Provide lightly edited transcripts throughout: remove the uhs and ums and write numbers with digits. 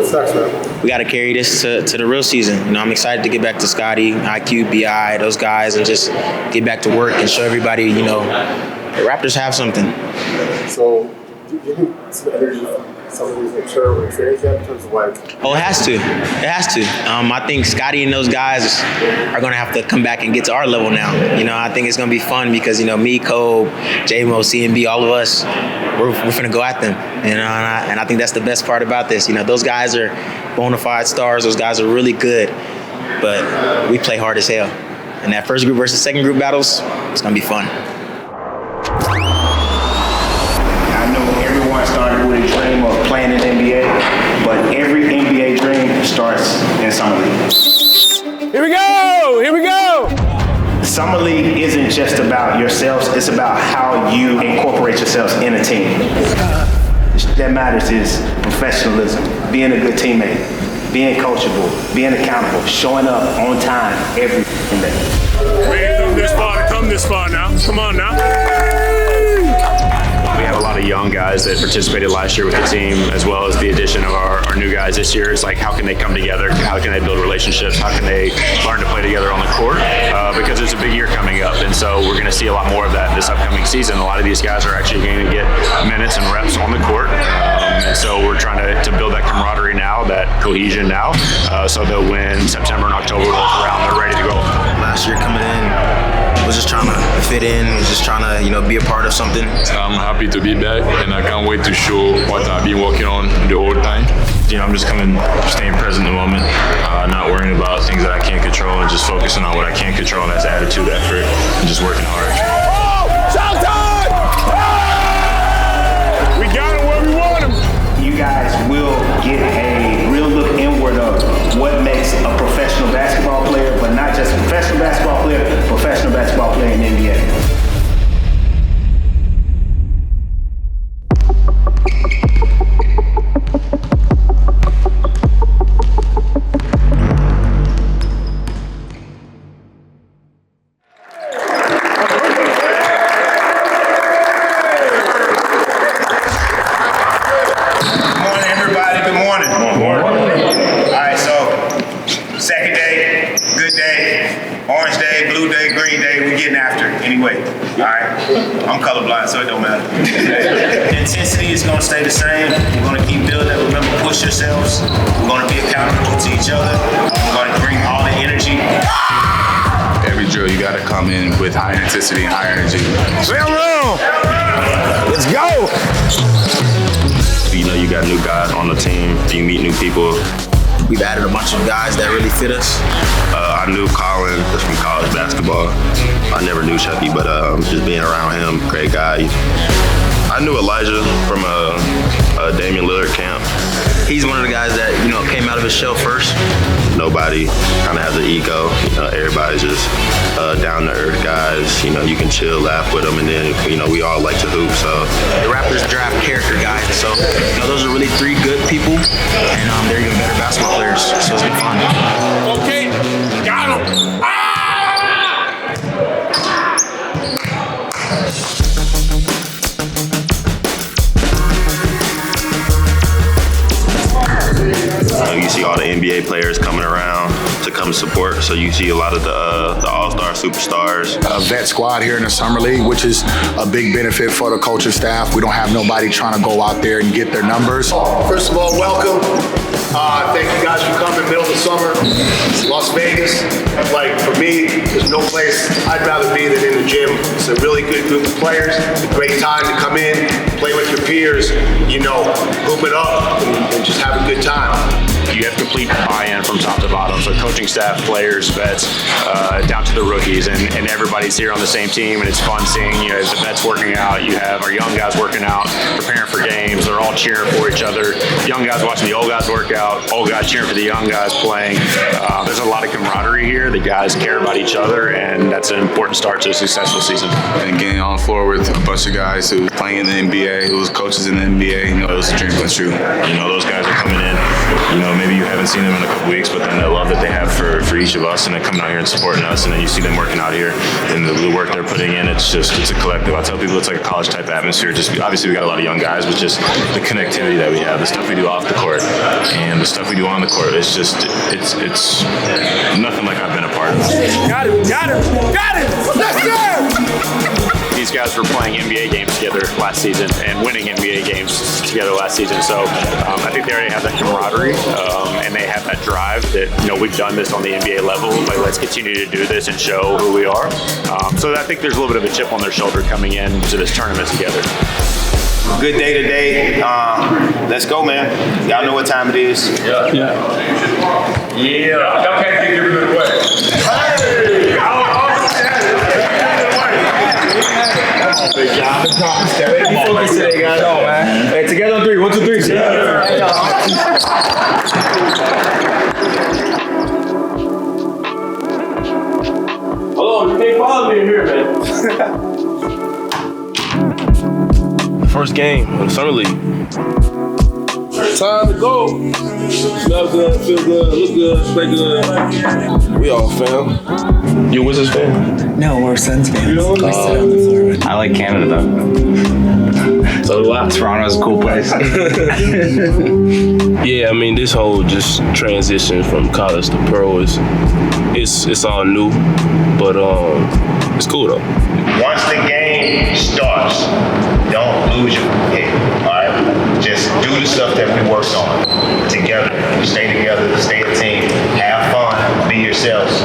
sucks, man. We got to carry this to the real season. You know, I'm excited to get back to Scotty, IQ, BI, those guys, and just get back to work and show everybody, you know, the Raptors have something. So, do you think some energy from some of these mature in training camp in terms of like? Oh, it has to. It has to. I think Scotty and those guys are going to have to come back and get to our level now. You know, I think it's going to be fun because, you know, me, Cole, J-Mo, CMB, all of us, we're going to go at them. You know, and I think that's the best part about this. You know, those guys are bona fide stars. Those guys are really good. But we play hard as hell. And that first group versus second group battles, it's going to be fun. Started with a dream of playing in the NBA, but every NBA dream starts in Summer League. Here we go! Here we go! Summer League isn't just about yourselves, it's about how you incorporate yourselves in a team. That matters is professionalism, being a good teammate, being coachable, being accountable, showing up on time every day. We ain't come this far now. Come on now. We have a lot of young guys that participated last year with the team, as well as the addition of our new guys this year. It's like, how can they come together? How can they build relationships? How can they learn to play together on the court? Because it's a big year coming up, and so we're going to see a lot more of that this upcoming season. A lot of these guys are actually going to get minutes and reps on the court, and so we're trying to build that camaraderie now, that cohesion now, so that when September and October rolls around, they're ready to go. Last year coming in, was just trying to fit in, was just trying to, you know, be a part of something. I'm happy to be back, and I can't wait to show what I've been working on the whole time. You know, I'm just staying present in the moment, not worrying about things that I can't control, and just focusing on what I can control, and that's attitude, effort, and just working hard. Showtime! We got him where we want him. You guys will get a real look inward of what makes a professional basketball player, but not just a professional basketball player in the NBA. I'm colorblind, so it don't matter. The intensity is going to stay the same. We're going to keep building. Remember, push yourselves. We're going to be accountable to each other. We're going to bring all the energy. Every drill, you got to come in with high intensity and high energy. Film room! Let's go! You know, you got new guys on the team. You meet new people. We've added a bunch of guys that really fit us. I knew Colin just from college basketball. I never knew Chucky, but just being around him, great guy. I knew Elijah from a Damian Lillard camp. He's one of the guys that, you know, came out of his shell first. Nobody kind of has an ego. You know, everybody's just down-to-earth guys. You know, you can chill, laugh with them, and then, you know, we all like to hoop, so. The Raptors draft character guys, so, you know, those are really three good people, and they're even better basketball players, so it's been fun. Okay, got him. You see all the NBA players coming around to come support, so you see a lot of the all-star superstars. A vet squad here in the Summer League, which is a big benefit for the coaching staff. We don't have nobody trying to go out there and get their numbers. First of all, welcome. Thank you guys for coming middle of the summer. Las Vegas, like for me, there's no place I'd rather be than in the gym. It's a really good group of players. It's a great time to come in, play with your peers, you know, hoop it up and just have a good time. You have complete buy-in from top to bottom. So coaching staff, players, vets, down to the rookies, and everybody's here on the same team, and it's fun seeing, you know, the vets working out. You have our young guys working out, preparing for games. They're all cheering for each other. Young guys watching the old guys work out, old guys cheering for the young guys playing. There's a lot of camaraderie here. The guys care about each other, and that's an important start to a successful season. And getting on the floor with a bunch of guys who was playing in the NBA, who was coaches in the NBA, you know, it was a dream come true. You know, those guys are coming in you know, maybe you haven't seen them in a couple weeks, but then the love that they have for each of us, and then coming out here and supporting us, and then you see them working out here and the work they're putting in. It's a collective. I tell people it's like a college type atmosphere. Just obviously we got a lot of young guys, but just the connectivity that we have, the stuff we do off the court, and the stuff we do on the court. It's just it's nothing like I've been a part of. Got it. Let's go! These guys were playing NBA games together last season and winning NBA games together last season. So I think they already have that camaraderie and they have that drive that, you know, we've done this on the NBA level. Like, let's continue to do this and show who we are. So I think there's a little bit of a chip on their shoulder coming into this tournament together. Good day today. Let's go, man. Y'all know what time it is. Yeah. Y'all can't give it away. Hey! Big job. Focus today, guys. No, man. Hey, together on 3. 1, 2, 3. Hold on, you can't follow me in here, man. First game of the summer league. Time to go. Smell good, feel good, look good, play good. We all fam. You Wizards fan? No, we're Suns fans. We sit on the floor with. I like Canada though. So do I. Toronto's a cool place. Yeah, I mean this whole just transition from college to pro is it's all new, but it's cool though. Once the game starts, don't lose your head. All right, just do the stuff that we worked on together. Stay together, stay a team, have fun, be yourselves,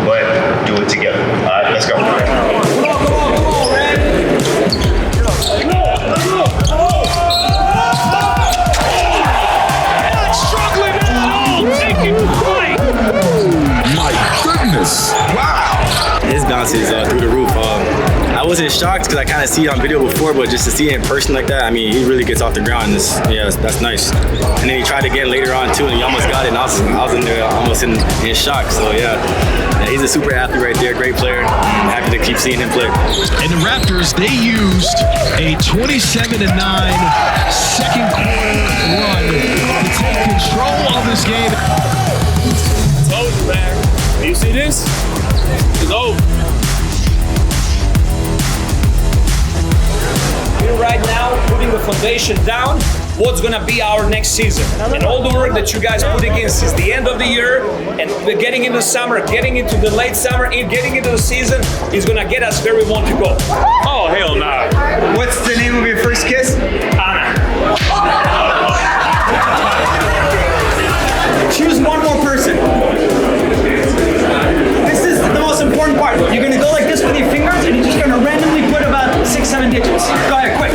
but do it together. All right, let's go. His bounce is through the roof. I wasn't shocked because I kind of see it on video before, but just to see it in person like that, I mean, he really gets off the ground. That's nice. And then he tried again later on too, and he almost got it. And I was in there almost in shock. So yeah, he's a super athlete right there, great player. I'm happy to keep seeing him play. And the Raptors, they used a 27-9 second quarter run to take control of this game. Told you, man. You see this? It's over. We're right now putting the foundation down. What's gonna be our next season? And all the work that you guys put in since the end of the year, and we're getting into summer, getting into the late summer, and getting into the season is gonna get us where we want to go. Oh, hell nah. What's the name of your first kiss? Anna. Choose one more person. This is the most important part. You're gonna go like this with your fingers, and you're just gonna randomly put about 6-7 digits. Go ahead, quick.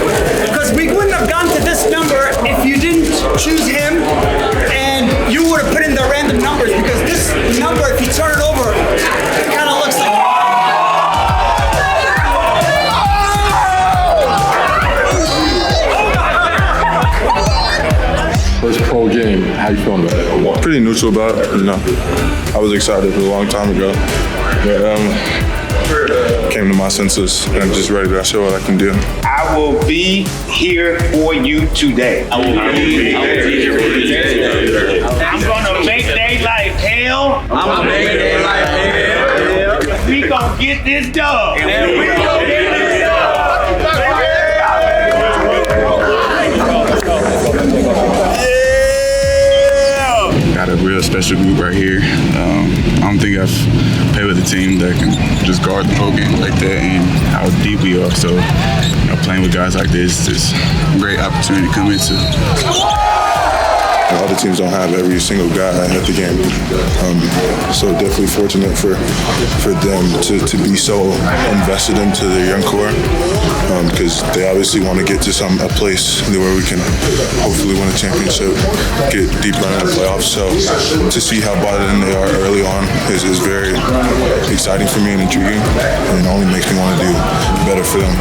Because we wouldn't have gone to this number if you didn't choose him, and you would have put in the random numbers. Because this number, if you turn it over, it kind of looks like. First pro game, how you feeling about it? Pretty neutral about it, you know. I was excited a long time ago. But came to my senses and I'm just ready to show what I can do. I will be here for you today. I'm gonna make their life hell. I'm gonna make their life hell. We gonna get this done. And we gonna get this done. Got a real special group right here. I don't think I've played with a team that can just guard the pro game like that and how deep we are. So, you know, playing with guys like this is a great opportunity to come into. Other teams don't have every single guy at the game. So definitely fortunate for them to be so invested into their young core because they obviously want to get to a place where we can hopefully win a championship, get deeper into the playoffs. So to see how bought in they are early on is very exciting for me and intriguing, and it only makes me want to do better for them.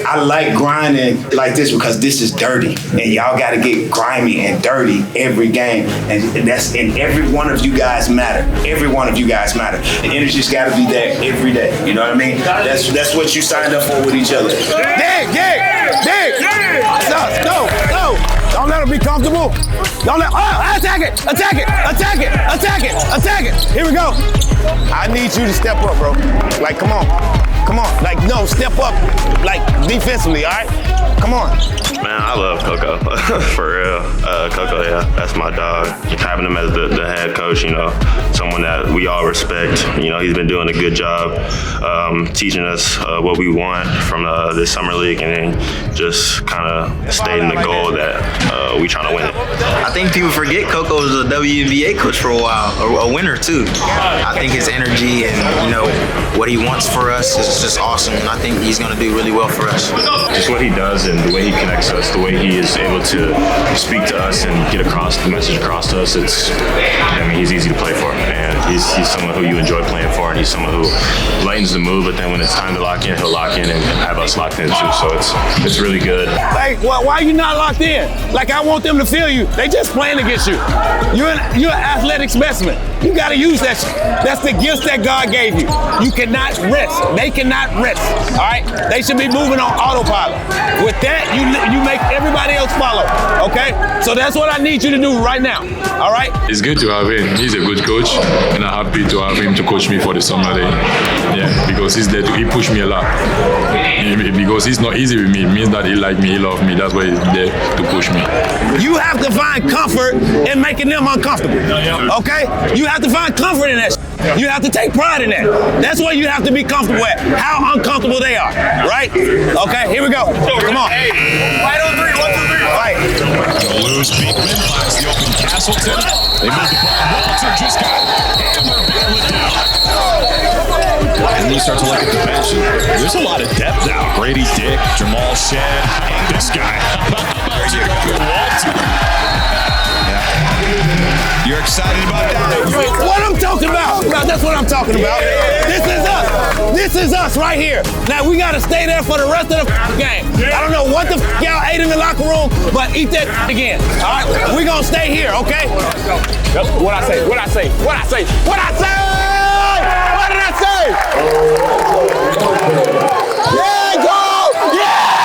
I I like grinding like this because this is dirty, and y'all got to get grimy and dirty every game, and every one of you guys matter. Every one of you guys matter. The energy's got to be there every day. You know what I mean? That's what you signed up for with each other. Dig! Go! Don't let them be comfortable. Attack it! Here we go. I need you to step up, bro. Like, come on. Like, no, step up, like, defensively, all right? Come on. Man, I love Coco. For real. Coco, yeah, that's my dog. Having him as the head coach, someone that we all respect. He's been doing a good job teaching us what we want from this summer league, and then just kind of stating the goal that we trying to win it. I think people forget Coco was a WNBA coach for a while, a winner too. I think his energy and what he wants for us is just awesome, and I think he's going to do really well for us. Just what he does and the way he connects us, the way he is able to speak to us and get across the message across to us, he's easy to play for, and he's someone who you enjoy playing for, and he's someone who lightens the mood, but then when it's time to lock in, he'll lock in and have us locked in too, so it's really good. Like, why are you not locked in? Like, I want them to feel you. They just playing against you. You're an athletic specimen. You got to use that shit. That's the gifts that God gave you. You cannot rest. They cannot rest, all right? They should be moving on autopilot. With that, you make everybody else follow, okay? So that's what I need you to do right now, all right? It's good to have him. He's a good coach, and I'm happy to have him to coach me for the summer league. Yeah, because he's there he pushed me a lot. Because he's not easy with me. It means that he like me, he love me. That's why he's there to push me. You have to find comfort in making them uncomfortable, okay? You have to find comfort in that. You have to take pride in that. That's what you have to be comfortable at, how uncomfortable they are, right? Okay, here we go. Come on. Right on three, 1, 2, 3. Fight. Loose Beekman finds the open Castleton. They move the ball. Walter just got hammered, barrel it down. And then you start to look at the bench. There's a lot of depth now. Grady Dick, Jamal Shed, and this guy. There you go, Walter. You're excited about that? What I'm talking about. No, that's what I'm talking about. This is us. This is us right here. Now, we got to stay there for the rest of the game. I don't know what the y'all ate in the locker room, but eat that again. All right? We're going to stay here, okay? What I say? What did I say? What did I say? Yeah, go! Yeah!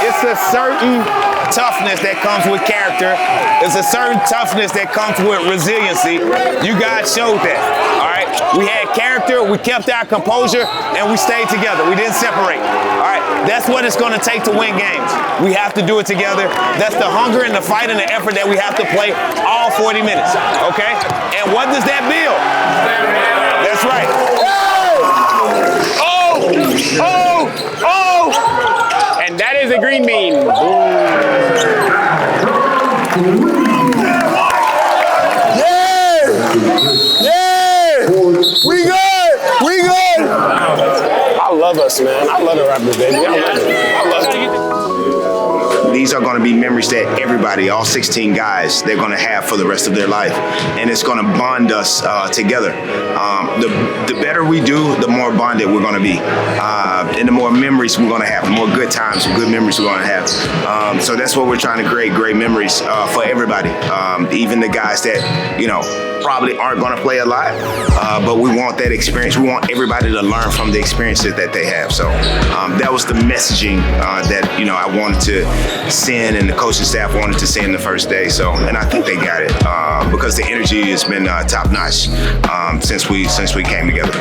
It's a certain toughness that comes with character. It's a certain toughness that comes with resiliency. You guys showed that, all right? We had character, we kept our composure, and we stayed together. We didn't separate, all right? That's what it's going to take to win games. We have to do it together. That's the hunger and the fight and the effort that we have to play all 40 minutes, okay? And what does that build? That's right. And that is a green bean. Yeah! We good! I love us, man. I love the Raptors, baby. I love it. These are going to be memories that everybody, all 16 guys, they're going to have for the rest of their life. And it's going to bond us together. The better we do, the more bonded we're going to be. And the more memories we're going to have, the more good times, good memories we're going to have. So that's what we're trying to create, great memories for everybody. Even the guys that, probably aren't going to play a lot, but we want that experience. We want everybody to learn from the experiences that they have. So that was the messaging that, I wanted to send, and the coaching staff wanted to send the first day. So, and I think they got it because the energy has been top notch since we came together.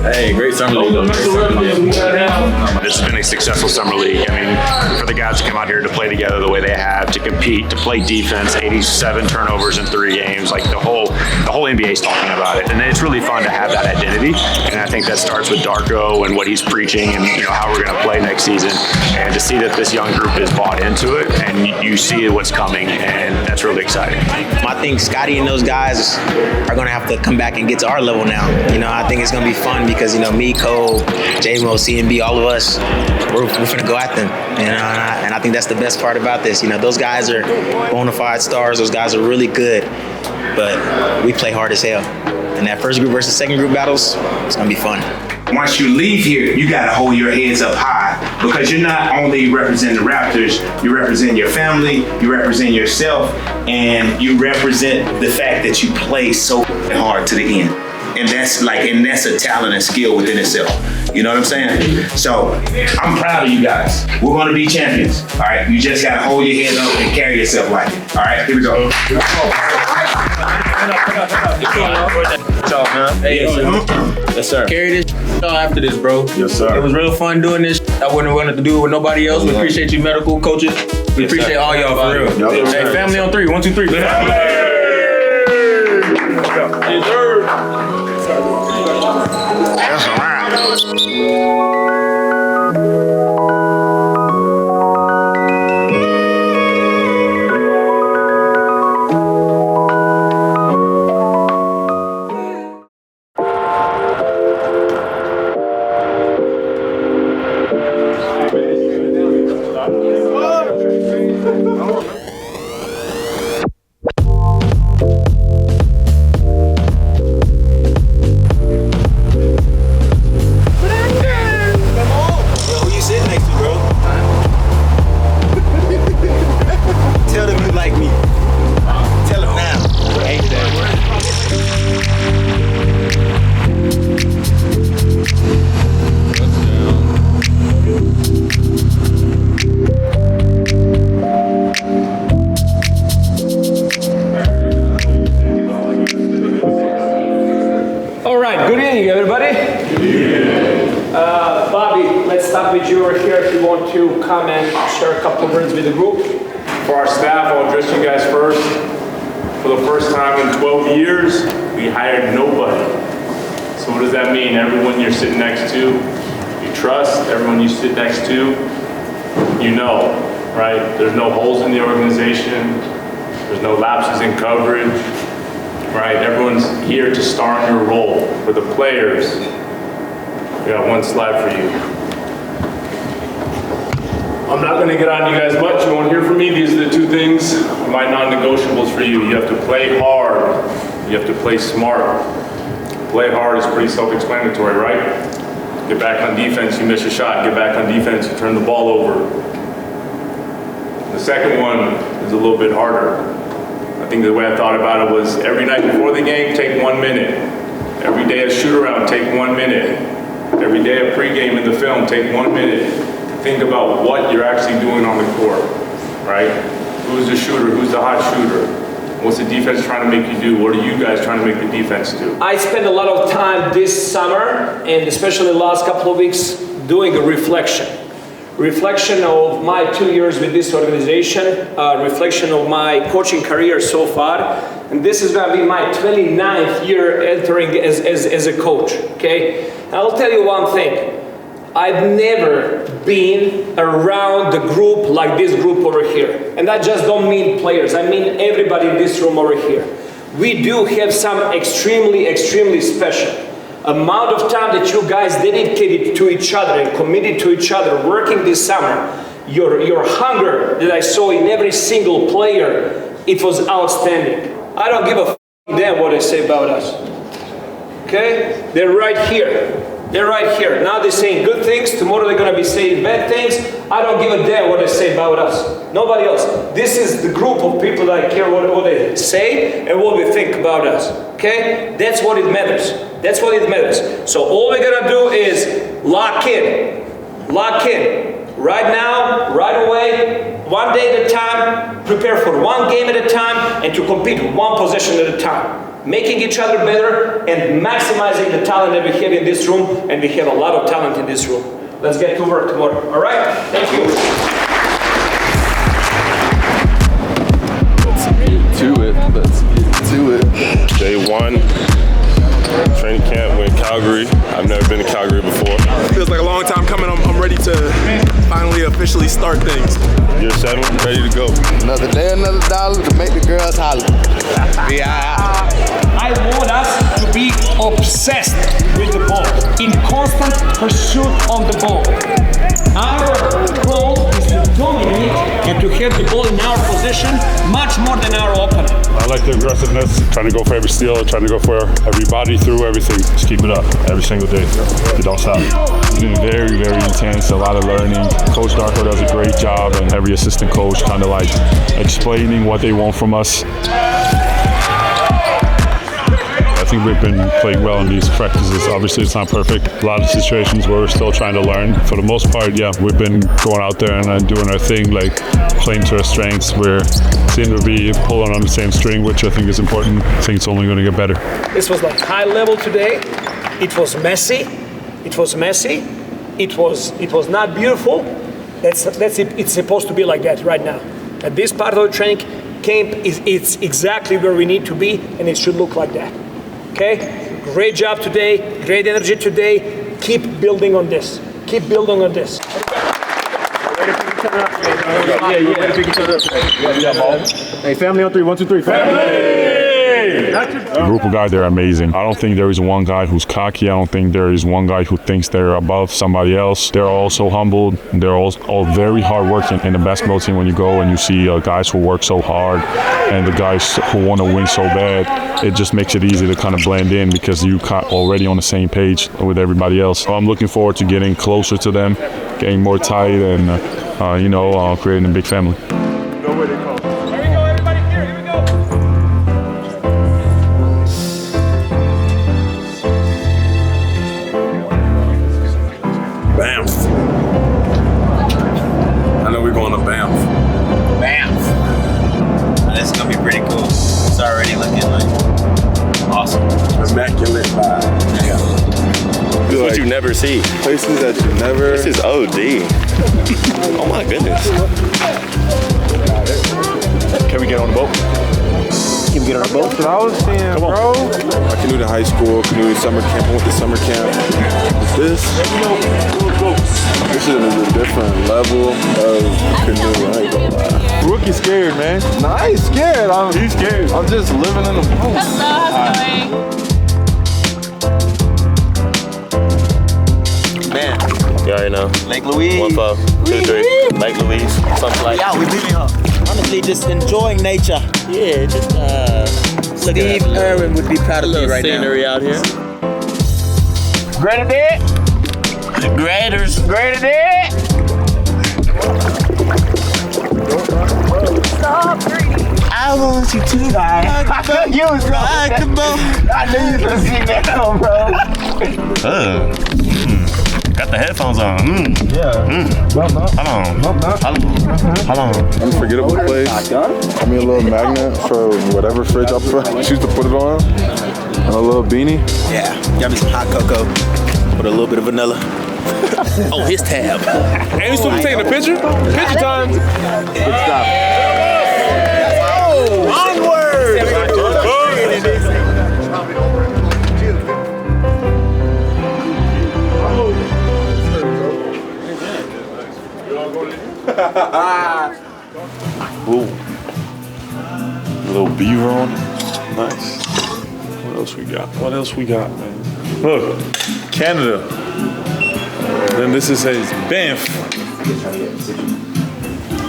Hey, great summer league. This has been a successful summer league. For the guys to come out here to play together the way they have, to compete, to play defense, 87 turnovers in 3 games, like the whole NBA is talking about it, and it's really fun to have that identity. And I think that starts with Darko and what he's preaching, and how we're going to play next season, and to see that this young group is bought into it, and you see what's coming, and that's really exciting. I think Scotty and those guys are going to have to come back and get to our level now. I think it's going to be fun because me, Cole, J-Mo, CNB, all of us, we're going to go at them. And I think that's the best part about this. Those guys are bona fide stars. Those guys are really good, but we play hard as hell. And that first group versus second group battles, it's gonna be fun. Once you leave here, you gotta hold your heads up high because you're not only representing the Raptors, you represent your family, you represent yourself, and you represent the fact that you play so hard to the end. And that's a talent and skill within itself. You know what I'm saying? So I'm proud of you guys. We're gonna be champions. All right, you just gotta hold your head up and carry yourself like it. All right, here we go. What's up, man? Hey, yes, sir. Carry this after this, bro. Yes, sir. It was real fun doing this. I wouldn't want to do it with nobody else. We appreciate you, medical coaches. We appreciate all y'all for real. Yep. Hey, family on 3. 1, 2, 3. Family. Yes, sir. That's a wrap. Good evening, everybody. Bobby, let's start with you over here if you want to come and share a couple of words with the group. For our staff, I'll address you guys first. For the first time in 12 years, we hired nobody. So what does that mean? Everyone you're sitting next to, you trust. Everyone you sit next to, you know, right? There's no holes in the organization. There's no lapses in coverage. Right, everyone's here to star in your role. For the players, we got one slide for you. I'm not going to get on you guys much. You won't hear from me. These are the two things, my non-negotiables for you. You have to play hard. You have to play smart. Play hard is pretty self-explanatory, right? Get back on defense, you miss a shot. Get back on defense, you turn the ball over. The second one is a little bit harder. I think the way I thought about it was every night before the game, take 1 minute. Every day of shoot-around, take 1 minute. Every day of pregame in the film, take 1 minute. Think about what you're actually doing on the court, right? Who's the shooter? Who's the hot shooter? What's the defense trying to make you do? What are you guys trying to make the defense do? I spent a lot of time this summer, and especially the last couple of weeks, doing a reflection. Reflection of my 2 years with this organization, reflection of my coaching career so far, and this is going to be my 29th year entering as a coach, okay? And I'll tell you one thing, I've never been around the group like this group over here. And I just don't mean players, I mean everybody in this room over here. We do have some extremely special amount of time that you guys dedicated to each other and committed to each other working this summer. Your hunger that I saw in every single player, it was outstanding. I don't give a damn what they say about us. Okay? They're right here. They're right here. Now they're saying good things, tomorrow they're going to be saying bad things. I don't give a damn what they say about us. Nobody else. This is the group of people that care what they say and what they think about us. Okay? That's what it matters. That's what it matters. So all we're going to do is lock in. Lock in. Right now, right away, one day at a time, prepare for one game at a time, and to compete one possession at a time. Making each other better and maximizing the talent that we have in this room, and we have a lot of talent in this room. Let's get to work tomorrow. All right? Thank you. Let's get to it. Day one, training camp, we're in Calgary. I've never been to Calgary before. Feels like a long time coming. I'm ready to finally officially start things. Year 7, ready to go. Another day, another dollar to make the girls holler. I want us to be obsessed with the ball, in constant pursuit of the ball. Our goal is to dominate and to hit the ball in our position much more than our opponent. I like the aggressiveness, trying to go for every steal, trying to go for every body through everything. Just keep it up every single day. You don't stop. It's been very, very intense, a lot of learning. Coach Darko does a great job, and every assistant coach kind of like explaining what they want from us. I think we've been playing well in these practices. Obviously, it's not perfect. A lot of situations where we're still trying to learn. For the most part, yeah, we've been going out there and doing our thing, like playing to our strengths. We seem to be pulling on the same string, which I think is important. I think it's only going to get better. This was like high level today. It was messy. It was messy. It was not beautiful. That's it. It's supposed to be like that right now. At this part of the training camp, it's exactly where we need to be, and it should look like that. Okay, great job today, great energy today. Keep building on this. Keep building on this. Hey, family on three. 1, 2, 3. Family! The group of guys, they're amazing. I don't think there is one guy who's cocky. I don't think there is one guy who thinks they're above somebody else. They're all so humbled. They're all very hardworking. In the basketball team, when you go and you see guys who work so hard and the guys who want to win so bad, it just makes it easy to kind of blend in because you're already on the same page with everybody else. So I'm looking forward to getting closer to them, getting more tight, and creating a big family. Never see places that you never. This is OD. Oh my goodness. Can we get on the boat? Can we get on the boat? I was seeing, bro. I canoed in high school, canoed in summer camp. I went to summer camp. This is a different level of canoe. I ain't gonna lie. Rookie scared, man. Nah, I ain't scared. He's scared. I'm just living in the boat. How's it going? Man. You already know. Lake Louise. 1, 5, 2, 3. Lake Louise. Something like that. Yeah, we're leaving her. Honestly, just enjoying nature. Yeah, just Steve Irwin would be proud of me right now. Scenery out here. Greater dead. Graders. Greater dead. Stop breathing. I want you to die. You was right. I knew you was gonna sing that song, bro. Got the headphones on. Yeah. Hold on. Unforgettable place. Got me a little magnet for whatever fridge I choose to put it on. And a little beanie. Yeah. Got me some hot cocoa with a little bit of vanilla. Oh, his tab. Hey, we still taking a picture? Picture time. Good stuff. Oh, onward. Ooh. A little beaver on it. Nice. What else we got, man? Look, Canada. Then this is says Banff.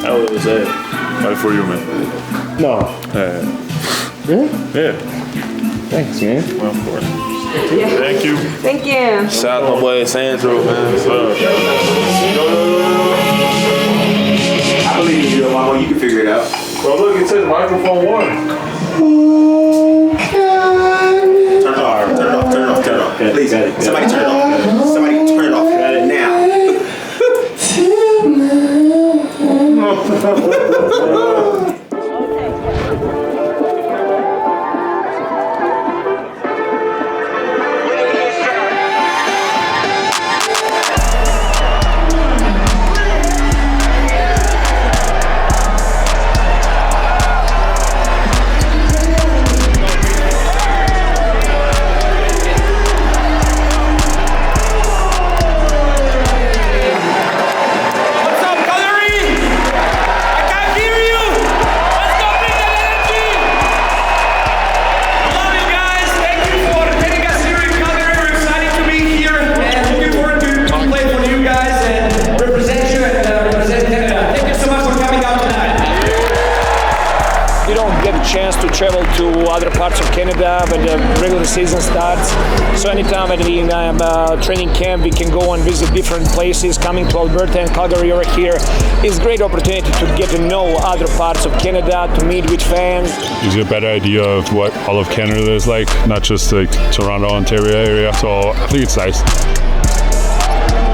How was that? Right for you, man. No. Really? Yeah. Thanks, man. Well, of course. Thank you. Thank you. Shout out my boy Sandro, man. I believe in you, Mama. You can figure it out. Well, look, it says microphone 1. Turn it off. Please, somebody turn it off. Somebody turn it off. Now. to other parts of Canada when the regular season starts. So anytime when we training camp, we can go and visit different places. Coming to Alberta and Calgary over here is a great opportunity to get to know other parts of Canada, to meet with fans. You get a better idea of what all of Canada is like, not just like Toronto, Ontario area. So I think it's nice.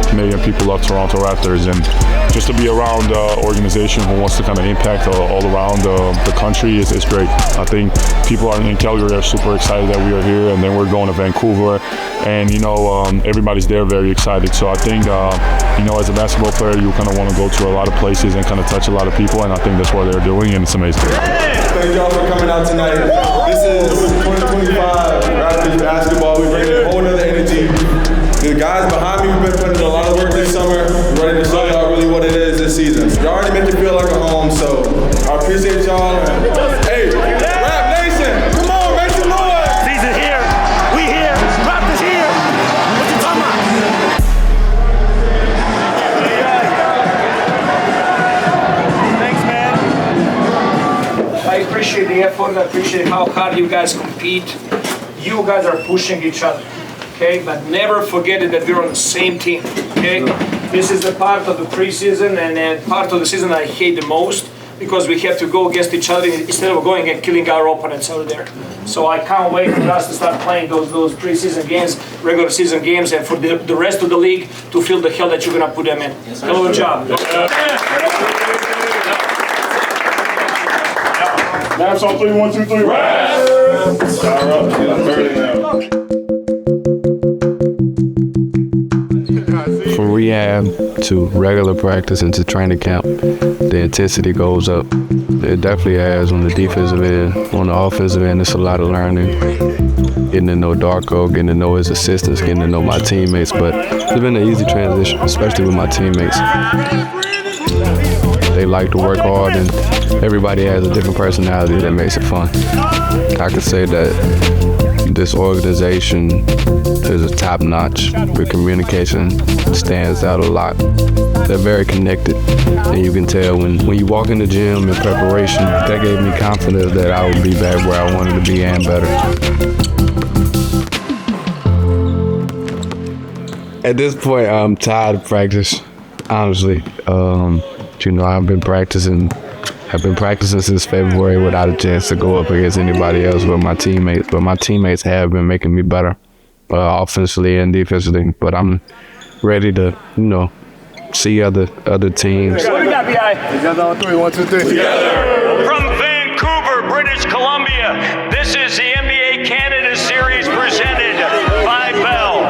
Canadian people love Toronto Raptors, and just to be around an organization who wants to kind of impact all around the country is great. I think people in Calgary are super excited that we are here, and then we're going to Vancouver, and everybody's there very excited. So I think as a basketball player, you kind of want to go to a lot of places and kind of touch a lot of people, and I think that's what they're doing, and it's amazing. Thank y'all for coming out tonight. This is 2025 Raptors basketball. We bring a whole nother energy. The guys behind me, we've been putting in a lot of work this summer. We're ready to show y'all really what it is this season. Y'all already make it feel like a home, so I appreciate y'all. Hey, Rap Nation, come on, make some noise. Season here, we here, Raptors here. What you talking about? Thanks, man. I appreciate the effort. I appreciate how hard you guys compete. You guys are pushing each other. Okay, but never forget it that we're on the same team. Okay, this is the part of the preseason and part of the season I hate the most, because we have to go against each other instead of going and killing our opponents out there. So I can't wait for us to start playing those preseason games, regular season games, and for the rest of the league to feel the hell that you're gonna put them in. Hell of a job. Raps on 3, 1, 2, 3. Raps. Star up. Burning now. From rehab to regular practice and to training camp, the intensity goes up. It definitely has on the defensive end. On the offensive end, it's a lot of learning. Getting to know Darko, getting to know his assistants, getting to know my teammates, but it's been an easy transition, especially with my teammates. They like to work hard, and everybody has a different personality that makes it fun. I could say that this organization is top-notch. The communication stands out a lot. They're very connected, and you can tell when you walk in the gym in preparation, that gave me confidence that I would be back where I wanted to be and better. At this point, I'm tired of practice, honestly. I've been practicing since February without a chance to go up against anybody else but my teammates. But my teammates have been making me better, offensively and defensively. But I'm ready to, see other teams. What do we got, B.I.? Together on 3, 1, 2, 3. Together. From Vancouver, British Columbia, this is the NBA Canada Series presented by Bell.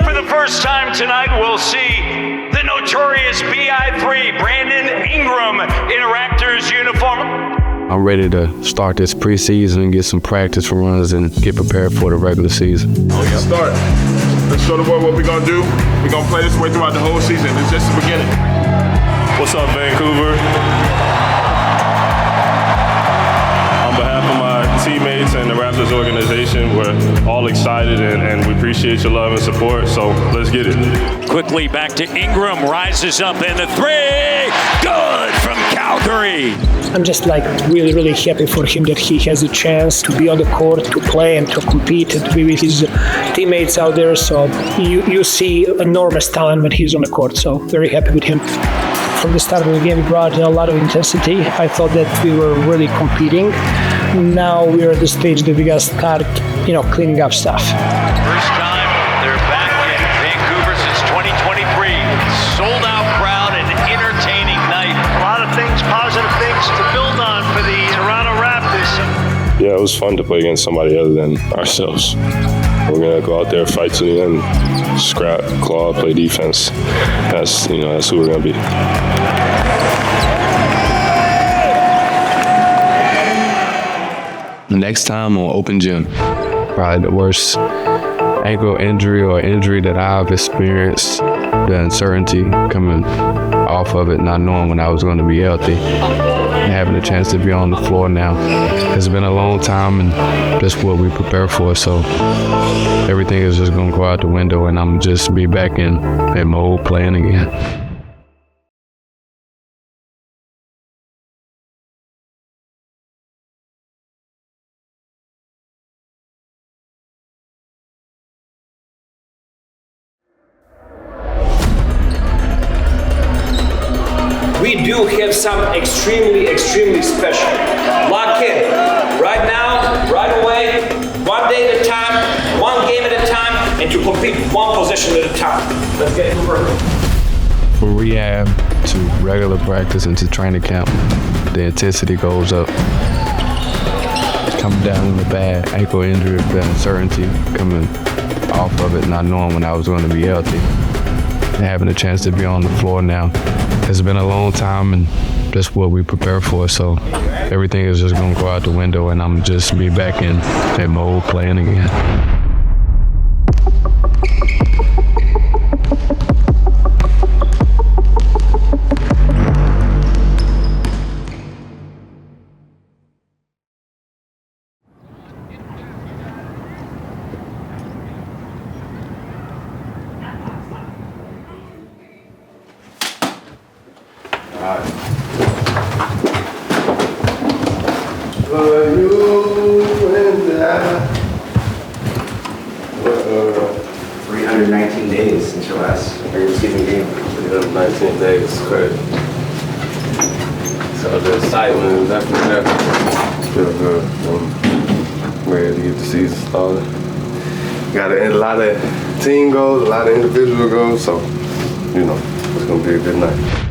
For the first time tonight, we'll see the notorious BI3, Brandon Ingram, in a Raptors uniform. I'm ready to start this preseason and get some practice runs and get prepared for the regular season. Let's start. Let's show the world what we're going to do. We're going to play this way throughout the whole season. It's just the beginning. What's up, Vancouver? On behalf of my teammates and the Raptors organization, we're all excited and we appreciate your love and support, so let's get it. Quickly back to Ingram, rises up and the three, good from Calgary. I'm just really, really happy for him that he has a chance to be on the court, to play and to compete and to be with his teammates out there. So you see enormous talent when he's on the court. So very happy with him. From the start of the game, we brought a lot of intensity. I thought that we were really competing. Now we're at the stage that we got to start, cleaning up stuff. First time they're back in Vancouver since 2023. Sold out crowd and entertaining night. A lot of things, positive things to build on for the Toronto Raptors. Yeah, it was fun to play against somebody other than ourselves. We're gonna go out there, fight to the end, scrap, claw, play defense. That's who we're gonna be. Next time on Open Gym, probably the worst ankle injury or injury that I've experienced. The uncertainty coming off of it, not knowing when I was going to be healthy, and having a chance to be on the floor now. It's been a long time, and that's what we prepare for. So everything is just going to go out the window, and I'm just be back in mode playing again. some extremely, extremely special. Lock in. Right now, right away, one day at a time, one game at a time, and to compete one possession at a time. Let's get to work. From rehab to regular practice and to training camp, the intensity goes up. Coming down with a bad ankle injury, the uncertainty coming off of it, not knowing when I was going to be healthy. And having a chance to be on the floor now. It's been a long time and that's what we prepare for. So everything is just going to go out the window and I'm just be back in that mode playing again. So the excitement is definitely there. Feel good. I'm ready to get the season started. Got a lot of team goals, a lot of individual goals, so, you know, it's going to be a good night.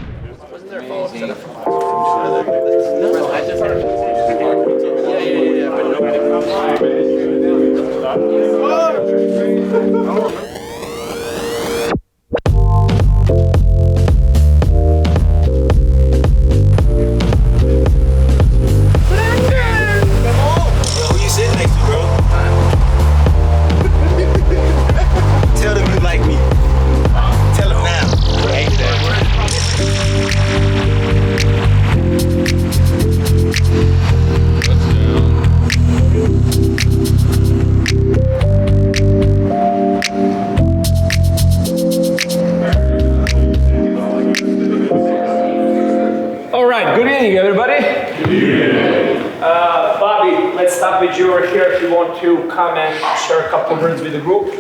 With you over here, if you want to come and share a couple of words with the group.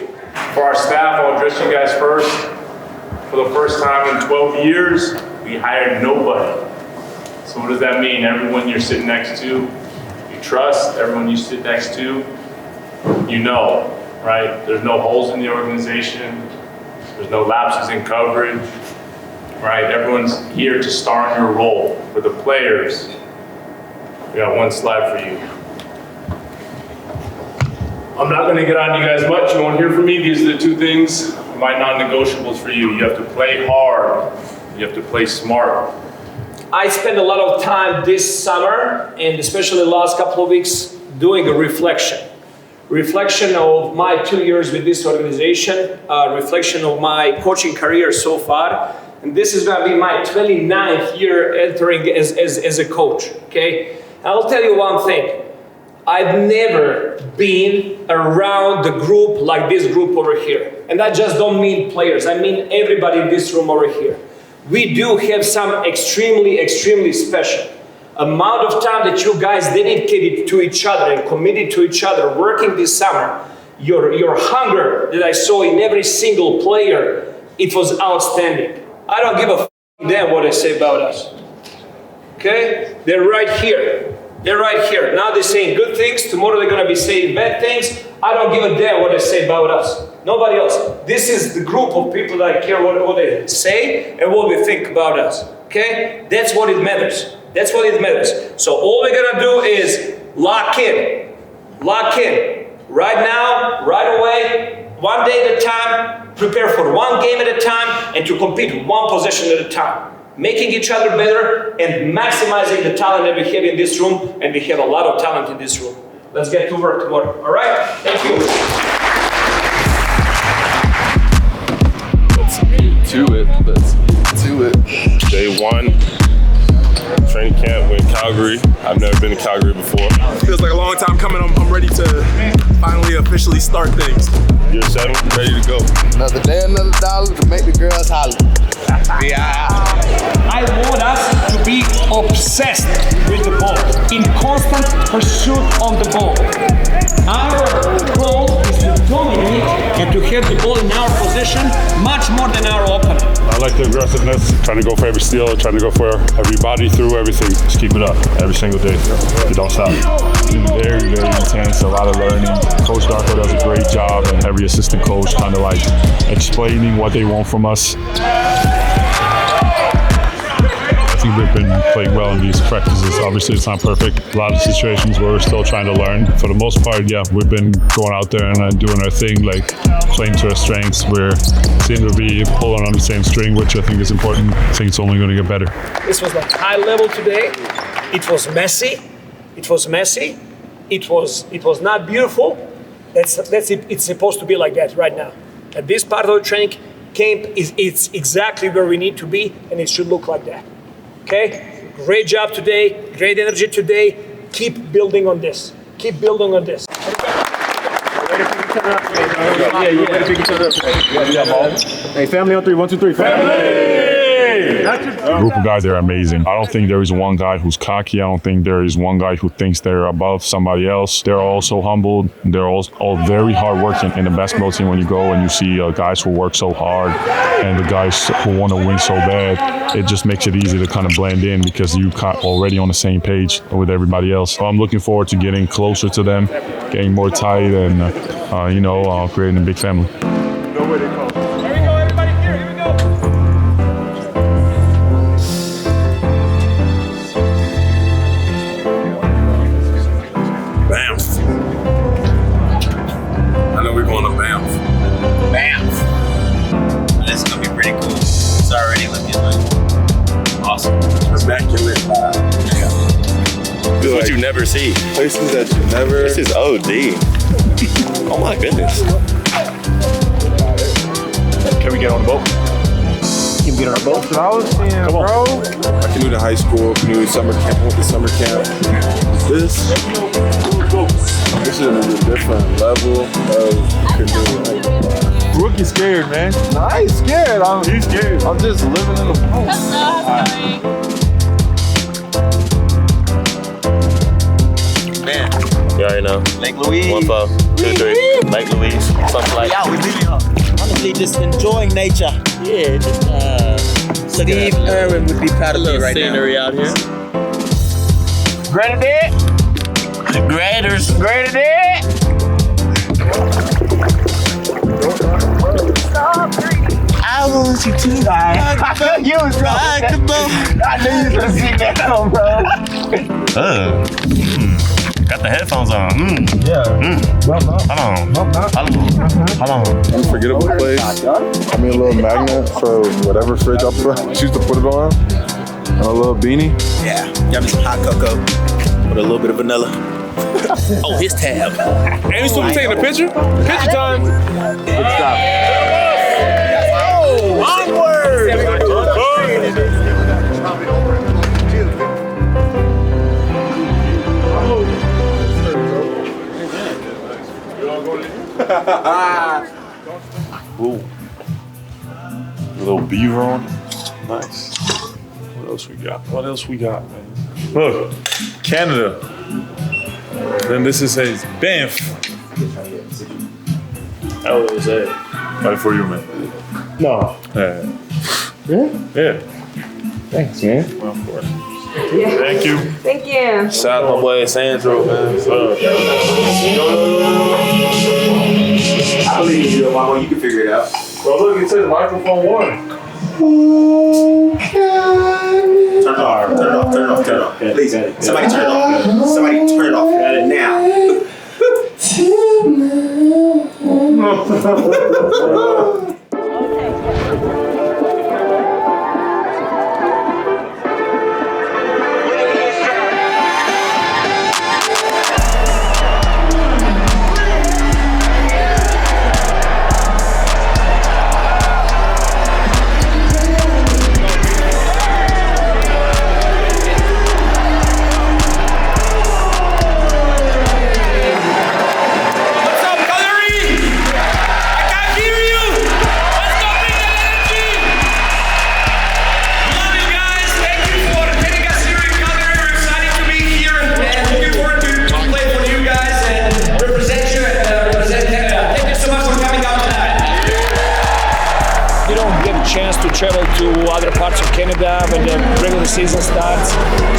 For our staff, I'll address you guys first. For the first time in 12 years, we hired nobody. So what does that mean? Everyone you're sitting next to, you trust. Everyone you sit next to, you know, right? There's no holes in the organization. There's no lapses in coverage, right? Everyone's here to star in your role. For the players, we got one slide for you. I'm not going to get on you guys much. You won't hear from me. These are the two things, my non-negotiables for you. You have to play hard. You have to play smart. I spent a lot of time this summer, and especially the last couple of weeks, doing a reflection. Reflection of my 2 years with this organization, reflection of my coaching career so far. And this is going to be my 29th year entering as a coach, okay? And I'll tell you one thing. I've never been around the group like this group over here. And I just don't mean players, I mean everybody in this room over here. We do have some extremely, extremely special amount of time that you guys dedicated to each other and committed to each other working this summer. Your hunger that I saw in every single player, it was outstanding. I don't give a damn what they say about us. Okay? They're right here. They're right here. Now they're saying good things. Tomorrow they're going to be saying bad things. I don't give a damn what they say about us. Nobody else. This is the group of people that care what they say and what they think about us. Okay? That's what it matters. That's what it matters. So all we're going to do is lock in. Lock in. Right now, right away, one day at a time, prepare for one game at a time, and to compete one possession at a time. Making each other better and maximizing the talent that we have in this room, and we have a lot of talent in this room. Let's get to work tomorrow. All right? Thank you. Let's get to it. Let's get to it. Day one. Training camp, we're in Calgary. I've never been to Calgary before. Feels like a long time coming. I'm ready to finally officially start things. Year 7, ready to go. Another day, another dollar to make the girls holler. Yeah. I want us to be obsessed with the ball, in constant pursuit of the ball. Our goal is to dominate technique and to have the ball in our position much more than our opponent. I like the aggressiveness, trying to go for every steal, trying to go for every body through everything. Just keep it up every single day. You don't stop. Very, very intense, a lot of learning. Coach Darko does a great job, and every assistant coach kind of like explaining what they want from us. I think we've been playing well in these practices. Obviously, it's not perfect. A lot of situations where we're still trying to learn. For the most part, yeah, we've been going out there and doing our thing, like playing to our strengths. We seem to be pulling on the same string, which I think is important. I think it's only going to get better. This was like high level today. It was messy. It was messy. It was not beautiful. That's it. It's supposed to be like that right now. At this part of the training camp it's exactly where we need to be, and it should look like that. Okay? Great job today. Great energy today. Keep building on this. Keep building on this. Hey, family on 3, 1, 2, 3. Family! The group of guys, they're amazing. I don't think there is one guy who's cocky. I don't think there is one guy who thinks they're above somebody else. They're all so humbled. They're all very hard working. In the basketball team, when you go and you see guys who work so hard and the guys who want to win so bad, it just makes it easy to kind of blend in because you're already on the same page with everybody else. So I'm looking forward to getting closer to them, getting more tight, and creating a big family. What you never see. Places that you never. This is OD. Oh my goodness. Can we get on the boat? Can we get on the boat? I was seeing, bro. I can do the high school, can do summer camp, went to summer camp. This is a different level of canoe. Rookie's scared, man. No, I ain't scared. He's scared. I'm just living in the boat. Man. You already know. Lake Louise. 1 4 2 3. Lake Louise. Something like Yeah, we really are. Honestly, just enjoying nature. Yeah, just Steve Irwin would be proud of me right now. scenery out here. Greater Dead. Graders. Greater Dead. I want you to die. You was right. I knew you was gonna sing that song, bro. Got the headphones on. Yeah. Hold on. Unforgettable place. I mean, a little magnet for whatever fridge I choose to put it on. And a little beanie. Yeah, got me some hot cocoa with a little bit of vanilla. Oh, his tab. Hey, we still taking a picture? Picture time. Good stuff. Oh, onward! Ooh. A little beaver on. Nice. What else we got? Man? Look, Canada. Then this is says Banff. That was what it said. Right for you, man. No. Yeah. Really? Yeah. Thanks, man. Well, of course. Thank you. Thank you. Shout out my boy Sandro, man. I believe you, Mama. You can figure it out. Bro, look, it says microphone 1. Turn it off. Please, somebody turn it off. Somebody turn it off now. What's up, Colory? I can't hear you. Canada when the regular season starts.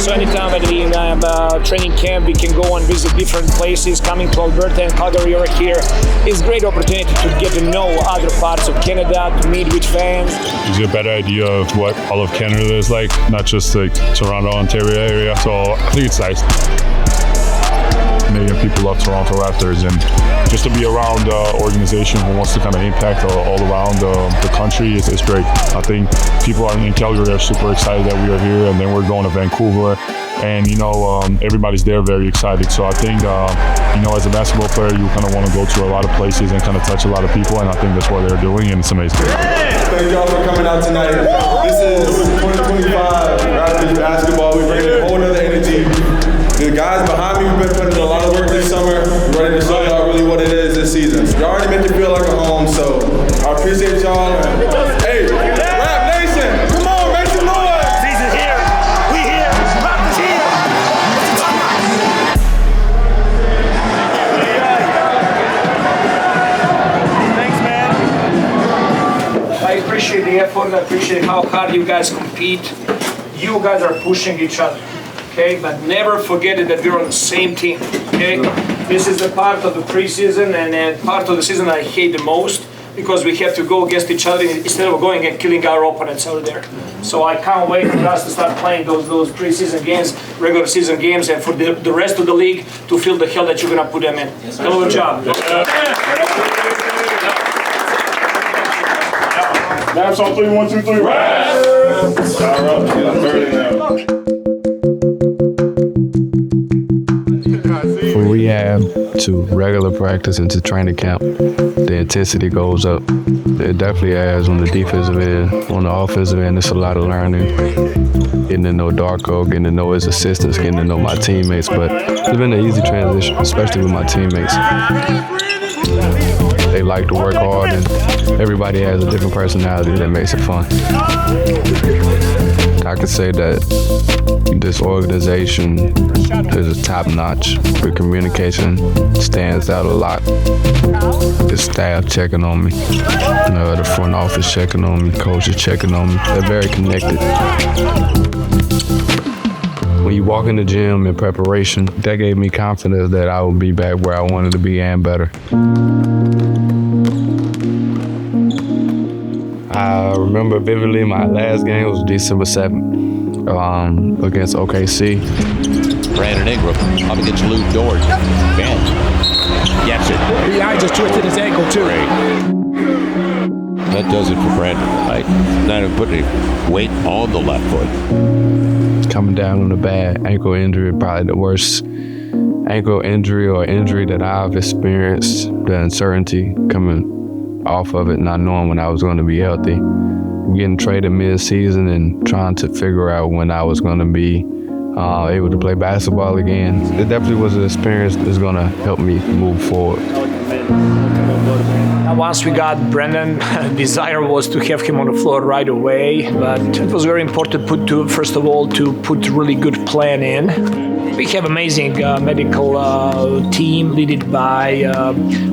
So anytime that we have training camp, we can go and visit different places. Coming to Alberta and Calgary over here is a great opportunity to get to know other parts of Canada, to meet with fans. Gives you a better idea of what all of Canada is like, not just like Toronto, Ontario area. So I think it's nice. Million people love Toronto Raptors, and just to be around an organization who wants to kind of impact all around the country is great. I think people in Calgary are super excited that we are here, and then we're going to Vancouver, and everybody's there very excited. So I think as a basketball player, you kind of want to go to a lot of places and kind of touch a lot of people, and I think that's what they're doing, and it's amazing. Thank y'all for coming out tonight. This is 2025 Raptors basketball. We bring in a whole nother energy. The guys behind me, we've been putting in a lot of work this summer. We're ready to show y'all really what it is this season. Y'all already make it feel like a home, so I appreciate y'all. Hey, Rap Nation, come on, make some noise! Season's here. We here. Raptors here. Thanks, man. I appreciate the effort. I appreciate how hard you guys compete. You guys are pushing each other. Okay, but never forget that we're on the same team. Okay, this is the part of the preseason and part of the season I hate the most, because we have to go against each other instead of going and killing our opponents out there. So I can't wait for us to start playing those preseason games, regular season games, and for the rest of the league to feel the hell that you're gonna put them in. Hell of a job. Naps on 3, 1, 2, 3. Raps! From rehab to regular practice and to training camp, the intensity goes up. It definitely has on the defensive end. On the offensive end, it's a lot of learning. Getting to know Darko, getting to know his assistants, getting to know my teammates. But it's been an easy transition, especially with my teammates. They like to work hard, and everybody has a different personality that makes it fun. I could say that this organization is top-notch. The communication stands out a lot. The staff checking on me, the front office checking on me, coaches checking on me. They're very connected. When you walk in the gym in preparation, that gave me confidence that I would be back where I wanted to be and better. I remember vividly my last game was December 7th against OKC. Brandon Ingram up against Lou Dort. Man, gets it. I just twisted his ankle too. Great. That does it for Brandon. Like, not even putting any weight on the left foot. Coming down on a bad ankle injury, probably the worst ankle injury or injury that I've experienced. The uncertainty coming off of it, not knowing when I was going to be healthy. Getting traded mid-season and trying to figure out when I was going to be able to play basketball again. It definitely was an experience that's going to help me move forward. Once we got Brandon, the desire was to have him on the floor right away, but it was very important first of all to put really good plan in. We have amazing medical team led by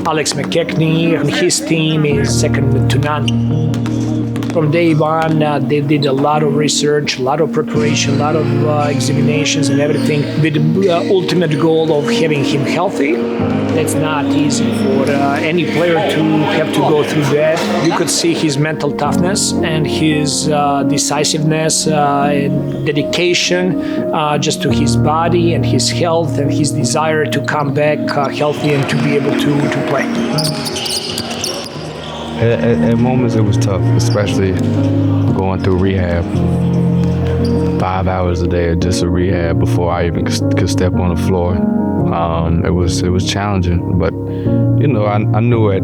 Alex McKechnie, and his team is second to none. From day one, they did a lot of research, a lot of preparation, a lot of examinations and everything with the ultimate goal of having him healthy. That's not easy for any player to have to go through that. You could see his mental toughness and his decisiveness and dedication just to his body and his health and his desire to come back healthy and to be able to play. At moments it was tough, especially going through rehab. 5 hours a day of just a rehab before I even could step on the floor. It was challenging, but I knew at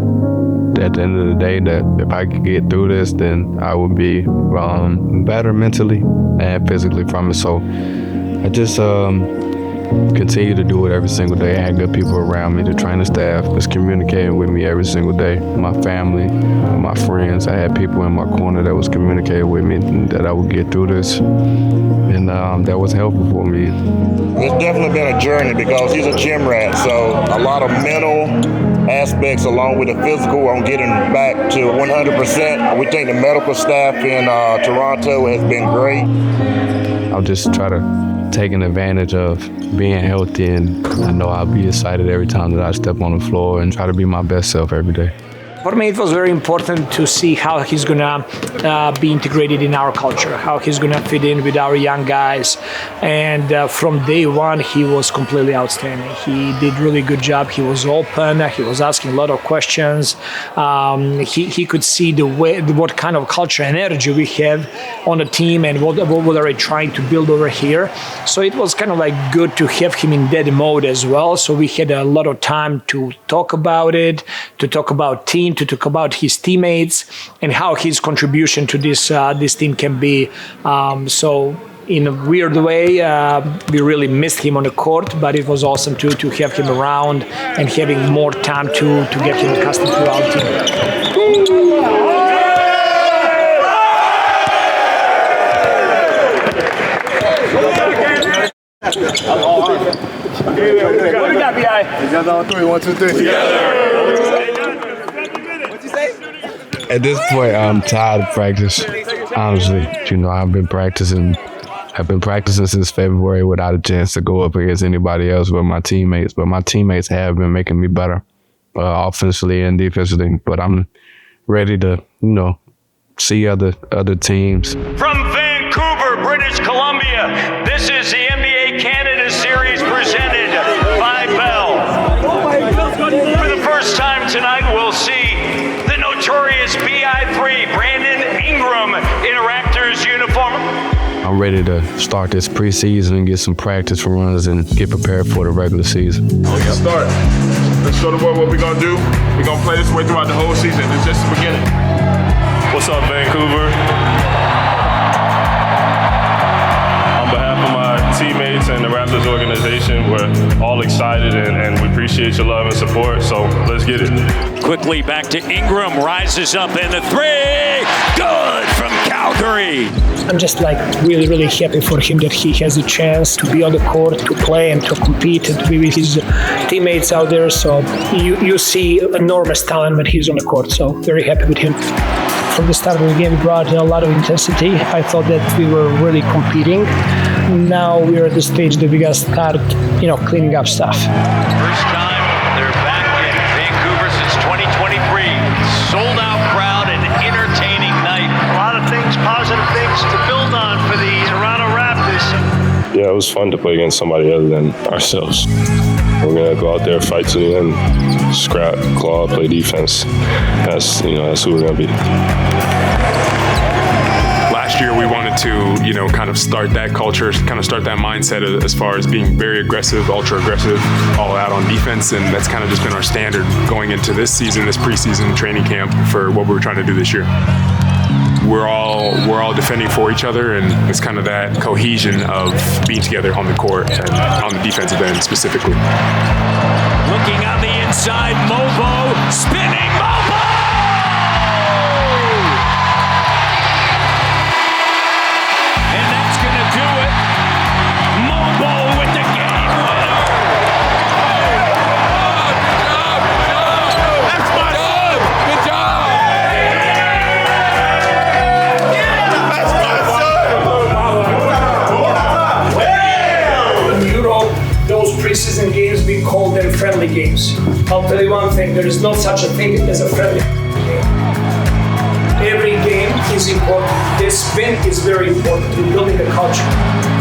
the end of the day that if I could get through this, then I would be better mentally and physically from it. So I just continue to do it every single day. I had good people around me. The training staff was communicating with me every single day. My family, my friends. I had people in my corner that was communicating with me that I would get through this, and that was helpful for me. It's definitely been a journey because he's a gym rat, so a lot of mental aspects along with the physical on getting back to 100%. We think the medical staff in Toronto has been great. I'll just try to take advantage of being healthy, and I know I'll be excited every time that I step on the floor and try to be my best self every day. For me, it was very important to see how he's gonna be integrated in our culture, how he's gonna fit in with our young guys. And from day one, he was completely outstanding. He did really good job. He was open. He was asking a lot of questions. He could see the way, what kind of culture and energy we have on the team, and what are we trying to build over here. So it was kind of like good to have him in that mode as well. So we had a lot of time to talk about it, to talk about team, to talk about his teammates and how his contribution to this team can be. So in a weird way, we really missed him on the court, but it was awesome to have him around and having more time to get him accustomed to our team. What do you got, B.I.? Together on three. 1, 2, 3. Together. At this point, I'm tired of practice. Honestly, I've been practicing since February without a chance to go up against anybody else but my teammates. But my teammates have been making me better, offensively and defensively. But I'm ready to, see other teams. From Vancouver, British Columbia, this is the NBA Canada Series presented by Bell. For the first time tonight, we'll see the notorious BI3, Brandon Ingram, in a Raptors uniform. I'm ready to start this preseason and get some practice runs and get prepared for the regular season. Let's start. Let's show the world what we're going to do. We're going to play this way throughout the whole season. It's just the beginning. What's up, Vancouver? On behalf of my teammates and the Raptors organization, we're all excited and we appreciate your love and support, so let's get it. Quickly back to Ingram, rises up and the three, good from Calgary. I'm just really, really happy for him that he has a chance to be on the court, to play and to compete and to be with his teammates out there. So you see enormous talent when he's on the court. So very happy with him. From the start of the game, we brought a lot of intensity. I thought that we were really competing. Now we're at the stage that we got to start, cleaning up stuff. First time they're back in Vancouver since 2023. Sold out crowd and entertaining night. A lot of things, positive things to build on for the Toronto Raptors. Yeah, it was fun to play against somebody other than ourselves. We're gonna go out there, fight to the end, scrap, claw, play defense. That's who we're gonna be. Last year we wanted to, kind of start that culture, kind of start that mindset as far as being very aggressive, ultra aggressive, all out on defense, and that's kind of just been our standard going into this season, this preseason training camp for what we're trying to do this year. We're all defending for each other, and it's kind of that cohesion of being together on the court and on the defensive end specifically. Looking on the inside, Mobo, spinning Mobo! And that's gonna do it. Mobo with the game winner. That's my son! Good job! In Europe, those preseason games, we call them friendly games. I'll tell you one thing, there is no such a thing as a friendly game. Every game is important. This spin is very important to building the culture.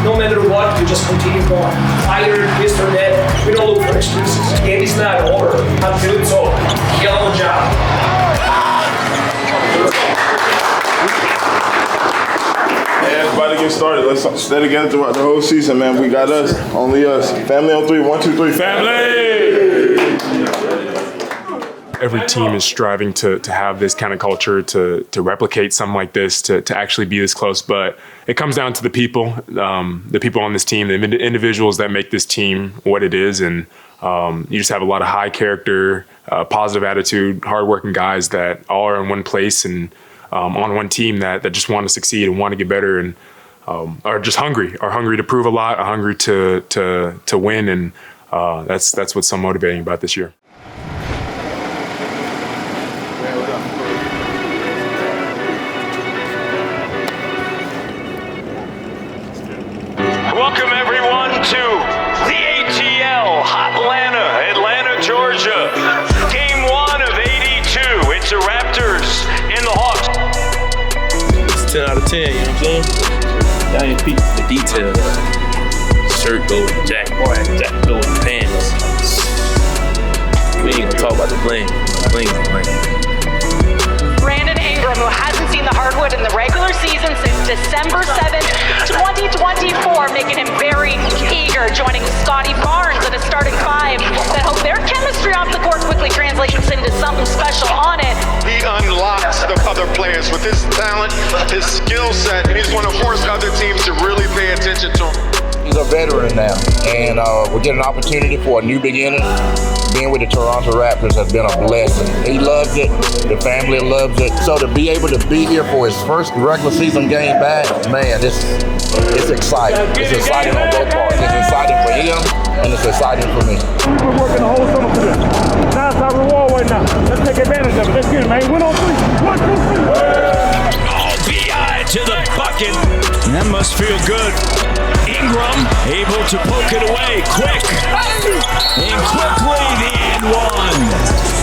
No matter what, you just continue going. Either this or that, we don't look for excuses. The game is not over until it's over. Hell of a job. Everybody get started. Let's stay together throughout the whole season, man. We got us, only us. Family on three. 1, 2, 3. Family! Every team is striving to have this kind of culture, to replicate something like this, to actually be this close. But it comes down to the people on this team, the individuals that make this team what it is. And you just have a lot of high character, positive attitude, hardworking guys that all are in one place and on one team that just want to succeed and want to get better and are just hungry to prove a lot, are hungry to win. And that's what's so motivating about this year. welcome everyone to the ATL, Atlanta, Georgia. Game 1 of 82. It's the Raptors and the Hawks. It's 10 out of 10, you know what I'm saying? Y'all ain't peep the detail. Shirt go with the jacket, jacket go with the pants. We ain't gonna talk about the bling. Bling's the bling. Brandon Ingram, who hasn't seen the hardwood in the regular season since December 7th, 2024, making him very eager, joining Scotty Barnes at a starting 5 that hope their chemistry off the court quickly translates into something special on it. He unlocks the other players with his talent, his skill set, and he's going to force other teams to really pay attention to him. He's a veteran now, and we get an opportunity for a new beginning. Being with the Toronto Raptors has been a blessing. He loves it. The family loves it. So to be able to be here for his first regular season game back, man, it's exciting. It's exciting on both parts. It's exciting for him, and it's exciting for me. We've been working the whole summer for this. Now it's our reward right now. Let's take advantage of it. Let's get it, man. Win on 3. 1, 2, 3. Oh, B.I. to the bucket. That must feel good. Ingram able to poke it away quick. And quickly the and one.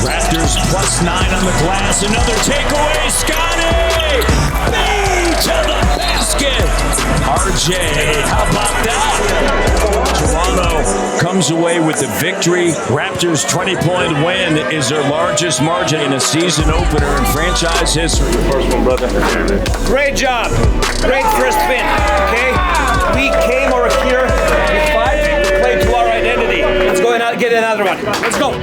Raptors +9 on the glass. Another takeaway. Scotty! B to the basket. RJ, how about that? Toronto comes away with the victory. Raptors' 20-point win is their largest margin in a season opener in franchise history. First one, brother. Great job. Great first spin. Okay? We came over here with 5 to play to our identity. Let's go and get another one. Let's go.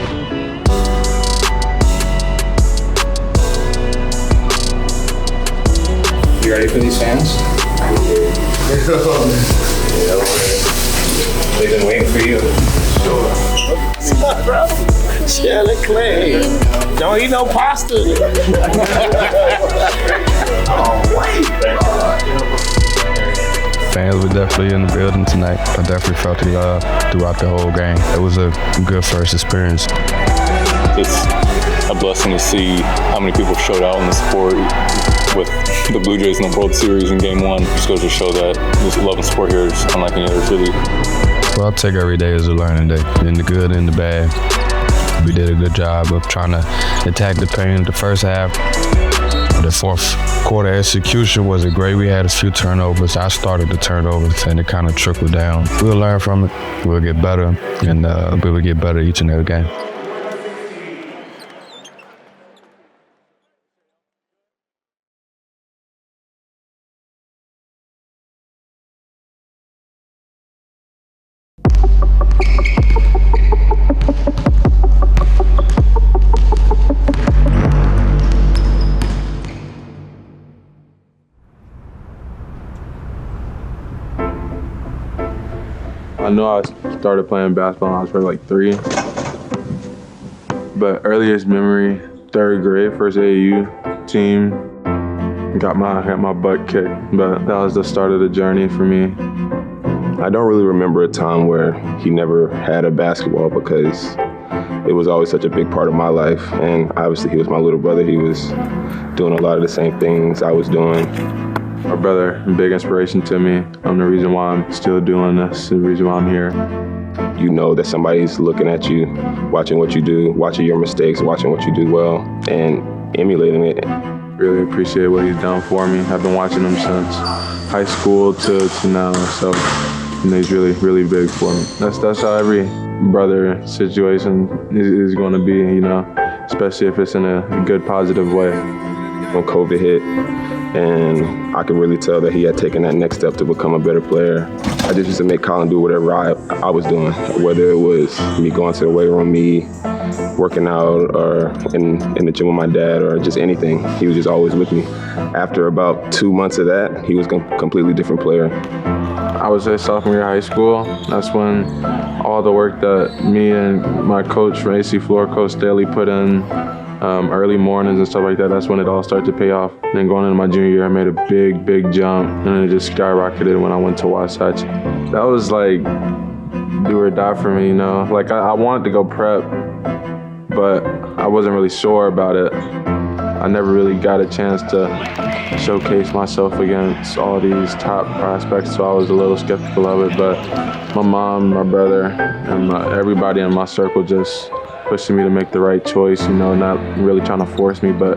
You ready for these fans? They've been waiting for you. Sure. Stop, bro. Share the clay. Don't eat no pasta. Fans were definitely in the building tonight. I definitely felt it throughout the whole game. It was a good first experience. It's a blessing to see how many people showed out in the sport with the Blue Jays in the World Series in Game 1. Just goes to show that this love and support here is unlike any other city. Well, I'll take every day as a learning day, in the good and the bad. We did a good job of trying to attack the paint in the first half. The fourth quarter execution wasn't great. We had a few turnovers. I started the turnovers, and it kind of trickled down. We'll learn from it. We'll get better, and we will get better each and every game. I know I started playing basketball when I was probably like 3. But earliest memory, 3rd grade, first AAU team, got my butt kicked. But that was the start of the journey for me. I don't really remember a time where he never had a basketball because it was always such a big part of my life. And obviously he was my little brother. He was doing a lot of the same things I was doing. My brother, a big inspiration to me. I'm the reason why I'm still doing this, the reason why I'm here. You know that somebody's looking at you, watching what you do, watching your mistakes, watching what you do well, and emulating it. Really appreciate what he's done for me. I've been watching him since high school to now, so he's really, really big for me. That's how every brother situation is going to be, you know, especially if it's in a good, positive way. When COVID hit, and I could really tell that he had taken that next step to become a better player. I just used to make Colin do whatever I was doing, whether it was me going to the weight room, me working out, or in the gym with my dad, or just anything. He was just always with me. After about 2 months of that, he was a completely different player. I was a sophomore year of high school. That's when all the work that me and my coach from AC Floor, Coach Staley, put in, early mornings and stuff like that, that's when it all started to pay off. Then going into my junior year, I made a big, big jump, and then it just skyrocketed when I went to Wasatch. That was like do or die for me, you know? Like I wanted to go prep, but I wasn't really sure about it. I never really got a chance to showcase myself against all these top prospects, so I was a little skeptical of it. But my mom, my brother, and everybody in my circle just pushing me to make the right choice, not really trying to force me, but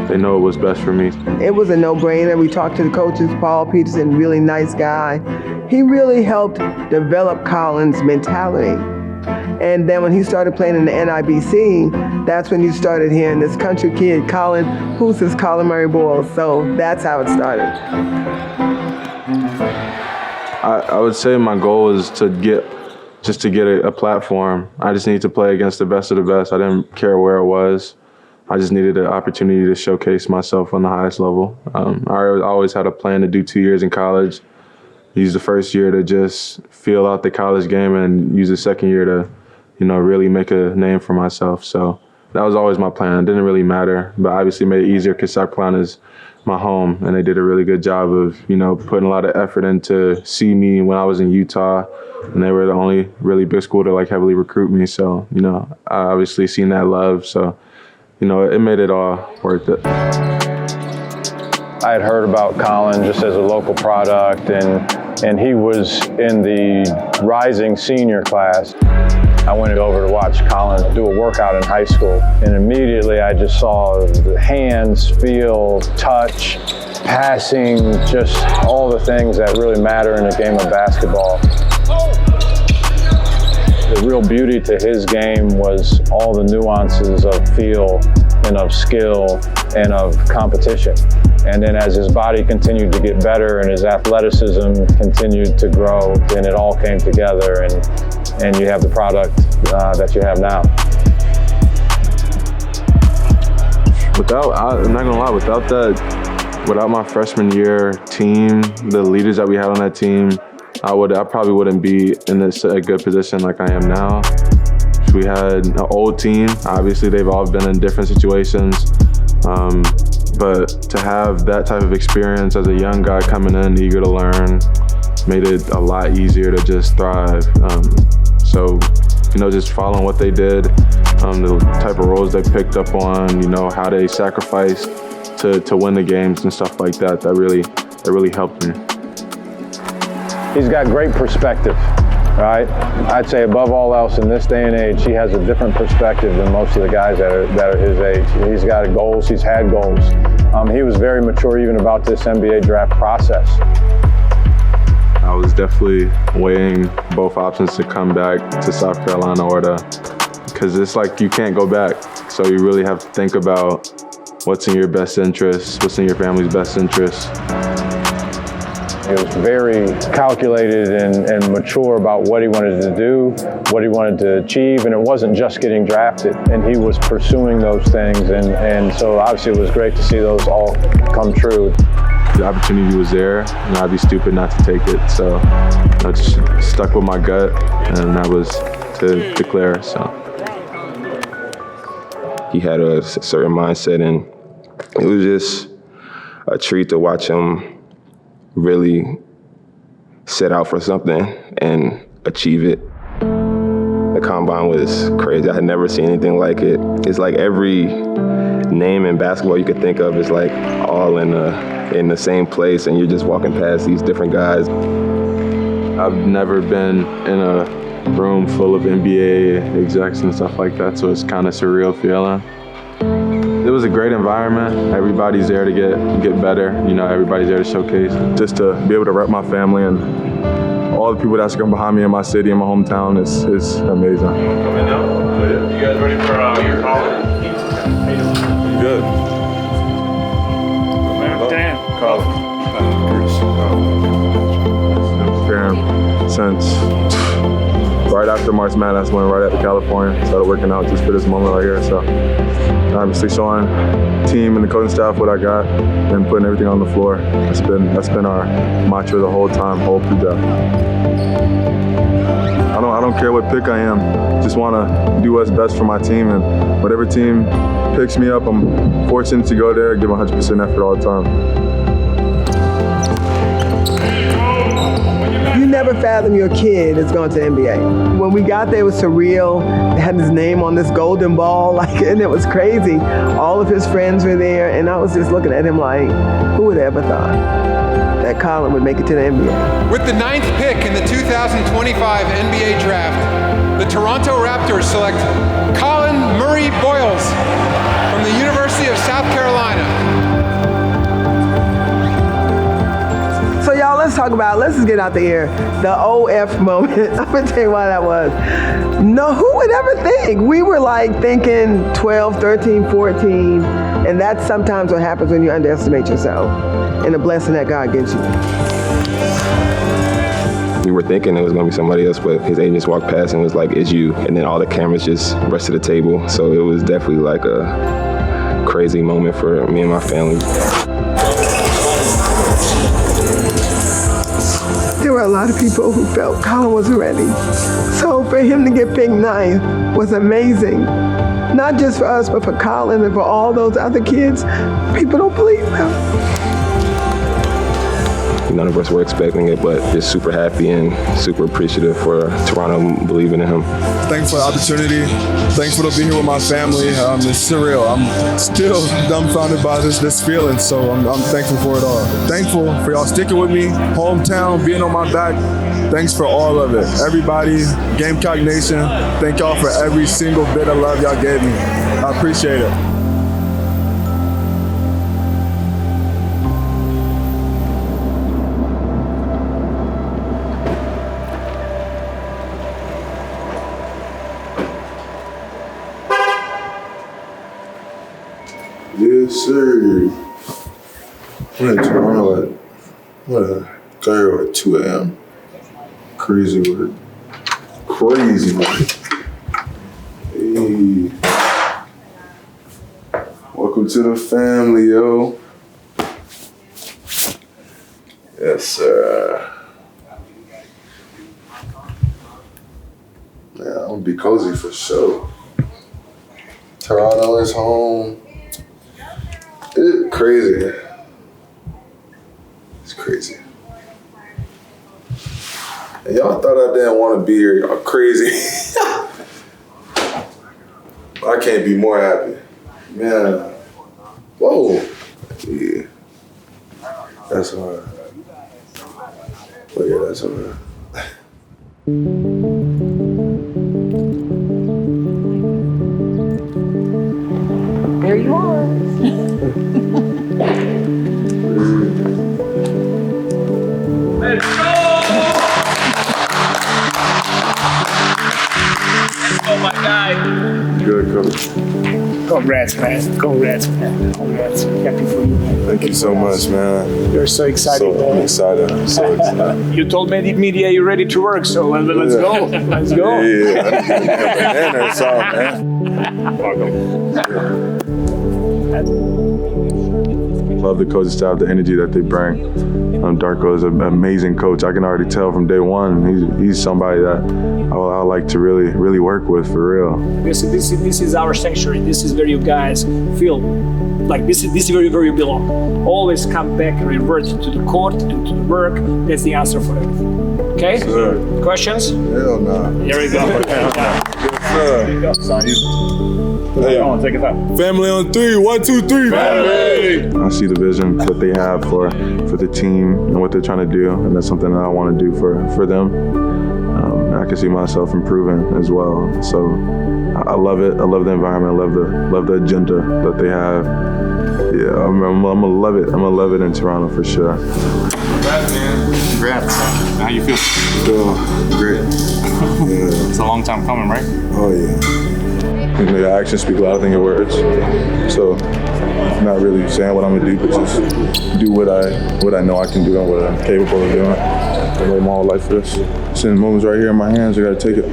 they know it was best for me. It was a no-brainer. We talked to the coaches, Paul Peterson, really nice guy. He really helped develop Colin's mentality. And then when he started playing in the NIBC, that's when you started hearing this country kid, Colin, who's this Colin Murray Boyle? So that's how it started. I would say my goal is to get a platform. I just need to play against the best of the best. I didn't care where it was. I just needed an opportunity to showcase myself on the highest level. I always had a plan to do 2 years in college, use the first year to just feel out the college game, and use the second year to, really make a name for myself. So that was always my plan. It didn't really matter, but obviously made it easier because South Carolina is my home, and they did a really good job of, putting a lot of effort in to see me when I was in Utah, and they were the only really big school to heavily recruit me. So, I obviously seen that love. So, it made it all worth it. I had heard about Colin just as a local product, and he was in the rising senior class. I went over to watch Colin do a workout in high school, and immediately I just saw the hands, feel, touch, passing, just all the things that really matter in a game of basketball. The real beauty to his game was all the nuances of feel and of skill and of competition. And then as his body continued to get better and his athleticism continued to grow, then it all came together, and you have the product that you have now. I'm not gonna lie, without my freshman year team, the leaders that we had on that team, I probably wouldn't be in a good position like I am now. We had an old team. Obviously, they've all been in different situations. But to have that type of experience as a young guy coming in, eager to learn, made it a lot easier to just thrive. So, just following what they did, the type of roles they picked up on, how they sacrificed to win the games and stuff like that, that really helped me. He's got great perspective, right? I'd say above all else in this day and age, he has a different perspective than most of the guys that are his age. He's got goals, he's had goals. He was very mature even about this NBA draft process. I was definitely weighing both options to come back to South Carolina because it's like you can't go back. So you really have to think about what's in your best interest, what's in your family's best interest. He was very calculated and mature about what he wanted to do, what he wanted to achieve, and it wasn't just getting drafted, and he was pursuing those things, and so obviously it was great to see those all come true. The opportunity was there, and I'd be stupid not to take it, so I just stuck with my gut, and that was to declare. So he had a certain mindset, and it was just a treat to watch him really set out for something and achieve it. The combine was crazy. I had never seen anything like it. It's like every name in basketball you could think of is like all in the same place, and you're just walking past these different guys. I've never been in a room full of NBA execs and stuff like that, so it's kind of surreal feeling. It was a great environment. Everybody's there to get better. Everybody's there to showcase. Just to be able to rep my family and all the people that's come behind me in my city, in my hometown, is amazing. Coming up. You guys ready for your college? Good. Dan. Preparing since right after March Madness, went right after California. Started working out just for this moment right here. So obviously showing team and the coaching staff what I got and putting everything on the floor. That's been our mantra the whole time, whole pre-draft. I don't care what pick I am. Just want to do what's best for my team, and whatever team picks me up, I'm fortunate to go there and give 100% effort all the time. You never fathom your kid is going to the NBA. When we got there, it was surreal. They had his name on this golden ball, and it was crazy. All of his friends were there, and I was just looking at him like, who would have ever thought that Colin would make it to the NBA? With the 9th pick in the 2025 NBA draft, the Toronto Raptors select Colin Murray Boyles from the University of South Carolina. So y'all, let's just get out the air. The OF moment. I'm gonna tell you why that was. No, who would ever think? We were like thinking 12, 13, 14, and that's sometimes what happens when you underestimate yourself and the blessing that God gives you. We were thinking it was going to be somebody else, but his agent just walked past and was like, it's you. And then all the cameras just rushed to the table. So it was definitely like a crazy moment for me and my family. There were a lot of people who felt Colin wasn't ready. So for him to get picked 9th was amazing. Not just for us, but for Colin and for all those other kids. People don't believe him. None of us were expecting it, but just super happy and super appreciative for Toronto believing in him. Thanks for the opportunity. Thankful to be here with my family. It's surreal. I'm still dumbfounded by this feeling, so I'm thankful for it all. Thankful for y'all sticking with me, hometown, being on my back. Thanks for all of it. Everybody, Gamecock Nation, thank y'all for every single bit of love y'all gave me. I appreciate it. Yes, sir. I'm in Toronto got here at 2 a.m. Crazy work. Hey. Welcome to the family, yo. Yes, sir. Yeah, I'm gonna be cozy for sure. Toronto is home. It's crazy. It's crazy. And y'all thought I didn't want to be here. Y'all crazy. I can't be more happy. Man. Whoa. Yeah. That's hard. But yeah, that's hard. There you are. Let's go! Let's go, my guy. Good, coach. Congrats, man. Congrats. Happy for you, man. Thank you so much, man. You're so excited. I'm excited. I'm so excited. You told me media you're ready to work, so let's go. Let's go. Yeah. Banana or something, man. Love the coaching staff, the energy that they bring. Darko is an amazing coach. I can already tell from day one. He's somebody that I like to really work with for real. This is our sanctuary. This is where you guys feel like this is where you belong. Always come back and revert to the court and to the work. That's the answer for everything. Okay? Sir. Questions? Hell no. Here we go. Yes, sir. Hey, on, take it out. Family on 3, 1, 2, 3. Family. I see the vision that they have for the team and what they're trying to do, and that's something that I want to do for them. And I can see myself improving as well. So I love it. I love the environment. I love the agenda that they have. Yeah, I'm gonna love it. I'm gonna love it in Toronto for sure. Congrats, man. Congrats. How you feel? Feel great. Yeah. It's a long time coming, right? Oh yeah. The actions speak louder than your words. So I'm not really saying what I'm gonna do, but just do what I know I can do and what I'm capable of doing. I wait my whole life for this. It's in the moments right here in my hands. I gotta take it.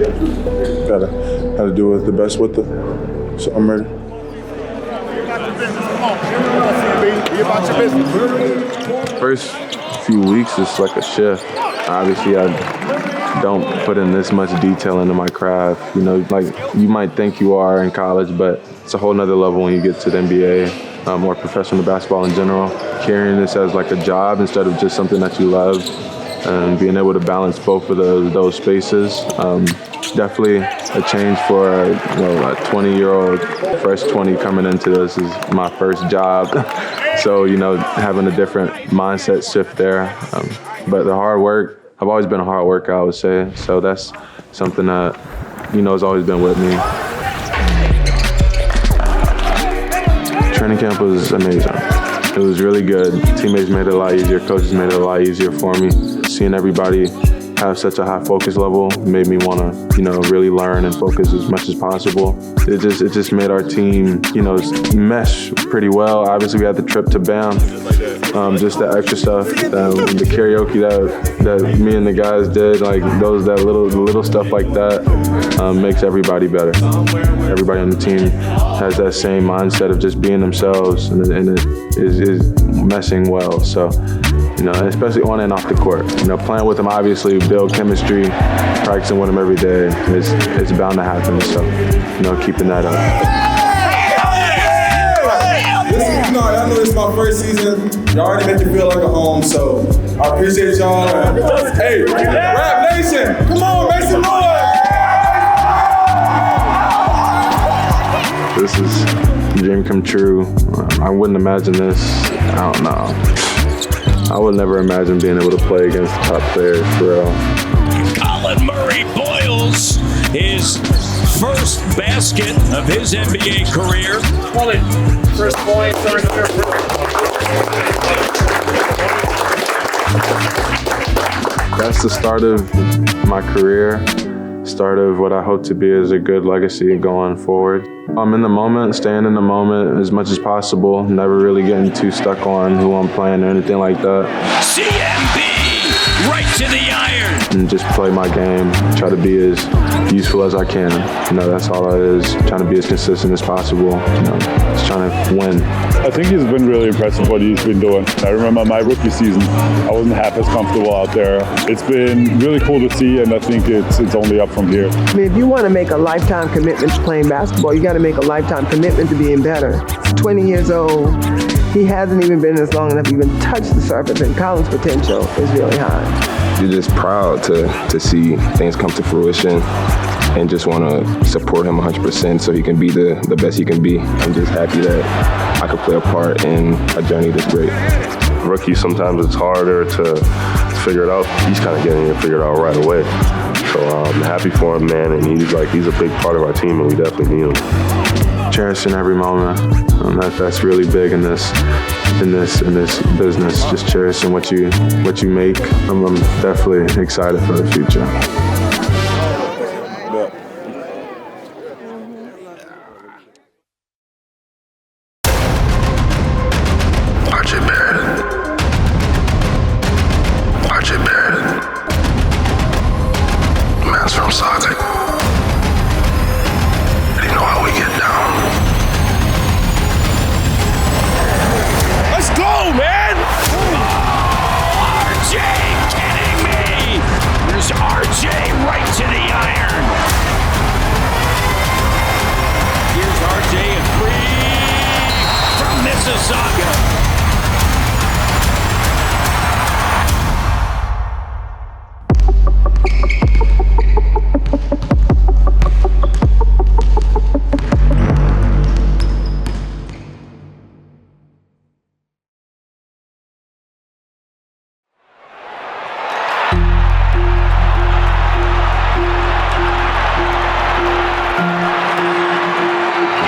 Gotta do it the best with it. So I'm ready. Be about your business. First few weeks is like a shift. Obviously, I don't put in this much detail into my craft. You know, like you might think you are in college, but it's a whole nother level when you get to the NBA, or professional basketball in general. Carrying this as like a job instead of just something that you love and being able to balance both of those spaces. Definitely a change for a 20-year-old, fresh 20 coming into this is my first job. So, having a different mindset shift there. But the hard work, I've always been a hard worker, I would say. So that's something that, has always been with me. Training camp was amazing. It was really good. Teammates made it a lot easier. Coaches made it a lot easier for me. Seeing everybody have such a high focus level made me want to, really learn and focus as much as possible. It just made our team, mesh pretty well. Obviously, we had the trip to BAM, just the extra stuff, the karaoke that me and the guys did, like that little stuff like that makes everybody better. Everybody on the team has that same mindset of just being themselves, and it is meshing well. So, especially on and off the court. Playing with them, obviously, build chemistry, practicing with them every day, it's bound to happen. So, keeping that up. Y'all know this is my first season. Y'all already make me feel like a home, so I appreciate y'all. Hey, Rap Nation, come on, make some noise! This is a dream come true. I wouldn't imagine this. I don't know. I would never imagine being able to play against the top players, for real. Colin Murray Boyles, his first basket of his NBA career. First point, That's the start of my career, start of what I hope to be as a good legacy going forward. I'm in the moment, staying in the moment as much as possible, never really getting too stuck on who I'm playing or anything like that. CMB, right to the iron. And just play my game, try to be as useful as I can. That's all it is, trying to be as consistent as possible, just trying to win. I think he's been really impressive what he's been doing. I remember my rookie season, I wasn't half as comfortable out there. It's been really cool to see, and I think it's only up from here. I mean, if you want to make a lifetime commitment to playing basketball, you got to make a lifetime commitment to being better. He's 20 years old. He hasn't even been as long enough to even touch the surface, and Colin's potential is really high. You're just proud to see things come to fruition and just want to support him 100% so he can be the best he can be. I'm just happy that I could play a part in a journey this great. Rookie, sometimes it's harder to figure it out. He's kind of getting it figured out right away. So I'm happy for him, man, and he's a big part of our team, and we definitely need him. Cherishing every moment. That's really big in this business. Just cherishing what you make. I'm definitely excited for the future.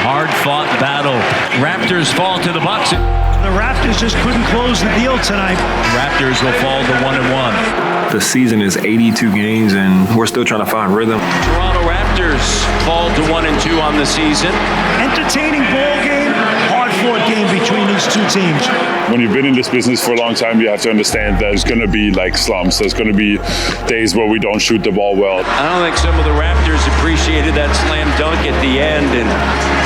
Hard-fought battle. Raptors fall to the Bucks. The Raptors just couldn't close the deal tonight. Raptors will fall to 1-1. The season is 82 games, and we're still trying to find rhythm. Toronto Raptors fall to 1-2 on the season. Entertaining ball game, hard-fought game between these two teams. When you've been in this business for a long time, you have to understand there's going to be like slumps. There's going to be days where we don't shoot the ball well. I don't think some of the Raptors appreciated that slam dunk at the end, and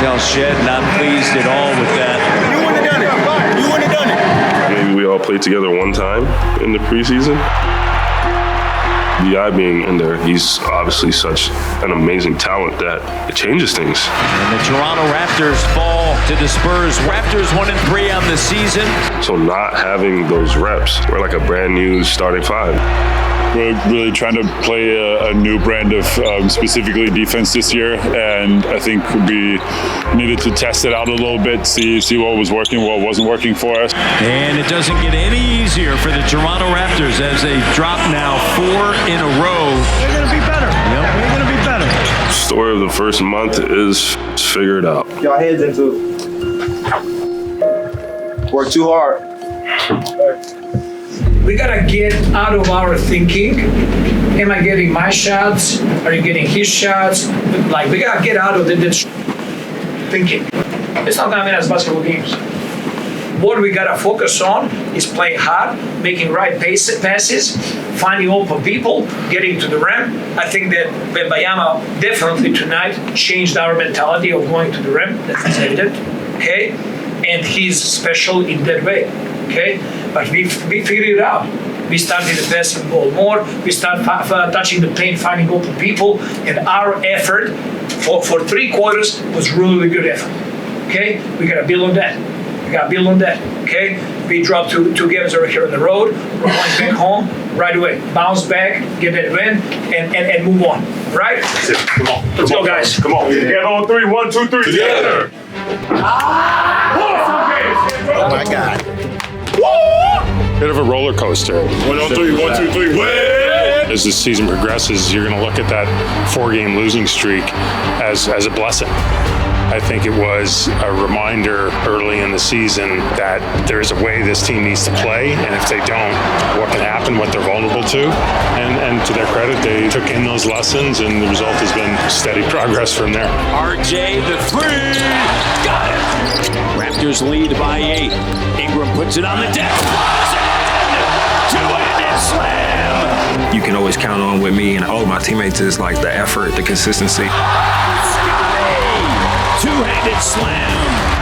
Del Shed not pleased at all with that. You wouldn't have done it. You wouldn't have done it. Maybe we all played together one time in the preseason. B.I. being in there, he's obviously such an amazing talent that it changes things. And the Toronto Raptors fall to the Spurs. Raptors 1-3 on the season. So not having those reps, we're like a brand new starting five. We're really trying to play a new brand of specifically defense this year, and I think we needed to test it out a little bit, see what was working, what wasn't working for us. And it doesn't get any easier for the Toronto Raptors as they drop now 4 in a row. They're going to be better. Yep. They're going to be better. Story of the first month is figured out. Y'all heads into it. Work too hard. We gotta get out of our thinking. Am I getting my shots? Are you getting his shots? Like, we gotta get out of this thinking. It's not gonna win us basketball games. What we gotta focus on is playing hard, making right passes, finding open people, getting to the rim. I think that Wembanyama definitely tonight changed our mentality of going to the rim. That's evident, okay? And he's special in that way, okay? But we figured it out. We started passing the ball more. We started touching the paint, finding open people, and our effort for 3 quarters was really good effort. Okay, we gotta build on that. Okay, we dropped 2 games over here on the road. We're going back home right away. Bounce back, get that win, and move on. Right? Come on, let's go, guys. Come on, together on 3. 1, 2, 3. Together. Oh my God. Bit of a roller coaster. 1 on 3. 1, 2, 3. Win! As the season progresses, you're going to look at that 4-game losing streak as a blessing. I think it was a reminder early in the season that there is a way this team needs to play, and if they don't, what can happen, what they're vulnerable to. And to their credit, they took in those lessons, and the result has been steady progress from there. RJ, the 3. Got it. Raptors lead by 8. Ingram puts it on the deck. Two-handed slam. You can always count on with me and all of my teammates is like the effort, the consistency. Two-handed slam.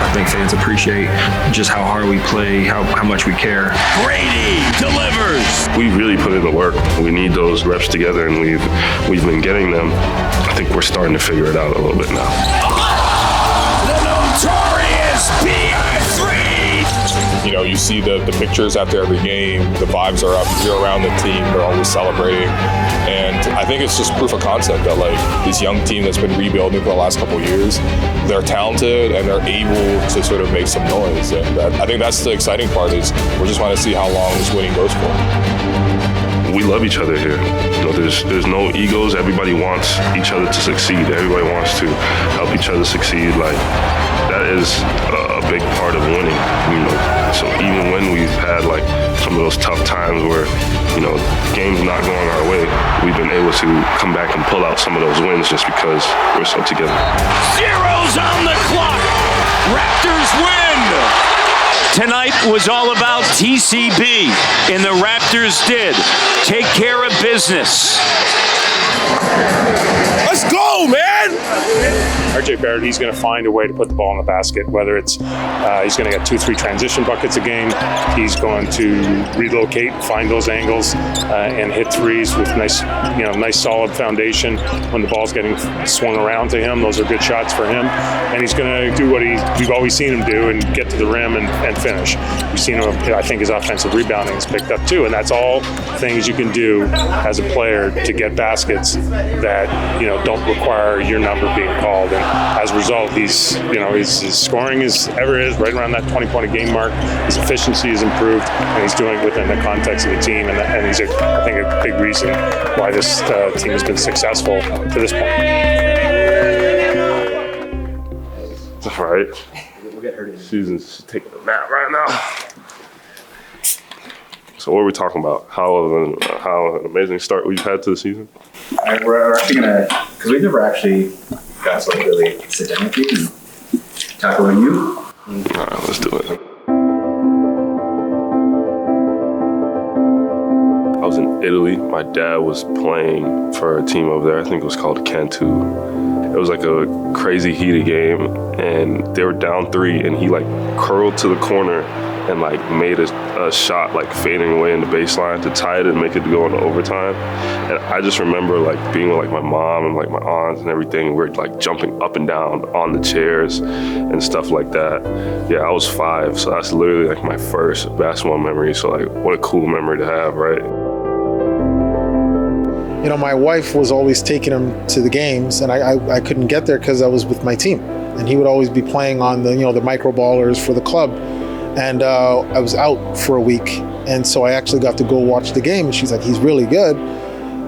I think fans appreciate just how hard we play, how much we care. Brady delivers. We really put in the work. We need those reps together, and we've been getting them. I think we're starting to figure it out a little bit now. The notorious BI3. You know, you see the pictures after every game, the vibes are up, you're around the team, they're always celebrating. And I think it's just proof of concept that like this young team that's been rebuilding for the last couple of years, they're talented and they're able to sort of make some noise. And I think that's the exciting part is we're just want to see how long this winning goes for. We love each other here. You know, there's no egos. Everybody wants each other to succeed. Everybody wants to help each other succeed. Like, that is a big part of winning. You know, so even when we've had like some of those tough times where, you know, games not going our way, we've been able to come back and pull out some of those wins just because we're so together. Zeros on the clock. Raptors win. Tonight was all about TCB, and the Raptors did take care of business. Let's go, man! RJ Barrett, he's going to find a way to put the ball in the basket, whether it's he's going to get 2-3 transition buckets a game. He's going to relocate, find those angles, and hit threes with nice solid foundation. When the ball's getting swung around to him, those are good shots for him. And he's going to do what we've always seen him do and get to the rim and finish. We've seen him, I think his offensive rebounding is picked up too, and that's all things you can do as a player to get baskets that, you know, don't require your number being called. And as a result, his scoring is right around that 20-point a game mark. His efficiency is improved, and he's doing it within the context of the team. And he's, I think, a big reason why this team has been successful to this point. All right. Season's taking a nap right now. So what are we talking about? How an amazing start we've had to the season? We're actually gonna, because we've never actually got to really sit down with you and talk about you. All right, let's do it. I was in Italy. My dad was playing for a team over there. I think it was called Cantu. It was like a crazy heated game, and they were down 3, and he like curled to the corner and like made a shot like fading away in the baseline to tie it and make it go into overtime. And I just remember like being with like my mom and like my aunts and everything. We're like jumping up and down on the chairs and stuff like that. Yeah, I was 5, so that's literally like my first basketball memory. So like, what a cool memory to have, right? You know, my wife was always taking him to the games, and I couldn't get there because I was with my team. And he would always be playing on the, you know, the micro ballers for the club. And I was out for a week. And so I actually got to go watch the game. And she's like, he's really good.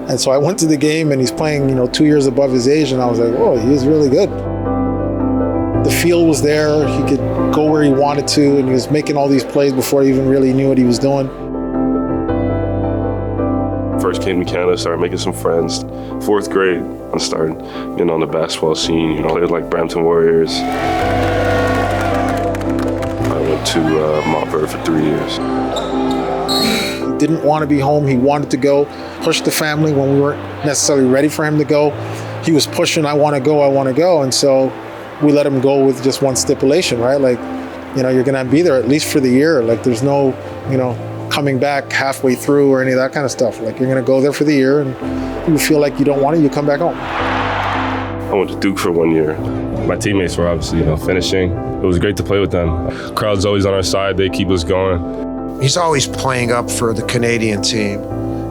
And so I went to the game, and he's playing, you know, 2 years above his age. And I was like, oh, he is really good. The feel was there. He could go where he wanted to. And he was making all these plays before he even really knew what he was doing. First came to Canada, started making some friends. 4th grade, I started getting on the basketball scene. You know, played like Brampton Warriors. I went to Montverde for 3 years. He didn't want to be home. He wanted to go. Pushed the family when we weren't necessarily ready for him to go. He was pushing, I want to go, I want to go. And so we let him go with just one stipulation, right? Like, you know, you're going to be there at least for the year. Like, there's no, you know, coming back halfway through or any of that kind of stuff. Like, you're going to go there for the year, and you feel like you don't want it, you come back home. I went to Duke for 1 year. My teammates were obviously, you know, finishing. It was great to play with them. Crowd's always on our side. They keep us going. He's always playing up for the Canadian team.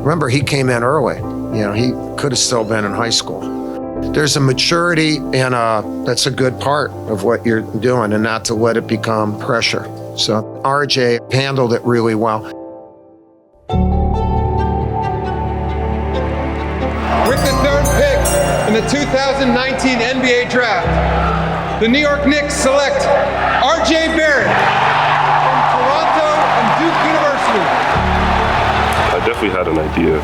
Remember, he came in early. You know, he could have still been in high school. There's a maturity, and that's a good part of what you're doing, and not to let it become pressure. So RJ handled it really well. With the 3rd pick in the 2019 NBA Draft, the New York Knicks select R.J. Barrett from Toronto and Duke University. I definitely had an idea,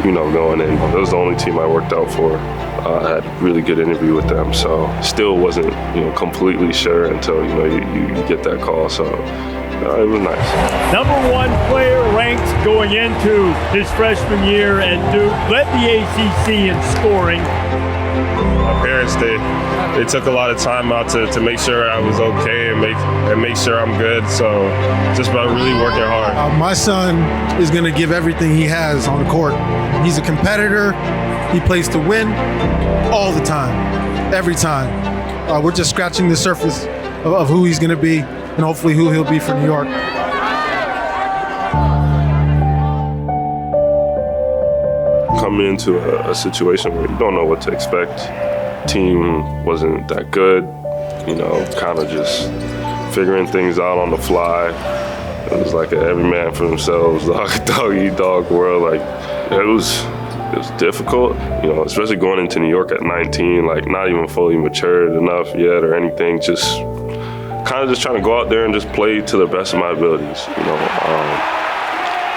you know, going in. That was the only team I worked out for. I had a really good interview with them, so still wasn't, you know, completely sure until, you know, you get that call. So it was nice. Number 1 player ranked going into his freshman year at Duke, led the ACC in scoring. My parents, they took a lot of time out to make sure I was okay and make sure I'm good. So just about really working hard. My son is going to give everything he has on the court. He's a competitor. He plays to win all the time, every time. We're just scratching the surface of who he's going to be, and hopefully who he'll be for New York. Coming into a situation where you don't know what to expect. Team wasn't that good, you know, kind of just figuring things out on the fly. It was like every man for themselves, dog eat dog world. Like, it was difficult, you know, especially going into New York at 19, like not even fully matured enough yet or anything, just kind of just trying to go out there and just play to the best of my abilities, you know.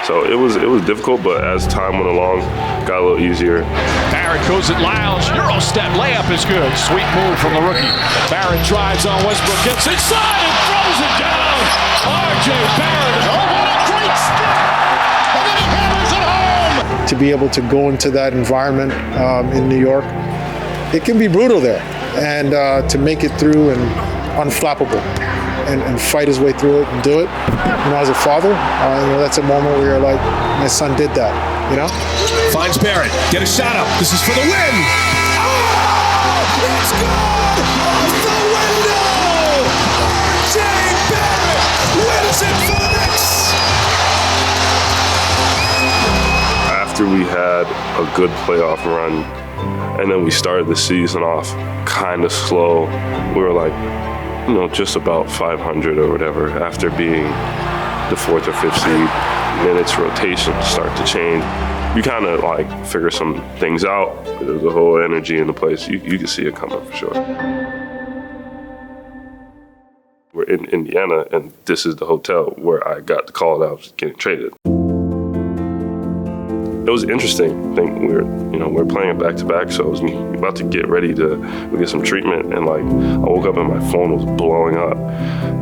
So it was difficult, but as time went along, got a little easier. Barrett goes it lounge, Euro step, layup is good. Sweet move from the rookie. Barrett drives on Westbrook, gets inside and throws it down. R.J. Barrett, oh, what a great step! And then he hammers it home! To be able to go into that environment in New York, it can be brutal there. And to make it through and unflappable and fight his way through it and do it. You know, as a father, you know, that's a moment where you're like, my son did that, you know? Finds Barrett, get a shot up. This is for the win. Oh, it's good! Off the window! R.J. Barrett wins it for the Knicks! After we had a good playoff run, and then we started the season off kind of slow, we were like, you know, just about 500 or whatever. After being the 4th or 5th seed, minutes rotation start to change. You kind of like figure some things out. There's a whole energy in the place. You can see it coming for sure. We're in Indiana, and this is the hotel where I got the call that I was getting traded. It was interesting. I think we were playing it back-to-back, so I was about to get ready to get some treatment, and like I woke up and my phone was blowing up.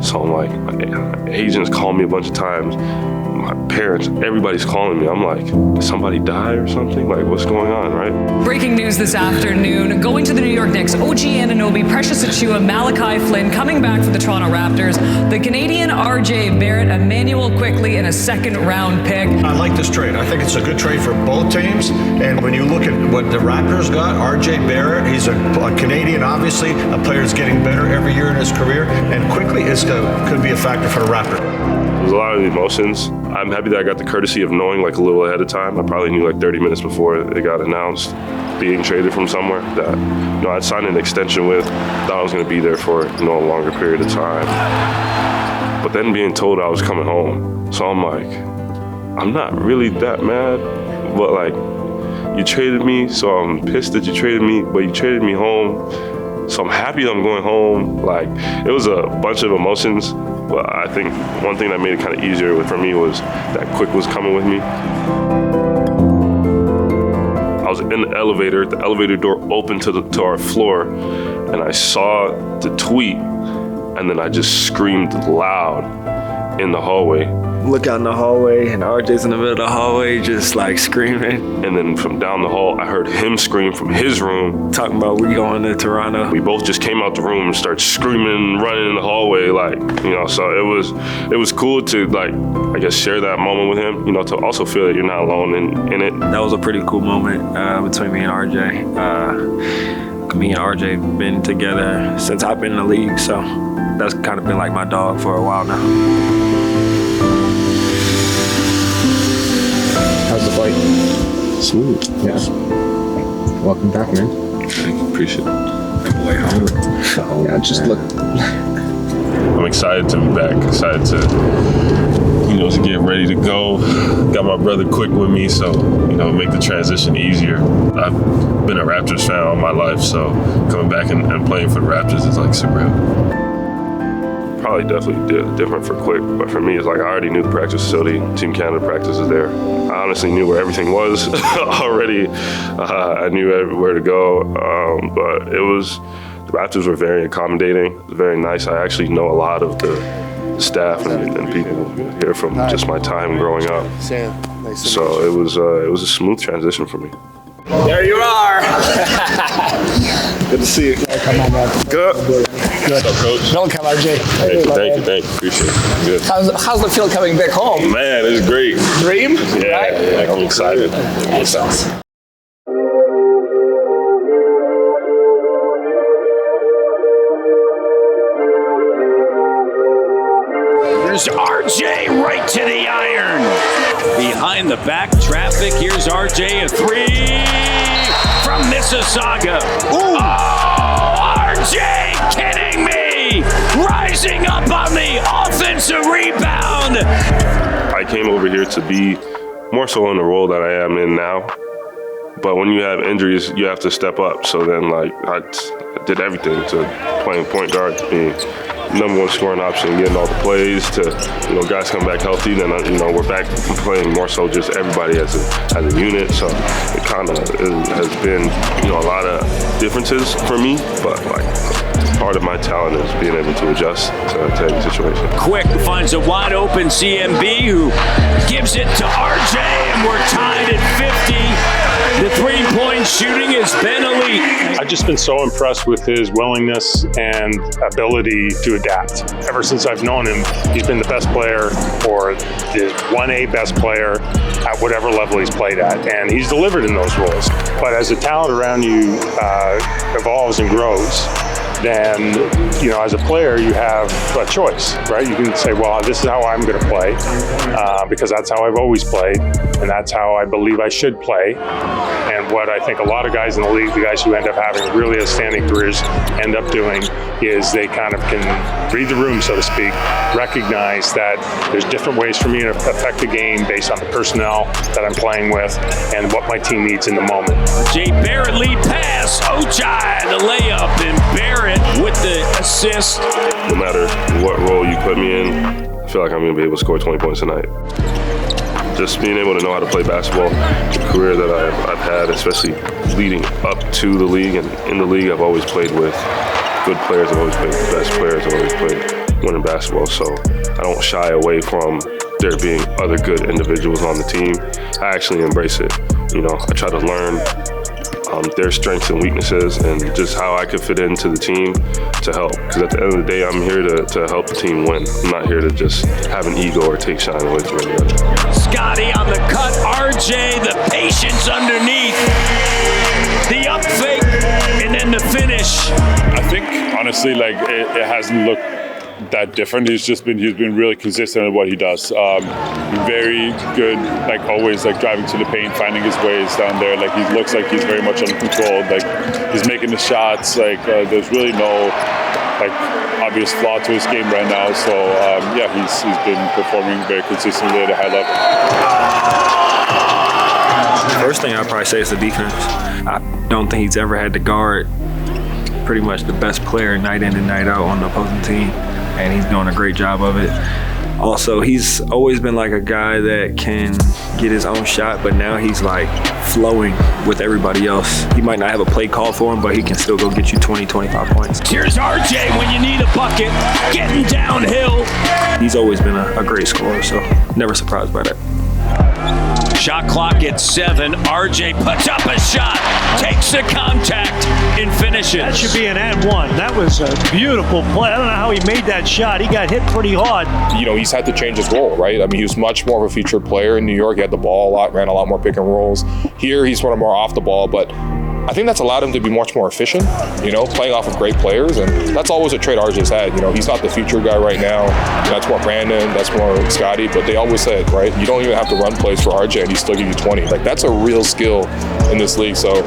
So I'm like, my agents called me a bunch of times. My parents, everybody's calling me. I'm like, did somebody die or something? Like, what's going on, right? Breaking news this afternoon. Going to the New York Knicks, OG Anunoby, Precious Achiuwa, Malachi Flynn coming back for the Toronto Raptors. The Canadian RJ Barrett, Emmanuel Quickly, and a second-round pick. I like this trade. I think it's a good trade for both teams. And when you look at what the Raptors got, RJ Barrett, he's a Canadian, obviously, a player that's getting better every year in his career, and Quickly could be a factor for the Raptors. There's a lot of emotions. I'm happy that I got the courtesy of knowing like a little ahead of time. I probably knew like 30 minutes before it got announced, being traded from somewhere that, you know, I'd signed an extension with, thought I was going to be there for, you know, a longer period of time. But then being told I was coming home, so I'm like, I'm not really that mad, but like, you traded me, so I'm pissed that you traded me, but you traded me home, so I'm happy that I'm going home. Like, it was a bunch of emotions. But I think one thing that made it kind of easier for me was that Quick was coming with me. I was in the elevator door opened to our floor, and I saw the tweet, and then I just screamed loud in the hallway. Look out in the hallway, and RJ's in the middle of the hallway just like screaming. And then from down the hall, I heard him scream from his room. Talking about we going to Toronto. We both just came out the room and started screaming, running in the hallway, like, you know, so it was cool to, like, I guess, share that moment with him, you know, to also feel that you're not alone in it. That was a pretty cool moment between me and RJ. Me and RJ been together since I've been in the league, so that's kind of been like my dog for a while now. How's the fight? Smooth. Yeah. Welcome back, man. Thank you. Appreciate it. Way home. Yeah, just look. I'm excited to be back. Excited to, you know, to get ready to go. Got my brother Quick with me, so, you know, make the transition easier. I've been a Raptors fan all my life, so coming back and playing for the Raptors is like surreal. Probably definitely different for Quick, but for me, it's like I already knew the practice facility. Team Canada practice is there. I honestly knew where everything was already. I knew where to go, but the Raptors were very accommodating, very nice. I actually know a lot of the staff and people here from just my time growing up. So it was a smooth transition for me. There you are. Good to see you. Come on, man. Good. What's up, Coach? Welcome, RJ. Thank you. Appreciate it. Good. How's the feel coming back home? Man, it's great. Dream? Yeah, I'm excited. Excellent. There's RJ right to the iron. Behind the back traffic, here's RJ, a three from Mississauga. Ooh. Oh, RJ kidding me! Rising up on the offensive rebound. I came over here to be more so in the role that I am in now. But when you have injuries, you have to step up. So then, like, I did everything to playing point guard, to being number one scoring option, getting all the plays, to, you know, guys come back healthy. Then, you know, we're back playing more so just everybody as a unit. So it kind of has been, you know, a lot of differences for me. But, like, part of my talent is being able to adjust to any situation. Quick finds a wide open CMB who gives it to RJ, and we're tied at 50. The three-point shooting has been elite. I've just been so impressed with his willingness and ability to adapt. Ever since I've known him, he's been the best player, or the 1A best player at whatever level he's played at, and he's delivered in those roles. But as the talent around you evolves and grows, then, you know, as a player, you have a choice, right? You can say, well, this is how I'm going to play, because that's how I've always played, and that's how I believe I should play. And what I think a lot of guys in the league, the guys who end up having really outstanding careers, end up doing is they kind of can read the room, so to speak, recognize that there's different ways for me to affect the game based on the personnel that I'm playing with and what my team needs in the moment. Jay Barrett lead pass, Ochai the layup, and Barrett with the assist. No matter what role you put me in, I feel like I'm going to be able to score 20 points tonight. Just being able to know how to play basketball, the career that I've had, especially leading up to the league and in the league, I've always played with good players, I've always played with the best players, I've always played winning basketball, so I don't shy away from there being other good individuals on the team. I actually embrace it. You know, I try to learn their strengths and weaknesses and just how I could fit into the team to help. Because at the end of the day, I'm here to help the team win. I'm not here to just have an ego or take shine away from anybody. Scotty on the cut, RJ, the patience underneath, the up fake, and then the finish. I think honestly, like it hasn't looked that different. He's been really consistent at what he does. Very good, like always, like driving to the paint, finding his ways down there. Like he looks like he's very much under control. Like he's making the shots. Like there's really no like obvious flaw to his game right now. So yeah, he's been performing very consistently at a high level. First thing I'd probably say is the defense. I don't think he's ever had to guard pretty much the best player night in and night out on the opposing team, and he's doing a great job of it. Also, he's always been like a guy that can get his own shot, but now he's like flowing with everybody else. He might not have a play call for him, but he can still go get you 20, 25 points. Here's RJ when you need a bucket, getting downhill. He's always been a great scorer, so never surprised by that. Shot clock at 7. RJ puts up a shot, takes the contact, and finishes. That should be an and one. That was a beautiful play. I don't know how he made that shot. He got hit pretty hard. You know, he's had to change his role, right? I mean, he was much more of a featured player in New York. He had the ball a lot, ran a lot more pick and rolls. Here, he's sort of more off the ball, but I think that's allowed him to be much more efficient, you know, playing off of great players. And that's always a trait RJ's had. You know, he's not the featured guy right now. That's more Brandon, that's more Scotty, but they always said, right, you don't even have to run plays for RJ and he still give you 20. Like, that's a real skill in this league. So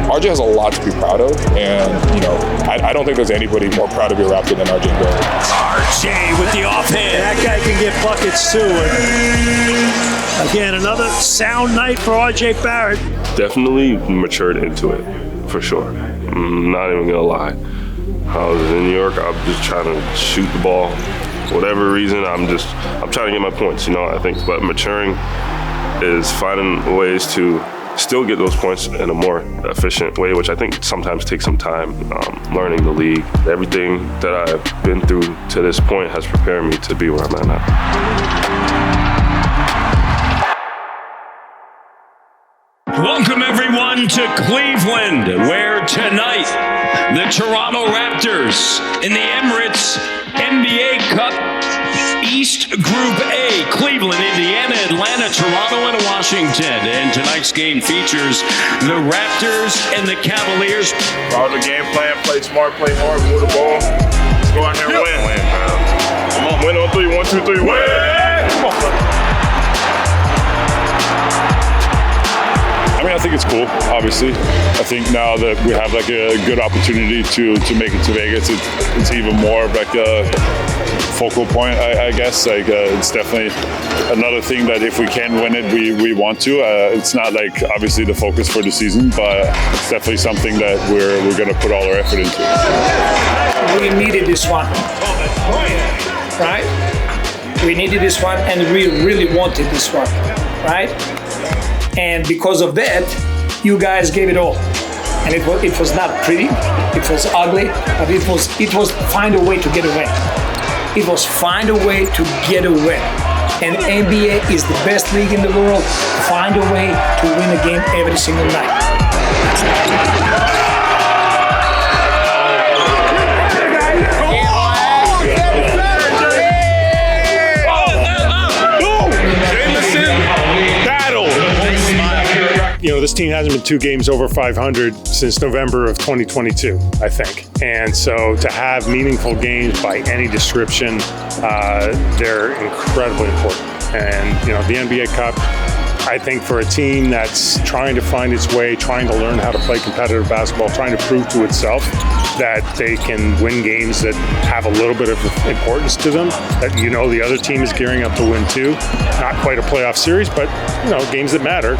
RJ has a lot to be proud of. And, you know, I don't think there's anybody more proud to be a Raptor than RJ Barrett. RJ with the offhand. That guy can get buckets too. And again, another sound night for RJ Barrett. Definitely matured into it, for sure. I'm not even gonna lie. I was in New York, I'm just trying to shoot the ball. Whatever reason, I'm trying to get my points, you know, I think. But maturing is finding ways to still get those points in a more efficient way, which I think sometimes takes some time, learning the league. Everything that I've been through to this point has prepared me to be where I'm at now. Welcome everyone to Cleveland, where tonight the Toronto Raptors in the Emirates NBA Cup East Group A, Cleveland, Indiana, Atlanta, Toronto, and Washington. And tonight's game features the Raptors and the Cavaliers. Follow the game plan, play smart, play hard, move the ball. Let's go out here and win. Come on, win on 3, 1, 2, 3, win! Come on. I mean, I think it's cool, obviously. I think now that we have like a good opportunity to make it to Vegas, it's even more of like a focal point, I guess. Like it's definitely another thing that if we can win it, we want to. It's not like obviously the focus for the season, but it's definitely something that we're going to put all our effort into. We needed this one, right? We needed this one, and we really wanted this one, right? And because of that, you guys gave it all. And it was not pretty, it was ugly, but it was find a way to get away. It was find a way to get away. And NBA is the best league in the world. Find a way to win a game every single night. You know, this team hasn't been 2 games over 500 since November of 2022, I think. And so to have meaningful games by any description, they're incredibly important. And, you know, the NBA Cup, I think for a team that's trying to find its way, trying to learn how to play competitive basketball, trying to prove to itself that they can win games that have a little bit of importance to them, that you know the other team is gearing up to win too. Not quite a playoff series, but, you know, games that matter.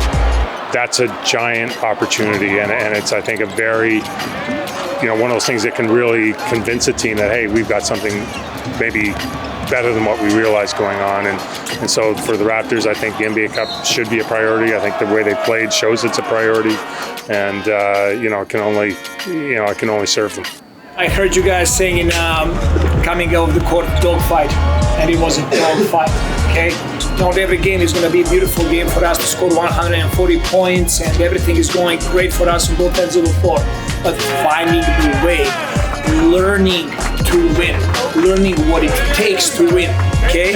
That's a giant opportunity, and it's, I think, a very, you know, one of those things that can really convince a team that, hey, we've got something maybe better than what we realized going on. And so for the Raptors, I think the NBA Cup should be a priority. I think the way they played shows it's a priority, and you know, it can only serve them. I heard you guys saying coming out of the court dogfight, and it was a dogfight, okay? Not every game is going to be a beautiful game for us to score 140 points and everything is going great for us on both ends of the floor. But finding the way, learning to win, learning what it takes to win. Okay?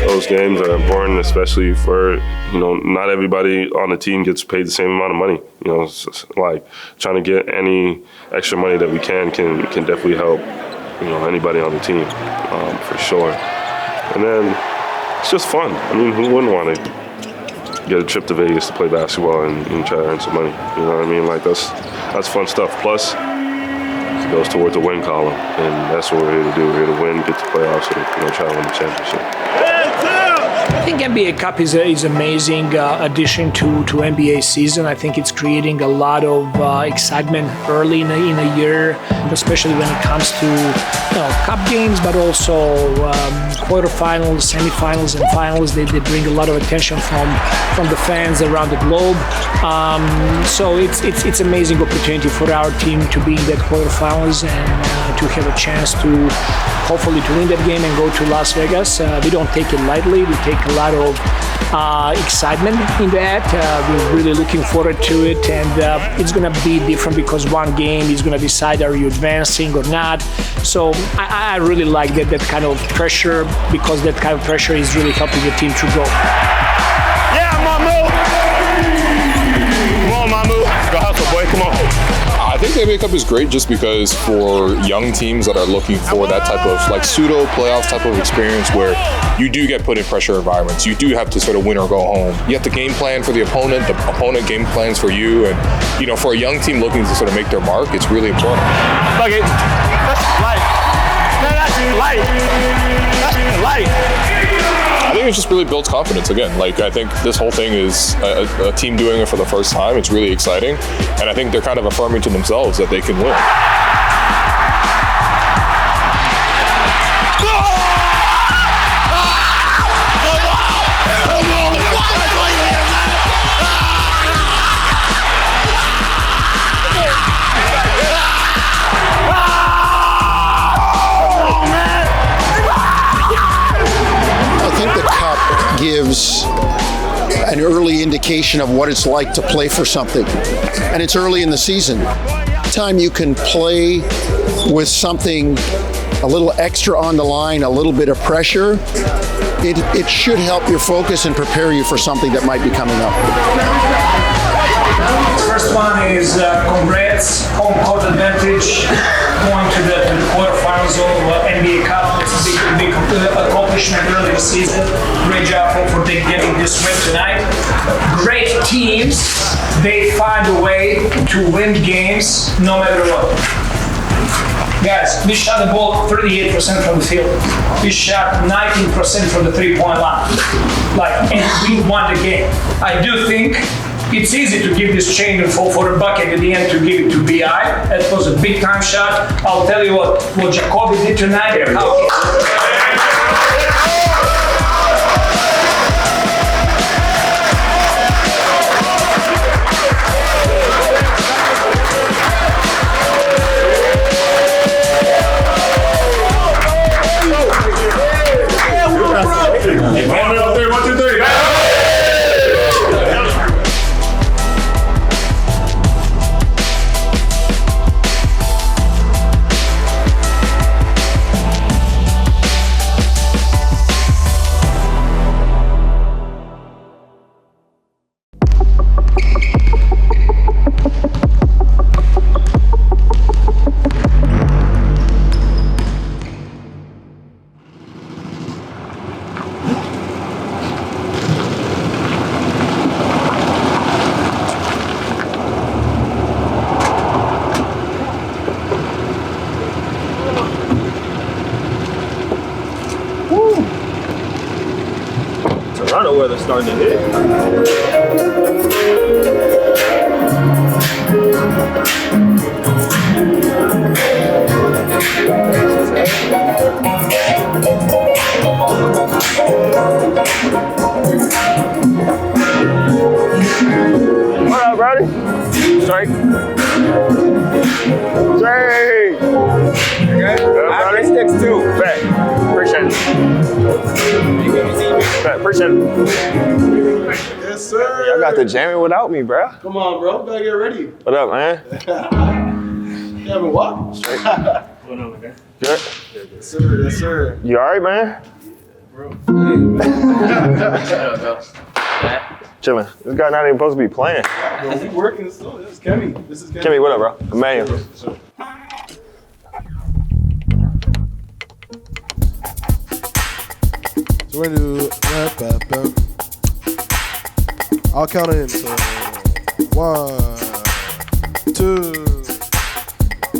Those games are important, especially for, not everybody on the team gets paid the same amount of money. It's just like trying to get any extra money that we can definitely help, anybody on the team, for sure. And then it's just fun. I mean, who wouldn't want to get a trip to Vegas to play basketball and try to earn some money? You know what I mean? Like that's fun stuff. Plus, it goes toward the win column, and that's what we're here to do. We're here to win, get to playoffs, and try to win the championship. I think NBA Cup is amazing addition to NBA season. I think it's creating a lot of excitement early in a year, especially when it comes to cup games, but also quarterfinals, semifinals, and finals. They bring a lot of attention from the fans around the globe. So it's amazing opportunity for our team to be in that quarterfinals and to have a chance to hopefully to win that game and go to Las Vegas. We don't take it lightly. We take a lot of excitement in that. We're really looking forward to it, and it's going to be different because one game is going to decide are you advancing or not. So I really like that kind of pressure, because that kind of pressure is really helping the team to grow. Yeah, Mamu! Come on, Mamu. Go hustle, boy. Come on. I think the NBA Cup is great just because for young teams that are looking for that type of pseudo playoff type of experience where you do get put in pressure environments, you do have to sort of win or go home. You have to game plan for the opponent game plans for you, and for a young team looking to sort of make their mark, it's really important. Look it. Light. I think it just really builds confidence again. I think this whole thing is a team doing it for the first time. It's really exciting, and I think they're kind of affirming to themselves that they can win. Gives an early indication of what it's like to play for something. And it's early in the season. Time you can play with something a little extra on the line, a little bit of pressure, it should help your focus and prepare you for something that might be coming up. First one is congrats, home court advantage, going to the quarterfinals of NBA Cup. It's a big accomplishment early in the season. Great job for getting this win tonight. Great teams, they find a way to win games no matter what. Guys, we shot the ball 38% from the field. We shot 19% from the three-point line. And we won the game. I do think it's easy to give this chain for a bucket at the end to give it to BI. That was a big time shot. I'll tell you what Jacoby did tonight. Toronto weather starting to hit. What up, Brody? Straight. Straight. Okay. Sticks too. Appreciate it. Yes, sir. Y'all got the jamming without me, bro. Come on, bro. Gotta get ready. What up, man? You haven't walked? Good. Yes, sir. Yes, sir. You all right, man? Chilling. This guy not even supposed to be playing. Bro, we working still. This is Kemi. This is Kemi. Kimmy, what up, bro? Emmanuel. So we're gonna do I'll count it in. So 1, 2,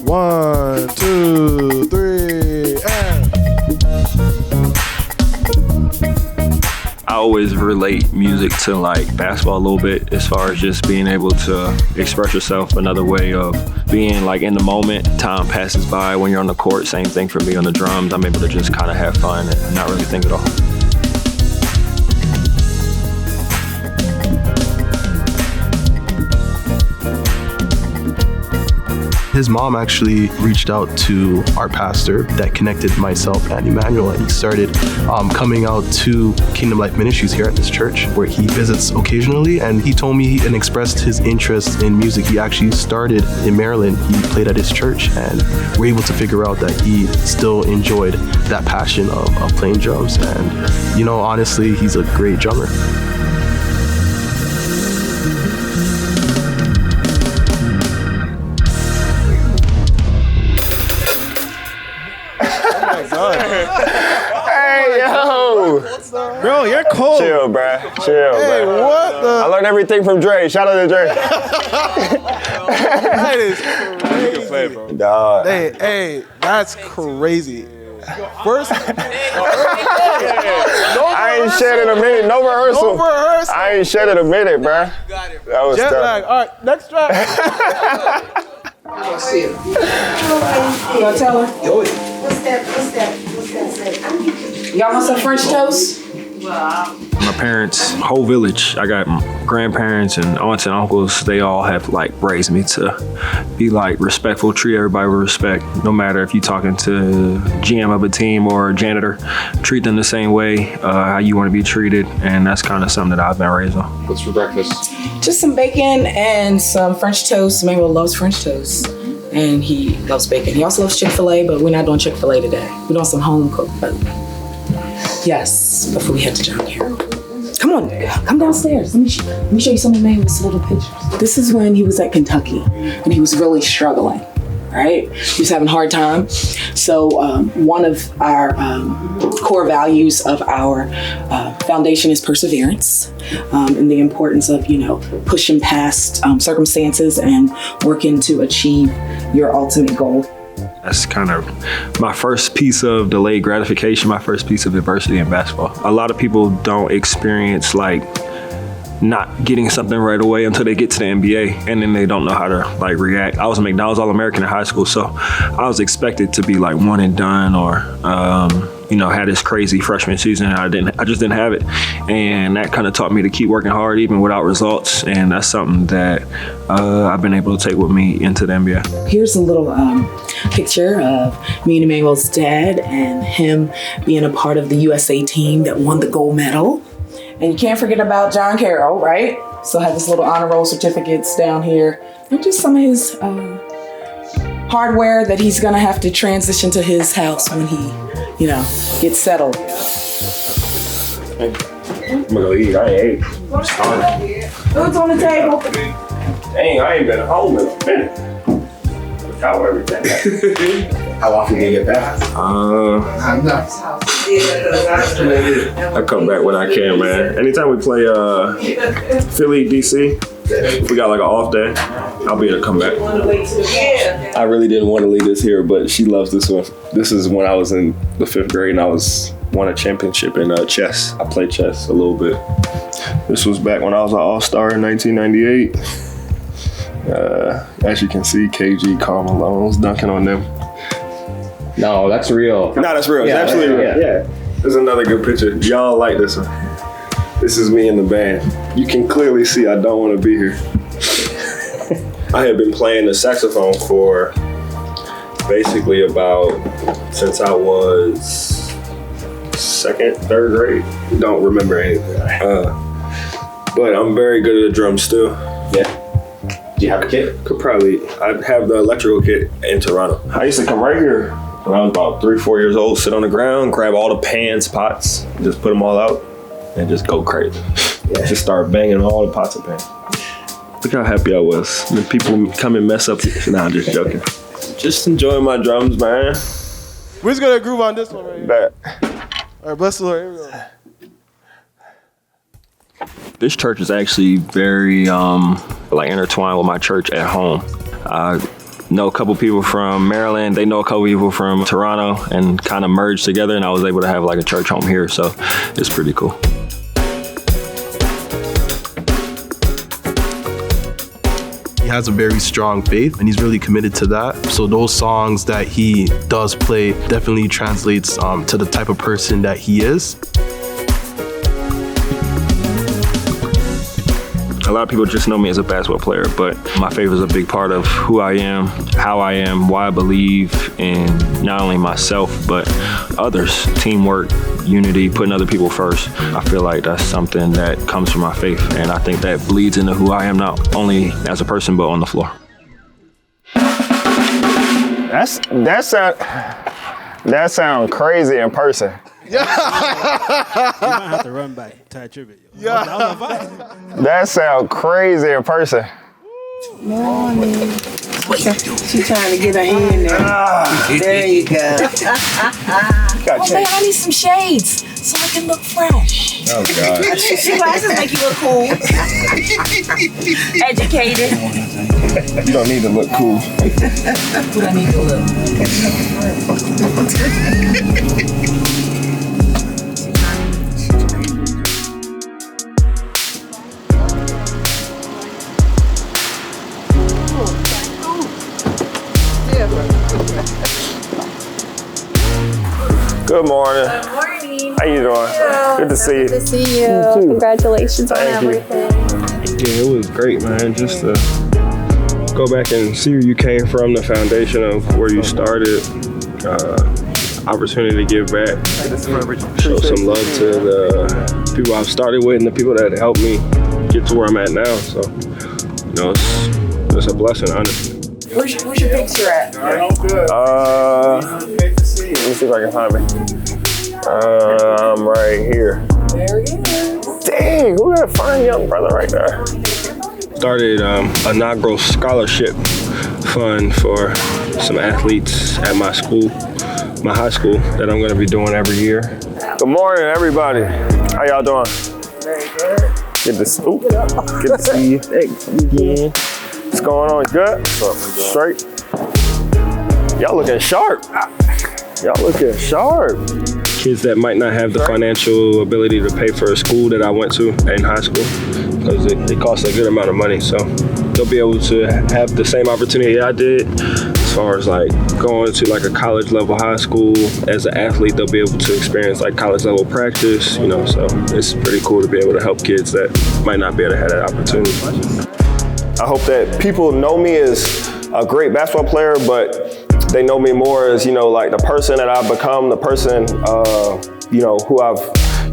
1, 2, 3, and I always relate music to like basketball a little bit as far as just being able to express yourself. Another way of being like in the moment. Time passes by when you're on the court. Same thing for me on the drums. I'm able to just kind of have fun and not really think at all. His mom actually reached out to our pastor that connected myself and Emmanuel, and he started coming out to Kingdom Life Ministries here at this church, where he visits occasionally. And he told me and expressed his interest in music. He actually started in Maryland. He played at his church, and we're able to figure out that he still enjoyed that passion of playing drums. And, you know, honestly, he's a great drummer. Hey, yo! Bro, you're cold. Chill, bruh. Chill, Hey, bruh. what the? I learned everything from Dre. Shout out to Dre. That is crazy. Dog. Hey, that's crazy. First, I ain't shed in a minute. No rehearsal. No rehearsal. I ain't shed in a minute, bruh. That was jet tough. lag. All right, next track. Y'all tell her. What's that say? Y'all want some French toast? My parents' whole village, I got grandparents and aunts and uncles, they all have like raised me to be like respectful, treat everybody with respect. No matter if you're talking to GM of a team or a janitor, treat them the same way, how you want to be treated. And that's kind of something that I've been raised on. What's for breakfast? Just some bacon and some French toast. Manuel loves French toast. And he loves bacon. He also loves Chick-fil-A, but we're not doing Chick-fil-A today. We're doing some home cooked food. Yes, before we head to John Carroll. Come on, come downstairs. Let me show you some of Manuel's little pictures. This is when he was at Kentucky and he was really struggling, right? He was having a hard time. So one of our core values of our foundation is perseverance, and the importance of, pushing past circumstances and working to achieve your ultimate goal. That's kind of my first piece of delayed gratification, my first piece of adversity in basketball. A lot of people don't experience like not getting something right away until they get to the NBA, and then they don't know how to like react. I was a McDonald's All-American in high school, so I was expected to be like one and done, or had this crazy freshman season. I just didn't have it, and that kind of taught me to keep working hard even without results. And that's something that I've been able to take with me into the NBA. Here's a little picture of me and Emmanuel's dad and him being a part of the USA team that won the gold medal. And you can't forget about John Carroll, right? So I have this little honor roll certificates down here, and just some of his hardware that he's gonna have to transition to his house when he, gets settled. I'm gonna go eat. I ain't ate. I'm starving. Food's on the table. Dang, I ain't been home in a minute. How everything. How often do you get back? I come back when I can, man. Anytime we play Philly, DC, if we got like an off day, I'll be able to come back. I really didn't want to leave this here, but she loves this one. This is when I was in the 5th grade and I won a championship in chess. I played chess a little bit. This was back when I was an all-star in 1998. As you can see, KG, Karl Malone's dunking on them. No, that's real. No, that's real. Yeah, it's absolutely real. yeah. There's another good picture. Y'all like this one. This is me in the band. You can clearly see I don't want to be here. I had been playing the saxophone for basically since I was second, third grade. Don't remember anything. But I'm very good at the drums still. Yeah. Do you have a kit? I'd have the electrical kit in Toronto. I used to come right here when I was about 3-4 years old, sit on the ground, grab all the pans, pots, just put them all out, and just go crazy. Yeah. Just start banging all the pots and pans. Look how happy I was. The people come and mess up. Nah, I'm just joking. Just enjoying my drums, man. We're just gonna groove on this one right here. All right, bless the Lord. Here we go. This church is actually very intertwined with my church at home. I know a couple people from Maryland. They know a couple people from Toronto, and kind of merged together. And I was able to have like a church home here, so it's pretty cool. He has a very strong faith, and he's really committed to that. So those songs that he does play definitely translates to the type of person that he is. A lot of people just know me as a basketball player, but my faith is a big part of who I am, how I am, why I believe in not only myself, but others. Teamwork, unity, putting other people first. I feel like that's something that comes from my faith, and I think that bleeds into who I am, not only as a person, but on the floor. That sound crazy in person. Yeah. You might have to run back, Ty Tribute. Yeah. That sound crazy in person. Morning. She's trying to get her hand there. There you go. Oh man, I need some shades so I can look fresh. Oh God. These glasses make you look cool. Educated. You don't need to look cool. What I need to look. Good morning. Good morning. How you doing? Good to see you. Good to see you. Congratulations on everything. Yeah, it was great, man. Just to go back and see where you came from, the foundation of where you started, opportunity to give back, show some love to the people I've started with and the people that helped me get to where I'm at now. So, you know, it's a blessing, honestly. Where's your picture at? Let me see if I can find it. I'm right here. There he is. Dang, who that fine young brother right there? Started inaugural scholarship fund for some athletes at my school, my high school, that I'm gonna be doing every year. Good morning, everybody. How y'all doing? Very good. Good to see you. Yeah. What's going on? Good? Straight? Y'all looking sharp. Y'all looking sharp. Kids that might not have the financial ability to pay for a school that I went to in high school, because it costs a good amount of money. So they'll be able to have the same opportunity I did as far as like going to like a college level high school. As an athlete, they'll be able to experience like college level practice, you know, so it's pretty cool to be able to help kids that might not be able to have that opportunity. I hope that people know me as a great basketball player, but they know me more as, you know, like the person that I've become, the person, you know, who I've,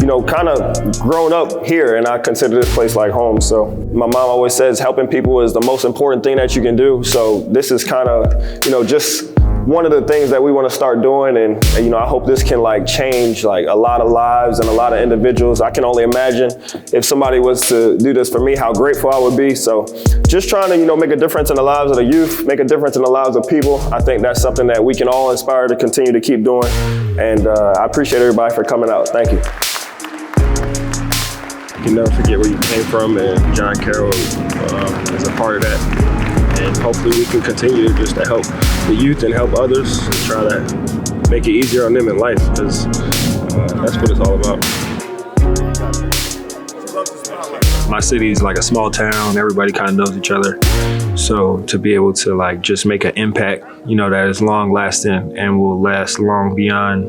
you know, kind of grown up here, and I consider this place like home. So my mom always says helping people is the most important thing that you can do. So this is kind of, you know, just one of the things that we want to start doing, and you know, I hope this can like change like a lot of lives and a lot of individuals. I can only imagine if somebody was to do this for me, how grateful I would be. So just trying to, you know, make a difference in the lives of the youth, make a difference in the lives of people. I think that's something that we can all inspire to continue to keep doing. And I appreciate everybody for coming out. Thank you. You can never forget where you came from, and John Carroll is a part of that. And hopefully we can continue just to help the youth and help others and try to make it easier on them in life, because that's what it's all about. My city is like a small town. Everybody kind of knows each other. So to be able to like just make an impact, you know, that is long lasting and will last long beyond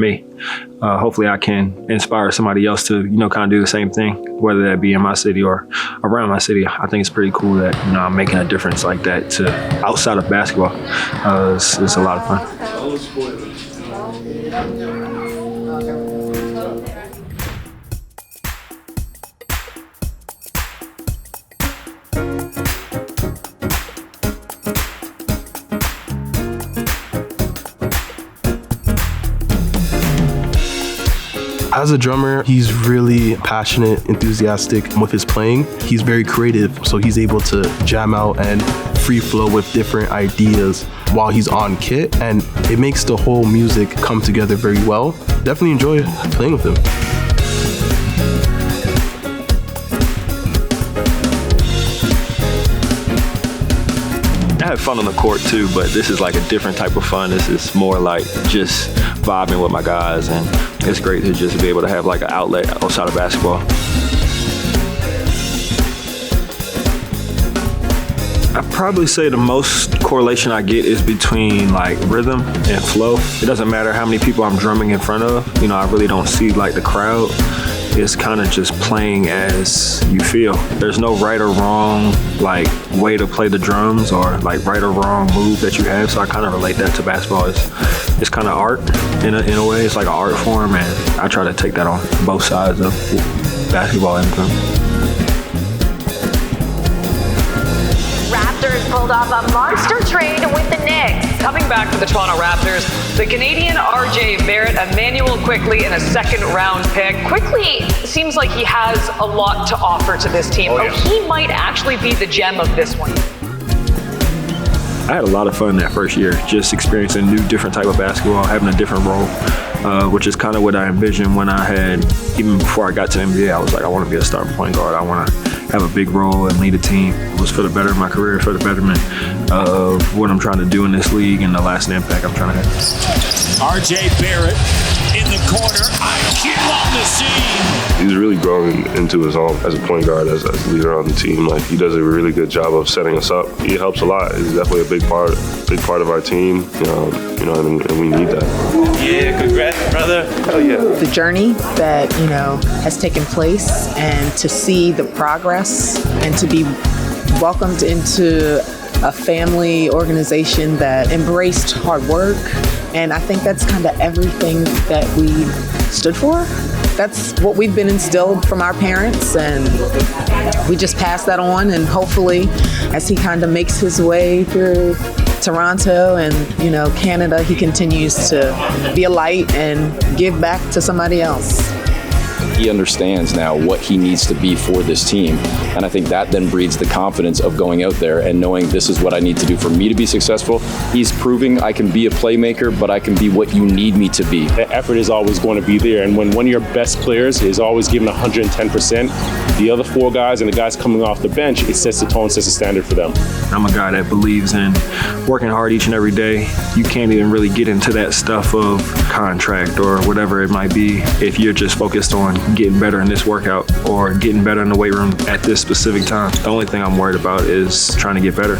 me. Hopefully I can inspire somebody else to, you know, kind of do the same thing, whether that be in my city or around my city. I think it's pretty cool that, you know, I'm making a difference like that to outside of basketball. It's a lot of fun. As a drummer, he's really passionate, enthusiastic with his playing. He's very creative, so he's able to jam out and free flow with different ideas while he's on kit, and it makes the whole music come together very well. Definitely enjoy playing with him. I have fun on the court too, but this is like a different type of fun. This is more like just vibing with my guys, and it's great to just be able to have like an outlet outside of basketball. I'd probably say the most correlation I get is between like rhythm and flow. It doesn't matter how many people I'm drumming in front of. You know, I really don't see like the crowd. It's kind of just playing as you feel. There's no right or wrong like way to play the drums or like right or wrong move that you have. So I kind of relate that to basketball. It's kind of art in a way. It's like an art form, and I try to take that on both sides of basketball and drum. Raptors pulled off a monster trade with the Knicks. Coming back to the Toronto Raptors, the Canadian RJ Barrett, Emmanuel Quickly, and a second-round pick. Quickly seems like he has a lot to offer to this team. Oh, yeah. He might actually be the gem of this one. I had a lot of fun that first year, just experiencing a new, different type of basketball, having a different role, which is kind of what I envisioned when I had, even before I got to the NBA, I was like, I want to be a starting point guard. I want to have a big role and lead a team. It was for the better of my career, for the betterment of what I'm trying to do in this league and the lasting impact I'm trying to have. RJ Barrett in the corner. IQ on the scene. He's really grown into his own as a point guard, as a leader on the team. Like, he does a really good job of setting us up. He helps a lot. He's definitely a big part of our team. And we need that. Yeah, congrats, brother. Hell yeah. The journey that, has taken place, and to see the progress and to be welcomed into a family organization that embraced hard work. And I think that's kind of everything that we stood for. That's what we've been instilled from our parents, and we just pass that on. And hopefully, as he kind of makes his way through Toronto and, Canada, he continues to be a light and give back to somebody else. He understands now what he needs to be for this team. And I think that then breeds the confidence of going out there and knowing this is what I need to do for me to be successful. He's proving I can be a playmaker, but I can be what you need me to be. The effort is always going to be there. And when one of your best players is always giving 110%, the other four guys and the guys coming off the bench, it sets the tone, sets the standard for them. I'm a guy that believes in working hard each and every day. You can't even really get into that stuff of contract or whatever it might be if you're just focused on getting better in this workout or getting better in the weight room at this specific time. The only thing I'm worried about is trying to get better.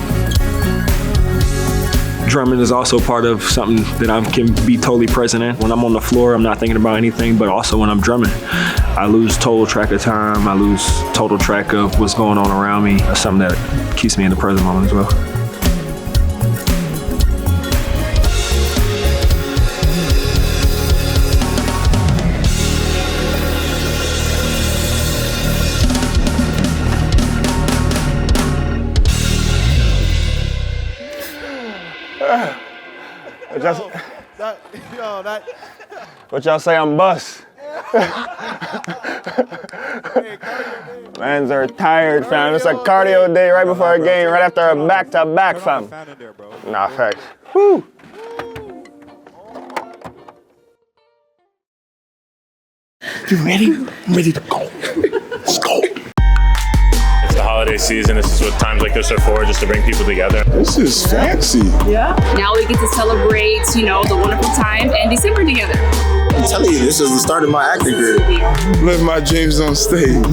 Drumming is also part of something that I can be totally present in. When I'm on the floor, I'm not thinking about anything, but also when I'm drumming, I lose total track of time. I lose total track of what's going on around me. That's something that keeps me in the present moment as well. What y'all say I'm bust? Mans are tired, fam. It's a cardio day right before a game, right after a back-to-back, fam. Nah, facts. Woo! You ready? I'm ready to go. Let's go. It's the holiday season. This is what times like this are for, just to bring people together. This is fancy. Yeah. Now we get to celebrate, the wonderful time and December together. I'm telling you, this is the start of my acting career. Live my dreams on stage.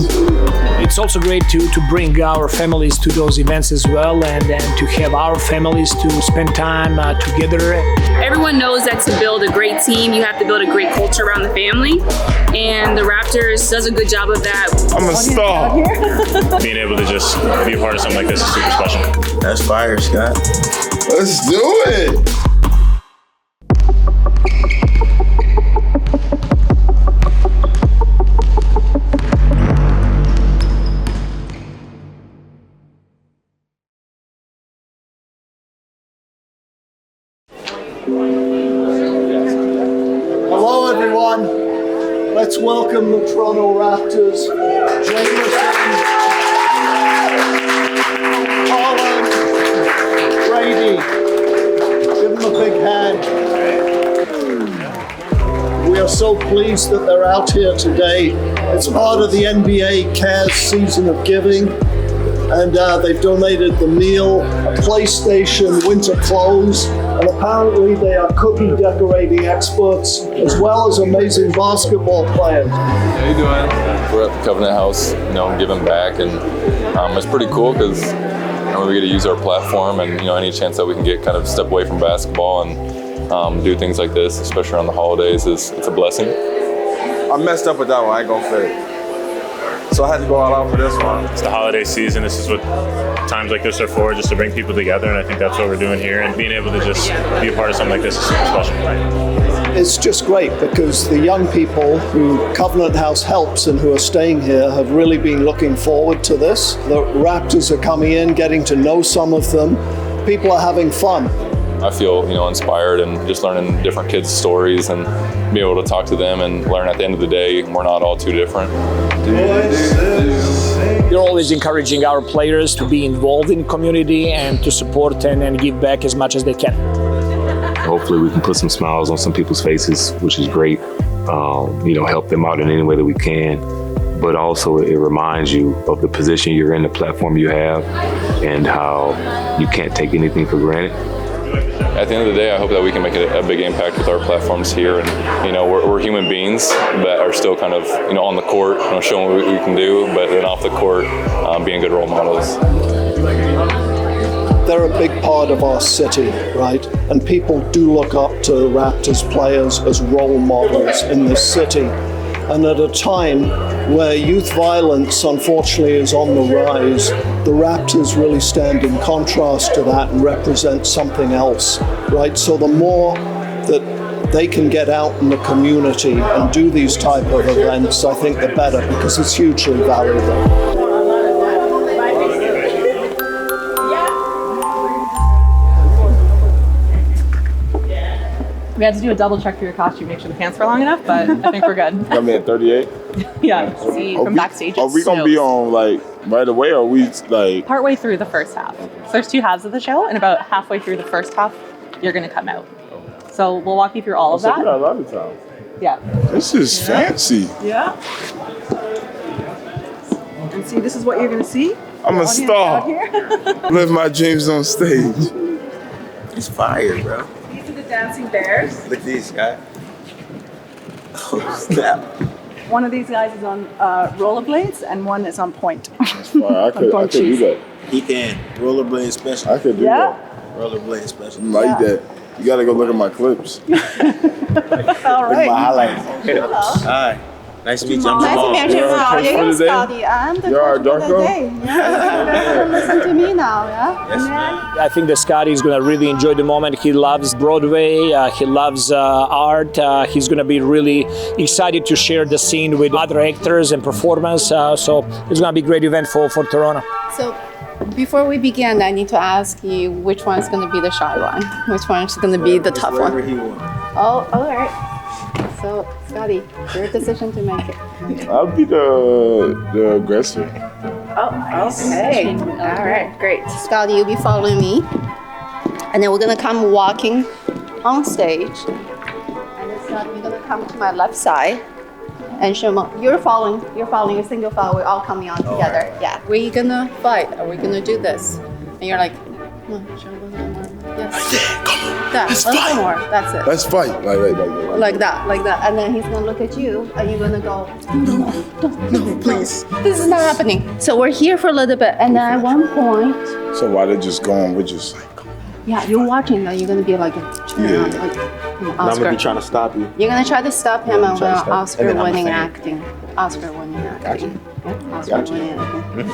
It's also great to bring our families to those events as well, and to have our families to spend time together. Everyone knows that to build a great team, you have to build a great culture around the family. And the Raptors does a good job of that. I'm a star. Being able to just be a part of something like this is super special. That's fire, Scott. Let's do it. Hello, everyone. Let's welcome the Toronto Raptors. Jameson, Holland, Brady. Give them a big hand. We are so pleased that they're out here today. It's part of the NBA Cares Season of Giving. And they've donated the meal, a PlayStation, winter clothes, and apparently they are cookie decorating experts as well as amazing basketball players. How you doing? We're at the Covenant House, giving back, and it's pretty cool because we get to use our platform, and any chance that we can get kind of step away from basketball and do things like this, especially around the holidays, it's a blessing. I messed up with that one. I ain't gonna fit. So I had to go all out for this one. It's the holiday season. This is what times like this are for, just to bring people together, and I think that's what we're doing here. And being able to just be a part of something like this is super special. It's just great because the young people who Covenant House helps and who are staying here have really been looking forward to this. The Raptors are coming in, getting to know some of them. People are having fun. I feel, inspired and just learning different kids' stories and be able to talk to them and learn at the end of the day, we're not all too different. We're always encouraging our players to be involved in community and to support and give back as much as they can. Hopefully we can put some smiles on some people's faces, which is great. Help them out in any way that we can. But also it reminds you of the position you're in, the platform you have, and how you can't take anything for granted. At the end of the day, I hope that we can make a big impact with our platforms here. And, we're human beings that are still kind of, on the court, showing what we can do, but then off the court, being good role models. They're a big part of our city, right? And people do look up to Raptors players as role models in this city. And at a time where youth violence, unfortunately, is on the rise, the Raptors really stand in contrast to that and represent something else, right? So the more that they can get out in the community and do these type of events, I think the better, because it's hugely valuable. We had to do a double check for your costume, make sure the pants were long enough, but I think we're good. Got me at 38? Yeah, see from backstage. Are we going to be on right away, or are we partway through the first half? So there's two halves of the show, and about halfway through the first half, you're going to come out. So we'll walk you through all of that. We got a lot of time. Yeah. This is fancy. Yeah. And see, this is what you're going to see. I'm a star. Live my dreams on stage. It's fire, bro. Dancing bears. Look at these guys. Oh, snap. One of these guys is on rollerblades and one is on point. That's fine. I could do that. He can. Rollerblade special. I could do that. Rollerblade special. Like that. You gotta go look at my clips. All right. My highlights. Hi. Nice to meet you. I'm Nice to meet you. You're Scotty. I'm the You're coach for the Darko? day. Yeah. Listen to me now, yeah? Yes, ma'am. I think that Scotty is going to really enjoy the moment. He loves Broadway. He loves art. He's going to be really excited to share the scene with other actors and performers. So it's going to be a great event for Toronto. So before we begin, I need to ask you which one is going to be the shy one? Which one is going to be the tough one? Wherever he wants. Oh, all right. So, Scotty, your decision to make it. I'll be the aggressor. Oh, okay. All right, great. Scotty, you'll be following me. And then we're going to come walking on stage. And then Scotty, you're going to come to my left side. And Shimon, you're following a single file. We're all coming on together. Right. Yeah. We're going to fight. Are we going to do this? And you're like, come on, Shimon. Yes. Yeah, come on. That. Let's One fight. more. That's it. Let's fight. Like that. And then he's gonna look at you, and you're gonna go, no, please. This is not happening. So we're here for a little bit, and then at one point. So while they're just going, we're just like, yeah, you're watching that. You're gonna be like, yeah. I'm gonna be trying to stop you. You're gonna try to stop him, and try to stop. Oscar-winning acting. Oscar-winning acting. Oscar-winning acting.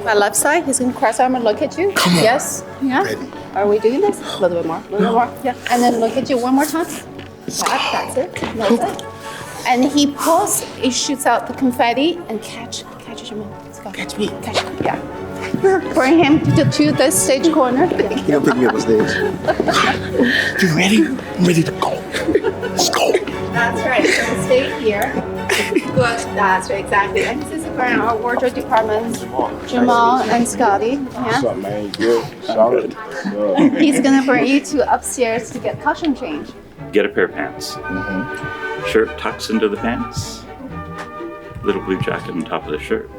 My left side, he's gonna cross arm and look at you. Come on. Yes. Yeah. Ready. Are we doing this? A little bit more. A little bit more. Yeah. And then look at you one more time. That's it. That's it. And he shoots out the confetti and catches him. Let's go. Catch me. Catch me. Yeah. Bring him to the stage corner. He'll pick me up on stage. You ready? I'm ready to go. Let's go. That's right. So stay here. Good. That's right. Exactly. And this is for our wardrobe department. Jamal and Scotty. Yeah. What's up, man? Good. Solid. He's gonna bring you to upstairs to get costume change. Get a pair of pants. Shirt tucks into the pants. Little blue jacket on top of the shirt.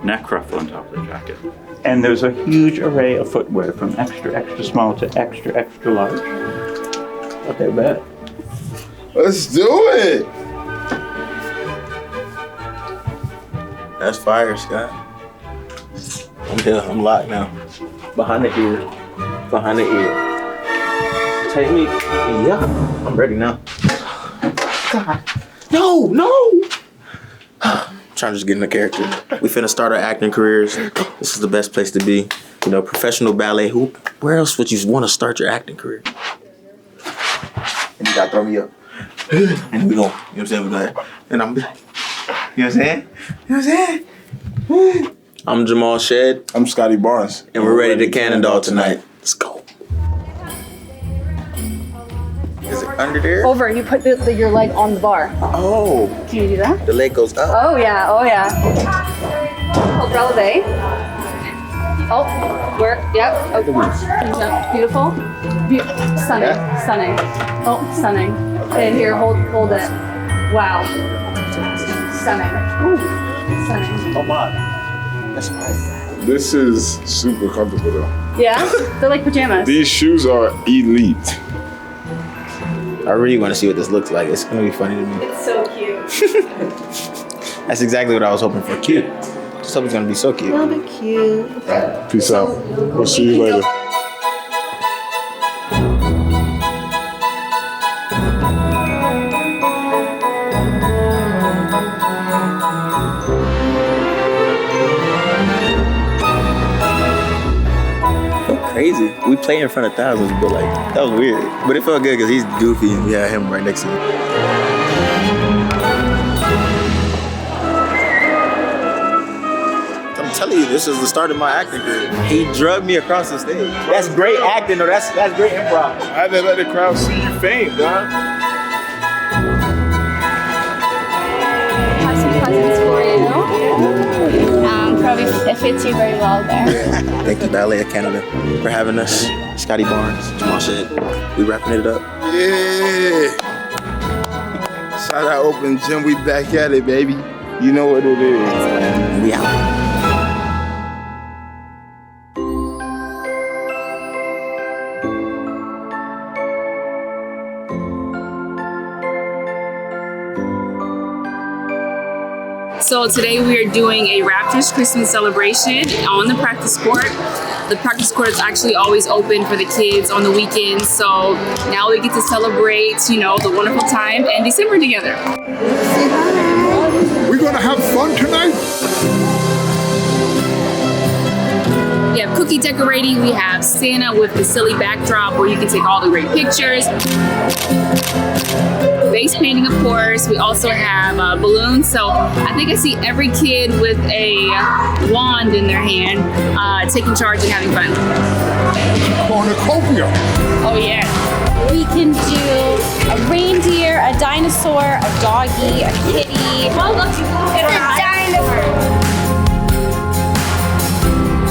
Neck ruffle on top of the jacket. And there's a huge array of footwear from extra, extra small to extra, extra large. Okay, bet. Let's do it. That's fire, Scott. I'm here. I'm locked now. Behind the ear. Behind the ear. Take me. Yeah. I'm ready now. God. No. Trying to just get in the character. We finna start our acting careers. This is the best place to be. You know, professional ballet. Where else would you want to start your acting career? And you gotta throw me up. And we go. You know what I'm saying? We go. And I'm. You know what I'm saying? You know what I'm saying? I'm Jamal Shed. I'm Scotty Barnes. And we're ready to Cannondale tonight. Let's go. Is it under there? Over. You put your leg on the bar. Oh. Can you do that? The leg goes up. Oh yeah. Hold releve. Oh, work. Yep. Oh. Beautiful. Stunning. Yeah. Stunning. Oh, stunning. And here, hold it. Wow. Stunning. Ooh. Stunning. Oh my. That's fine. This is super comfortable though. Yeah? They're like pajamas. These shoes are elite. I really want to see what this looks like. It's gonna be funny to me. It's so cute. That's exactly what I was hoping for. Cute. Just hope it's gonna be so cute. A little bit cute. Peace out. We'll see you later. Crazy. We play in front of thousands, but like, that was weird. But it felt good because he's goofy and we had him right next to him. I'm telling you, this is the start of my acting career. He drugged me across the stage. That's great acting, though. That's great improv. I had to let the crowd see you fame, dog. Have some presents for you. Probably it fits you very well there. Thank you, Ballet of Canada, for having us. Scotty Barnes, Jamal Shed. We wrapping it up. Yeah. Shout out Open Gym. We back at it, baby. You know what it is. We out. So today we are doing a Raptors Christmas celebration on the practice court. The practice court is actually always open for the kids on the weekends. So now we get to celebrate, the wonderful time in December together. We're gonna have fun tonight. We have cookie decorating. We have Santa with the silly backdrop where you can take all the great pictures. Face painting, of course. We also have balloons. So I think I see every kid with a wand in their hand, taking charge and having fun. Cornucopia. Oh yeah. We can do a reindeer, a dinosaur, a doggy, a kitty. A dinosaur.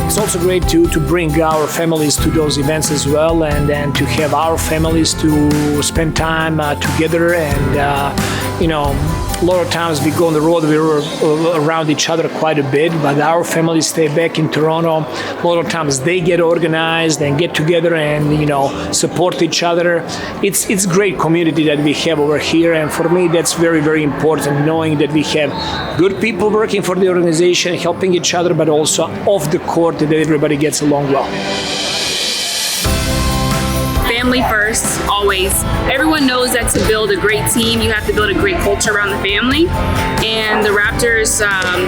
It's also great to bring our families to those events as well, and then to have our families to spend time together. And a lot of times we go on the road, we're around each other quite a bit, but our families stay back in Toronto. A lot of times they get organized and get together and support each other. It's great community that we have over here, and for me that's very, very important, knowing that we have good people working for the organization, helping each other, but also off the court that everybody gets along well. Family first, always. Everyone knows that to build a great team, you have to build a great culture around the family. And the Raptors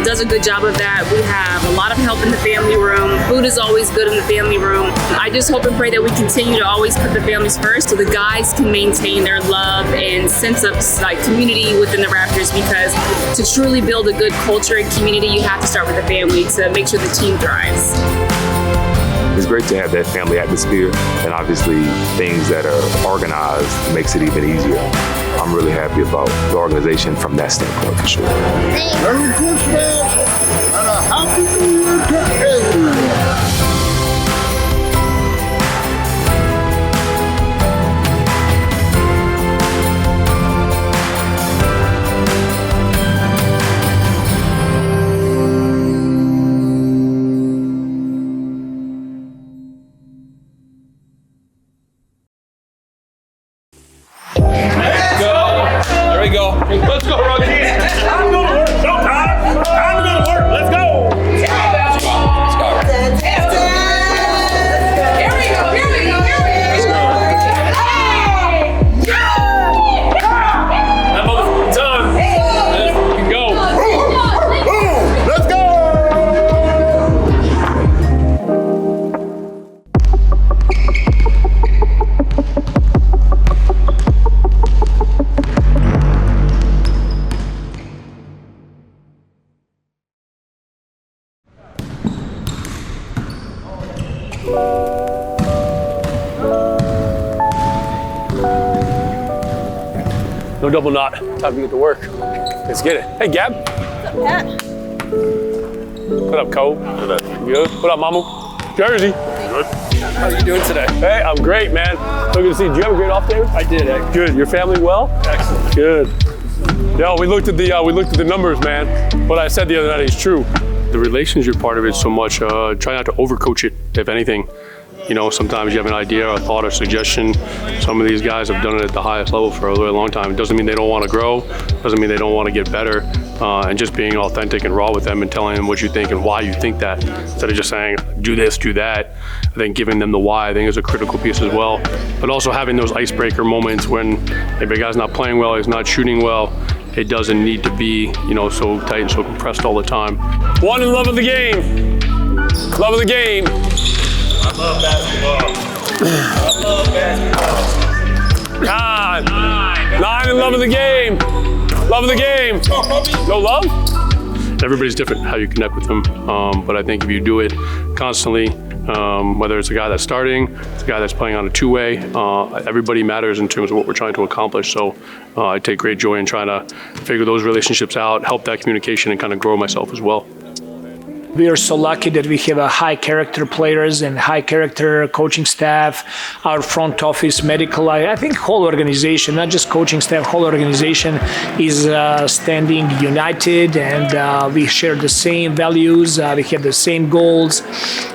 does a good job of that. We have a lot of help in the family room. Food is always good in the family room. I just hope and pray that we continue to always put the families first so the guys can maintain their love and sense of community within the Raptors, because to truly build a good culture and community, you have to start with the family to make sure the team thrives. it's great to have that family atmosphere, and obviously things that are organized makes it even easier. I'm really happy about the organization from that standpoint for sure. Merry Christmas and a Happy New Year to everyone. There we go. Let's go, Rocky. Time to go to work. Showtime. Time to go to work. Let's go. Let's go. Let's go. Here we go. Here we go. Here we go. Let's go. That motherfucking time. Let's fucking go. Let's go. No double knot. Time to get to work. Let's get it. Hey, Gab. What's up, Pat? What up, Cole? What up? Good. What up, Mama? Jersey. Good. How are you doing today? Hey, I'm great, man. So good to see you. Did you have a great off day? I did. Good. Your family well? Excellent. Good. Yeah, we looked at the numbers, man. What I said the other night is true. The relationship part of it so much. Try not to overcoach it, if anything. You know, sometimes you have an idea or a thought or suggestion. Some of these guys have done it at the highest level for a really long time. It doesn't mean they don't want to grow. Doesn't mean they don't want to get better. And just being authentic and raw with them and telling them what you think and why you think that, instead of just saying, do this, do that. I think giving them the why, I think, is a critical piece as well. But also having those icebreaker moments when maybe a guy's not playing well, he's not shooting well. It doesn't need to be, you know, so tight and so compressed all the time. One in love of the game. Love of the game. I love basketball. I love basketball. Nine in love of the game. Love of the game. No love? Everybody's different how you connect with them. But I think if you do it constantly, whether it's a guy that's starting, it's a guy that's playing on a two-way, everybody matters in terms of what we're trying to accomplish. So I take great joy in trying to figure those relationships out, help that communication, and kind of grow myself as well. We are so lucky that we have a high character players and high character coaching staff, our front office, medical. I think whole organization, not just coaching staff, whole organization is standing united, and we share the same values. We have the same goals.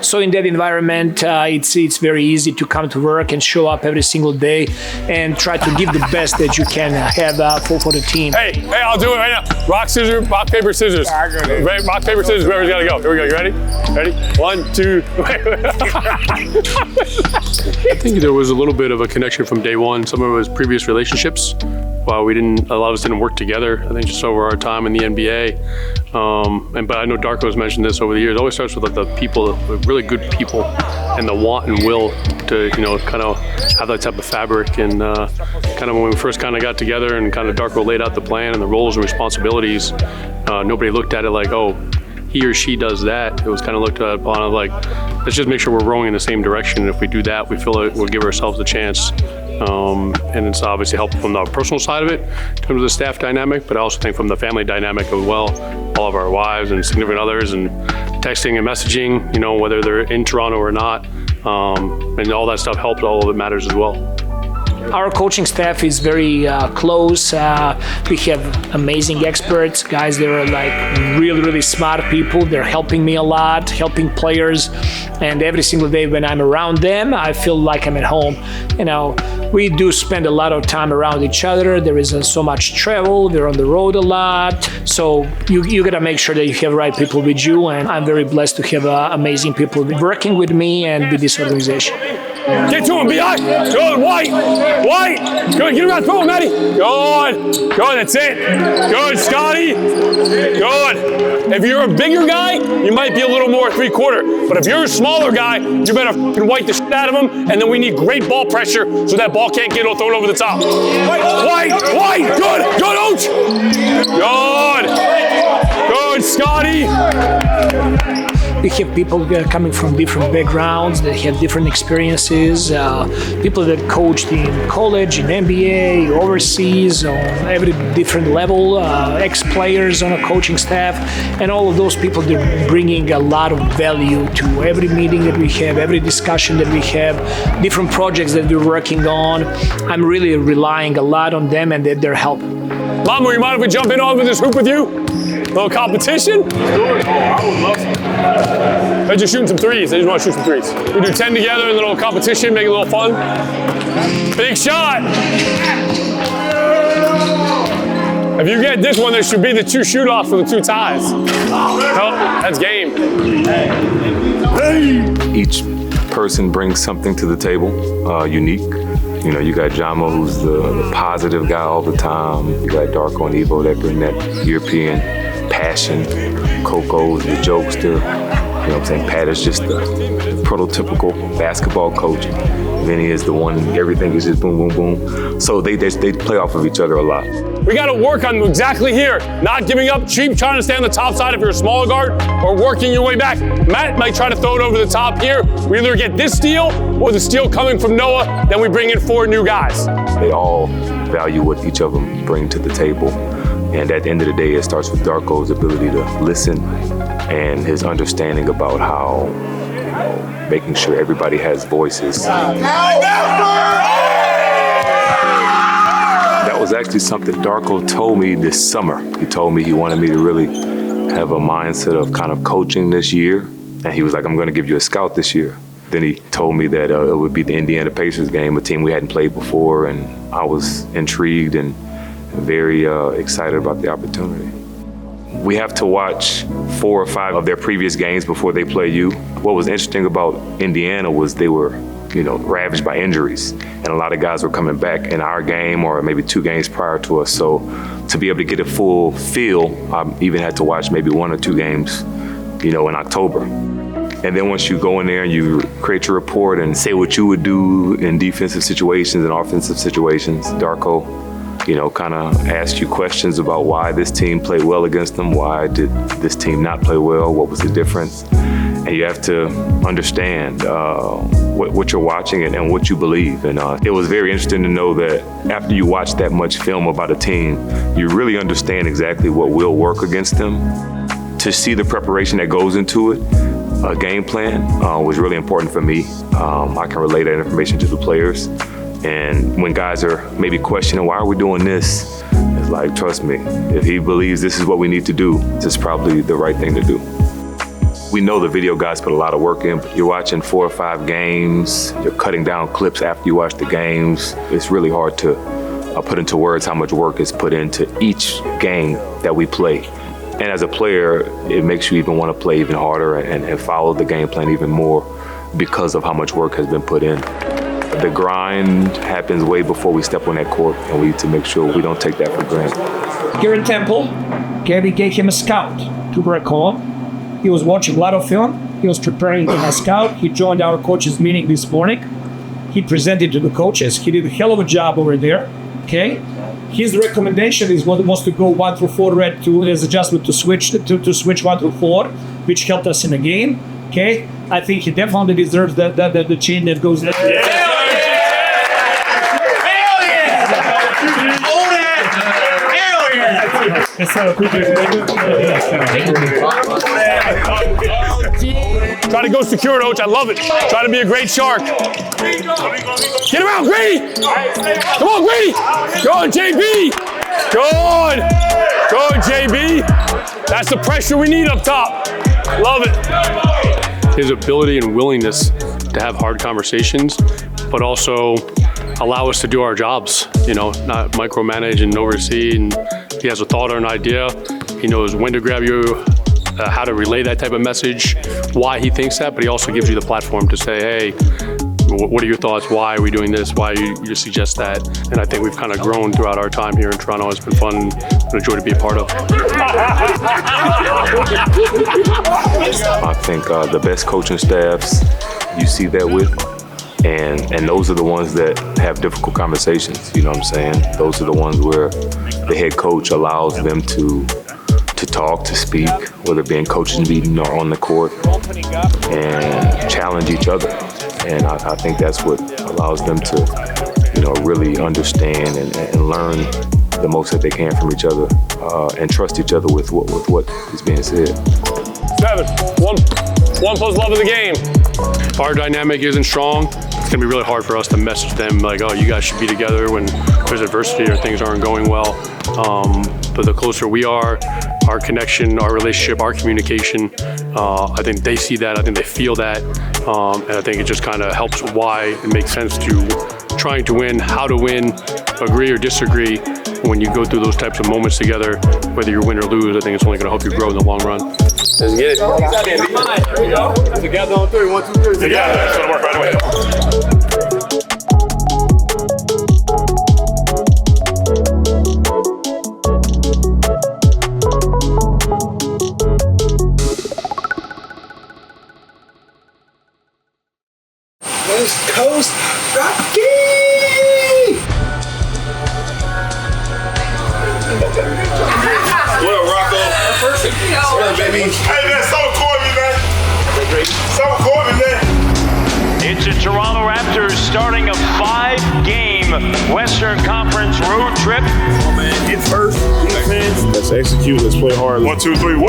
So in that environment, it's very easy to come to work and show up every single day and try to give the best that you can have for the team. Hey, I'll do it right now. Rock, scissors, rock, paper, scissors. Rock, paper, scissors, whoever's got to go. Here we go, you ready? Ready? 1, 2. I think there was a little bit of a connection from day one. Some of his previous relationships, while a lot of us didn't work together, I think just over our time in the NBA. But I know Darko's mentioned this over the years. It always starts with like the people, really good people, and the want and will to, you know, kind of have that type of fabric. And kind of when we first kind of got together and kind of Darko laid out the plan and the roles and responsibilities, nobody looked at it like, oh, he or she does that. It was kind of looked at upon like, let's just make sure we're rowing in the same direction. And if we do that, we feel like we'll give ourselves a chance. And it's obviously helpful from the personal side of it in terms of the staff dynamic, but I also think from the family dynamic as well, all of our wives and significant others and texting and messaging, you know, whether they're in Toronto or not, and all that stuff helps. All of it matters as well. Our coaching staff is very close. We have amazing experts, guys that are like really, really smart people. They're helping me a lot, helping players. And every single day when I'm around them, I feel like I'm at home. You know, we do spend a lot of time around each other. There isn't so much travel. We're on the road a lot. So you gotta make sure that you have the right people with you. And I'm very blessed to have amazing people working with me and with this organization. Get to him, B.I. Good, White. Good, get around, throw him, Maddie. Good, that's it. Good, Scotty. Good. If you're a bigger guy, you might be a little more three-quarter. But if you're a smaller guy, you better wipe the shit out of him, and then we need great ball pressure so that ball can't get thrown over the top. White, good, Ooch. Good, Scotty. We have people coming from different backgrounds that have different experiences, people that coached in college, in NBA, overseas, on every different level, ex-players on a coaching staff, and all of those people, they're bringing a lot of value to every meeting that we have, every discussion that we have, different projects that we're working on. I'm really relying a lot on them and their help. Mama, you mind if we jump in on with this hoop with you? A little competition? Oh, I would love to. They're just shooting some threes. They just want to shoot some threes. We do 10 together in a little competition, make it a little fun. Big shot. If you get this one, there should be the 2 shoot-offs for the 2 ties. No, that's game. Each person brings something to the table, unique. You know, you got Jamo, who's the positive guy all the time. You got Darko and Evo that bring that European passion. Coco's the jokester. You know what I'm saying? Pat is just the prototypical basketball coach. Vinny is the one, everything is just boom, boom, boom. So they play off of each other a lot. We got to work on exactly here. Not giving up cheap, trying to stay on the top side if you're a smaller guard, or working your way back. Matt might try to throw it over the top here. We either get this steal or the steal coming from Noah, then we bring in 4 new guys. They all value what each of them bring to the table. And at the end of the day, it starts with Darko's ability to listen and his understanding about how, you know, making sure everybody has voices. That was actually something Darko told me this summer. He told me he wanted me to really have a mindset of kind of coaching this year. And he was like, I'm going to give you a scout this year. Then he told me that it would be the Indiana Pacers game, a team we hadn't played before. And I was intrigued and very excited about the opportunity. We have to watch 4 or 5 of their previous games before they play you. What was interesting about Indiana was they were, you know, ravaged by injuries. And a lot of guys were coming back in our game or maybe 2 games prior to us. So to be able to get a full feel, I even had to watch maybe 1 or 2 games, you know, in October. And then once you go in there and you create your report and say what you would do in defensive situations and offensive situations, Darko, you know, kind of asked you questions about why this team played well against them, why did this team not play well, what was the difference? And you have to understand what you're watching and what you believe. And it was very interesting to know that after you watch that much film about a team, you really understand exactly what will work against them. To see the preparation that goes into it, a game plan was really important for me. I can relay that information to the players. And when guys are maybe questioning, why are we doing this? It's like, trust me, if he believes this is what we need to do, this is probably the right thing to do. We know the video guys put a lot of work in. You're watching 4 or 5 games, you're cutting down clips after you watch the games. It's really hard to put into words how much work is put into each game that we play. And as a player, it makes you even want to play even harder and follow the game plan even more because of how much work has been put in. The grind happens way before we step on that court, and we need to make sure we don't take that for granted. Here in Temple, Gary gave him a scout to work on. He was watching a lot of film. He was preparing a scout. He joined our coaches meeting this morning. He presented to the coaches. He did a hell of a job over there. Okay. His recommendation is was to go 1 through 4 red to his adjustment to switch 1 through 4, which helped us in the game. Okay. I think he definitely deserves the chain that goes there. Try to go secure, Coach. I love it. Try to be a great shark. Get him out, Grady! Come on, Grady! Go on, JB! Good! Good, JB! That's the pressure we need up top. Love it. His ability and willingness to have hard conversations, but also allow us to do our jobs, you know, not micromanage and oversee. And he has a thought or an idea. He knows when to grab you, how to relay that type of message, why he thinks that, but he also gives you the platform to say, hey, what are your thoughts? Why are we doing this? Why you suggest that? And I think we've kind of grown throughout our time here in Toronto. It's been fun and a joy to be a part of. I think the best coaching staffs, you see that with. And those are the ones that have difficult conversations, you know what I'm saying? Those are the ones where the head coach allows them to to talk, to speak, whether it be in coaches meeting or on the court, and challenge each other. And I think that's what allows them to, really understand and learn the most that they can from each other, and trust each other with what is being said. 7, 1 plus love of the game. If our dynamic isn't strong, it's gonna be really hard for us to message them like, oh, you guys should be together when there's adversity or things aren't going well. But the closer we are, our connection, our relationship, our communication, I think they see that, I think they feel that, and I think it just kind of helps why it makes sense to trying to win, how to win, agree or disagree. When you go through those types of moments together, whether you win or lose, I think it's only gonna help you grow in the long run. Let's get it. Here we go. Together on 3. 1, 2, 3. Together. That's gonna work right away. West Coast Rocky! What up, Rocco? What up, baby? Hey, man, so record me, man. So record me, man. It's the Toronto Raptors starting a 5-game Western Conference road trip. Oh, man, it's first. Defense. Let's execute. Let's play hard. 1, 2, 3, win!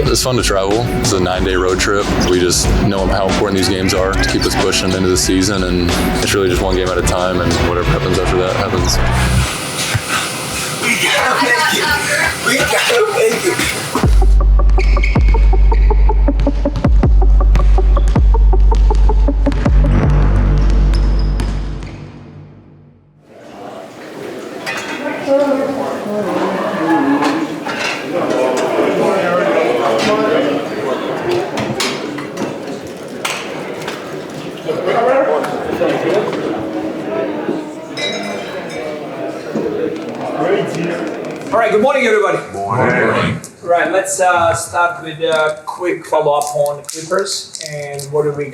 It's fun to travel. It's a 9-day road trip. We just know how important these games are to keep us pushing into the season, and it's really just one game at a time, and whatever happens after that happens. We gotta make it. We gotta make it. All right, good morning, everybody. Morning. Right, let's start with a quick follow-up on the Clippers and what do we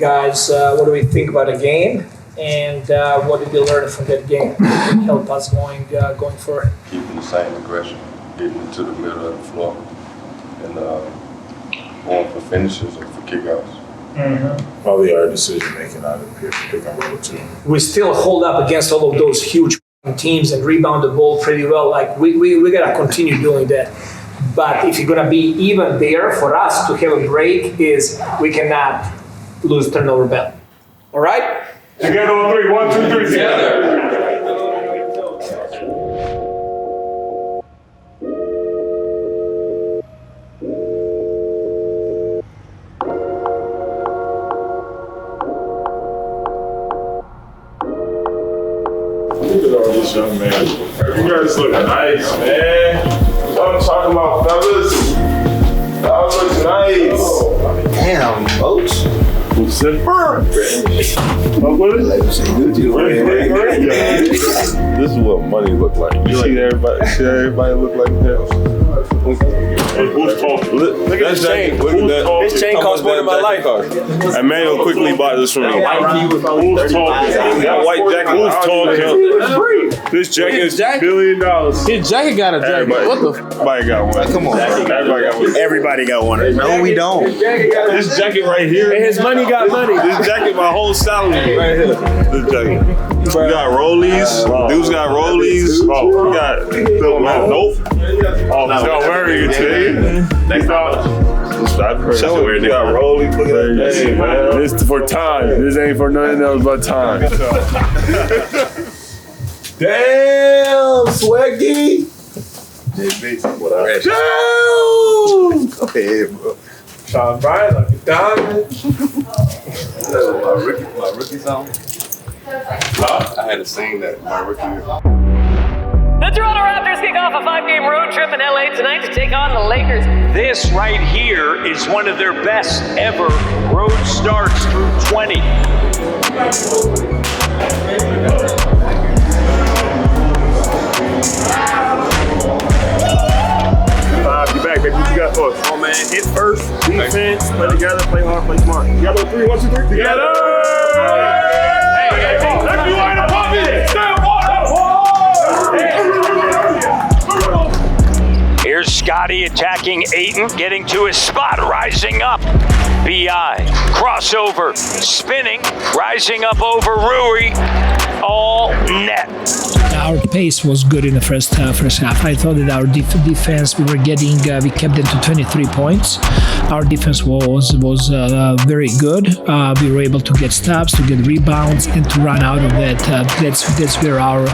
think about the game, and what did you learn from that game that help us going forward? Keeping the same aggression, getting into the middle of the floor, and going for finishes and for kickouts. Mm-hmm. Probably our decision making out of pick and roll too. We still hold up against all of those huge teams and rebound the ball pretty well. Like we gotta continue doing that. But if you're gonna be even there, for us to have a break is we cannot lose turnover battle. All right? Together on 3. 1, 2, 3. Together. Look at all these young men. You guys look nice, man. What I'm talking about, fellas. Y'all look nice. Damn, folks. Who said firm? This is what money look like. You see everybody look like that? Who's talking? Look at this chain. This chain cost more than my life. Emmanuel quickly bought this from me. Who's talking? That white jacket. Who's talking? This jacket is $1 billion. His jacket got a jacket. Everybody got one. Come on. Everybody got one. Everybody got one. No, we don't. This jacket right here. And his money got money. This jacket, my whole salary right here. This jacket. We got rollies. Dudes got rollies. We got nope. Oh, he's not wearing it today. Next time. Show it. We got rollies. Look at that. Hey, man. This is for time. This ain't for nothing else but time. Damn, Swaggy. What up? Go ahead, bro. Sean Bryan, like a diamond. My rookie song. I had to sing that my rookie. The Toronto Raptors kick off a 5-game road trip in LA tonight to take on the Lakers. This right here is one of their best ever road starts through 20. Get back, baby. What you got for us? Oh, man, hit first, defense, play together, play hard, play smart. Together on 3. 1, 2, 3. Together! Hey, let's do line up, pop it! Stand up! Here's Scott Scotty attacking Ayton, getting to his spot, rising up. B.I. crossover, spinning, rising up over Rui, all net. Our pace was good in the first half. I thought that our defense, we kept them to 23 points. Our defense was very good. We were able to get stops, to get rebounds, and to run out of that. That's where our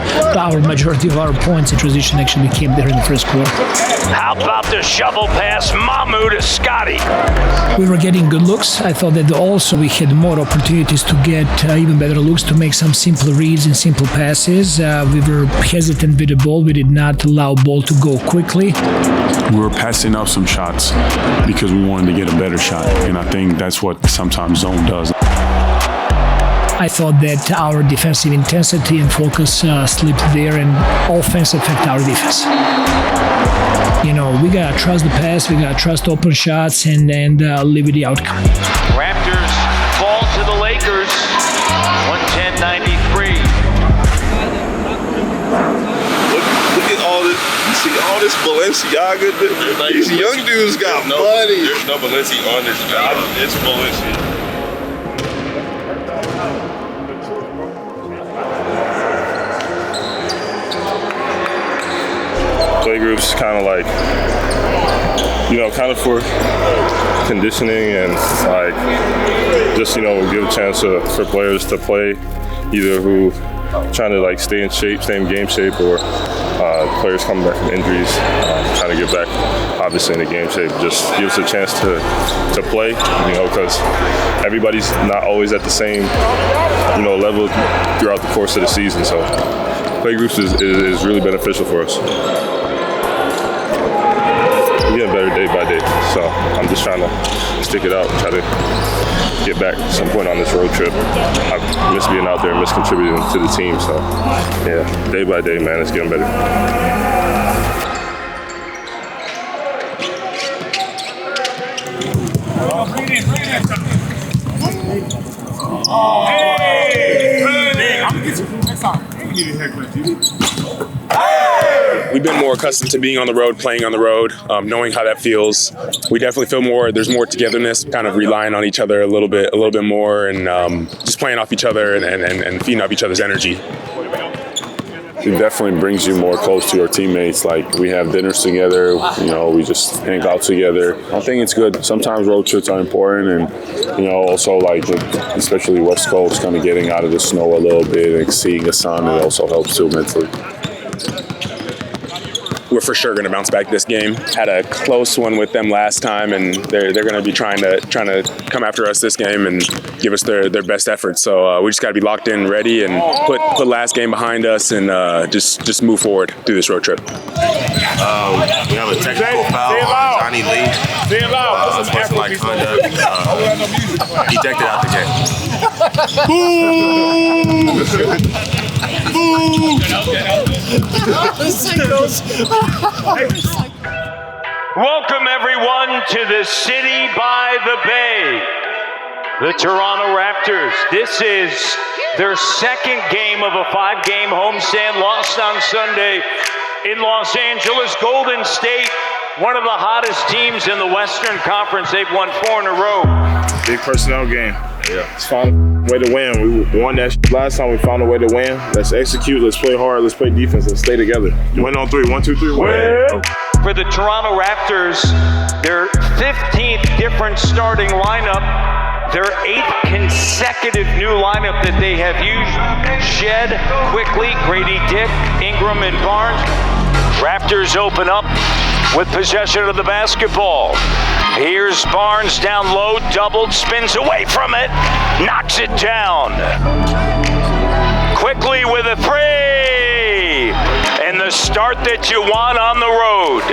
majority of our points in transition actually came there in the first quarter. How about the shovel pass, Mamu to Scotty? We were getting good looks. I thought that also we had more opportunities to get even better looks, to make some simple reads and simple passes. We were hesitant with the ball. We did not allow ball to go quickly. We were passing up some shots because we wanted to get a better shot, and I think that's what sometimes zone does. I thought that our defensive intensity and focus slipped there, and offense affect our defense. You know, we gotta trust the pass, we gotta trust open shots, and live with the outcome. Raptors fall to the Lakers, 110-93. Look at all this. You see all this Balenciaga? These young dudes got money. There's no Balenciaga on this job. It's Balenciaga. Playgroups kind of like, kind of for conditioning and like just, give a chance for players to play, either who trying to like stay in shape, stay in game shape, or players coming back from injuries, trying to get back obviously in the game shape. Just gives us a chance to play, because everybody's not always at the same, level throughout the course of the season. So playgroups is really beneficial for us. We're getting better day by day, so I'm just trying to stick it out, try to get back at some point on this road trip. I've missed being out there, missed contributing to the team, so yeah, day by day, man, it's getting better. We've been more accustomed to being on the road, playing on the road, knowing how that feels. We definitely feel there's more togetherness, kind of relying on each other a little bit more, and just playing off each other and feeding off each other's energy. It definitely brings you more close to your teammates. Like, we have dinners together, we just hang out together. I think it's good. Sometimes road trips are important, and also like, especially West Coast, kind of getting out of the snow a little bit and seeing the sun, it also helps too mentally. We're for sure going to bounce back this game. Had a close one with them last time, and they're going to be trying to come after us this game and give us their best effort. So we just got to be locked in, ready, and put last game behind us, and just move forward through this road trip. We have a technical foul on Johnny Lee. Sportsmanlike conduct. Ejected out the game. Welcome everyone to the city by the bay, the Toronto Raptors. This is their second game of a 5-game homestand, lost on Sunday in Los Angeles. Golden State, one of the hottest teams in the Western Conference. They've won 4 in a row. Big personnel game. Yeah. Let's find a way to win. We won that last time. We found a way to win. Let's execute. Let's play hard. Let's play defense. Let's stay together. Win on 3. 1, 2, 3. Win. For the Toronto Raptors, their 15th different starting lineup, their 8th consecutive new lineup that they have used. Shed, Quickly, Grady Dick, Ingram, and Barnes. Raptors open up with possession of the basketball. Here's Barnes down low, doubled, spins away from it, knocks it down. Quickly with a 3, and the start that you want on the road.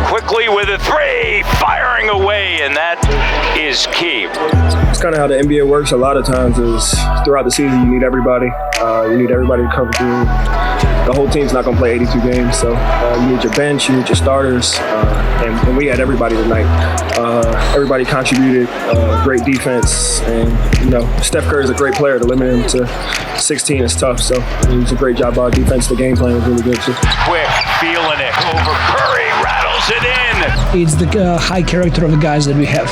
Quickly with a 3, firing away, and that is key. It's kind of how the NBA works a lot of times is throughout the season you need everybody. You need everybody to cover through. The whole team's not going to play 82 games, so you need your bench, you need your starters, and we had everybody tonight. Everybody contributed, great defense, and Steph Curry is a great player. To limit him to 16 is tough, so it was a great job by our defense. The game plan was really good too. Quick, feeling it over Curry, rattles drills it in. It's the high character of the guys that we have.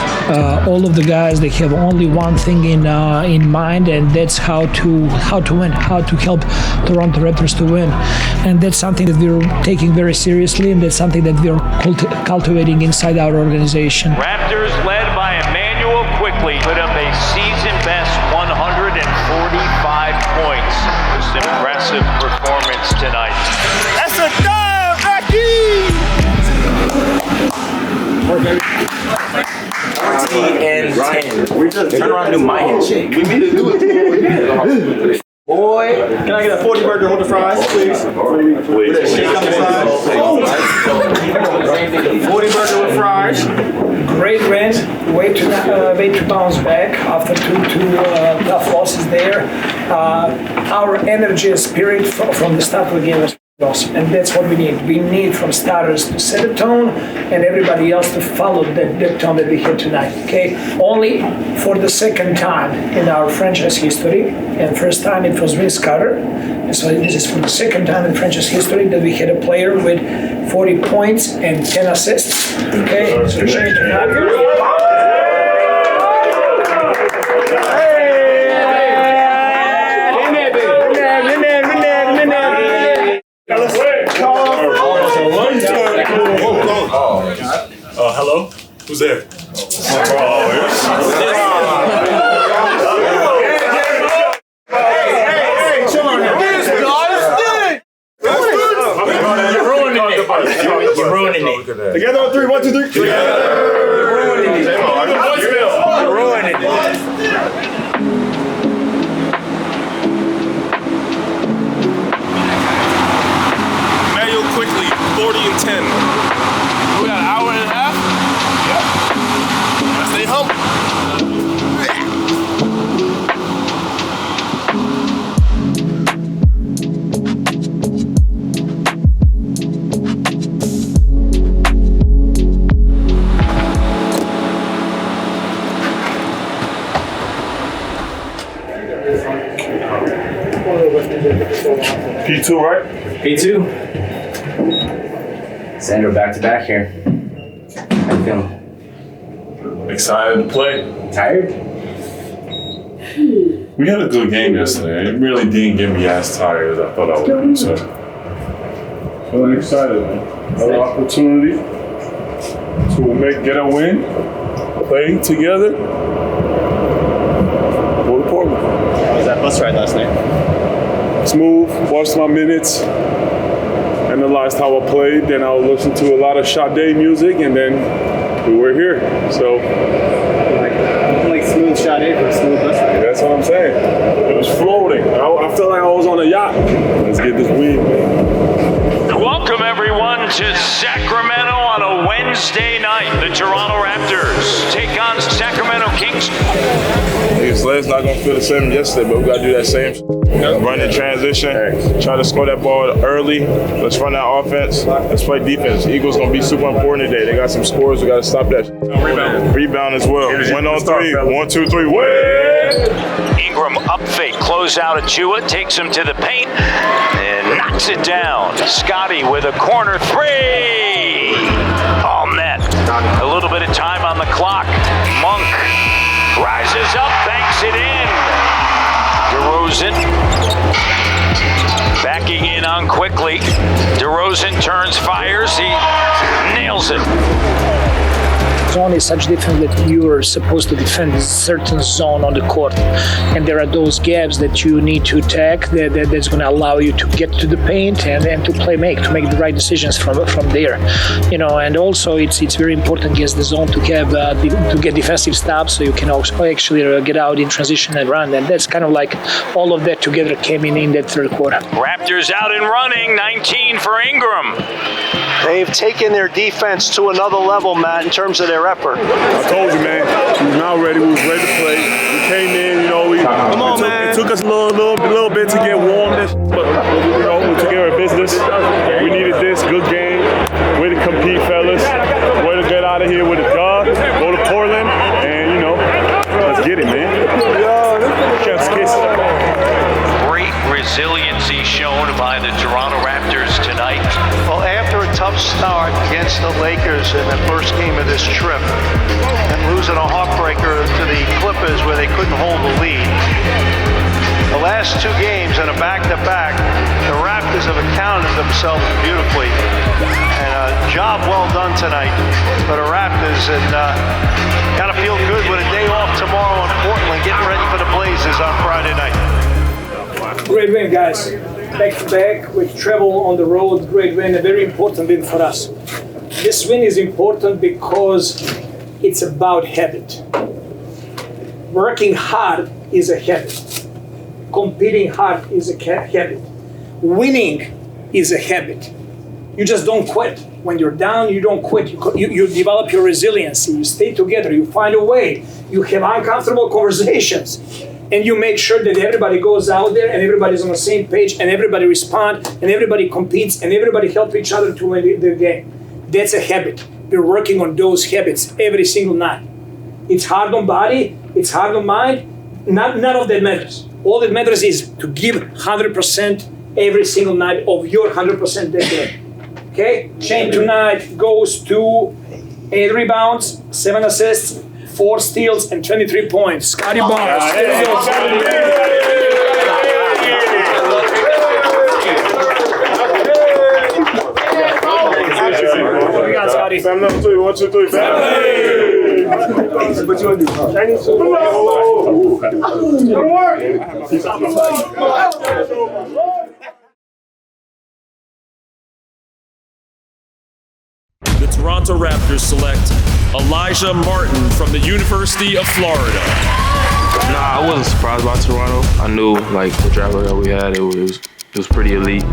All of the guys, they have only one thing in mind, and that's how to win, how to help Toronto Raptors to win. And that's something that we're taking very seriously, and that's something that we're cultivating inside our organization. Raptors led by Emmanuel quickly put up a season-best 145 points. Just an impressive performance tonight. That's a dub, Rocky! 14 and 10. We just turn around and do my handshake. We need to do it. Boy, can I get a 40 burger with the fries, please? With a shake on the side. 40 burger with fries. Great win, way to bounce back after two tough losses there. Our energy and spirit from the start of the game was awesome, and that's what we need. We need from starters to set a tone and everybody else to follow that tone that we had tonight, okay? Only for the second time in our franchise history, and first time it was Vince Carter, so this is for the second time in franchise history that we had a player with 40 points and 10 assists, okay? So shame tonight. Hello? Who's there? You're ruining it. Together on 3, 1, 2, 3. You're ruining it. You're ruining it. Manuel quickly, 40 and 10. We got an hour and a half? Yeah. Stay humble. P2, right? P2. Sandro back to back here. How you feeling? Excited to play. Tired? We had a good game yesterday. It really didn't get me as tired as I thought I would be. So, feeling excited, man. Another opportunity to get a win, play together. Go to Portland. How was that bus ride last night? Smooth, watched my minutes, analyzed how I played, then I would listen to a lot of Sade music, and then we were here. So, like smooth Sade for a smooth bus ride. That's what I'm saying. It was floating. I felt like I was on a yacht. Let's get this win, man. Welcome everyone to Sacramento on a Wednesday night. The Toronto Raptors take on Sacramento Kings. Sled's not gonna feel the same as yesterday, but we gotta do that same run in transition, try to score that ball early. Let's run that offense. Let's play defense. Eagles gonna be super important today. They got some scores. We gotta stop that. Rebound as well. 1 on 3. 1, 2, 3. Win! Ingram up fake, close out Achua, takes him to the paint and knocks it down. Scotty with a corner 3. All net. A little bit of time on the clock. Monk rises up, banks it in. DeRozan backing in on quickly. DeRozan turns, fires, he nails it. Zone is such different that you are supposed to defend a certain zone on the court, and there are those gaps that you need to attack that's going to allow you to get to the paint and to to make the right decisions from there, and also it's very important against the zone to have to get defensive stops so you can also actually get out in transition and run, and that's kind of like all of that together came in that third quarter. Raptors out and running, 19 for Ingram. They've taken their defense to another level, Matt, in terms of their effort. I told you, man. We was now ready. We was ready to play. We came in, it took us a little bit to get warm, but we took care of business. We needed this. Good game. Way to compete, fellas. Way to get out of here with a dub. Go to Portland, and let's get it, man. Chef's kiss. Great resiliency shown by the Toronto Raptors tonight. Well, after a tough tough start against the Lakers in the first game of this trip and losing a heartbreaker to the Clippers where they couldn't hold the lead. The last two games and a back-to-back, the Raptors have accounted themselves beautifully. And a job well done tonight for the Raptors. And gotta feel good with a day off tomorrow in Portland, getting ready for the Blazers on Friday night. Great win, guys. Back-to-back with travel on the road. Great win, a very important win for us. This win is important because it's about habit. Working hard is a habit. Competing hard is a habit. Winning is a habit. You just don't quit. When you're down, you don't quit. You develop your resiliency. You stay together. You find a way. You have uncomfortable conversations. And you make sure that everybody goes out there and everybody's on the same page and everybody responds and everybody competes and everybody helps each other to win the game. That's a habit. We're working on those habits every single night. It's hard on body. It's hard on mind. None of that matters. All that matters is to give 100% every single night of your 100% that day. Okay? Shane tonight goes to 8 rebounds, 7 assists, 4 steals, and 23 points. Scotty Barnes. There you go, Scotty. What we got, Scotty? Family number 3, 1, 2, 3, family. What you want to do? Chinese food. Don't worry. The Toronto Raptors select Elijah Martin from the University of Florida. Nah, I wasn't surprised by Toronto. I knew, like, the draft that we had, it was pretty elite.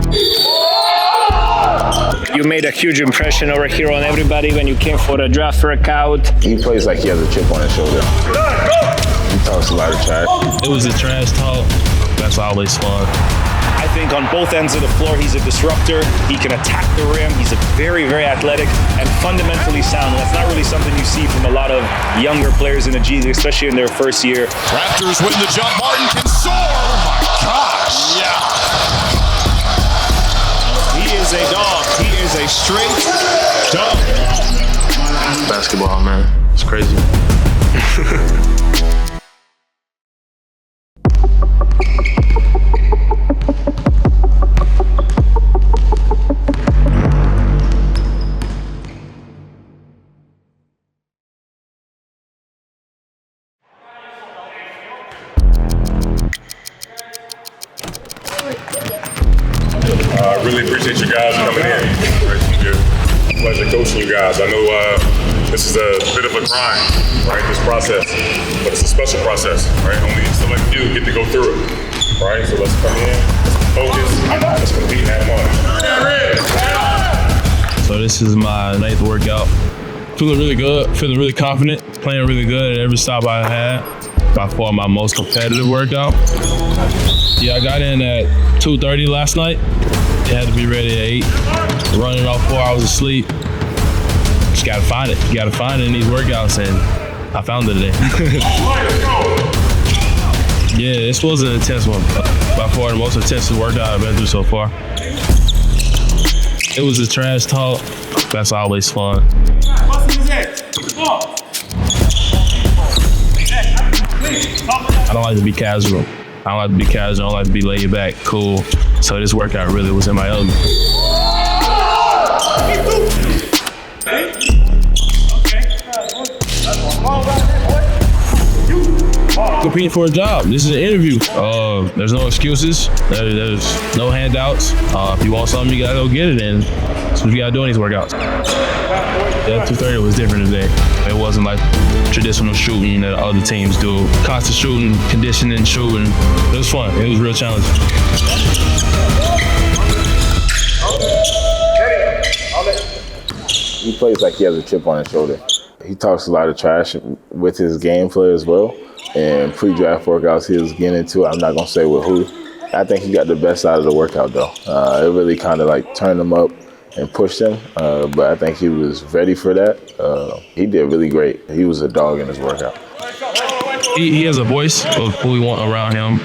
You made a huge impression over here on everybody when you came for a draft workout. He plays like he has a chip on his shoulder. He talks a lot of trash. It was a trash talk. That's always fun. I think on both ends of the floor, he's a disruptor. He can attack the rim. He's a very, very athletic and fundamentally sound. And that's not really something you see from a lot of younger players in the G League, especially in their first year. Raptors win the jump. Martin can soar. Oh my gosh. Yeah. He is a dog. He is a straight dog. Basketball, man. It's crazy. I really appreciate you guys coming in. Right? It's a pleasure coaching you guys. I know this is a bit of a grind, right? This process, but it's a special process, right? Only select few get to go through it, right? So let's come in, let's focus, let's compete and have fun. So this is my 9th workout. Feeling really good, feeling really confident, playing really good at every stop I had. By far my most competitive workout. Yeah, I got in at 2:30 last night. Had to be ready at 8. Running off 4 hours of sleep. Just gotta find it. You gotta find it in these workouts, and I found it today. Yeah, this was an intense one. By far the most intense workout I've been through so far. It was a trash talk. That's always fun. I don't like to be casual. I don't like to be casual. I don't like to be laid back, cool. So this workout really was in my element. Competing for a job. This is an interview. There's no excuses. There's no handouts. If you want something, you gotta go get it, and that's what you gotta do in these workouts. Yeah, 2:30 was different today. It wasn't like traditional shooting that other teams do. Constant shooting, conditioning, shooting. It was fun. It was real challenging. He plays like he has a chip on his shoulder. He talks a lot of trash with his gameplay as well. And pre-draft workouts he was getting into, I'm not going to say with who. I think he got the best out of the workout, though. It really kind of like turned him up and pushed him, but I think he was ready for that. He did really great. He was a dog in his workout. He has a voice of who we want around him.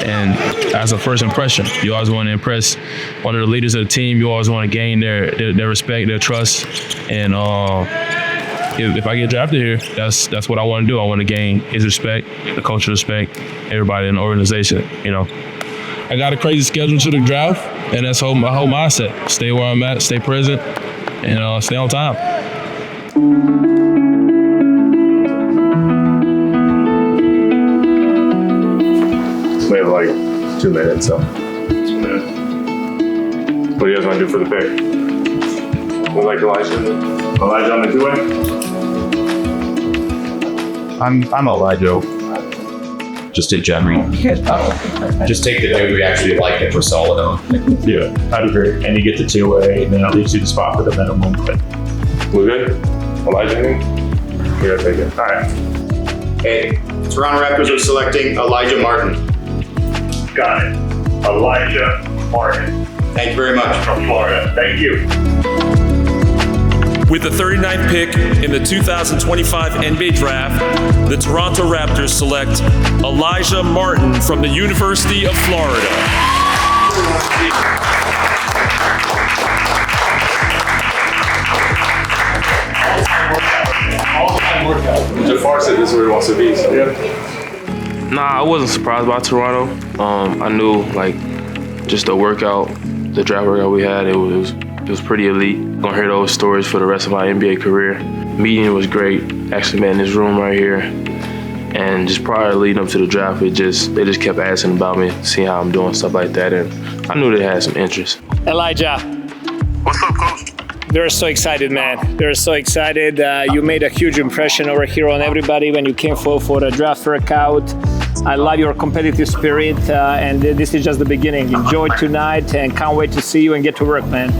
And as a first impression, you always want to impress one of the leaders of the team. You always want to gain their respect, their trust. And if I get drafted here, that's what I want to do. I want to gain his respect, the coach's respect, everybody in the organization. You know, I got a crazy schedule to the draft, and that's my whole mindset. Stay where I'm at, stay present, and stay on time. We have like 2 minutes, so. 2 minutes. What do you guys want to do for the pick? We like Elijah. Elijah on the two-way? I'm Elijah. Just in general. Just take the guy we actually like if we're solid on. Yeah, I'd agree. And you get the two-way, and then at least you the spot for the minimum. But we good? Elijah? We gotta take it. All right. Hey, Toronto Raptors are selecting Elijah Martin. Got it. Elijah Martin. Thank you very much. From Florida. Thank you. With the 39th pick in the 2025 NBA Draft, the Toronto Raptors select Elijah Martin from the University of Florida. Jafar said this is where he wants to be, so yeah. Nah, I wasn't surprised by Toronto. I knew, like, just the workout, the draft workout we had, it was pretty elite. Gonna hear those stories for the rest of my NBA career. Meeting was great. Actually met in this room right here. And just prior leading up to the draft, they just kept asking about me, seeing how I'm doing, stuff like that. And I knew they had some interest. Elijah. What's up, coach? They're so excited, man. They're so excited. You made a huge impression over here on everybody when you came for a draft workout. I love your competitive spirit, and this is just the beginning. Enjoy tonight, and can't wait to see you and get to work, man.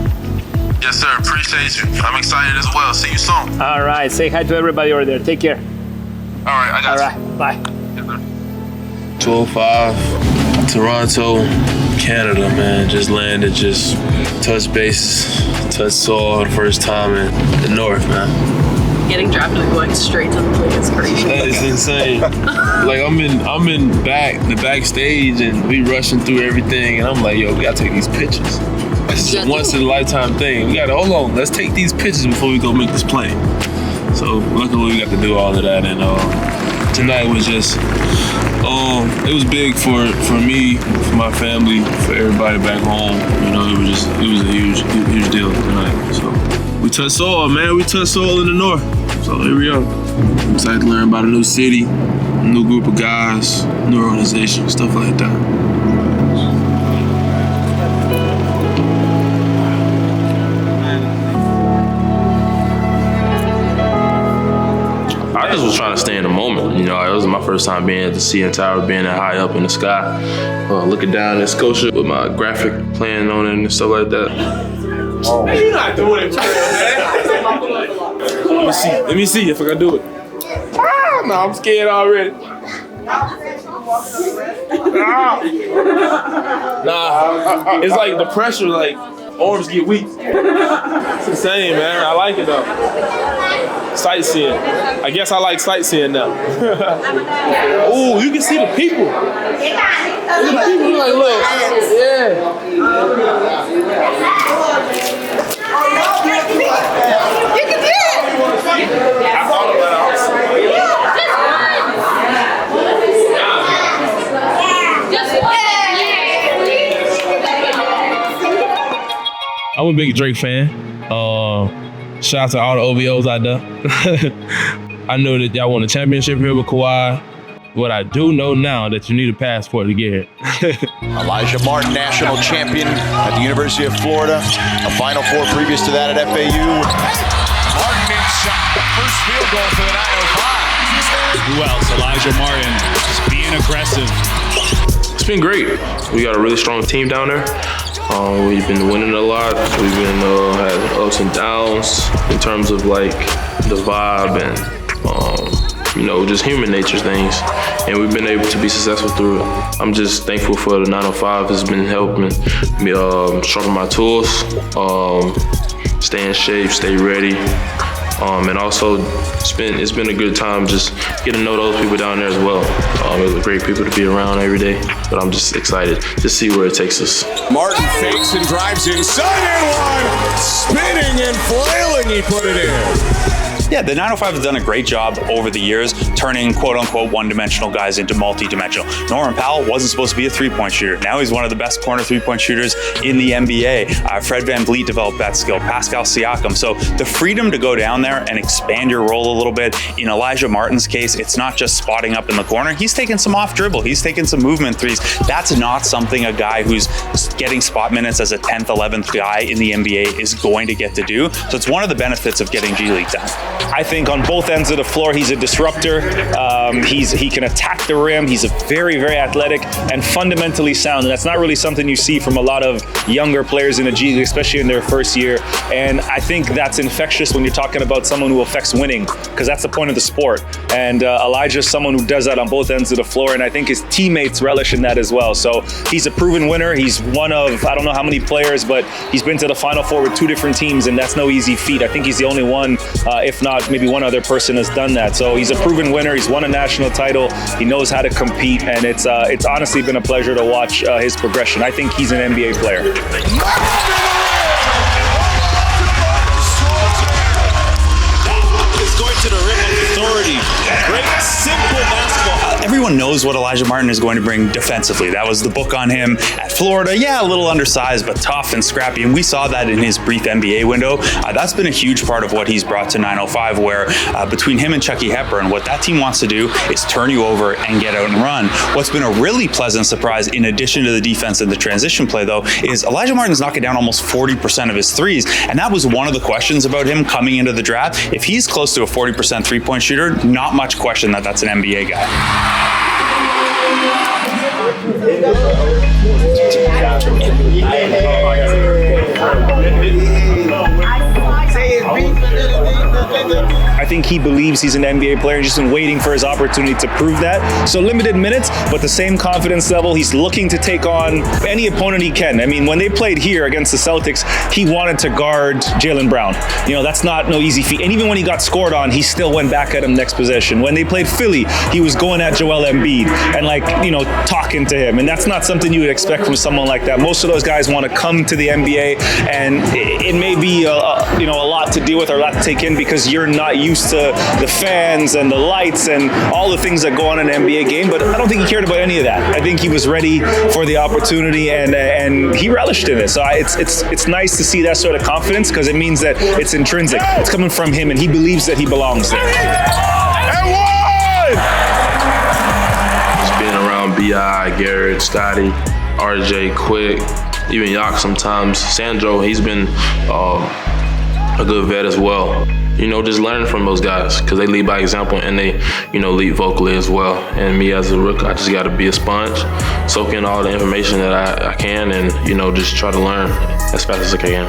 Yes, sir. Appreciate you. I'm excited as well. See you soon. All right. Say hi to everybody over there. Take care. All right. I got you. All right. Bye. 12-5, Toronto, Canada, man. Just landed, just touched base, touched soil the first time in the north, man. Getting drafted and going straight to the plane is crazy. That is insane. Like I'm in the backstage, and we rushing through everything, and I'm like, yo, we gotta take these pictures. It's a once in a lifetime thing. We gotta hold on. Let's take these pictures before we go make this play. So luckily we got to do all of that, and tonight was just. It was big for me, for my family, for everybody back home. You know, it was a huge deal tonight. So we touched soil, man. We touched soil in the north. So here we are. I'm excited to learn about a new city, a new group of guys, new organization, stuff like that. I just was trying to stay in the moment. You know, it was my first time being at the CN Tower, being that high up in the sky, looking down at Scotia with my graphic playing on it and stuff like that. Oh. Man, you're not doing it for real, man. Let me see if I can do it. No, I'm scared already. Nah, it's like the pressure, like arms get weak. It's insane, man. I like it though. Sightseeing. I guess I like sightseeing now. Ooh, you can see the people. Look at the people, like, look. Yeah. You can do it! I thought about I'm a big Drake fan. Shout out to all the OVOs out there. I know that y'all won a championship here with Kawhi. What I do know now that you need a passport to get here. Elijah Martin, national champion at the University of Florida. A Final Four previous to that at FAU. Martin shot. First field goal for the 905. Who else? Elijah Martin, just being aggressive. It's been great. We got a really strong team down there. We've been winning a lot. We've been had ups and downs in terms of like the vibe and you know, just human nature things. And we've been able to be successful through it. I'm just thankful for the 905 has been helping me sharpen my tools, stay in shape, stay ready, And also, it's been a good time just getting to know those people down there as well. It was great people to be around every day, but I'm just excited to see where it takes us. Martin fakes and drives inside and one. Spinning and flailing, he put it in. Yeah, the 905 has done a great job over the years turning quote-unquote one-dimensional guys into multi-dimensional. Norman Powell wasn't supposed to be a three-point shooter. Now he's one of the best corner three-point shooters in the NBA. Fred VanVleet developed that skill, Pascal Siakam. So the freedom to go down there and expand your role a little bit. In Elijah Martin's case, it's not just spotting up in the corner. He's taking some off dribble. He's taking some movement threes. That's not something a guy who's getting spot minutes as a 10th, 11th guy in the NBA is going to get to do. So it's one of the benefits of getting G League time. I think on both ends of the floor, he's a disruptor. He can attack the rim. He's a very, very athletic and fundamentally sound. And that's not really something you see from a lot of younger players in the G League, especially in their first year. And I think that's infectious when you're talking about someone who affects winning, because that's the point of the sport. And Elijah's someone who does that on both ends of the floor. And I think his teammates relish in that as well. So he's a proven winner. He's one of, I don't know how many players, but he's been to the Final Four with 2 different teams, and that's no easy feat. I think he's the only one, if not maybe one other person has done that. So he's a proven winner. He's won a national title. He knows how to compete, and it's honestly been a pleasure to watch his progression. I think he's an NBA player. It's going to the rim with authority. Great, simple basketball. Everyone knows what Elijah Martin is going to bring defensively. That was the book on him at Florida. Yeah, a little undersized, but tough and scrappy. And we saw that in his brief NBA window. That's been a huge part of what he's brought to 905, where between him and Chucky Hepburn, what that team wants to do is turn you over and get out and run. What's been a really pleasant surprise, in addition to the defense and the transition play, though, is Elijah Martin's knocking down almost 40% of his threes. And that was one of the questions about him coming into the draft. If he's close to a 40% three-point shooter, not much question that that's an NBA guy. I think he believes he's an NBA player and just been waiting for his opportunity to prove that. So limited minutes, but the same confidence level. He's looking to take on any opponent he can. I mean, when they played here against the Celtics, he wanted to guard Jaylen Brown. You know, that's not no easy feat. And even when he got scored on, he still went back at him next possession. When they played Philly, he was going at Joel Embiid and talking to him. And that's not something you would expect from someone like that. Most of those guys want to come to the NBA, and it may be a lot to deal with or a lot to take in because you're not used to the fans and the lights and all the things that go on in an NBA game. But I don't think he cared about any of that. I think he was ready for the opportunity, and he relished in it. So it's nice to see that sort of confidence, because it means that it's intrinsic. It's coming from him, and he believes that he belongs there. Just being around B.I., Garrett, Scotty, RJ, Quick, even Yak sometimes. Sandro, he's been a good vet as well. Just learning from those guys, because they lead by example and they, lead vocally as well. And me as a rookie, I just got to be a sponge, soak in all the information that I can, and, just try to learn as fast as I can.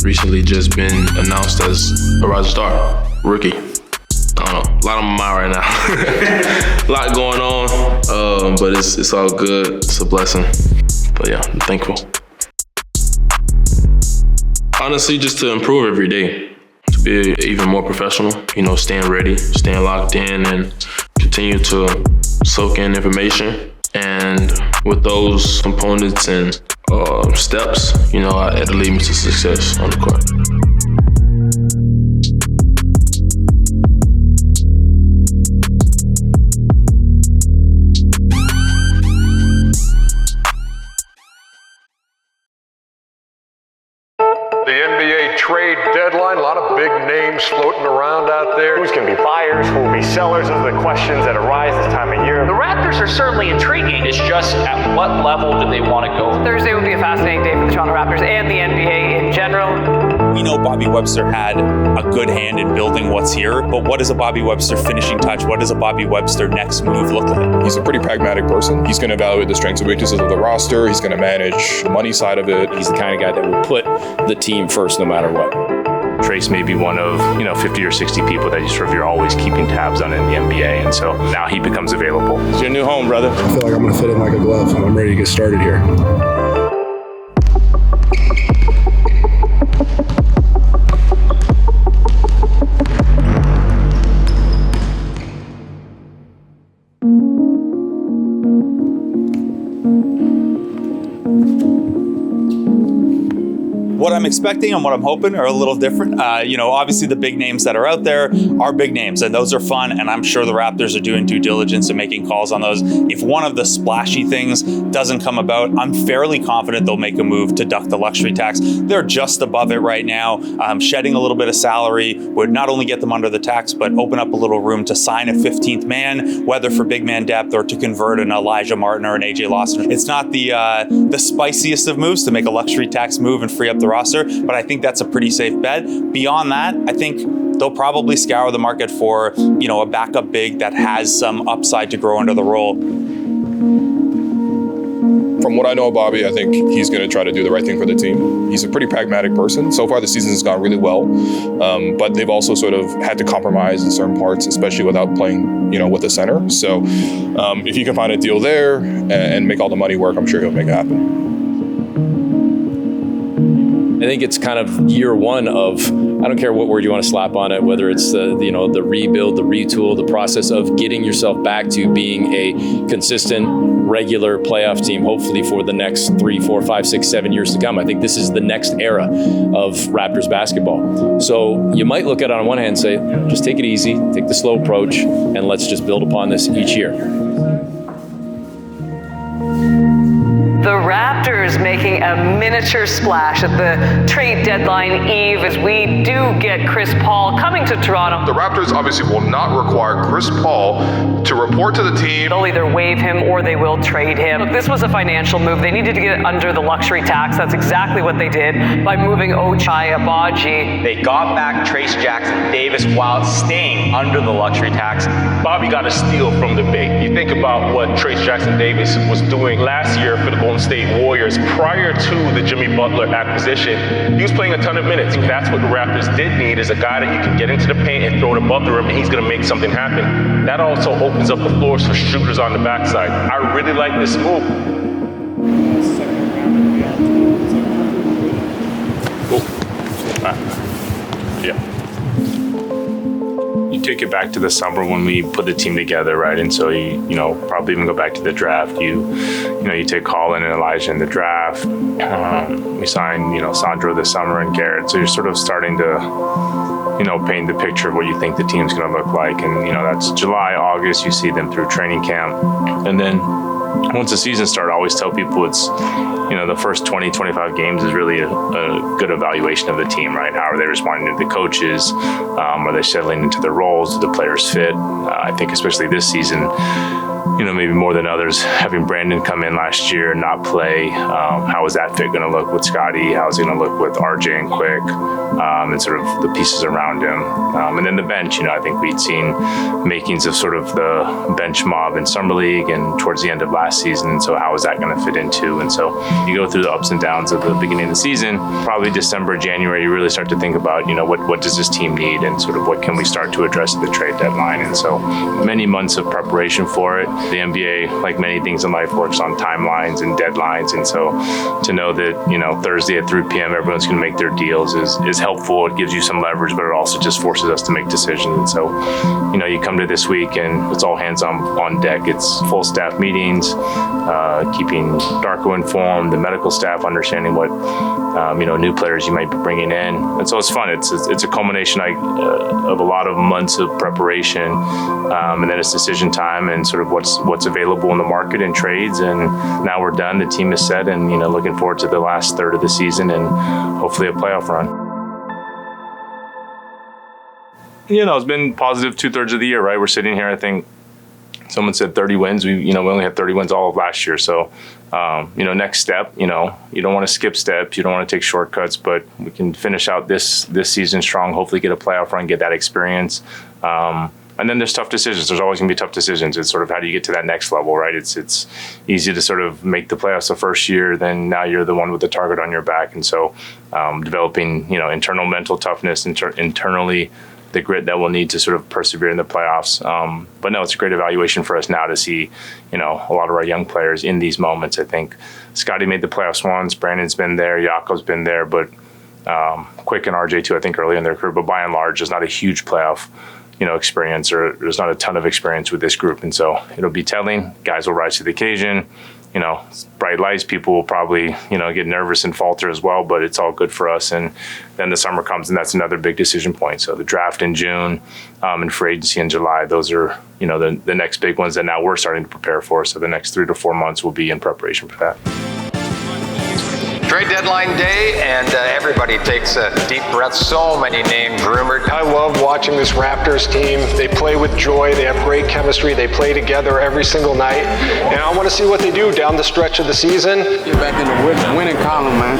Recently just been announced as a rising star, rookie. I don't know, a lot on my mind right now. A lot going on, but it's all good. It's a blessing. But yeah, I'm thankful. Honestly, just to improve every day, to be even more professional, staying ready, staying locked in, and continue to soak in information. And with those components and steps, it'll lead me to success on the court. The NBA trade deadline, a lot of big names floating around out there. Who's going to be buyers, who will be sellers? Those are the questions that arise this time of year. The Raptors are certainly intriguing. It's just at what level do they want to go? Thursday will be a fascinating day for the Toronto Raptors and the NBA in general. We know Bobby Webster had a good hand in building what's here, but what is a Bobby Webster finishing touch? What does a Bobby Webster next move look like? He's a pretty pragmatic person. He's going to evaluate the strengths and weaknesses of the roster. He's going to manage the money side of it. He's the kind of guy that will put the team first no matter what. Trace may be one of 50 or 60 people that you're always keeping tabs on in the NBA, and so now he becomes available. It's your new home, brother. I feel like I'm going to fit in like a glove. I'm ready to get started here. What I'm expecting and what I'm hoping are a little different. Obviously the big names that are out there are big names, and those are fun, and I'm sure the Raptors are doing due diligence and making calls on those. If one of the splashy things doesn't come about, I'm fairly confident they'll make a move to duck the luxury tax. They're just above it right now. Shedding a little bit of salary would not only get them under the tax, but open up a little room to sign a 15th man, whether for big man depth or to convert an Elijah Martin or an AJ Lawson. It's not the spiciest of moves to make a luxury tax move and free up the roster, but I think that's a pretty safe bet. Beyond that, I think they'll probably scour the market for, a backup big that has some upside to grow under the role. From what I know of Bobby, I think he's going to try to do the right thing for the team. He's a pretty pragmatic person. So far, the season has gone really well, but they've also sort of had to compromise in certain parts, especially without playing, with the center. So if he can find a deal there and make all the money work, I'm sure he'll make it happen. I think it's kind of year one of, I don't care what word you want to slap on it, whether it's the rebuild, the retool, the process of getting yourself back to being a consistent, regular playoff team, hopefully for the next 3, 4, 5, 6, 7 years to come. I think this is the next era of Raptors basketball. So you might look at it on one hand and say, just take it easy, take the slow approach, and let's just build upon this each year. The Raptors making a miniature splash at the trade deadline eve as we do get Chris Paul coming to Toronto. The Raptors obviously will not require Chris Paul to report to the team. They'll either waive him or they will trade him. Look, this was a financial move. They needed to get under the luxury tax. That's exactly what they did by moving Ochai Agbaji. They got back Trace Jackson Davis while staying under the luxury tax. Bobby got a steal from the big. You think about what Trace Jackson Davis was doing last year for the Golden State Warriors prior to the Jimmy Butler acquisition. He was playing a ton of minutes. That's what the Raptors did need, is a guy that you can get into the paint and throw it above the rim, and he's going to make something happen. That also opens up the floors for shooters on the backside. I really like this move. Yeah. You take it back to the summer when we put the team together, right? And so you probably even go back to the draft. You take Colin and Elijah in the draft. We signed, Sandro this summer and Garrett. So you're sort of starting to, paint the picture of what you think the team's going to look like. And, that's July, August. You see them through training camp. And then once the season starts, I always tell people it's, the first 20, 25 games is really a good evaluation of the team, right? How are they responding to the coaches? Are they settling into their roles? Do the players fit? I think especially this season, maybe more than others, having Brandon come in last year and not play, how is that fit going to look with Scotty? How is it going to look with RJ and Quick, and sort of the pieces around him? And then the bench, I think we'd seen makings of sort of the bench mob in Summer League and towards the end of last season. And so how is that going to fit into? And so you go through the ups and downs of the beginning of the season, probably December, January, you really start to think about, what does this team need and sort of what can we start to address at the trade deadline? And so many months of preparation for it. The NBA, like many things in life, works on timelines and deadlines. And so to know that, Thursday at 3 p.m., everyone's going to make their deals is helpful. It gives you some leverage, but it also just forces us to make decisions. And so, you come to this week and it's all hands on deck. It's full staff meetings, keeping Darko informed, the medical staff understanding what, new players you might be bringing in. And so it's fun. It's a culmination of a lot of months of preparation. And then it's decision time and sort of what's available in the market and trades. And now we're done. The team is set and, looking forward to the last third of the season and hopefully a playoff run. It's been positive 2/3 of the year, right? We're sitting here, I think someone said 30 wins. We only had 30 wins all of last year. So, next step, you don't want to skip steps. You don't want to take shortcuts, but we can finish out this season strong, hopefully get a playoff run, get that experience. And then there's tough decisions. There's always going to be tough decisions. It's sort of how do you get to that next level, right? It's easy to sort of make the playoffs the first year, then now you're the one with the target on your back. And so developing, internal mental toughness, internally the grit that we'll need to sort of persevere in the playoffs. But no, it's a great evaluation for us now to see, a lot of our young players in these moments. I think Scotty made the playoffs once, Brandon's been there, Jako's been there, but Quick and RJ too, I think early in their career, but by and large, there's not a huge playoff experience, or there's not a ton of experience with this group. And so it'll be telling. Guys will rise to the occasion. Bright lights, people will probably, get nervous and falter as well, but it's all good for us. And then the summer comes, and that's another big decision point. So the draft in June and free agency in July, those are, the next big ones that now we're starting to prepare for. So the next 3 to 4 months will be in preparation for that. Trade deadline day, and everybody takes a deep breath. So many names rumored. I love watching this Raptors team. They play with joy. They have great chemistry. They play together every single night. And I want to see what they do down the stretch of the season. Get back in the winning column, man.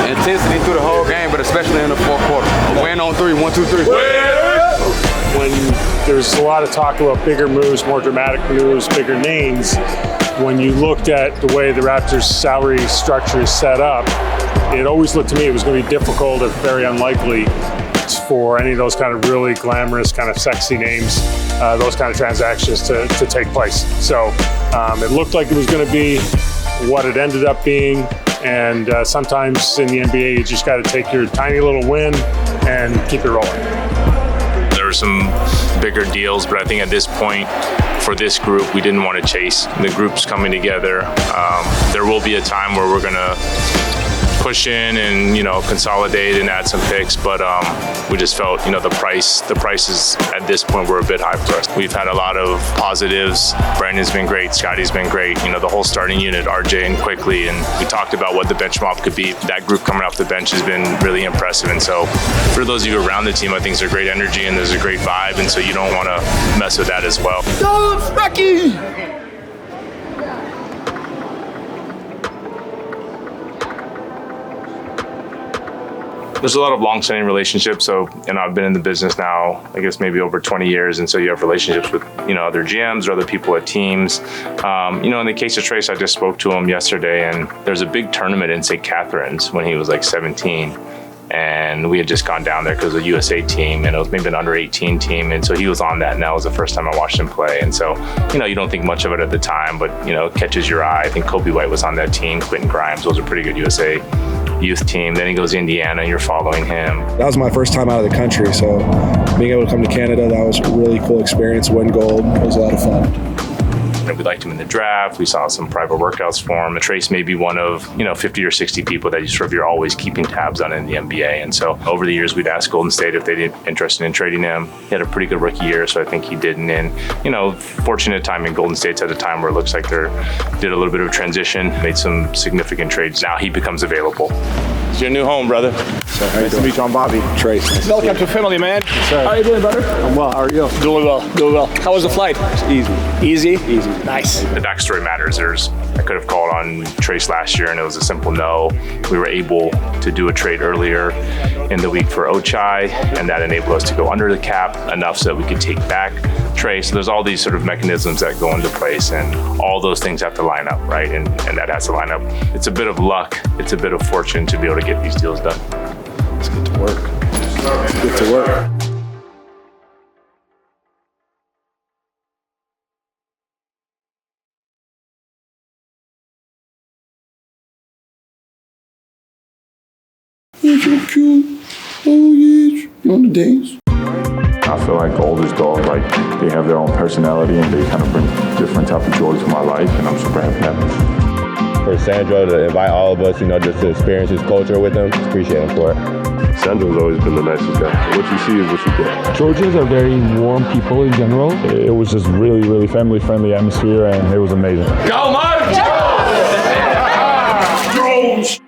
Intensity through the whole game, but especially in the fourth quarter. Win on 3, 1, 2, 3. When there's a lot of talk about bigger moves, more dramatic moves, bigger names, when you looked at the way the Raptors' salary structure is set up, it always looked to me it was going to be difficult or very unlikely for any of those kind of really glamorous, kind of sexy names, those kind of transactions to take place. So it looked like it was going to be what it ended up being. And sometimes in the NBA, you just got to take your tiny little win and keep it rolling. There were some bigger deals, but I think at this point, for this group, we didn't want to chase. The group's coming together. There will be a time where we're going to push in and consolidate and add some picks, but we just felt the prices at this point were a bit high for us. We've had a lot of positives. Brandon's been great, Scotty's been great, the whole starting unit, RJ and Quickly, and we talked about what the bench mob could be. That group coming off the bench has been really impressive, and so for those of you around the team, I think there's a great energy and there's a great vibe, and so you don't want to mess with that as well. Go, Rocky! There's a lot of long-standing relationships. So, I've been in the business now, I guess maybe over 20 years. And so you have relationships with, other GMs or other people at teams. In the case of Trace, I just spoke to him yesterday, and there's a big tournament in St. Catharines when he was like 17. And we had just gone down there because of the USA team, and it was maybe an under 18 team. And so he was on that, and that was the first time I watched him play. And so, you don't think much of it at the time, but, it catches your eye. I think Kobe White was on that team, Quentin Grimes, those are pretty good USA youth team. Then he goes to Indiana, and you're following him. That was my first time out of the country, so being able to come to Canada, that was a really cool experience. Win gold, it was a lot of fun. We liked him in the draft. We saw some private workouts for him. Trace may be one of 50 or 60 people that you're always keeping tabs on in the NBA. And so over the years, we'd ask Golden State if they'd be interested in trading him. He had a pretty good rookie year, so I think he did. And then, fortunate time in Golden State's at a time where it looks like they did a little bit of a transition, made some significant trades. Now he becomes available. It's your new home, brother. So, nice to meet you. I'm Bobby. Trace. Welcome to family, man. How are you doing, brother? I'm well. How are you? Doing well. How was the flight? Easy. Easy? Nice. The backstory matters. I could have called on Trace last year, and it was a simple no. We were able to do a trade earlier in the week for Ochai, and that enabled us to go under the cap enough so that we could take back Trace. So there's all these sort of mechanisms that go into place, and all those things have to line up, right? And that has to line up. It's a bit of luck. It's a bit of fortune to be able to get these deals done. Let's get to work. Get to work. You're so cute. Oh, yes. You want the dance? I feel like the oldest dog, they have their own personality and they kind of bring different type of joy to my life, and I'm super happy. For Sandro to invite all of us, just to experience his culture with him, appreciate him for it. Sandro's always been the nicest guy. What you see is what you get. Georgians are very warm people in general. It was just really, really family-friendly atmosphere, and it was amazing. Go, Mike! Drones!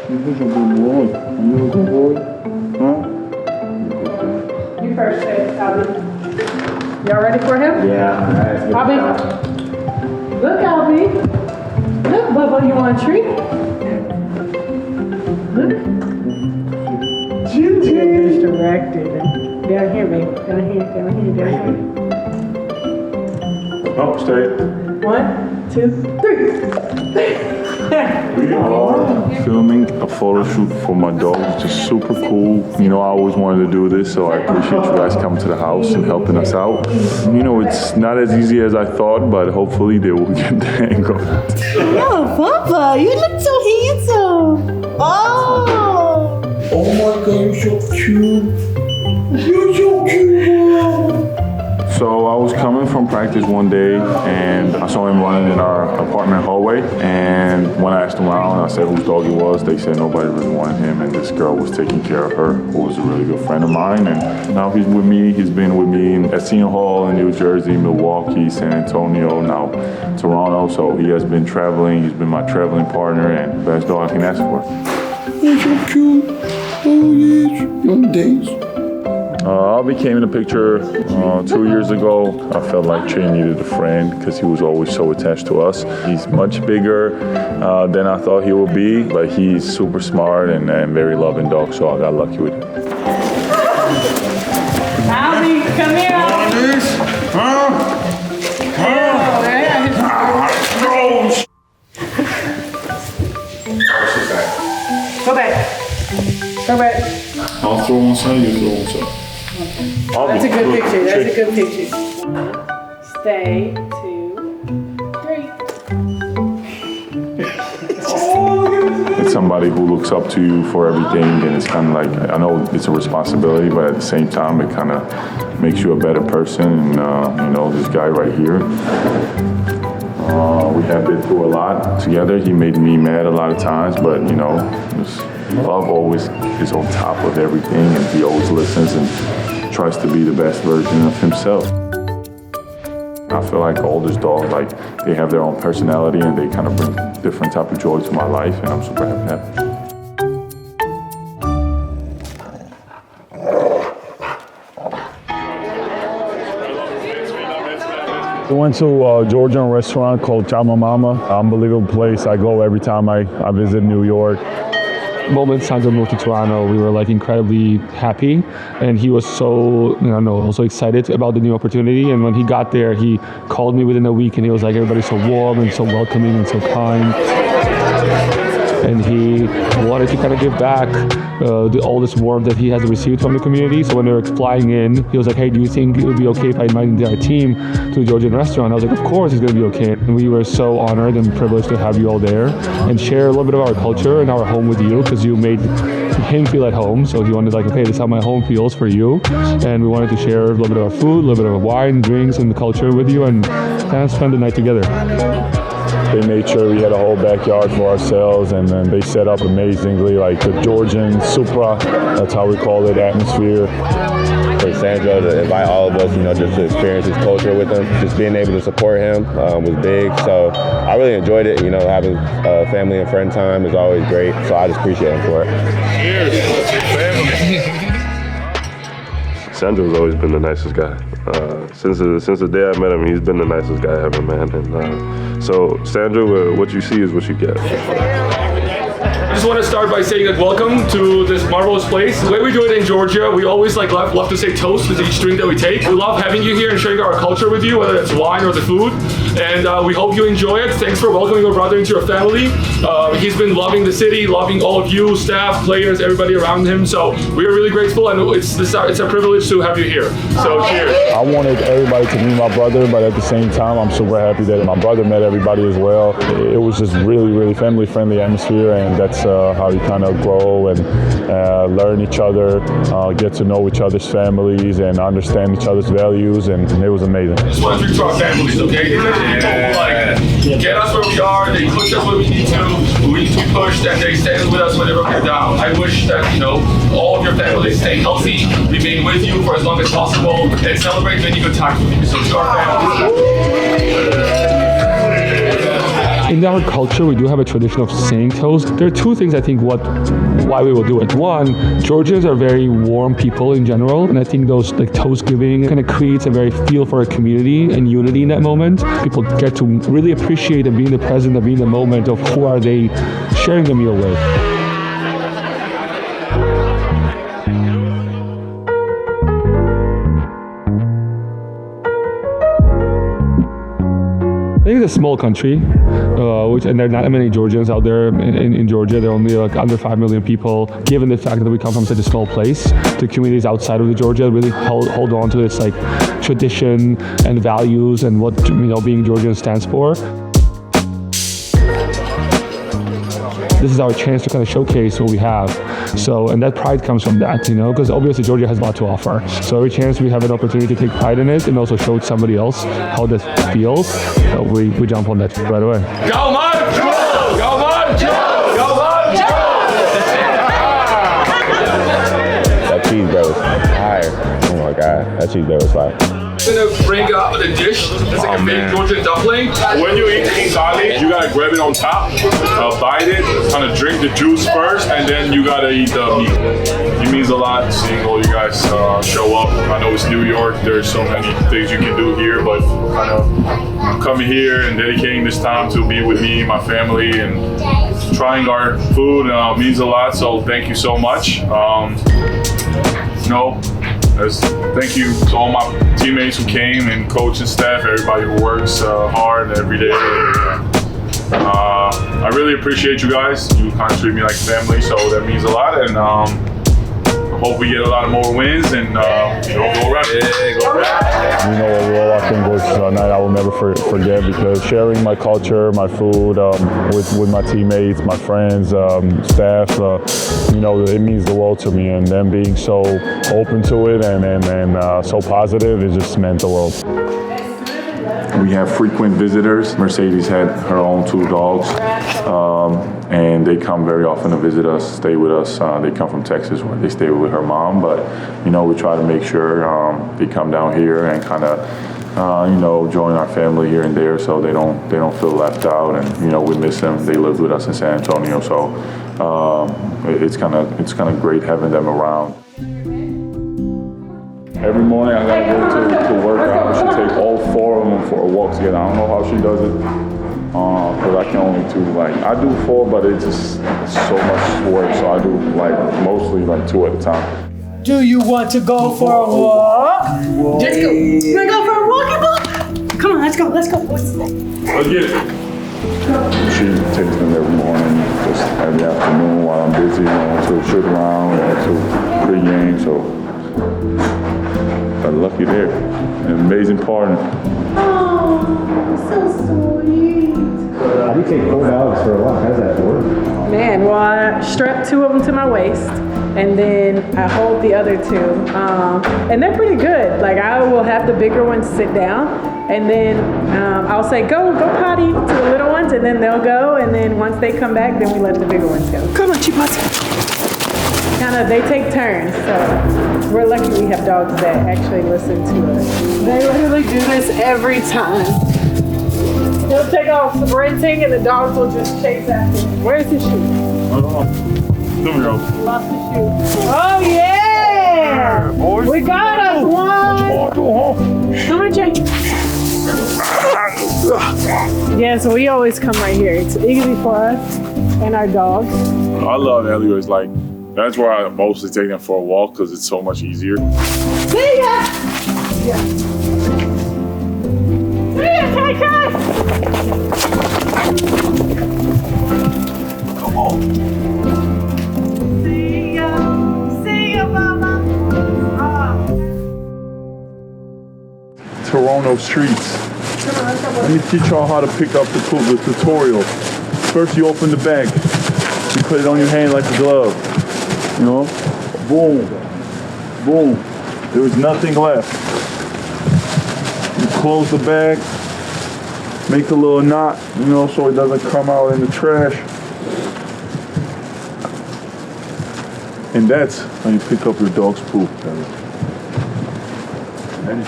You're a good boy. Are you a good boy? Huh? You first say, Abby. Y'all ready for him? Yeah. Bobby. Look, Albie. Look, Bubba, you want a treat? Look. Misdirected. Down here, baby. Down here. Oh, stay. 1, 2, 3. We are filming a photo shoot for my dog, which is super cool. You know, I always wanted to do this, so I appreciate you guys coming to the house and helping us out. You know, it's not as easy as I thought, but hopefully they will get the hang of it. Oh, Papa, you look so handsome. Oh. Oh my God, you're so cute. You're so cute. So I was coming from practice one day and I saw him running in our apartment hallway, and when I asked around, I said whose dog it was. They said nobody really wanted him, and this girl was taking care of her, who was a really good friend of mine, and now he's with me. He's been with me at Seton Hall in New Jersey, Milwaukee, San Antonio, now Toronto, so he has been traveling. He's been my traveling partner and best dog I can ask for. You're so cute. Oh yes, you on the days? Albie came in the picture 2 years ago. I felt like Trey needed a friend because he was always so attached to us. He's much bigger than I thought he would be, but he's super smart and very loving dog, so I got lucky with him. Albie, come here. Go back. I'll throw one side, you throw one side. That's a good picture. That's a good picture. Stay 2, 3. It's somebody who looks up to you for everything, and it's kind of like, I know it's a responsibility, but at the same time, it kind of makes you a better person. And you know, this guy right here, we have been through a lot together. He made me mad a lot of times, but you know, love always is on top of everything, and he always listens and tries to be the best version of himself. I feel like all these dogs, like, they have their own personality and they kind of bring different type of joy to my life, and I'm super happy. We went to a Georgian restaurant called Chama Mama. Unbelievable place. I go every time I visit New York. The moment Sandro moved to Toronto, we were like incredibly happy, and he was so, also excited about the new opportunity. And when he got there, he called me within a week, and he was like, everybody's so warm and so welcoming and so kind. And he wanted to kind of give back all this warmth that he has received from the community. So when they were flying in, he was like, hey, do you think it would be okay if I invite the entire team to the Georgian restaurant? I was like, of course it's going to be okay. And we were so honored and privileged to have you all there and share a little bit of our culture and our home with you, because you made him feel at home. So he wanted, like, okay, this is how my home feels for you. And we wanted to share a little bit of our food, a little bit of wine, drinks, and the culture with you, and kind of spend the night together. They made sure we had a whole backyard for ourselves, and then they set up amazingly, like the Georgian Supra, that's how we call it, atmosphere. For Sandro to invite all of us, just to experience his culture with him, just being able to support him was big. So I really enjoyed it. Having family and friend time is always great. So I just appreciate him for it. Sandro's always been the nicest guy. Since the day I met him, he's been the nicest guy ever, man. And so, Sandro, what you see is what you get. I just want to start by saying that welcome to this marvelous place. The way we do it in Georgia, we always love to say toast with each drink that we take. We love having you here and sharing our culture with you, whether it's wine or the food. And we hope you enjoy it. Thanks for welcoming your brother into your family. He's been loving the city, loving all of you, staff, players, everybody around him. So we are really grateful, and it's a privilege to have you here. So cheers. I wanted everybody to meet my brother, but at the same time, I'm super happy that my brother met everybody as well. It was just really, really family-friendly atmosphere, and that's how you kind of grow and learn each other, get to know each other's families, and understand each other's values, and it was amazing. I just want to drink to our families, okay? People get us where we are, they push us where we need to be pushed, and they stand with us whenever we're down. I wish that, all of your families stay healthy, remain with you for as long as possible, and celebrate many good times with you. So to our families. In our culture, we do have a tradition of saying toast. There are two things I think why we will do it. One, Georgians are very warm people in general, and I think those like toast giving kind of creates a very feel for a community and unity in that moment. People get to really appreciate and be in the present and be in the moment of who are they sharing the meal with. I think it's a small country, and there are not many Georgians out there in Georgia. There are only like under 5 million people. Given the fact that we come from such a small place, the communities outside of Georgia really hold on to this like tradition and values and what being Georgian stands for. This is our chance to kind of showcase what we have. So, and that pride comes from that, because obviously Georgia has a lot to offer. So every chance we have an opportunity to take pride in it and also show somebody else how that feels, we jump on that right away. Go, Mud! Go, Mud! Go, Mud! That cheeseburger was fire. Oh my God, that cheeseburger was fire. Gonna bring up the dish. It's like a big Georgian dumpling. When you eat insali, you gotta grab it on top, bite it, kind of drink the juice first, and then you gotta eat the meat. It means a lot seeing all you guys show up. I know it's New York, there's so many things you can do here, but kind of coming here and dedicating this time to be with me, my family, and trying our food means a lot, so thank you so much. Thank you to all my teammates who came and coach and staff, everybody who works hard every day. I really appreciate you guys. You kind of treat me like family, so that means a lot. And I hope we get a lot of more wins and go Raptors. A Roll-Up was a night I will never forget because sharing my culture, my food with my teammates, my friends, staff, it means the world to me. And them being so open to it and so positive, it just meant the world. We have frequent visitors. Mercedes had her own 2 dogs, and they come very often to visit us, stay with us. They come from Texas where they stay with her mom, but we try to make sure they come down here and kind of join our family here and there, so they don't feel left out. And we miss them. They lived with us in San Antonio, so it's kind of great having them around. Every morning I gotta go to work out. She takes all 4 of them for a walk together. I don't know how she does it, because I can only do I do 4, but it's just so much work. So I do mostly 2 at a time. Do you want to go for a walk? Let's go. You wanna go for a walkie? Come on, let's go. Let's get it. She takes them every morning, just every afternoon while I'm busy, to shoot around, to pre-game. So. Got lucky there. An amazing partner. Oh, so sweet. How do you take 4 dogs for a walk? How does that work? Man, well, I strap 2 of them to my waist, and then I hold the other 2. And they're pretty good. I will have the bigger ones sit down, and then I'll say, go potty to the little ones, and then they'll go, and then once they come back, then we let the bigger ones go. Come on, Chipati. They take turns, so we're lucky we have dogs that actually listen to us. They literally do this every time. They'll take off sprinting and the dogs will just chase after him. Where's his shoe? Come here. Lost his shoe. Oh yeah! We got us one! Come on, Jake. Yeah, so we always come right here. It's easy for us and our dogs. I love Elliot's that's where I mostly take them for a walk because it's so much easier. See ya! Yeah. See ya, Kai-Kai! Come on. See ya, Mama. Toronto streets. Let me teach y'all how to pick up the tutorial. First, you open the bag. You put it on your hand like a glove. Boom, boom. There was nothing left. You close the bag, make a little knot, so it doesn't come out in the trash. And that's how you pick up your dog's poop. Then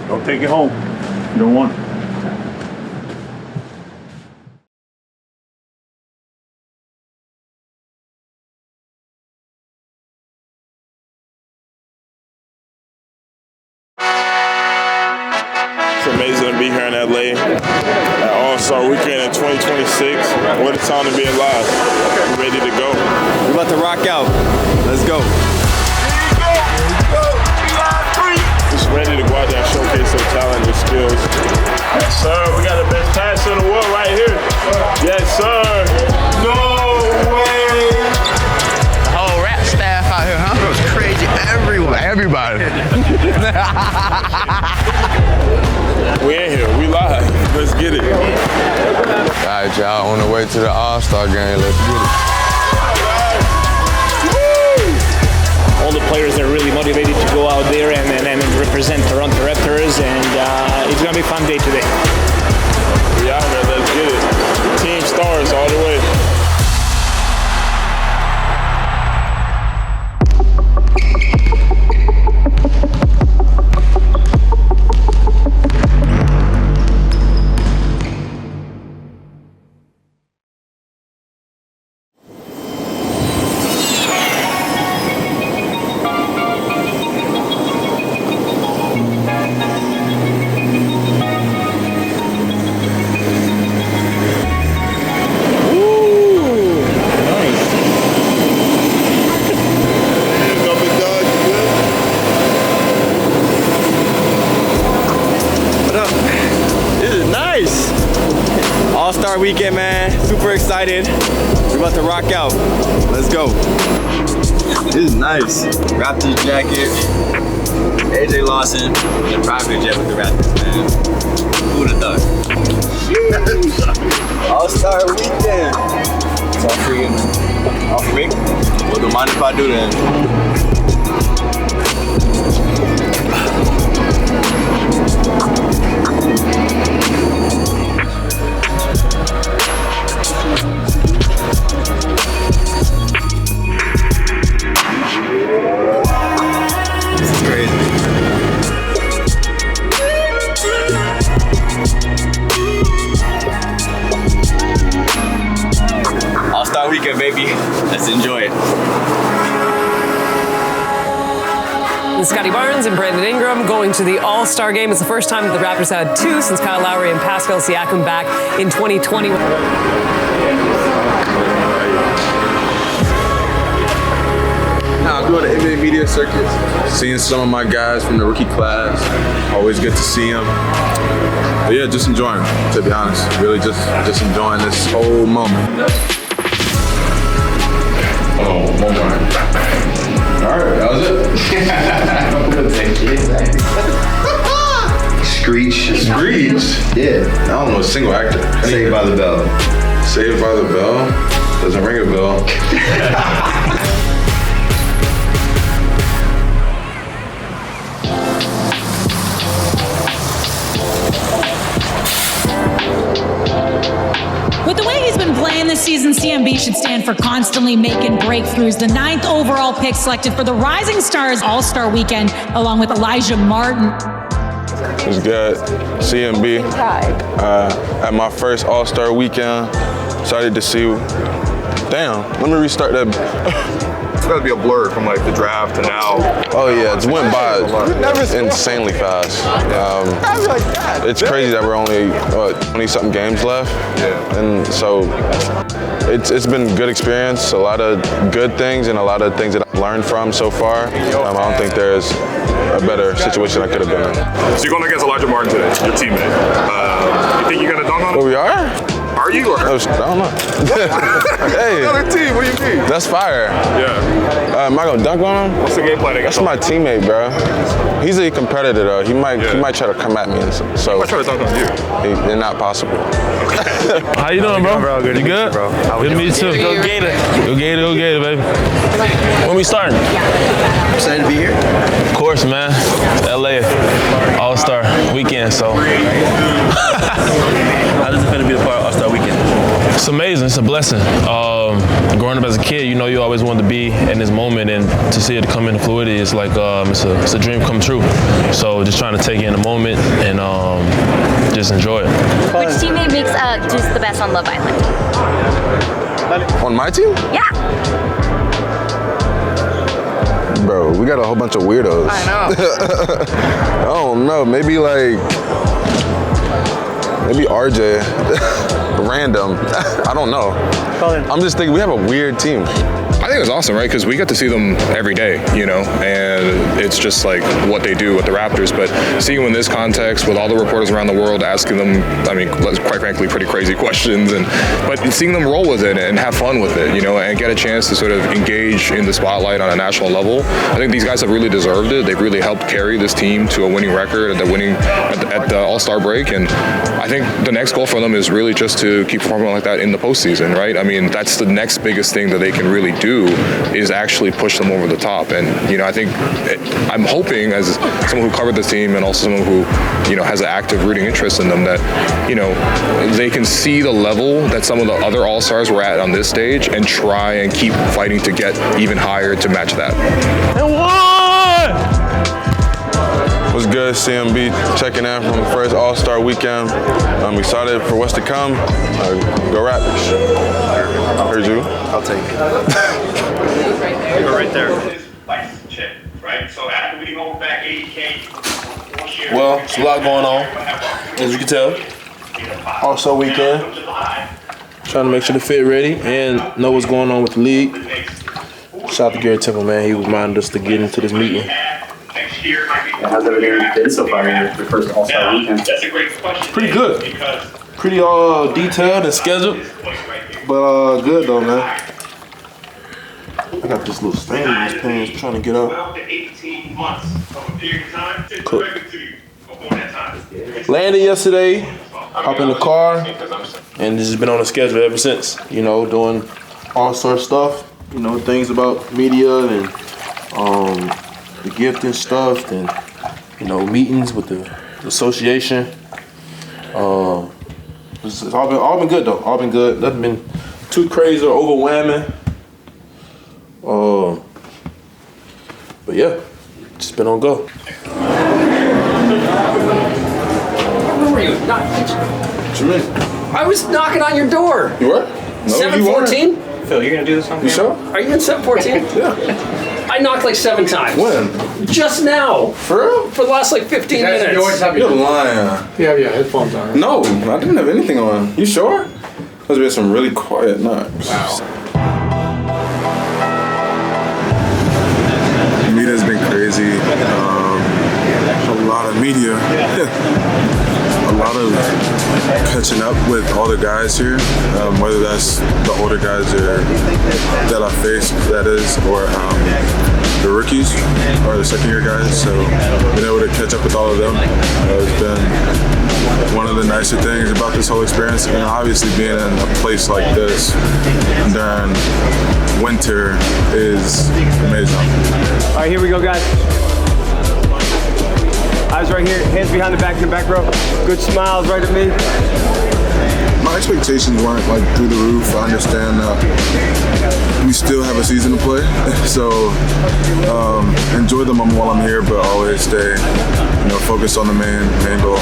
don't take it home. You don't want it. to be here in LA at All-Star Weekend in 2026. What a time to be alive. We're ready to go. We're about to rock out. Let's go. Just ready to go out there and showcase their talent and skills. Yes, sir. We got the best passer in the world right here. Yes, sir. No way. The whole rap staff out here, huh? It was crazy. Everybody. We in here. We live. Let's get it. All right, y'all. On the way to the All-Star game. Let's get it. All the players are really motivated to go out there and represent Toronto Raptors, and it's going to be a fun day today. We out here. Let's get it. Team stars all the way. All-Star Weekend, man. Super excited. We're about to rock out. Let's go. This is nice. Raptors jacket. AJ Lawson. And private jet with the Raptors, man. Who would have thought? All-Star Weekend. It's all free. All for me? Well, don't mind if I do then. This is crazy. All-Star Weekend, baby. Let's enjoy it. Scotty Barnes and Brandon Ingram going to the All-Star game. It's the first time that the Raptors had two since Kyle Lowry and Pascal Siakam back in 2020. I'm doing the NBA media circuit, seeing some of my guys from the rookie class. Always good to see them. But yeah, just enjoying it, to be honest. Really just enjoying this whole moment. Oh, one more. All right, that was it. Screech. Yeah. I don't know a single actor. Saved by the Bell. Saved by the Bell? Doesn't ring a bell. With the way he's been playing this season, CMB should stand for constantly making breakthroughs. The 9th overall pick selected for the Rising Stars All-Star Weekend, along with Elijah Martin. It's good. CMB. At my first All-Star Weekend, excited to see. Damn, let me restart that. It's got to be a blur from like the draft to now. Oh yeah, it's went by insanely fast. It's crazy that we're only 20-something games left, and so it's been a good experience. A lot of good things and a lot of things that I've learned from so far. I don't think there's a better situation I could have been in. So you're going against Elijah Martin today, your teammate. You think you're gonna dunk on him? Well, we are. Are you? Or? I don't know. Hey, another team. What do you mean? That's fire. Yeah. Am I gonna dunk on him? What's the game plan against That's my teammate, bro. He's a competitor though. He might try to come at me, and so he might try to dunk on you. It's not possible. How you doing, bro? Good. You good? Bro. Good to meet you too. Go Gator. Go Gator, baby. When we starting? Excited to be here. Of course, man. LA All-Star Weekend, so. How does it feel to be a part of All-Star Weekend? It's amazing. It's a blessing. Growing up as a kid, you always wanted to be in this moment, and to see it come into fluidity is like it's a dream come true. So just trying to take it in the moment and just enjoy it. Which teammate makes just the best on Love Island? On my team? Yeah. Bro, we got a whole bunch of weirdos. I know. I don't know. Maybe like Maybe RJ. Random. I don't know. I'm just thinking we have a weird team. I think it's awesome, right? Because we get to see them every day, you know, and it's just like what they do with the Raptors. But seeing them in this context, with all the reporters around the world asking them, I mean, quite frankly, pretty crazy questions, but seeing them roll with it and have fun with it, you know, and get a chance to sort of engage in the spotlight on a national level. I think these guys have really deserved it. They've really helped carry this team to a winning record at the All-Star break, and I think the next goal for them is really just to keep performing like that in the postseason, right? I mean, that's the next biggest thing that they can really do is actually push them over the top. And, you know, I think I'm hoping, as someone who covered this team and also someone who, you know, has an active rooting interest in them, that, you know, they can see the level that some of the other All-Stars were at on this stage and try and keep fighting to get even higher to match that. And what's good, CMB? Checking in from the first All-Star weekend. I'm excited for what's to come. Go Raptors. I heard you. I'll take it. You're right there. Right? So after we go back 80K. Well, it's a lot going on, as you can tell. All-Star weekend. Trying to make sure the fit ready and know what's going on with the league. Shout out to Gary Temple, man. He reminded us to get into this meeting. How's everything been so far in your first All-Star weekend? That's a great question. Pretty good. Pretty detailed and scheduled, but good though, man. I got this little stain in these pants trying to get up. 18 months of a period of time to Cool. before that time. Landed yesterday, hop in the car, and this has been on the schedule ever since. You know, doing all-star stuff. You know, things about media and the gift and stuff, and you know, meetings with the association. It's all been good though. All been good. Nothing been too crazy or overwhelming. But yeah, just been on go. Where were you? What you mean? I was knocking on your door. You were? No, 714? Phil, you're gonna do this on You sure? Are you in 714? Yeah. I knocked like 7 times. When? Just now. For real? For the last like 15 minutes. You're lying. You have your headphones on. No, I didn't have anything on. You sure? Must have been some really quiet nights. Wow. Media's been crazy. A lot of media. A lot of catching up with all the guys here, whether that's the older guys or that I faced, that is, or the rookies or the second-year guys. So being able to catch up with all of them has been one of the nicer things about this whole experience. And obviously being in a place like this during winter is amazing. All right, here we go, guys. Eyes right here, hands behind the back in the back row. Good smiles right at me. My expectations weren't like through the roof. I understand we still have a season to play, so enjoy the moment while I'm here, but always stay, focused on the main goal.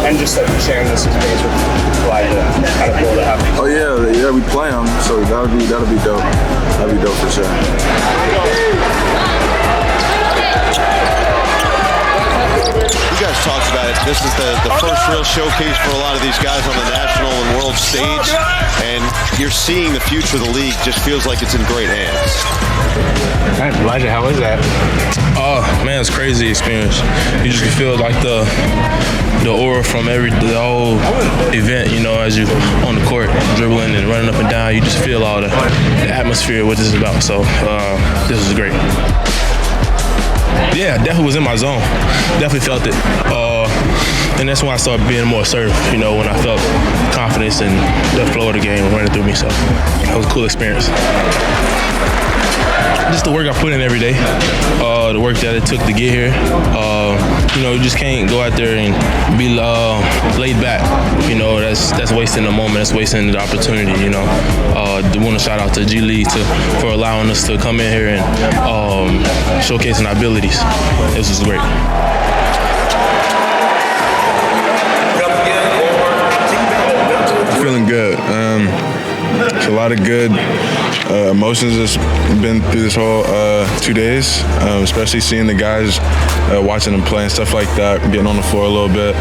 And just like sharing this experience with Clyde, kind of cool to have. Oh yeah, we play them, so that'll be dope. That'll be dope for sure. You guys talked about it. This is the first real showcase for a lot of these guys on the national and world stage, and you're seeing the future of the league. Just feels like it's in great hands. Elijah, how was that? Oh man, it's a crazy experience. You just can feel like the aura from the whole event. As you on the court dribbling and running up and down, you just feel all the atmosphere what this is about. So this was great. Yeah, definitely was in my zone. Definitely felt it. And that's when I started being more assertive, when I felt confidence and the flow of the game running through me. So that was a cool experience. Just the work I put in every day, the work that it took to get here. You just can't go out there and be laid back. That's wasting the moment. That's wasting the opportunity. I want to shout out to G League for allowing us to come in here and showcasing our abilities. This was great. Feeling good. It's a lot lot of good emotions that's been through this whole 2 days, especially seeing the guys, watching them play and stuff like that, getting on the floor a little bit.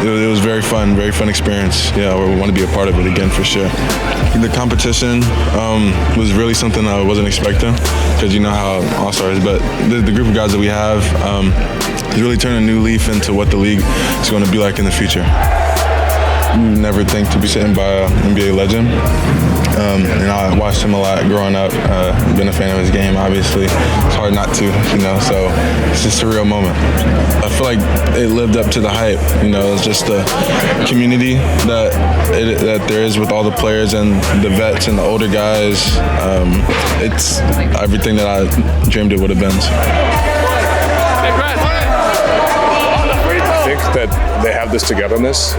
It was very fun experience. Yeah, we want to be a part of it again for sure. The competition was really something I wasn't expecting, because you know how All-Star is, but the group of guys that we have is really turning a new leaf into what the league is going to be like in the future. You never think to be sitting by an NBA legend. And I watched him a lot growing up, been a fan of his game, obviously. It's hard not to, so it's just a surreal moment. I feel like it lived up to the hype, it's just the community that there is with all the players and the vets and the older guys. It's everything that I dreamed it would have been. I think that they have this togetherness,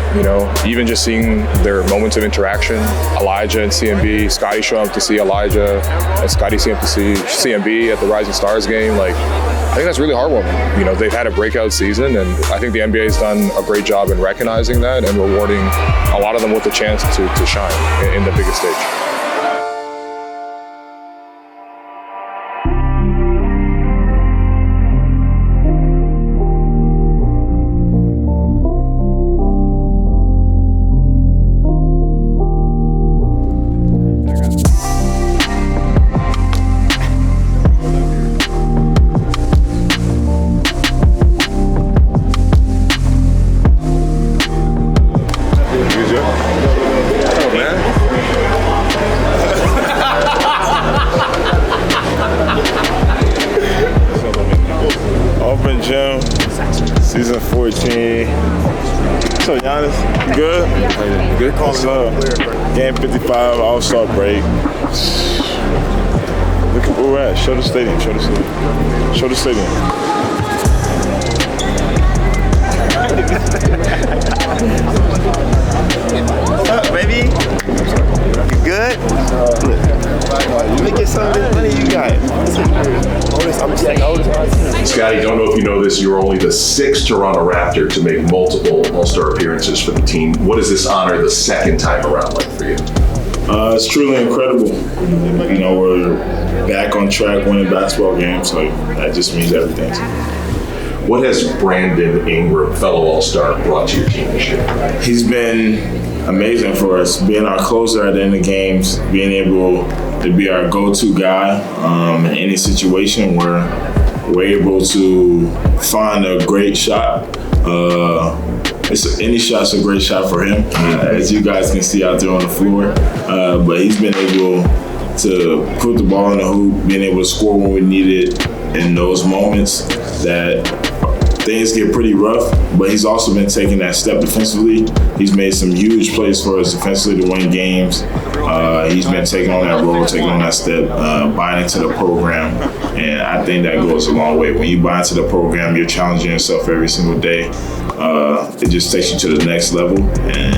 even just seeing their moments of interaction, Elijah and CMB, Scotty showing up to see Elijah, and Scotty seeing up to see CMB at the Rising Stars game. I think that's really heartwarming. They've had a breakout season, and I think the NBA has done a great job in recognizing that and rewarding a lot of them with a chance to shine in the biggest stage. Season 14. So Giannis, good? Good. What's up? Game 55, All-Star break. Look at where we're at. Show the stadium. Show the stadium. Show the stadium. What's up, baby? You good? Let me get some of this money you got. Scotty, don't know if you know this, you're only the 6th Toronto Raptor to make multiple All-Star appearances for the team. What is this honor the second time around like for you? It's truly incredible. We're back on track winning basketball games, so that just means everything. What has Brandon Ingram, fellow All-Star, brought to your team this year? He's been amazing for us, being our closer at the end of games, being able to be our go-to guy in any situation where we're able to find a great shot. Any shot's a great shot for him, as you guys can see out there on the floor. But he's been able to put the ball in the hoop, being able to score when we need it in those moments that things get pretty rough, but he's also been taking that step defensively. He's made some huge plays for us defensively to win games. He's been taking on that role, taking on that step, buying into the program, and I think that goes a long way. When you buy into the program, you're challenging yourself every single day. It just takes you to the next level, and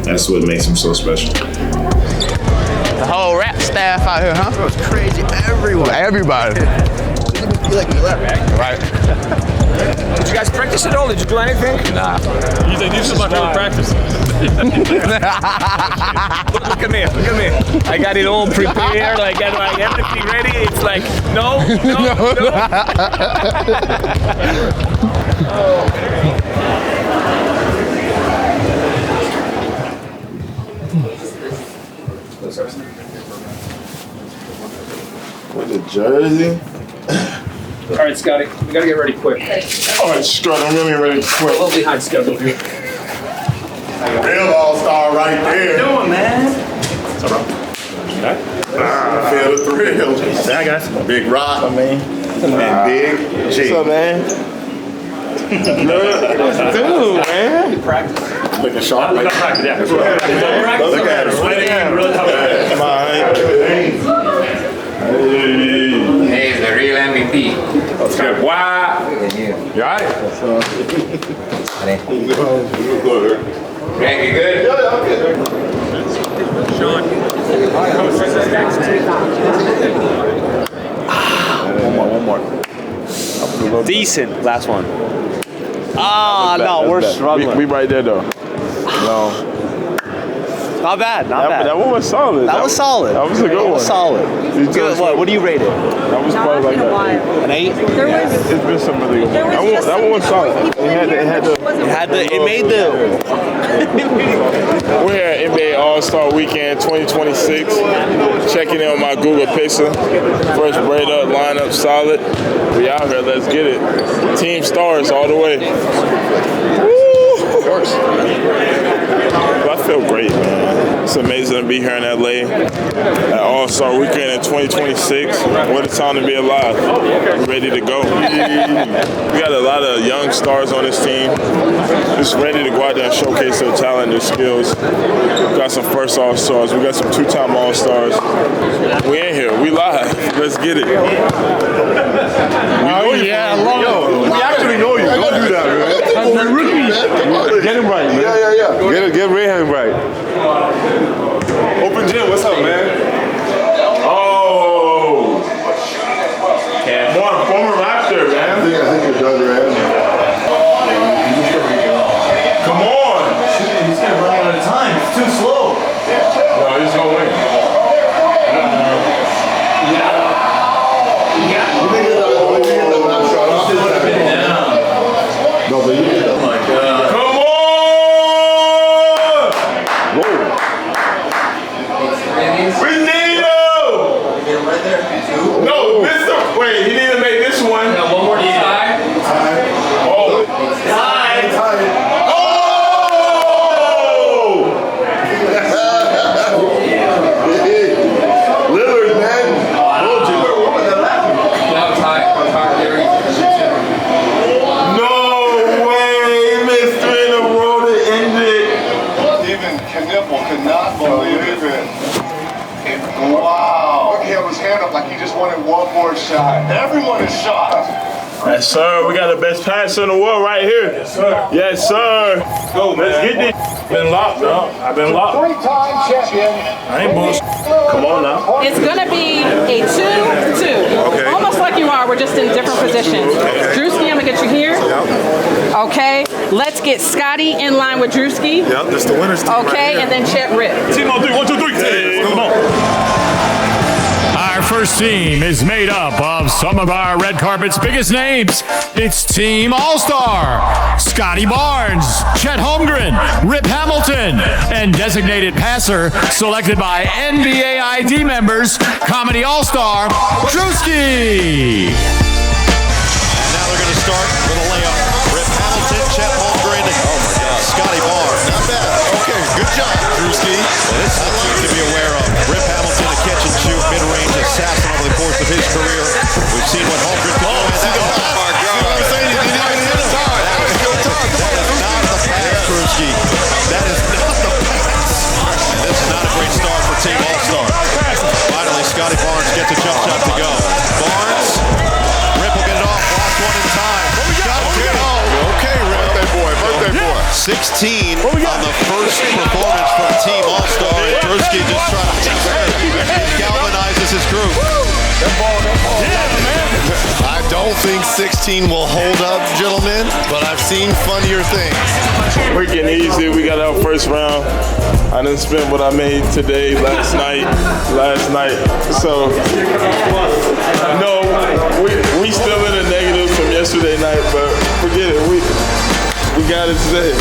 that's what makes him so special. The whole rap staff out here, huh? It was crazy everywhere. Everybody. You like me left, right? Did you guys practice at all? Did you do anything? Nah. These are my favorite practice. Look at me. I got it all prepared. I got everything ready. It's like, no. With the jersey. All right, Scotty, we gotta get ready quick. All right, Scott, I'm getting ready quick. We're a little behind schedule here. Real All-Star right there. How you doing, man? What's up, bro? Feel the thrill. Yeah, guys. Big Rock, and Big G. What's up, man? Dude, man. Practice. Looking sharp. Yeah. Look at him. Come on. Hey, the real MVP. Let's go. Wow. You all right? Greg, you good? Yeah, I'm good. Sean. One more. Decent. Last one. No, we're struggling. We right there though. No. Not bad, not bad. That one was solid. That was solid. That was a good one. That was solid. Good. What do you rate it? That was probably like an 8. It's been some really good ones. That one was solid. It made the. We're here at NBA All-Star Weekend 2026. Checking in on my Google Pixel. First braid up, lineup solid. We out here. Let's get it. Team stars all the way. Woo! Of course. I feel great, man. It's amazing to be here in LA at All-Star Weekend in 2026. What a time to be alive. We're ready to go. We got a lot of young stars on this team. Just ready to go out there and showcase their talent, their skills. We got some first All-Stars. We got some two-time All-Stars. We in here. We live. Let's get it. We know you. Yeah, I love it. We actually know you. Don't do that, man. We're rookies. Get him right, man. Yeah. Get Rayhan right. Open gym, what's up, man? Oh! Former Raptor, man. I think you're done, man. Come on! He's gonna run out of time. It's too slow. No, he's gonna win. Shot. Everyone is shocked. Yes, sir. We got the best passer in the world right here. Yes, sir. Yes, sir. Go, man. Let's get this. Been locked, bro. I've been locked. 3-time champion. I ain't bullshit. Come on now. It's gonna be a 2-2. Okay. Almost like you are. We're just in different positions. Okay. Drewski, I'm gonna get you here. Yep. Okay. Let's get Scotty in line with Drewski. Yep. That's the winner's team. Okay, right and then Chet Rip. Team on 3. 1, 2, 3. Hey, come on. Our first team is made up of some of our red carpet's biggest names. It's Team All-Star, Scotty Barnes, Chet Holmgren, Rip Hamilton, and designated passer selected by NBA ID members, Comedy All-Star, Drewski. And now they're going to start with a layup. Rip Hamilton, Chet Holmgren, oh my God, Scotty Barnes. Not bad. Okay, good job, Drewski. Well, this is something to be aware of. Rip Hamilton, a catch and shoot, mid-range assassin over the course of his career. We've seen what Holmgren can do. Oh my God. You know what I'm saying? He didn't even hit him. That is not the pass, Drewski. That is not the pass. And this is not a great start for Team All-Star. Finally, Scotty Barnes gets a jump shot to go. Barnes, Rip will get it off. Last one in time. Okay, Rip. Birthday boy. 16 on the first performance from Team All-Star. And Drewski just trying to galvanizes his group. I don't think 16 will hold up, gentlemen, but I've seen funnier things. Freaking easy. We got our first round. I didn't spend what I made today, last night. So, no, we still in the negatives from yesterday night, but forget it. We got it today.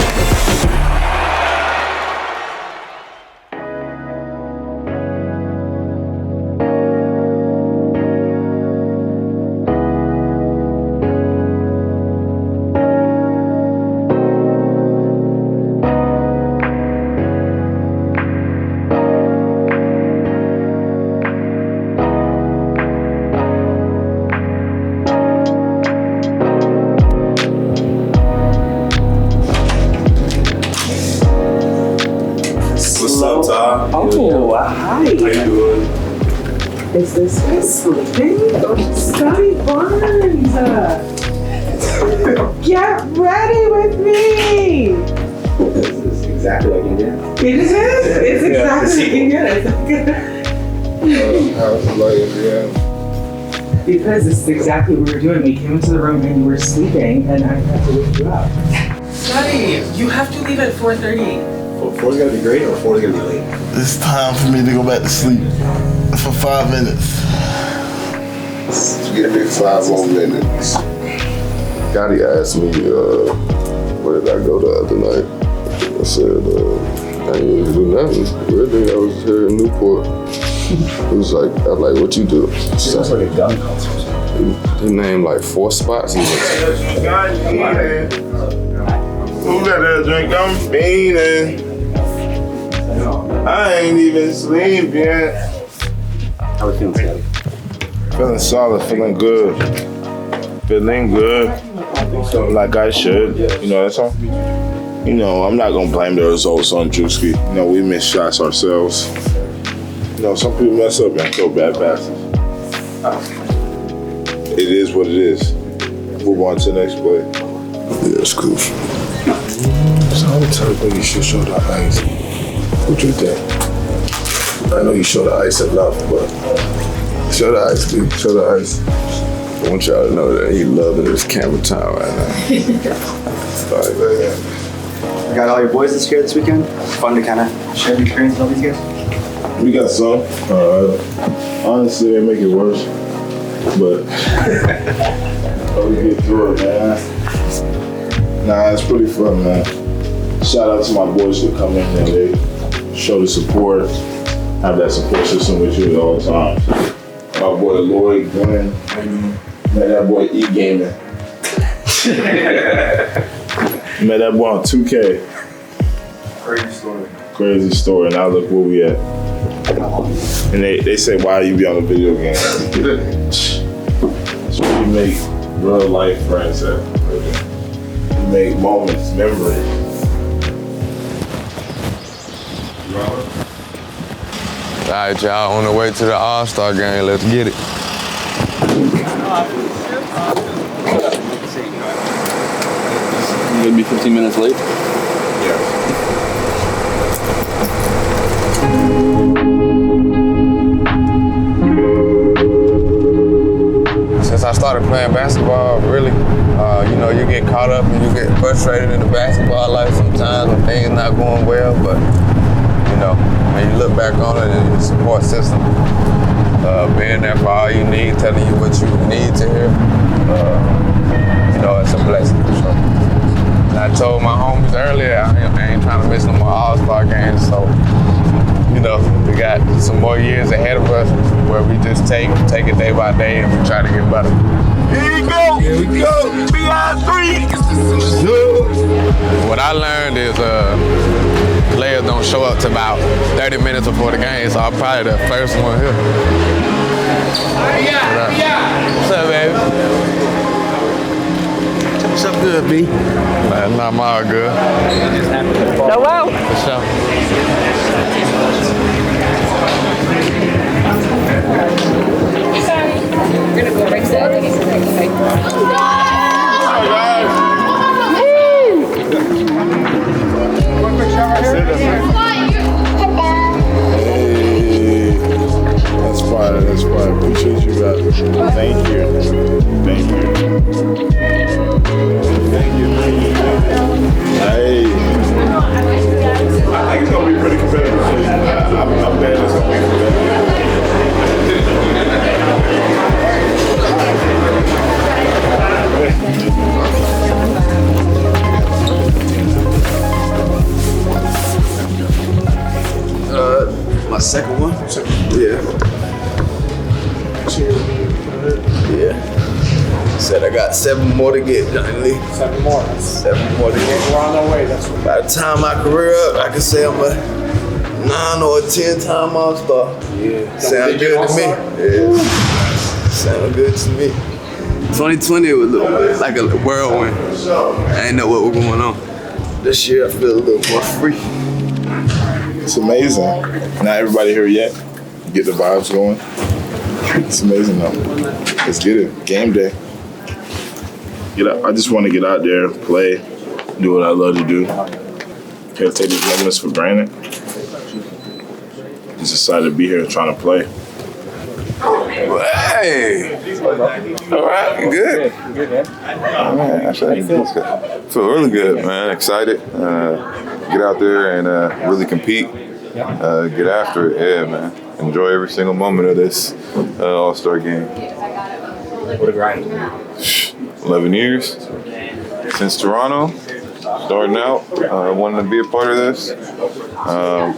Oh, hi. How you doing? Is this guy sleeping? Scotty Barnes! Get ready with me! This is exactly like Indian. It is? It's exactly like Indian. Because this is exactly what we were doing. We came into the room and you were sleeping and I had to wake you up. Scotty, you have to leave at 4:30. 4's gonna be great or 4's gonna be late? It's time for me to go back to sleep for 5 minutes. Give me 5 more minutes. Scotty asked me, where did I go the other night? I said, I didn't really do nothing. Really, I was here in Newport. He was like, I was like, what you do? Sounds like a gun concert. He named like 4 spots. He went to. Who got that drink? I'm fiending. I ain't even sleep yet. How we feeling, Scotty? Feeling solid, feeling good. Feeling good. Like I should. You know, that's all. You know, I'm not gonna blame the results on Drewski. You know, we missed shots ourselves. You know, some people mess up and throw bad passes. It is what it is. Move on to the next play. Yeah, it's cool. So I'm telling you, you should show the ice. What you think? I know you show the ice enough, but show the ice, dude. Show the ice. I want y'all to know that he loving his camera time right now. You got all your boys this year this weekend? Fun to kind of share the experience with all these guys? We got some. Honestly, they make it worse. But we get through it, man. Nah, it's pretty fun, man. Shout out to my boys who come in and they show the support, have that support system with you at all times. My boy Lloyd, Glenn, met that boy E-Gaming. Met that boy on 2K. Crazy story, and now look where we at. And they say, why you be on the video game? That's where you make real life friends at. You make moments, memories. All right, y'all, on the way to the All-Star game. Let's get it. You're gonna be 15 minutes late? Since I started playing basketball, really, you know, you get caught up and you get frustrated in the basketball life sometimes when things not going well, but, you know, when you look back on it and your support system, being there for all you need, telling you what you need to hear, you know, it's a blessing for sure. And I told my homies earlier, I ain't trying to miss no more All-Star games, so, you know, we got some more years ahead of us where we just take it day by day and we try to get better. Here we go! Here we go! We got 3! What I learned is players don't show up to about 30 minutes before the game, so I'm probably the first one here. What's up, baby? What's up good, B? Nah, I'm all good. Hello? For sure. We're gonna go right to that. Hey, that's fine. That's fine. Appreciate you guys. Thank you. Thank you. Thank you. Hey. I think it's gonna be pretty competitive. I'm betting it's gonna be competitive. My second one? Yeah. Yeah. Said I got 7 more to get, Johnny Lee. 7 more. 7 more to get. We're on our way. That's what. By the time my career up, I can say I'm a 9 or 10-time All-Star. Yeah. Sound good to me. Yeah. Sound good to me. 2020 was like a whirlwind. I ain't know what was going on. This year I feel a little more free. It's amazing. Not everybody here yet. Get the vibes going. It's amazing though. Let's get it. Game day. Get up. I just want to get out there, play, do what I love to do. Can't take these moments for granted. Just excited to be here trying to play. Hey! All right, good. Good, man. Oh, man, I feel really good, man. Excited. get out there and really compete, get after it. Yeah, man. Enjoy every single moment of this All-Star game. What a grind. 11 years since Toronto, starting out, wanting to be a part of this.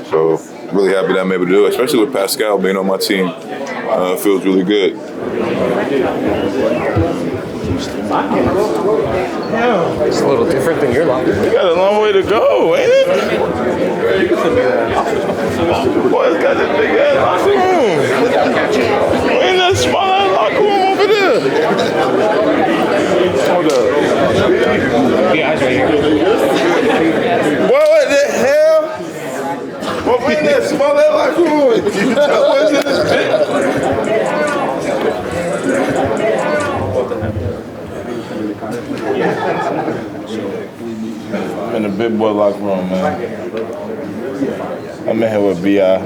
So really happy that I'm able to do it, especially with Pascal being on my team. Feels really good. It's a little different than your life. We got a long way to go, ain't it? Boy, it's got this big ass locker room. We in that small ass locker room over there. Hold up. Yeah, eyes right here. Boy, what the hell? Well, we in that small ass locker room. What's in this bitch? I'm in the big boy locker room, man. I'm in here with B.I.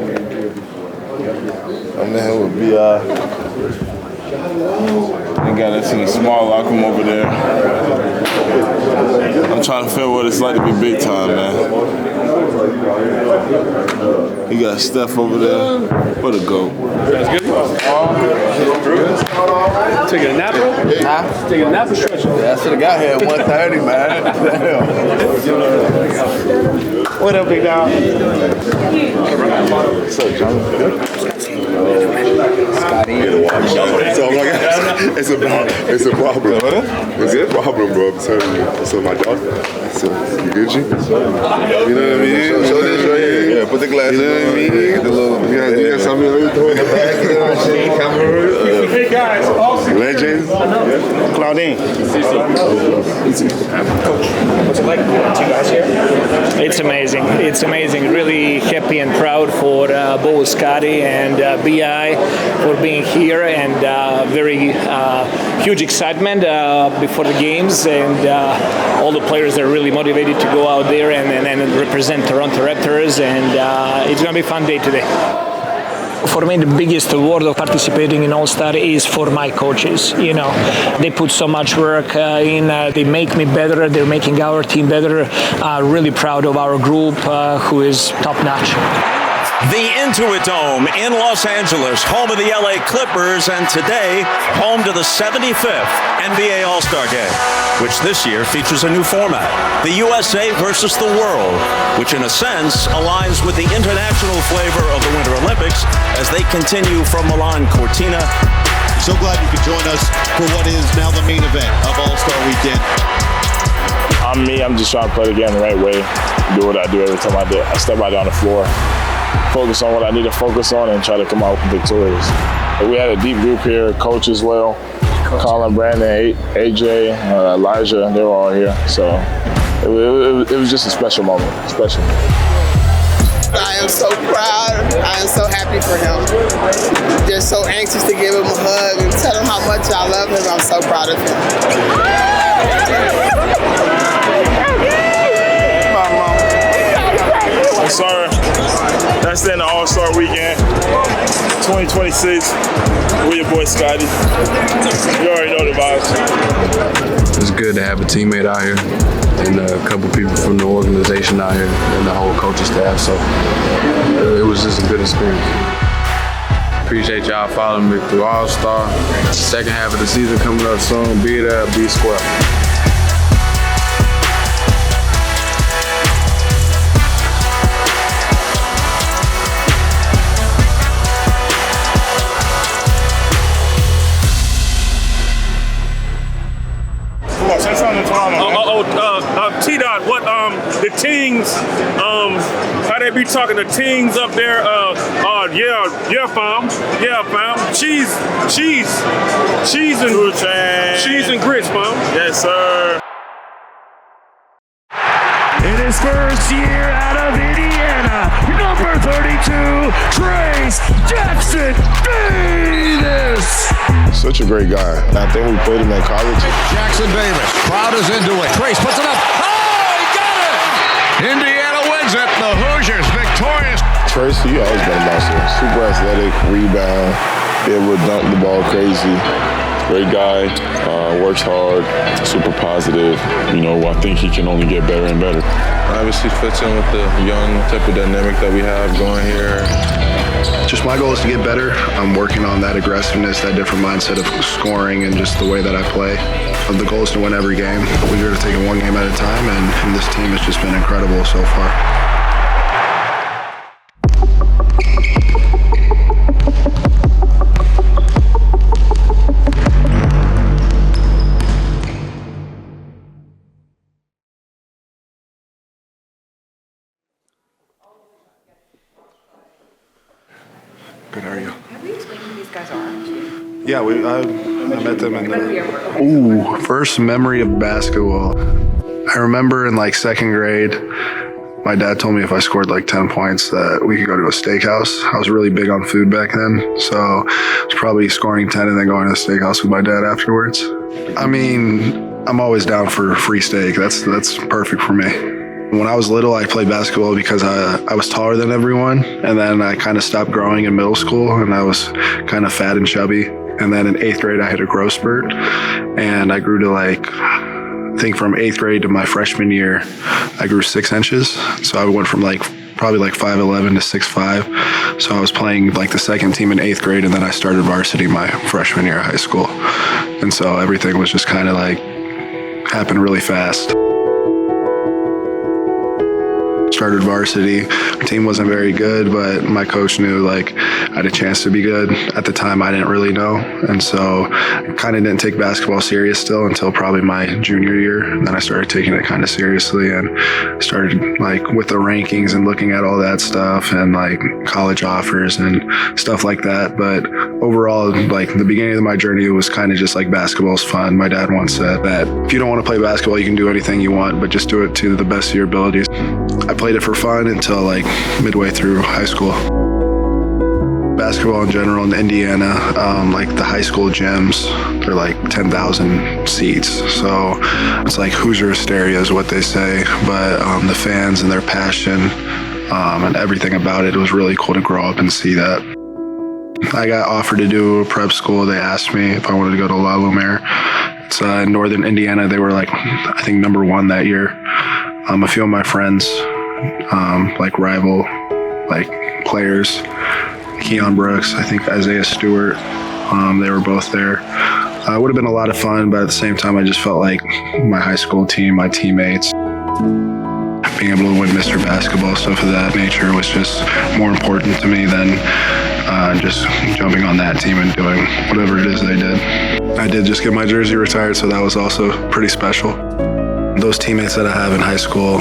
They got us in a small locker room over there. I'm trying to feel what it's like to be big time, man. You got Steph over there. What a goat. That's good. Taking a nap, bro? Huh? Taking a nap or stretching? Yeah, I should have got here at 1:30, man. Damn. What up, big dog? What's up, John? Scotty. It's a problem. It's a problem, bro. I'm telling you. So my dog. So you good, G? You know what I mean? Show this right here. Yeah, put the glasses on. You know what I mean? Get the little. You got something in the back. You know what I'm saying? Hey guys, awesome. Legend. Claudine. Coach, what's it like? 2 guys here? It's amazing. It's amazing. Really happy and proud for both Scotty and BI for being here, and very huge excitement before the games, and all the players are really motivated to go out there and represent Toronto Raptors, and it's going to be a fun day today. For me, the biggest award of participating in All-Star is for my coaches. You know, they put so much work in. They make me better. They're making our team better. Really proud of our group, who is top-notch. The Intuit Dome in Los Angeles, home of the LA Clippers, and today, home to the 75th NBA All-Star Game, which this year features a new format, the USA versus the world, which in a sense aligns with the international flavor of the Winter Olympics as they continue from Milan Cortina. So glad you could join us for what is now the main event of All-Star Weekend. I'm me. I'm just trying to play the game the right way, do what I do every time I step out on the floor. Focus on what I need to focus on and try to come out victorious. We had a deep group here, coach as well, Colin, Brandon, AJ, Elijah, they were all here. So it was just a special moment, special. I am so proud. I am so happy for him. Just so anxious to give him a hug and tell him how much I love him. I'm so proud of him. I'm sorry. That's the end of All-Star Weekend 2026. We're your boy Scotty. You already know the vibes. It's good to have a teammate out here and a couple people from the organization out here and the whole coaching staff. So it was just a good experience. Appreciate y'all following me through All-Star. Second half of the season coming up soon. Be there, be square. T-Dot, what the teams, how they be talking to teams up there, yeah fam, cheese and grits, fam. Yes, sir. In his first year out of Indiana, number 32, Trace Jackson Davis. Such a great guy. I think we played him in college. Jackson Davis, crowd is into it. Trace puts it up. Oh, he got it! Indiana wins it. The Hoosiers victorious. Trace, he always been a monster. Super athletic, rebound, be able to dunk the ball crazy. Great guy, works hard, super positive. You know, I think he can only get better and better. Obviously fits in with the young type of dynamic that we have going here. Just my goal is to get better. I'm working on that aggressiveness, that different mindset of scoring and just the way that I play. The goal is to win every game. We're going to take it one game at a time, and this team has just been incredible so far. Good, how are you? Have we explained who these guys are? Yeah, I met them in the... First memory of basketball. I remember in like second grade, my dad told me if I scored like 10 points that we could go to a steakhouse. I was really big on food back then, so I was probably scoring 10 and then going to the steakhouse with my dad afterwards. I mean, I'm always down for free steak. That's perfect for me. When I was little, I played basketball because I was taller than everyone, and then I kind of stopped growing in middle school, and I was kind of fat and chubby. And then in 8th grade, I hit a growth spurt, and I grew to like, I think from 8th grade to my freshman year, I grew 6 inches. So I went from like probably like 5'11" to 6'5". So I was playing like the second team in 8th grade, and then I started varsity my freshman year of high school. And so everything was just kind of like happened really fast. Started varsity. The team wasn't very good, but my coach knew like I had a chance to be good. At the time, I didn't really know. And so I kind of didn't take basketball serious still until probably my junior year. And then I started taking it kind of seriously and started like with the rankings and looking at all that stuff and like college offers and stuff like that. But overall, like the beginning of my journey, it was kind of just like basketball's fun. My dad once said that if you don't want to play basketball, you can do anything you want, but just do it to the best of your abilities. I played it for fun until like midway through high school. Basketball in general in Indiana, like the high school gyms, they're like 10,000 seats. So it's like Hoosier hysteria is what they say, but the fans and their passion and everything about it, it was really cool to grow up and see that. I got offered to do a prep school. They asked me if I wanted to go to La Lumiere. It's in northern Indiana. They were like, I think #1 that year. A few of my friends, like rival, like players, Keon Brooks, I think Isaiah Stewart, they were both there. It would have been a lot of fun, but at the same time, I just felt like my high school team, my teammates, being able to win Mr. Basketball, stuff of that nature was just more important to me than just jumping on that team and doing whatever it is they did. I did just get my jersey retired, so that was also pretty special. Those teammates that I have in high school,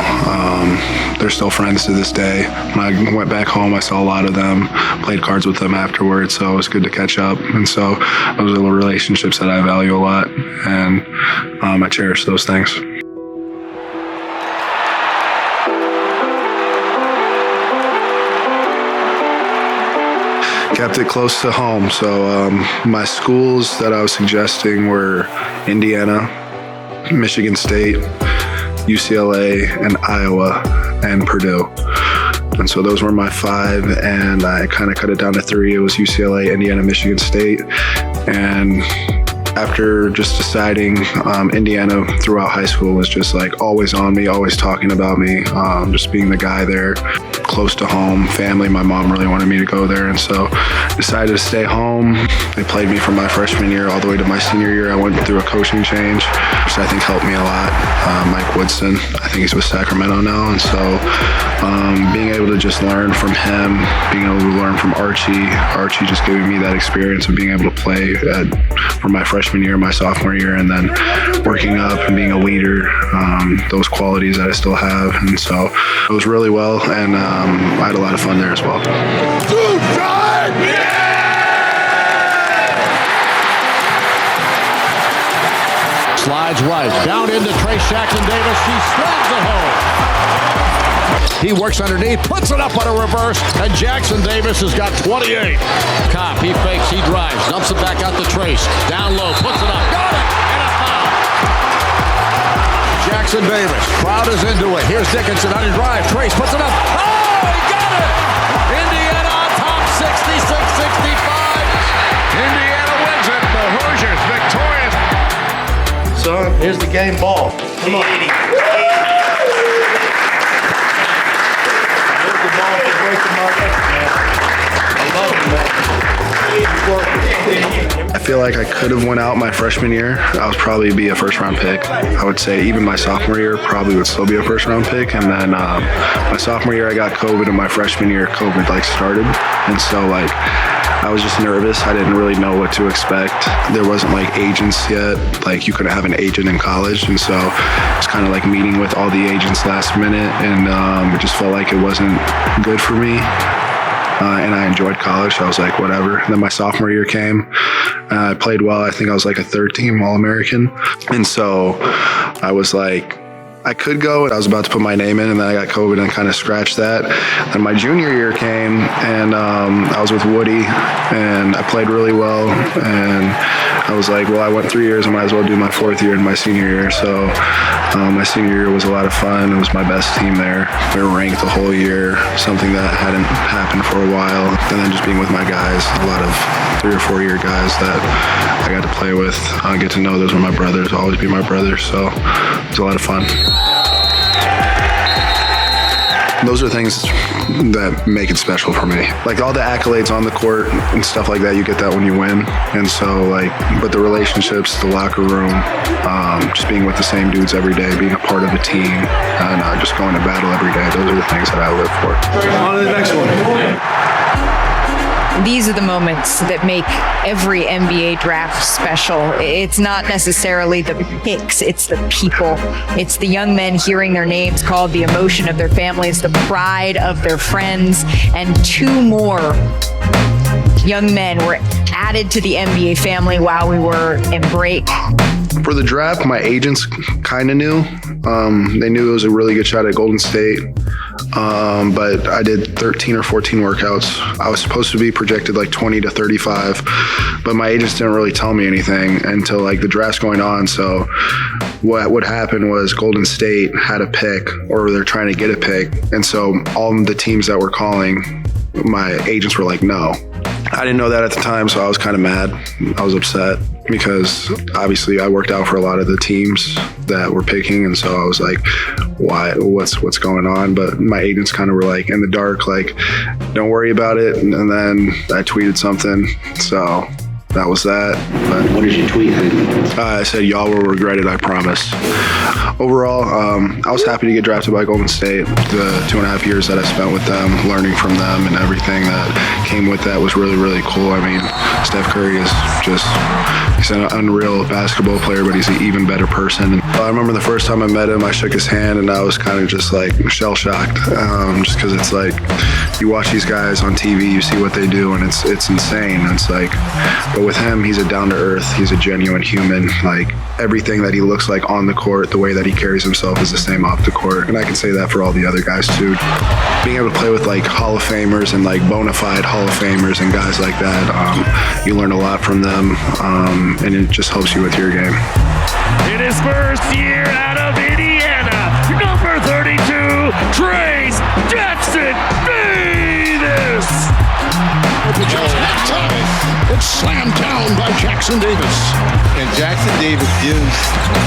they're still friends to this day. When I went back home, I saw a lot of them, played cards with them afterwards, so it was good to catch up. And so those are the relationships that I value a lot, and I cherish those things. Kept it close to home, so my schools that I was suggesting were Indiana, Michigan State, UCLA, and Iowa, and Purdue. And so those were my 5, and I kind of cut it down to 3. It was UCLA, Indiana, Michigan State. And after just deciding, Indiana throughout high school was just like always on me, always talking about me, just being the guy there, close to home, family. My mom really wanted me to go there, and so decided to stay home. They played me from my freshman year all the way to my senior year. I went through a coaching change, which I think helped me a lot. Mike Woodson, I think he's with Sacramento now, and so being able to just learn from him, being able to learn from Archie just giving me that experience of being able to play from my freshman year, my sophomore year, and then working up and being a leader, those qualities that I still have. And so it was really well, and I had a lot of fun there as well. Slides right, down into Trace Jackson Davis. He slams it home. He works underneath, puts it up on a reverse, and Jackson Davis has got 28. Kopp, he fakes, he drives, dumps it back out to Trace. Down low, puts it up, got it, and a foul. Jackson Davis, crowd is into it. Here's Dickinson on his drive. Trace puts it up. Oh, he got it! Indiana on top, 66-65. Indiana wins it. The Hoosiers victorious. Here's the game ball. Come on. Here's the ball for breaking my neck, man. I love it, man. I feel like I could have went out my freshman year. I would probably be a first-round pick. I would say even my sophomore year probably would still be a first-round pick. And then my sophomore year I got COVID, and my freshman year COVID started. And so I was just nervous. I didn't really know what to expect. There wasn't agents yet. You couldn't have an agent in college. And so it's kind of meeting with all the agents last minute. And it just felt like it wasn't good for me. And I enjoyed college, so I was like, whatever. And then my sophomore year came. I played well. I think I was a third-team All-American. And so I was I could go, and I was about to put my name in, and then I got COVID and kind of scratched that. Then my junior year came, and I was with Woody, and I played really well. And I was like, well, I went 3 years, I might as well do my fourth year in my senior year. So my senior year was a lot of fun. It was my best team there. We were ranked the whole year, something that hadn't happened for a while. And then just being with my guys, a lot of 3 or 4 year guys that I got to play with, get to know. Those were my brothers, always be my brothers. So it was a lot of fun. Those are things that make it special for me. All the accolades on the court and stuff like that, you get that when you win. And so but the relationships, the locker room, just being with the same dudes every day, being a part of a team, and just going to battle every day, those are the things that I live for. On to the next one. These are the moments that make every NBA draft special. It's not necessarily the picks, it's the people. It's the young men hearing their names called, the emotion of their families, the pride of their friends, and 2 more young men were added to the NBA family while we were in break. For the draft, my agents kind of knew. They knew it was a really good shot at Golden State. But I did 13 or 14 workouts. I was supposed to be projected 20 to 35, but my agents didn't really tell me anything until the draft's going on. So what would happen was Golden State had a pick, or they're trying to get a pick. And so all of the teams that were calling, my agents were like, no. I didn't know that at the time, so I was kind of mad. I was upset because obviously I worked out for a lot of the teams that were picking, and so I was like, why? What's going on? But my agents kind of were in the dark, don't worry about it. And then I tweeted something, so that was that. But what did you tweet? I said, y'all will regret it, I promise. Overall, I was happy to get drafted by Golden State. The 2.5 years that I spent with them, learning from them, and everything that came with that was really, really cool. I mean, Steph Curry is he's an unreal basketball player, but he's an even better person. I remember the first time I met him, I shook his hand, and I was kind of just shell-shocked, just because it's you watch these guys on TV, you see what they do, and it's insane. It's but with him, he's a down-to-earth, he's a genuine human. Everything that he looks like on the court, the way that he carries himself is the same off the court. And I can say that for all the other guys too. Being able to play with Hall of Famers and bona fide Hall of Famers and guys like that, you learn a lot from them, and it just helps you with your game. In his first year out of Indiana, number 32, Trace Jackson Davis. It's slammed down by Jackson Davis. And Jackson Davis gives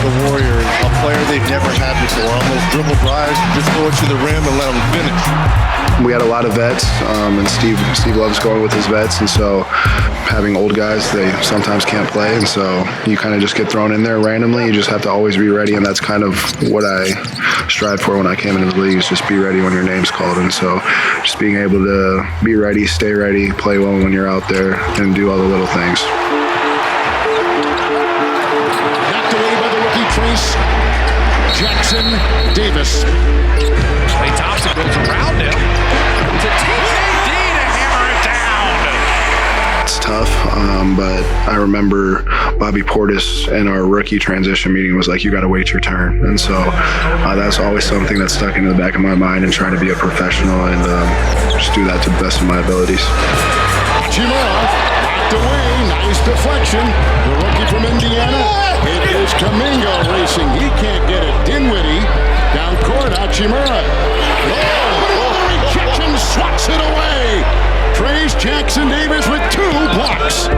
the Warriors a player they've never had before. On those dribble drives, just go to the rim and let them finish. We had a lot of vets, and Steve loves going with his vets, and so having old guys, they sometimes can't play, and so you kind of just get thrown in there randomly. You just have to always be ready, and that's kind of what I strived for when I came into the league, is just be ready when your name's called. And so just being able to be ready, stay ready, play well when you're out there, and do all the little things. Knocked away by the rookie Trace Jackson Davis. Klay Thompson goes around him to TJD to hammer it down. It's tough, but I remember Bobby Portis in our rookie transition meeting was like, you got to wait your turn. And so that's always something that stuck into the back of my mind, and trying to be a professional and just do that to the best of my abilities. Chimera knocked away, nice deflection. The rookie from Indiana, it is Kuminga racing. He can't get it. Dinwiddie down court, Hachimura. The rejection swats it away. Trace Jackson Davis with 2 blocks.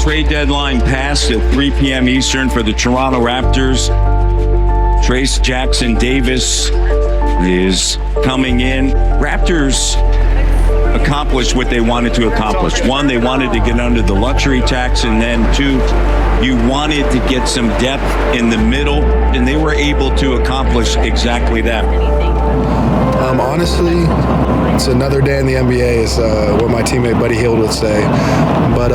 trade deadline passed at 3 p.m. Eastern for the Toronto Raptors. Trayce Jackson-Davis is coming in. Raptors accomplished what they wanted to accomplish. One, they wanted to get under the luxury tax, and then two, you wanted to get some depth in the middle, and they were able to accomplish exactly that. Honestly, it's another day in the NBA is what my teammate Buddy Hield would say. But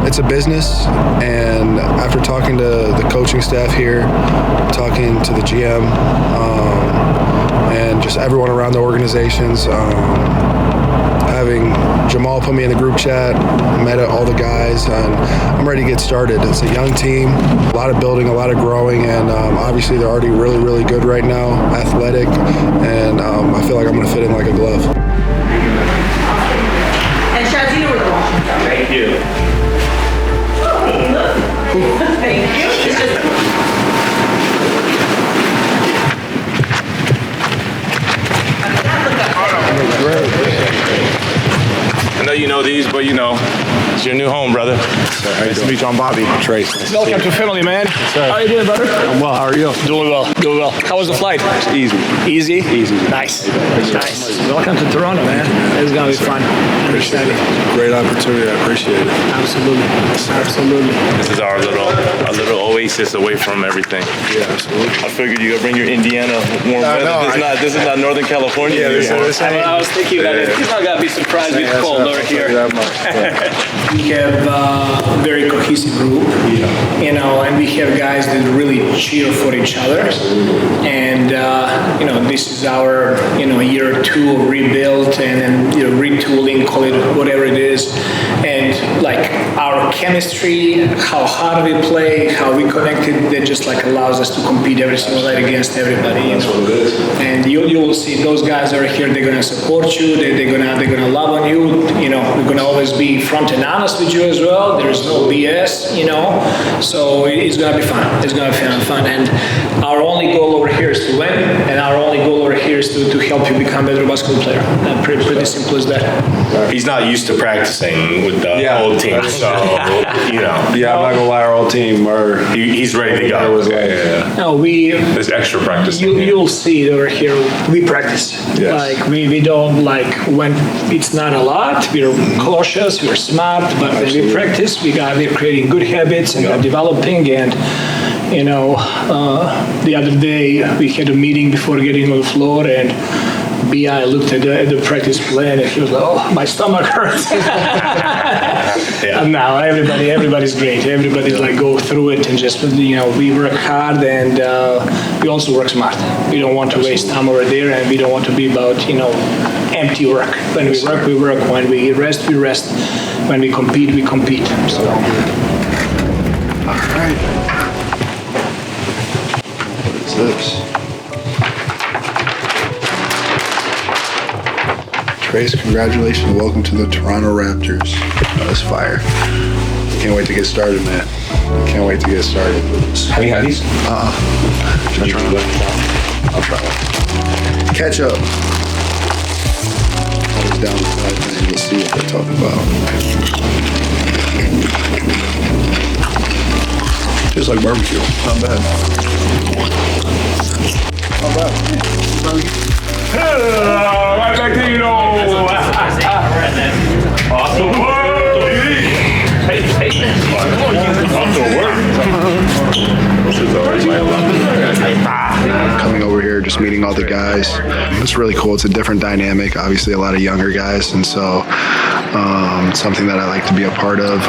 it's a business, and after talking to the coaching staff here, talking to the GM, and just everyone around the organizations, having Jamal put me in the group chat, met all the guys, and I'm ready to get started. It's a young team, a lot of building, a lot of growing, and obviously they're already really, really good right now, athletic, and I feel like I'm going to fit in like a glove. And Chad, you know where the washing's at, right? Thank you. Thank you. It's just I know you know these, but it's your new home, brother. Nice to meet you. I'm Bobby. Trayce. Welcome to family, man. Sir. How are you doing, brother? I'm well. How are you? Doing well. Doing well. How was the flight? Easy. Easy? Easy. Nice. Nice. Welcome to Toronto, man. It's going to be fun. I'm excited. Great opportunity. I appreciate it. Absolutely. Absolutely. This is our little oasis away from everything. Yeah, absolutely. I figured you would bring your Indiana warm weather. This is not Northern California. Yeah, anymore. I was thinking that he's not going to be surprised with cold over here. We have a very cohesive group, and we have guys that really cheer for each other. And this is our year or two of rebuild and retooling, call it whatever it is. And like our chemistry, how hard we play, how we connected, that just like allows us to compete every single night against everybody. That's what it is. And you will see those guys are here. They're gonna support you. They're gonna love on you. We're gonna always be front and honest with you as well. There's no BS. So it's gonna be fun. It's gonna be fun. And our only goal over here is to win, and our only goal over here is to help you become a better basketball player. Pretty simple as that. He's not used to practicing with the old team, so Yeah, I'm not gonna lie. Our old team, he's ready to go. No, there's extra practice. You'll see it over here. We practice. Yes. Like we don't when it's not a lot. We're cautious. We're smart. But when we practice, we're creating good habits and we're developing. And the other day we had a meeting before getting on the floor, and B.I. looked at the practice plan and he was like, "Oh, my stomach hurts." And now everybody's great. Everybody's like go through it and just we work hard and we also work smart. We don't want to waste time over there, and we don't want to be about empty work. When we work, we work. When we rest, we rest. When we compete, we compete. So. All right. What is this? Trayce, congratulations. Welcome to the Toronto Raptors. That was fire. Can't wait to get started, man. Can't wait to get started. Have you had these? I'll try one. Catch up. I was down with 5 minutes. You'll see what they're talking about. Tastes like barbecue. Not bad. Not bad. Right back to off the world. Off the world. Coming over here, just meeting all the guys. It's really cool. It's a different dynamic. Obviously, a lot of younger guys, and so it's something that I like to be a part of.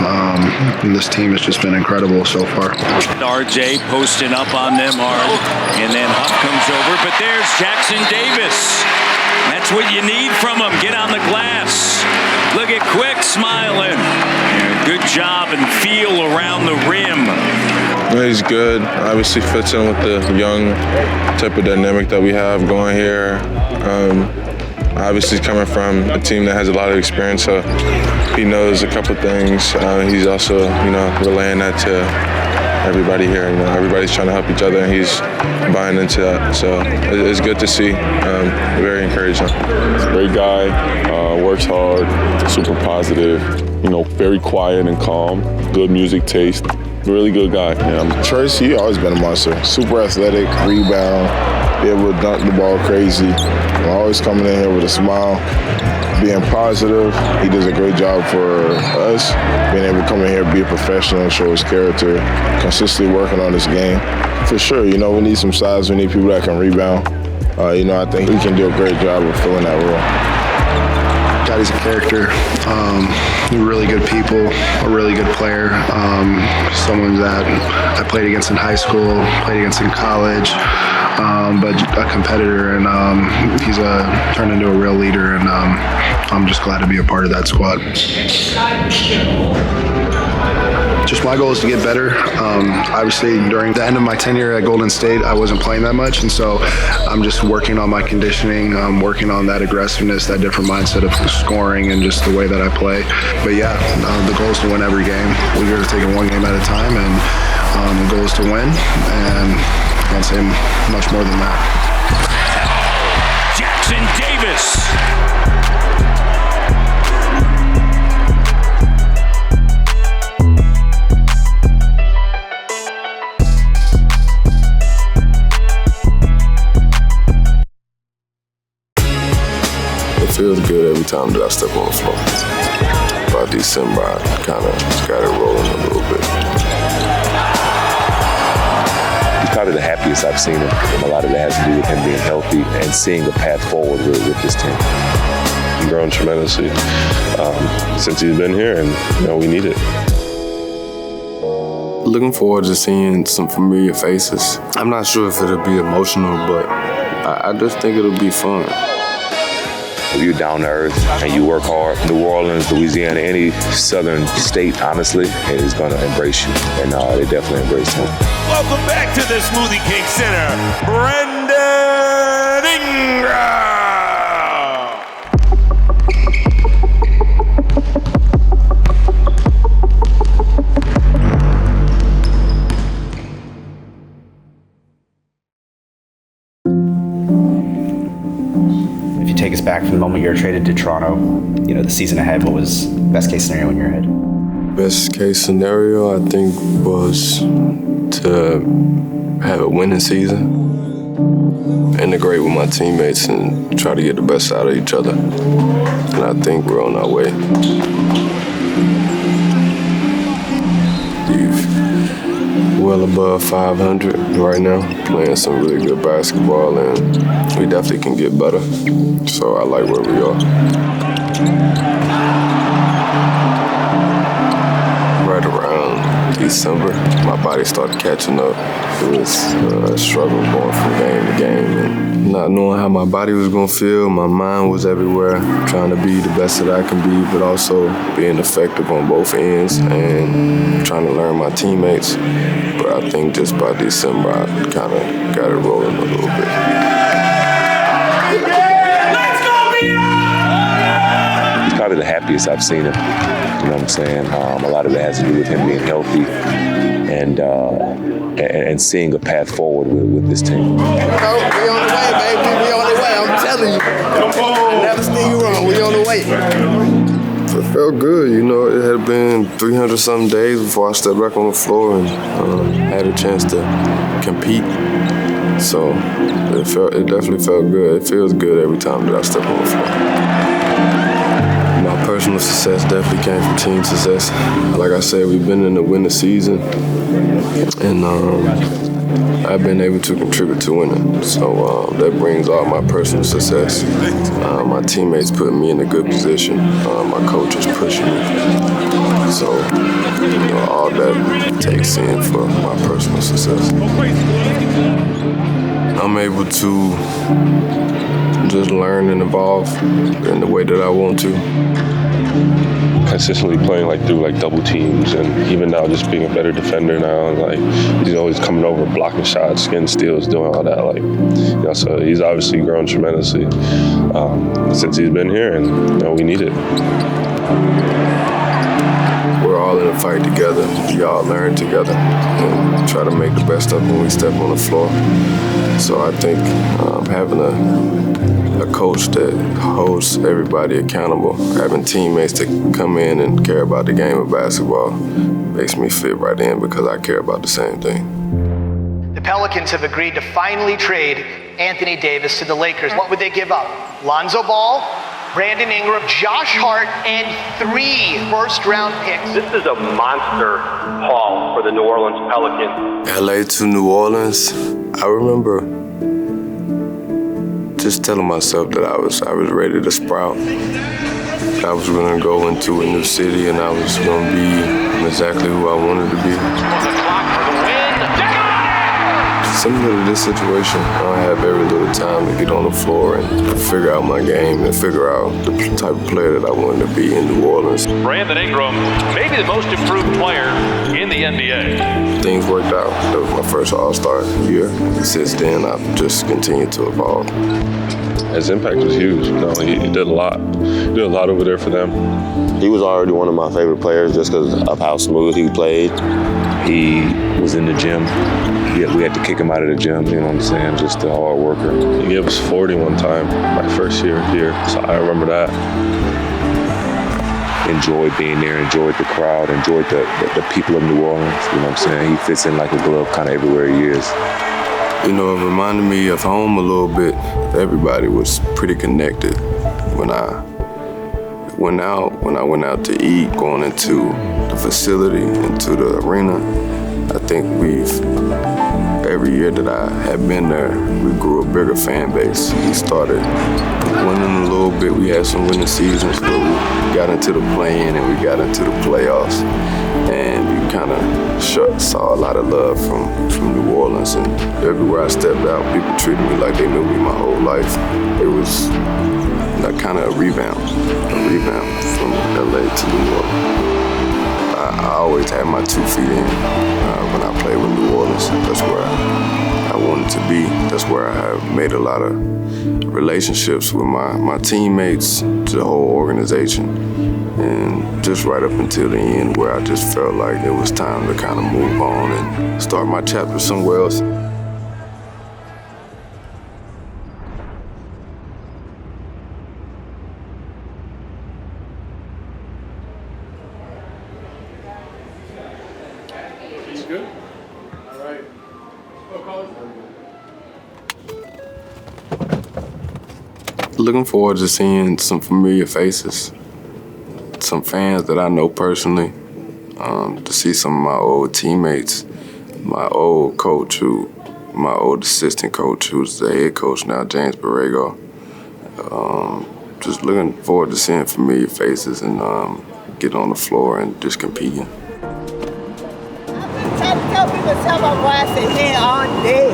And this team has just been incredible so far. RJ posting up on them hard, and then Huff comes over, but there's Jackson Davis. That's what you need from him. Get on the glass. Look at Quick smiling. Good job and feel around the rim. He's good. Obviously fits in with the young type of dynamic that we have going here. Obviously coming from a team that has a lot of experience, so he knows a couple things. He's also, relaying that to everybody here. Everybody's trying to help each other, and he's buying into that. So it's good to see. Very encouraging. Great guy, works hard, super positive. very quiet and calm, good music taste, really good guy. Yeah, Trace, he always been a monster. Super athletic, rebound, be able to dunk the ball crazy. Always coming in here with a smile, being positive. He does a great job for us, being able to come in here, be a professional, show his character, consistently working on his game. For sure, we need some size. We need people that can rebound. I think he can do a great job of filling that role. Scotty's a character, really good people, a really good player, someone that I played against in high school, played against in college, but a competitor, and he's turned into a real leader, and I'm just glad to be a part of that squad. Just my goal is to get better. Obviously, during the end of my tenure at Golden State, I wasn't playing that much, and so I'm just working on my conditioning, working on that aggressiveness, that different mindset of scoring, and just the way that I play. But yeah, the goal is to win every game. We're going to take it one game at a time, and the goal is to win, and I can't say much more than that. Jackson Davis. It feels good every time that I step on the floor. By December, I kind of got it rolling a little bit. He's probably the happiest I've seen him, and a lot of that has to do with him being healthy and seeing a path forward with this team. He's grown tremendously since he's been here, and we need it. Looking forward to seeing some familiar faces. I'm not sure if it'll be emotional, but I just think it'll be fun. If you're down to earth and you work hard, New Orleans, Louisiana, any southern state, honestly, is going to embrace you. And they definitely embrace him. Welcome back to the Smoothie King Center, Brendan Ingram. Take us back from the moment you were traded to Toronto, the season ahead, what was best case scenario in your head? Best case scenario, I think, was to have a winning season, integrate with my teammates, and try to get the best out of each other. And I think we're on our way. Well above 500 right now, playing some really good basketball, and we definitely can get better. So I like where we are. Right around December, my body started catching up. It was a struggle going from game to game, and not knowing how my body was gonna feel. My mind was everywhere, trying to be the best that I can be, but also being effective on both ends and trying to learn my teammates. But I think just by December, I kind of got it rolling a little bit. He's probably the happiest I've seen him. You know what I'm saying? A lot of it has to do with him being healthy and seeing a path forward with this team. We on the way, baby. We on the way. I'm telling you. I never seen you wrong. We on the way. It felt good, it had been 300-something days before I stepped back on the floor and had a chance to compete. So it definitely felt good. It feels good every time that I step on the floor. My personal success definitely came from team success. Like I said, we've been in the winning season, and I've been able to contribute to winning. So that brings all my personal success. My teammates put me in a good position. My coach is pushing me. So, all that takes in for my personal success. I'm able to just learn and evolve in the way that I want to. Consistently playing through double teams, and even now just being a better defender now, and he's always coming over, blocking shots, getting steals, doing all that. So he's obviously grown tremendously since he's been here, and we need it. we're all in a fight together. We all learn together and try to make the best of it when we step on the floor. So I think having a coach that holds everybody accountable, having teammates that come in and care about the game of basketball makes me fit right in because I care about the same thing. The Pelicans have agreed to finally trade Anthony Davis to the Lakers. What would they give up? Lonzo Ball, Brandon Ingram, Josh Hart, and 3 first-round picks. This is a monster haul for the New Orleans Pelicans. LA to New Orleans, I remember just telling myself that I was ready to sprout. I was going to go into a new city and I was going to be exactly who I wanted to be. Similar to this situation, I have very little time to get on the floor and figure out my game and figure out the type of player that I wanted to be in New Orleans. Brandon Ingram, maybe the most improved player in the NBA. Things worked out. That was my first All-Star year. Since then, I've just continued to evolve. His impact was huge. He did a lot. He did a lot over there for them. He was already one of my favorite players just because of how smooth he played. He was in the gym. We had to kick him out of the gym, you know what I'm saying? Just a hard worker. He gave us 40 one time, my first year here, so I remember that. Enjoyed being there, enjoyed the crowd, enjoyed the people of New Orleans, you know what I'm saying? He fits in like a glove kind of everywhere he is. You know, it reminded me of home a little bit. Everybody was pretty connected. When I went out to eat, going into the facility, into the arena, I think every year that I had been there, we grew a bigger fan base. We started winning a little bit. We had some winning seasons, but we got into the play-in and we got into the playoffs. And you kind of saw a lot of love from New Orleans. And everywhere I stepped out, people treated me like they knew me my whole life. It was like kind of a rebound from LA to New Orleans. I always had my 2 feet in when I played with New Orleans. That's where I wanted to be. That's where I have made a lot of relationships with my teammates, to the whole organization. And just right up until the end where I just felt like it was time to kind of move on and start my chapter somewhere else. Good? All right. Looking forward to seeing some familiar faces, some fans that I know personally, to see some of my old teammates, my old coach, my old assistant coach, who's the head coach now, James Borrego. Just looking forward to seeing familiar faces and get on the floor and just competing. Trying to tell people to tell my boy I say man all day.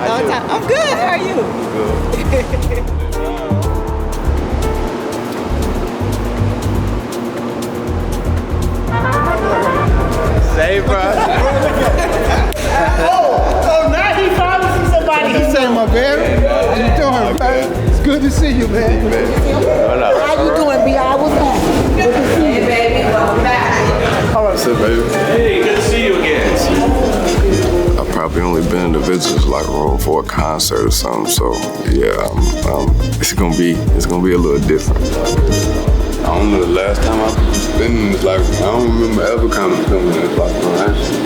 I'm good. How are you? Good. Say, bro. Oh, now he finally see somebody. You say, my baby? How you doing, man? It's good to see you, man. How you doing, B.I.? What's up? Good to see you, baby. Welcome back. All right, sit, baby. Hey, good to see you again. I've probably only been in the visitors locker room for a concert or something, so yeah, it's gonna be a little different. I don't know the last time I've been in this locker room. I don't remember ever coming in this locker room, actually.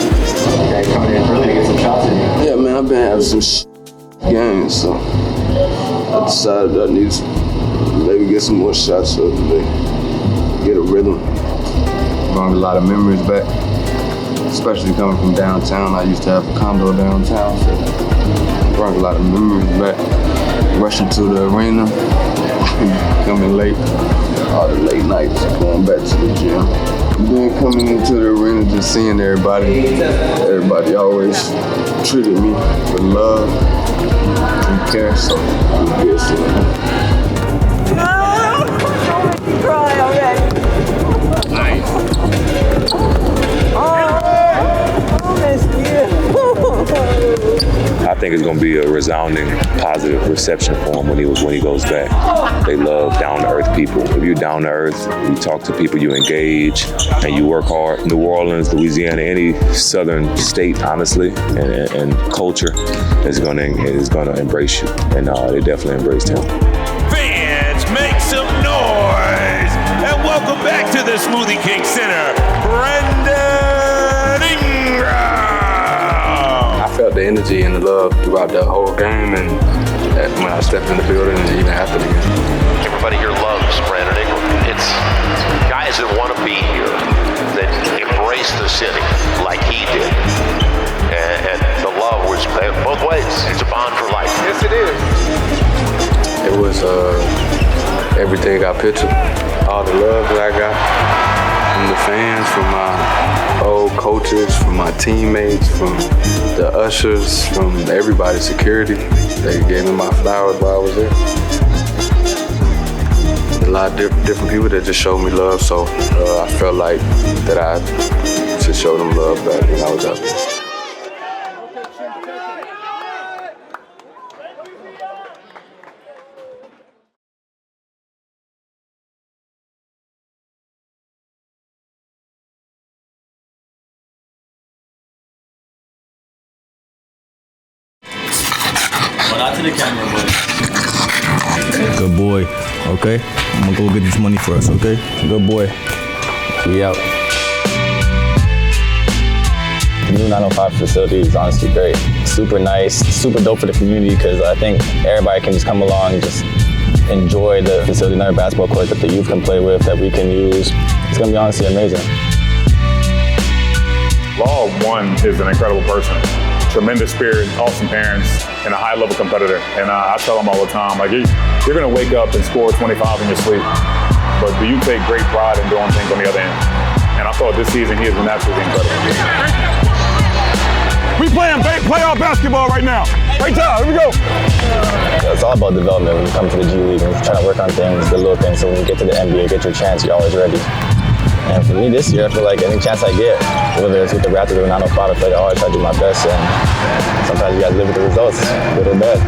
Okay, coming in early to get some shots in you. Yeah, man, I've been having some games, so I decided I need to maybe get some more shots up today, get a rhythm. Brought a lot of memories back, especially coming from downtown. I used to have a condo downtown, so brought a lot of memories back. Rushing to the arena, coming late, all the late nights, going back to the gym. Then coming into the arena, just seeing everybody always treated me with love and care, so it was good seeing Cry already. Nice. Oh, I miss you. I think it's going to be a resounding positive reception for him when he goes back. They love down-to-earth people. If you're down-to-earth, you talk to people, you engage, and you work hard. New Orleans, Louisiana, any southern state, honestly, and culture is going to embrace you, and they definitely embraced him. Fans, make some noise and welcome back to the Smoothie King Center, Brandon Ingram. I felt the energy and the love throughout the whole game, and when I stepped in the building and even after the game. Everybody here loves Brandon Ingram. It's guys that want to be here, that embrace the city like he did. And the love was both ways. It's a bond for life. Yes, it is. It was everything I pictured. All the love that I got from the fans, from my old coaches, from my teammates, from the ushers, from everybody, security. They gave me my flowers while I was there. A lot of different people that just showed me love, so I felt like that I should show them love back when I was out there. Not to the camera, boy. Good boy. Okay? I'm gonna go get this money for us, okay? Good boy. We out. The new 905 facility is honestly great. Super nice, super dope for the community because I think everybody can just come along and just enjoy the facility, another basketball court that the youth can play with, that we can use. It's gonna be honestly amazing. Law 1 is an incredible person. Tremendous spirit, awesome parents, and a high-level competitor. And I tell them all the time, like, you're going to wake up and score 25 in your sleep, but do you take great pride in doing things on the other end? And I thought this season he has been absolutely incredible. We playing playoff basketball right now. Right time, here we go. It's all about development when you come to the G League and trying to work on things, the little things, so when you get to the NBA, get your chance, you're always ready. And for me this year, I feel like any chance I get, whether it's with the Raptors or 905, I feel like I always try to do my best, and sometimes you gotta live with the results, good or bad.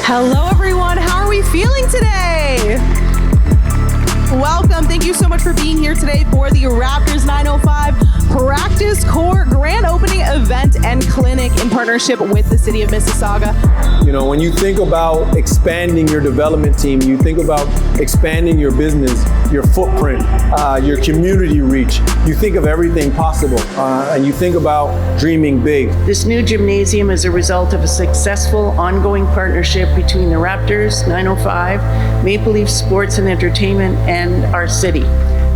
Hello, everyone. How are we feeling today? Welcome. Thank you so much for being here today for the Raptors 905 Practice Court Grand Opening Event and Clinic in partnership with the City of Mississauga. You know, when you think about expanding your development team, you think about expanding your business, your footprint, your community reach, you think of everything possible, and you think about dreaming big. This new gymnasium is a result of a successful ongoing partnership between the Raptors, 905, Maple Leaf Sports and Entertainment, and our city.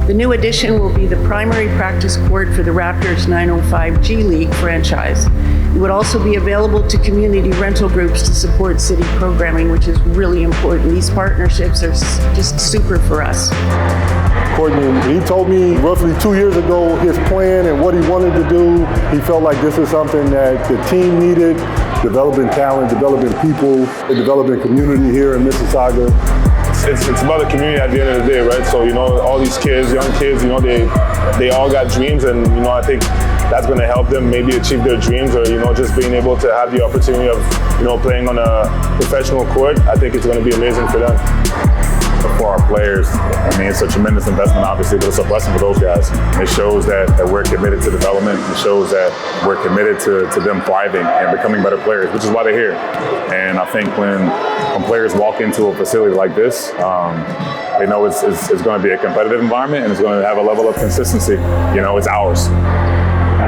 The new addition will be the primary practice court for the Raptors 905 G League franchise. It would also be available to community rental groups to support city programming, which is really important. These partnerships are just super for us. Courtney, he told me roughly 2 years ago his plan and what he wanted to do. He felt like this is something that the team needed, developing talent, developing people, and developing community here in Mississauga. It's about the community at the end of the day, right? So, you know, all these kids, young kids, you know, they all got dreams, and, you know, I think that's going to help them maybe achieve their dreams, or, you know, just being able to have the opportunity of, you know, playing on a professional court. I think it's going to be amazing for them. For our players, I mean, it's a tremendous investment, obviously, but it's a blessing for those guys. It shows that we're committed to development. It shows that we're committed to them thriving and becoming better players, which is why they're here. And I think when players walk into a facility like this, they know it's going to be a competitive environment, and it's going to have a level of consistency. You know, it's ours.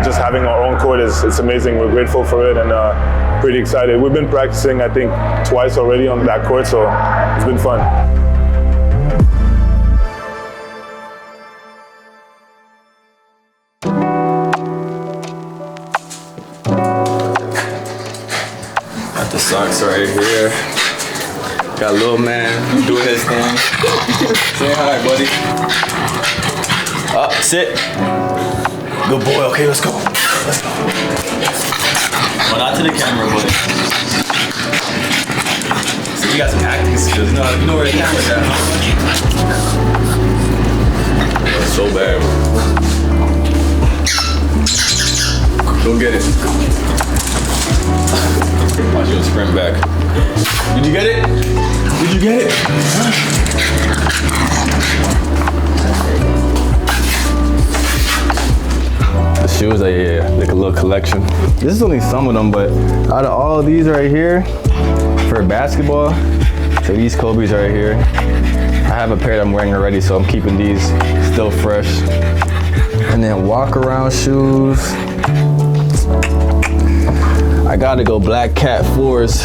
Just having our own court it's amazing. We're grateful for it, and pretty excited. We've been practicing, I think, twice already on that court, so it's been fun. Got the socks right here. Got a little man doing his thing. Say hi, buddy. Up, sit. Good boy. Okay, let's go. Let's go. Well, not to the camera, buddy. So you got some acting skills. You know where the camera's at, huh? That's so bad. Go get it. Watch you sprint back. Did you get it? Did you get it? The shoes, like a little collection. This is only some of them, but out of all of these right here, for basketball, so these Kobe's right here. I have a pair that I'm wearing already, so I'm keeping these still fresh. And then walk around shoes. I gotta go Black Cat 4s.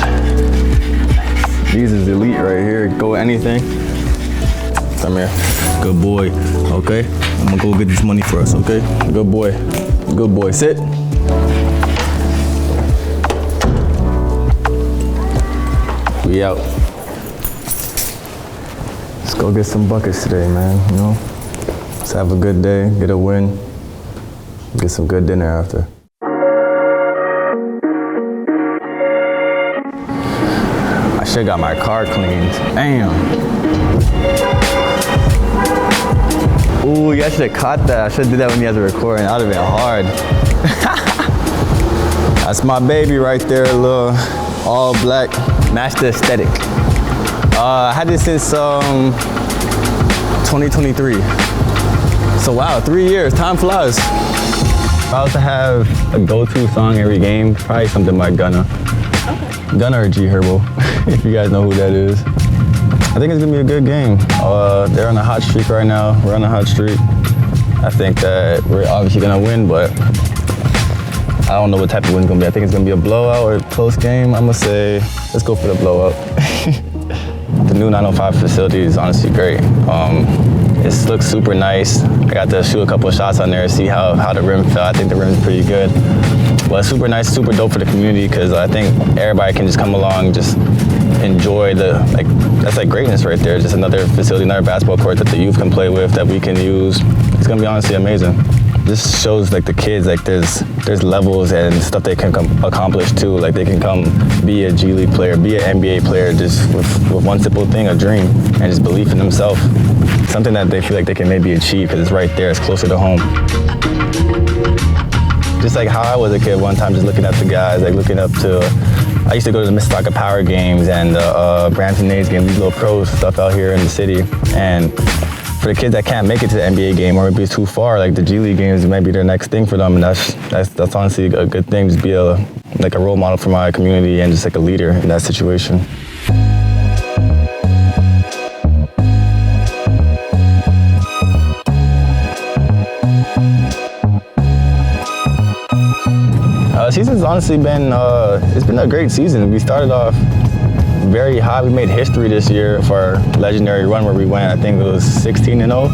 These is elite right here. Go anything. Come here. Good boy. Okay? I'm gonna go get this money for us, okay? Good boy. Good boy. Sit. We out. Let's go get some buckets today, man, you know? Let's have a good day, get a win, get some good dinner after. I should've got my car cleaned. Damn. Ooh, you guys should've caught that. I should've did that when you guys were recording. That would've been hard. That's my baby right there, little all black. Match the aesthetic. I had this since 2023. So wow, 3 years, time flies. If I was to have a go-to song every game, probably something by Gunna. Okay. Gunna or G Herbo, if you guys know who that is. I think it's gonna be a good game. They're on a hot streak right now. We're on a hot streak. I think that we're obviously gonna win, but I don't know what type of win's gonna be. I think it's gonna be a blowout or a close game. I'm gonna say, let's go for the blowout. The new 905 facility is honestly great. It looks super nice. I got to shoot a couple of shots on there, see how the rim felt. I think the rim's pretty good. But it's super nice, super dope for the community because I think everybody can just come along, just enjoy that's like greatness right there. Just another facility, another basketball court that the youth can play with, that we can use. It's gonna be honestly amazing. This shows like the kids, like there's levels and stuff they can accomplish too. Like they can come be a G League player, be an NBA player, just with one simple thing, a dream, and just belief in themselves. Something that they feel like they can maybe achieve because it's right there, it's closer to home. Just like how I was a kid one time, just looking at the guys, like looking up to, I used to go to the Mississauga Power games and the Brampton A's games, these little pro stuff out here in the city. And for the kids that can't make it to the NBA game or maybe it's too far, like the G League games might be their next thing for them, and that's honestly a good thing. Just be a role model for my community and just like a leader in that situation. Season's honestly been it's been a great season. We started off very high. We made history this year for our legendary run where we went, I think it was 16-0.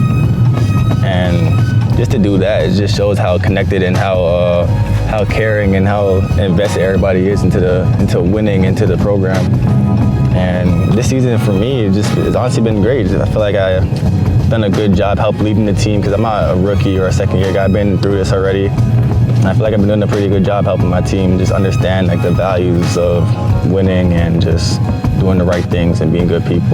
And just to do that, it just shows how connected and how caring and how invested everybody is into winning, into the program. And this season for me, it's honestly been great. I feel like I've done a good job help leading the team because I'm not a rookie or a second year guy. I've been through this already. And I feel like I've been doing a pretty good job helping my team just understand like the values of winning and just doing the right things and being good people.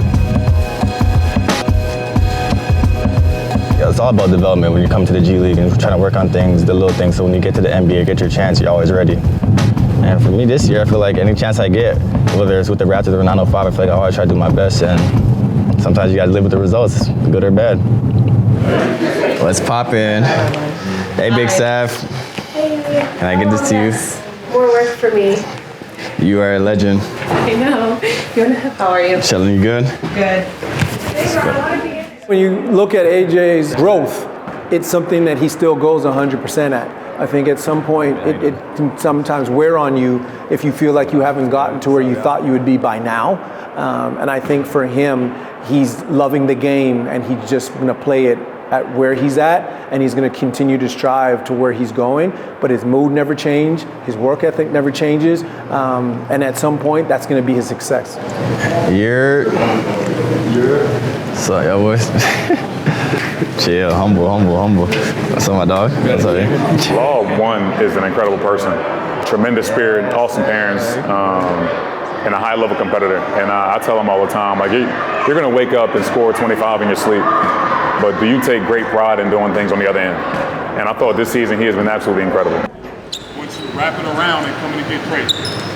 Yeah, it's all about development when you come to the G League and trying to work on things, the little things, so when you get to the NBA, get your chance, you're always ready. And for me this year, I feel like any chance I get, whether it's with the Raptors or 905, I feel like I always try to do my best, and sometimes you gotta live with the results, good or bad. Let's pop in. Hey, Big Saf. Can I get this to you? More work for me. You are a legend. I know. How are you? Chilling, you good? Good. When you look at AJ's growth, it's something that he still goes 100% at. I think at some point it can sometimes wear on you if you feel like you haven't gotten to where you thought you would be by now. And I think for him, he's loving the game and he's just going to play it at where he's at, and he's going to continue to strive to where he's going. But his mood never changes, his work ethic never changes, and at some point, that's going to be his success. What's up, y'all boys? Chill, humble. What's up, my dog? What's up, man? Law one is an incredible person. Tremendous spirit, awesome parents, and a high-level competitor. And I tell him all the time, like, you're going to wake up and score 25 in your sleep, but do you take great pride in doing things on the other end? And I thought this season he has been absolutely incredible. Once you wrap it around and coming to get trade,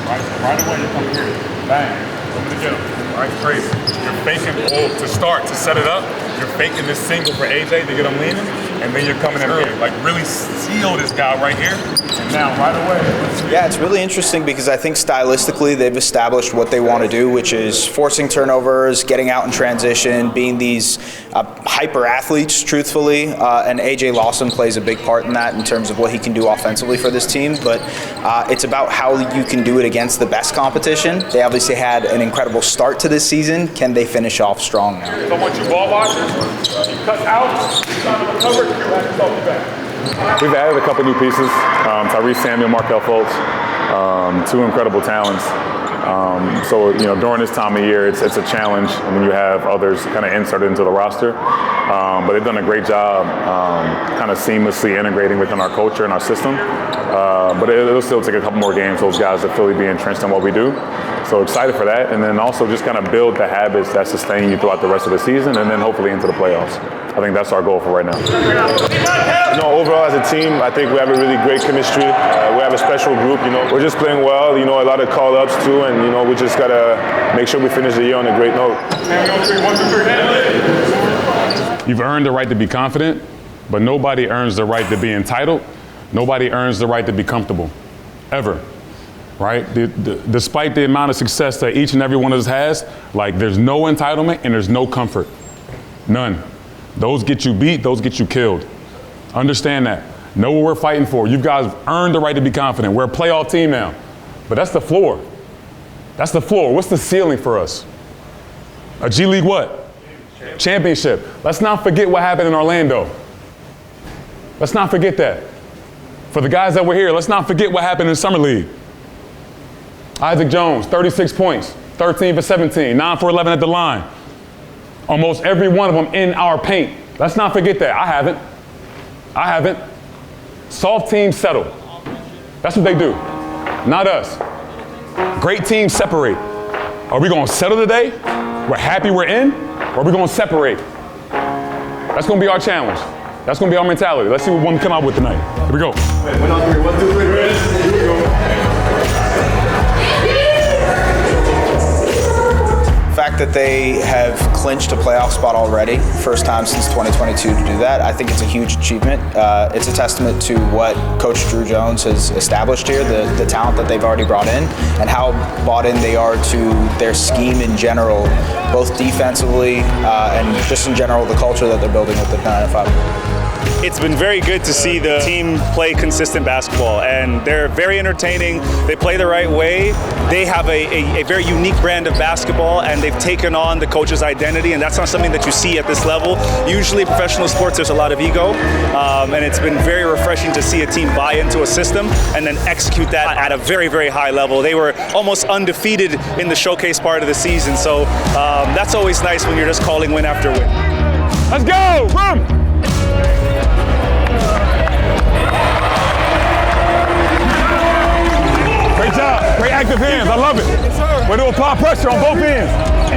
right away you're coming here, bang, coming to get him, right, crazy. You're faking, to start, to set it up, you're faking this single for AJ to get him leaning, and then you're coming in here, like really seal this guy right here, and now right away. Yeah, it's really interesting because I think stylistically they've established what they want to do, which is forcing turnovers, getting out in transition, being these hyper athletes, truthfully, and AJ Lawson plays a big part in that in terms of what he can do offensively for this team, but it's about how you can do it against the best competition. They obviously had an incredible start to this season. Can they finish off strong now? So once you ball watchers, you cut out, cover, you have to talk back. We've added a couple new pieces, Tyrese Samuel, Markel Fultz, two incredible talents. So, you know, during this time of year, it's a challenge when you have others kind of inserted into the roster. But they've done a great job kind of seamlessly integrating within our culture and our system. But it'll still take a couple more games, those guys to fully be entrenched in what we do. So excited for that. And then also just kind of build the habits that sustain you throughout the rest of the season and then hopefully into the playoffs. I think that's our goal for right now. You know, overall as a team, I think we have a really great chemistry. We have a special group, you know. We're just playing well, you know, a lot of call-ups too, and, you know, we just got to make sure we finish the year on a great note. You've earned the right to be confident, but nobody earns the right to be entitled. Nobody earns the right to be comfortable, ever. Right? Despite the amount of success that each and every one of us has, like, there's no entitlement and there's no comfort. None. Those get you beat, those get you killed. Understand that. Know what we're fighting for. You guys earned the right to be confident. We're a playoff team now. But that's the floor. That's the floor. What's the ceiling for us? A G League what? Championship. Let's not forget what happened in Orlando. Let's not forget that. For the guys that were here, let's not forget what happened in Summer League. Isaac Jones, 36 points, 13 for 17, 9 for 11 at the line. Almost every one of them in our paint. Let's not forget that. I haven't. Soft teams settle. That's what they do, not us. Great teams separate. Are we going to settle today? We're happy we're in? Or are we going to separate? That's going to be our challenge. That's going to be our mentality. Let's see what one come out with tonight. Here we go. 1 on 3, 1, 2, 3, ready? Here we go. The fact that they have clinched a playoff spot already, first time since 2022 to do that, I think it's a huge achievement. It's a testament to what Coach Drew Jones has established here, the talent that they've already brought in, and how bought in they are to their scheme in general, both defensively and just in general the culture that they're building with the 905. It's been very good to see the team play consistent basketball, and they're very entertaining. They play the right way. They have a very unique brand of basketball, and they've taken on the coach's identity, and that's not something that you see at this level. Usually professional sports, there's a lot of ego, and it's been very refreshing to see a team buy into a system and then execute that at a very, very high level. They were almost undefeated in the showcase part of the season, so that's always nice when you're just calling win after win. Let's go, run! Great job. Great active hands. I love it. We're to apply pressure on both ends.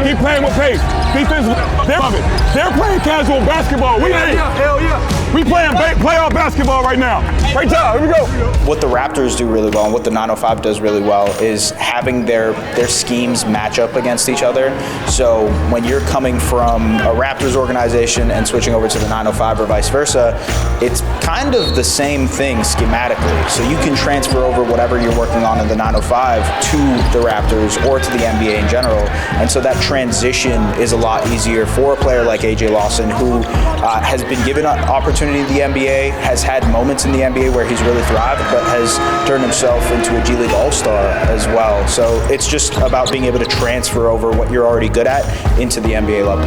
Keep playing with pace. Defense, they're playing casual basketball. We playing playoff basketball right now. Great job. Here we go. What the Raptors do really well and what the 905 does really well is having their schemes match up against each other. So when you're coming from a Raptors organization and switching over to the 905 or vice versa, it's kind of the same thing schematically. So you can transfer over whatever you're working on in the 905 to the Raptors or to the NBA in general. And so that transition is a lot easier for a player like AJ Lawson, who has been given an opportunity in the NBA, has had moments in the NBA where he's really thrived, but has turned himself into a G League All-Star as well. So it's just about being able to transfer over what you're already good at into the NBA level.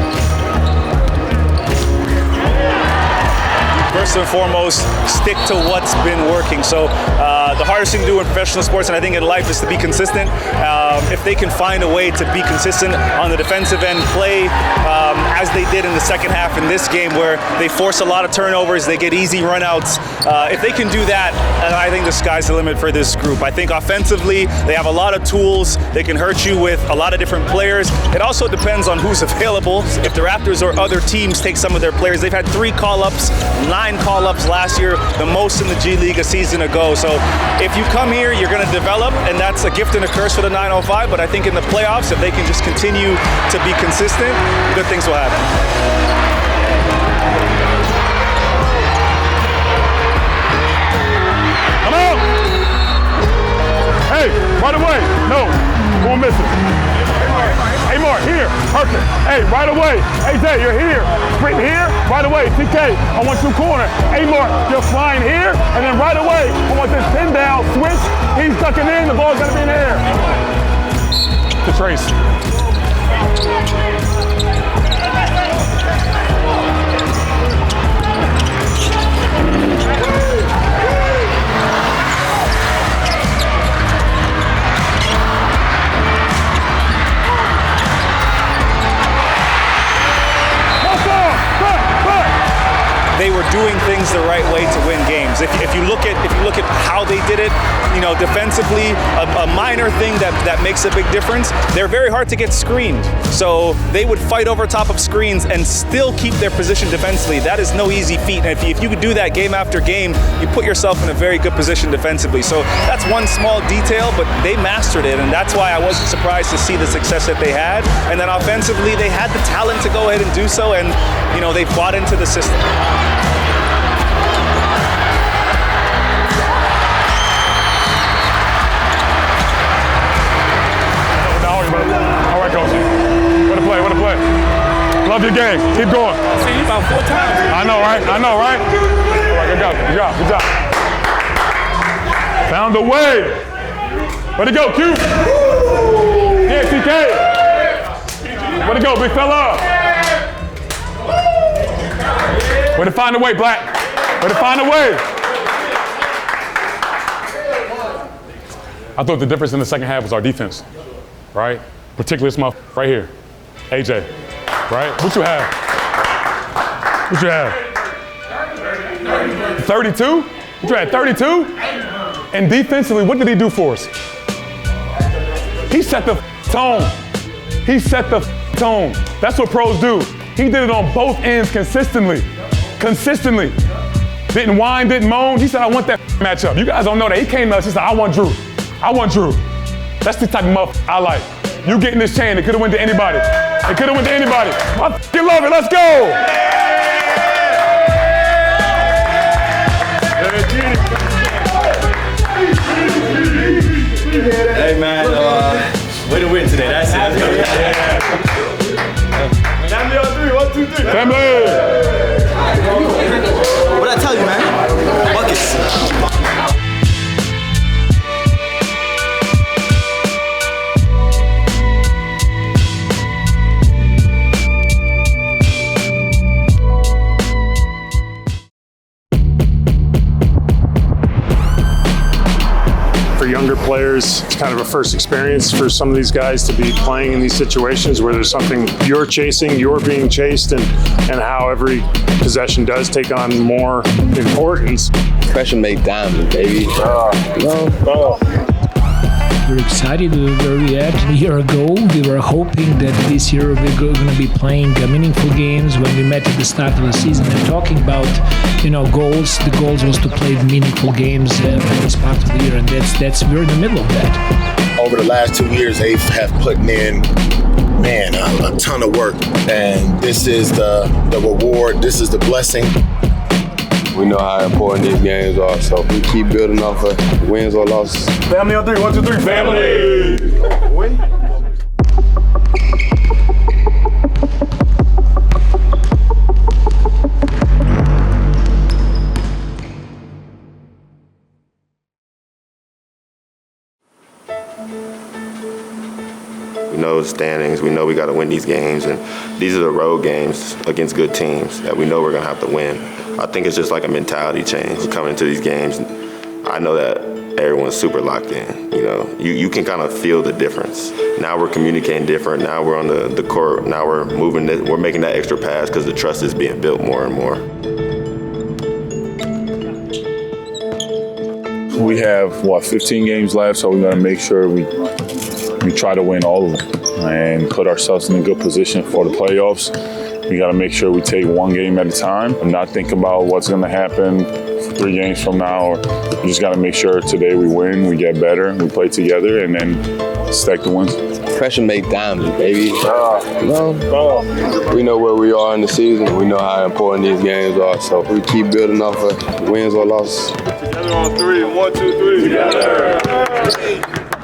first and foremost, stick to what's been working. So the hardest thing to do in professional sports, and I think in life, is to be consistent. If they can find a way to be consistent on the defensive end, play as they did in the second half in this game, where they force a lot of turnovers, they get easy runouts. If they can do that, I think the sky's the limit for this group. I think offensively, they have a lot of tools. They can hurt you with a lot of different players. It also depends on who's available. If the Raptors or other teams take some of their players, they've had 3 call-ups, 9 call-ups last year, the most in the G League a season ago. So if you come here, you're going to develop, and that's a gift and a curse for the 905. But I think in the playoffs, if they can just continue to be consistent, good things will happen. Come on! Hey, right away. No, who am missing? Amar, here, perfect. Hey, right away. AJ, you're here. Sprint here, right away. TK, I want you corner. Amar, you're flying here, and then right away, I want this pin down, switch. He's ducking in, the ball's gonna be in the air. To Trace. They were doing things the right way to win games. If you look at how they did it, defensively, a minor thing that makes a big difference. They're very hard to get screened, so they would fight over top of screens and still keep their position defensively. That is no easy feat, and if you could do that game after game, you put yourself in a very good position defensively. So that's one small detail, but they mastered it, and that's why I wasn't surprised to see the success that they had. And then offensively, they had the talent to go ahead and do so, and they bought into the system. All right, coach. What a play, what a play. Love your game. Keep going. I've seen you about 4 times. I know, right? All right, good job. Found a way. Way to go, Q. Yeah, TK. Way to go, big fella. Way to find a way, Black. Way to find a way. I thought the difference in the second half was our defense, right? Particularly this right here, AJ, right? What you have? 32? What you had, 32? And defensively, what did he do for us? He set the tone. That's what pros do. He did it on both ends consistently. Didn't whine, didn't moan. He said, I want that matchup. You guys don't know that. He came to us, he said, I want Drew. That's the type of motherfucker I like. You getting this chain, it could have went to anybody. I fucking love it, let's go! Hey man, way to win today, that's it. Family on 3, 1, 2, 3. Family! What'd I tell you, man? Buckets. Younger players, it's kind of a first experience for some of these guys to be playing in these situations where there's something you're chasing, you're being chased, and how every possession does take on more importance. Pressure made diamond, baby. We're excited where we at a year ago. We were hoping that this year we're going to be playing meaningful games. When we met at the start of the season and talking about, goals, the goals was to play meaningful games at this part of the year, and that's we're in the middle of that. Over the last 2 years, they have put in, a ton of work, and this is the reward. This is the blessing. We know how important these games are, so we keep building off of wins or losses. Family on 3, 1, 2, 3, family! We know the standings, we know we got to win these games, and these are the road games against good teams that we know we're going to have to win. I think it's just like a mentality change coming into these games. I know that everyone's super locked in. You know, you can kind of feel the difference. Now we're communicating different. Now we're on the court. Now we're moving it. We're making that extra pass because the trust is being built more and more. We have 15 games left, so we got to make sure we try to win all of them and put ourselves in a good position for the playoffs. We got to make sure we take one game at a time and not think about what's going to happen 3 games from now. We just got to make sure today we win, we get better, we play together, and then stack the wins. Pressure make diamonds, baby. We know where we are in the season. We know how important these games are, so we keep building off of wins or losses. Together on 3. 1, 2, 3. Together.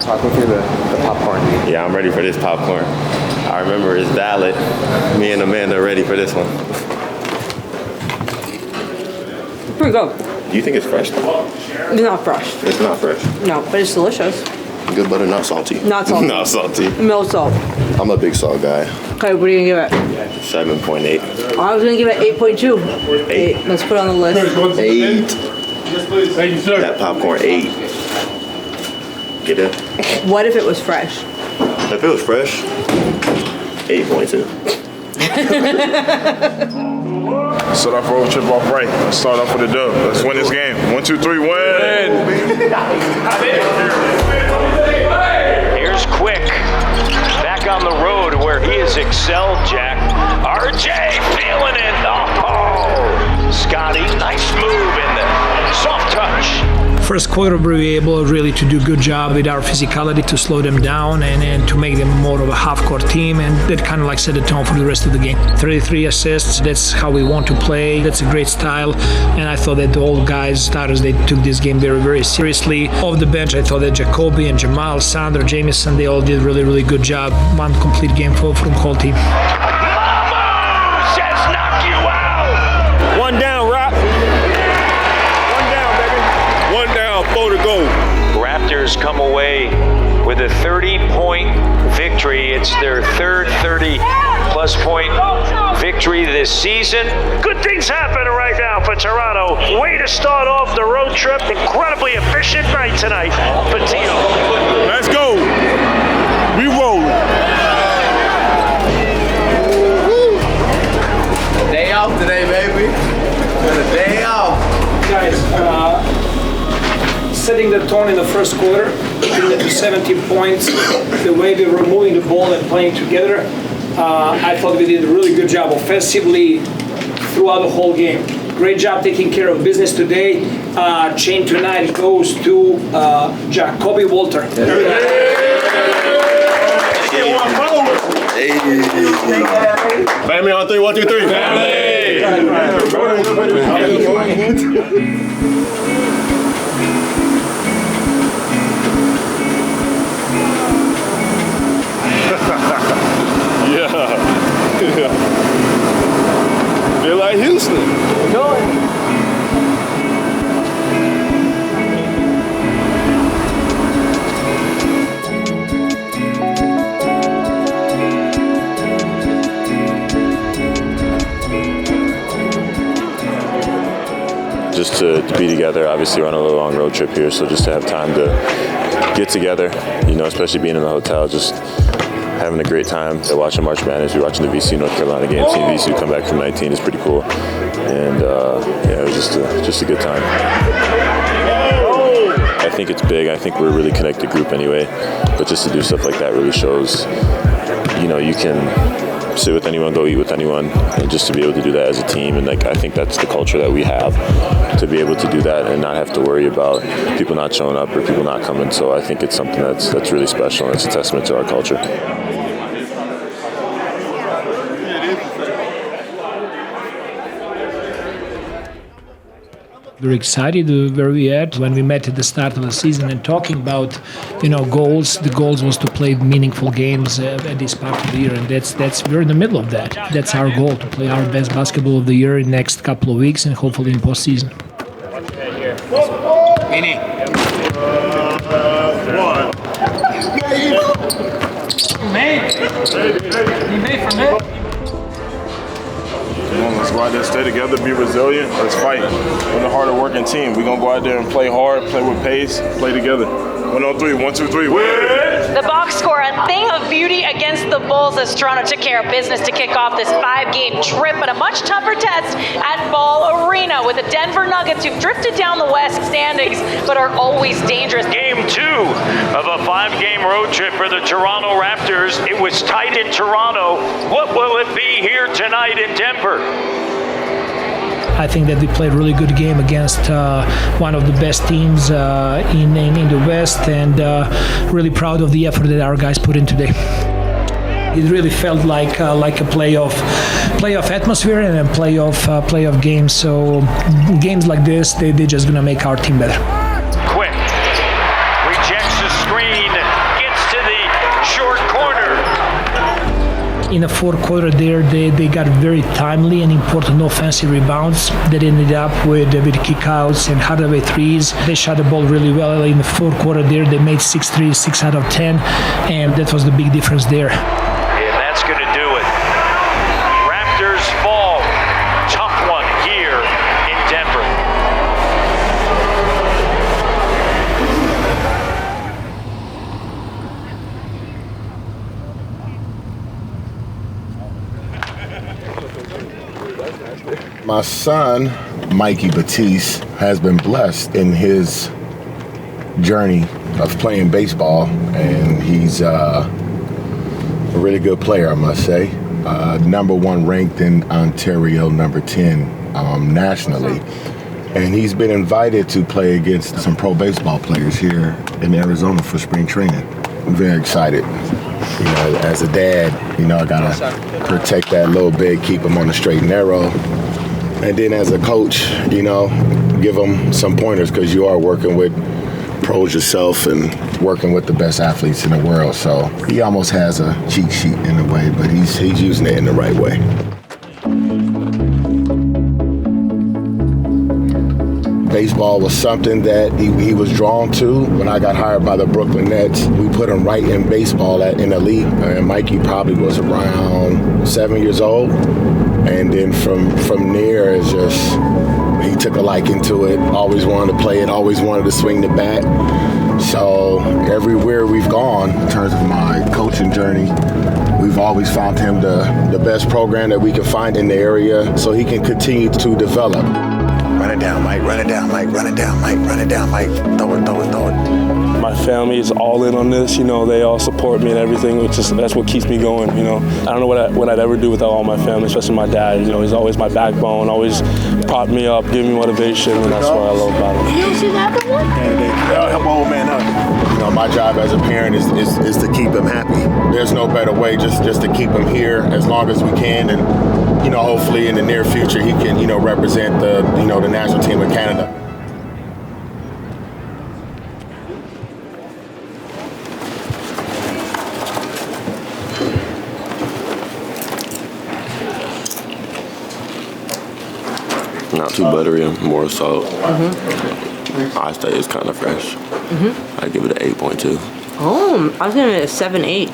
Talk me through the popcorn. Yeah, I'm ready for this popcorn. I remember it's valid. Me and Amanda are ready for this one. Pretty good. Do you think it's fresh? It's not fresh. It's not fresh. No, but it's delicious. Good butter, not salty. Not salty. Not salty. No salt. I'm a big salt guy. Okay, what are you gonna give it? 7.8. I was gonna give it 8.2. 8. Let's put it on the list. 8. Thank you, sir. That popcorn 8. Get it? What if it was fresh? If it was fresh, 8.2. Start off road trip off right. Let's start off with a dub. Let's win this game. 1, 2, 3, win! Here's Quick. Back on the road where he has excelled, Jack. RJ feeling it. Oh, Scotty, nice move in the soft touch. First quarter, we were able really to do a good job with our physicality to slow them down and to make them more of a half-court team, and that kind of like set the tone for the rest of the game. 33 assists, that's how we want to play. That's a great style, and I thought that all guys, starters, they took this game very, very seriously. Off the bench, I thought that Jacoby and Jamal, Sandra, Jamison, they all did really, really good job. One complete game from the whole team. One down, Rock. One down, baby. One down, 4 to go. Raptors come away with a 30-point victory. It's their third 30-plus point victory this season. Good things happening right now for Toronto. Way to start off the road trip. Incredibly efficient night tonight for Tino. Let's go. We rolling. Day off today, baby. Day off. Guys, setting the tone in the first quarter, getting it to 17 points, the way we were moving the ball and playing together, I thought we did a really good job offensively throughout the whole game. Great job taking care of business today. Chain tonight goes to Jacoby Walter. Family on 3, 1, 2, 3. Family! Yeah. Feel like Houston. Go. Just to be together, obviously we're on a little long road trip here, so just to have time to get together, you know, especially being in the hotel, just having a great time. Watching March Madness, we're watching the VC North Carolina game, seeing VC come back from 19 is pretty cool, and yeah, it was just a good time. I think it's big. I think we're a really connected group anyway, but just to do stuff like that really shows, you know, you can sit with anyone, go eat with anyone, and just to be able to do that as a team. And like, I think that's the culture that we have, to be able to do that and not have to worry about people not showing up or people not coming. So I think it's something that's really special, and it's a testament to our culture. Very excited where we at when we met at the start of the season and talking about, you know, goals. The goals was to play meaningful games at this part of the year, and that's we're in the middle of that. That's our goal, to play our best basketball of the year in the next couple of weeks and hopefully in postseason. Mini. Come on, let's go out there, stay together, be resilient. Let's fight. We're the harder working team. We're going to go out there and play hard, play with pace, play together. 1-on-3, 1-2-3. The box score, a thing of beauty against the Bulls as Toronto took care of business to kick off this 5-game trip, but a much tougher test at Ball Arena with the Denver Nuggets, who've drifted down the West standings but are always dangerous. Game 2 of a 5-game road trip for the Toronto Raptors. It was tight in Toronto. What will it be here tonight in Denver? I think that we played a really good game against one of the best teams in the West, and really proud of the effort that our guys put in today. It really felt like a playoff atmosphere and a playoff game. So games like this, they're just gonna make our team better. Quick, rejects the screen, gets to the short corner. In the fourth quarter there, they got very timely and important offensive rebounds that ended up with kickouts and Hardaway threes. They shot the ball really well in the fourth quarter there. They made 6 threes, 6 out of 10, and that was the big difference there. And that's going to do it. Raptors fall. Tough one here in Denver. My son, Mikey Batiste, has been blessed in his journey of playing baseball, and he's a really good player, I must say. Number 1 ranked in Ontario, number 10 nationally. And he's been invited to play against some pro baseball players here in Arizona for spring training. I'm very excited. You know, as a dad, I gotta protect that little bit, keep him on the straight and narrow. And then as a coach, give them some pointers, because you are working with pros yourself and working with the best athletes in the world. So he almost has a cheat sheet in a way, but he's using it in the right way. Baseball was something that he was drawn to. When I got hired by the Brooklyn Nets, we put him right in baseball in the league. And Mikey probably was around 7 years old. And then from there, it's just, he took a liking to it, always wanted to play it, always wanted to swing the bat. So everywhere we've gone, in terms of my coaching journey, we've always found him the best program that we can find in the area so he can continue to develop. Run it down, Mike, run it down, Mike, run it down, Mike, run it down, Mike. Throw it, throw it, throw it. My family is all in on this, they all support me and everything, that's what keeps me going, I don't know what I'd ever do without all my family, especially my dad, he's always my backbone, always propped me up, give me motivation, and that's what I love about him. You don't see that one? Yeah, help my old man up. My job as a parent is to keep him happy. There's no better way just to keep him here as long as we can, and hopefully in the near future he can represent the national team of Canada. Not too buttery, more salt. I say it's kind of fresh. I give it an 8.2. Oh, I was giving it a 7.8.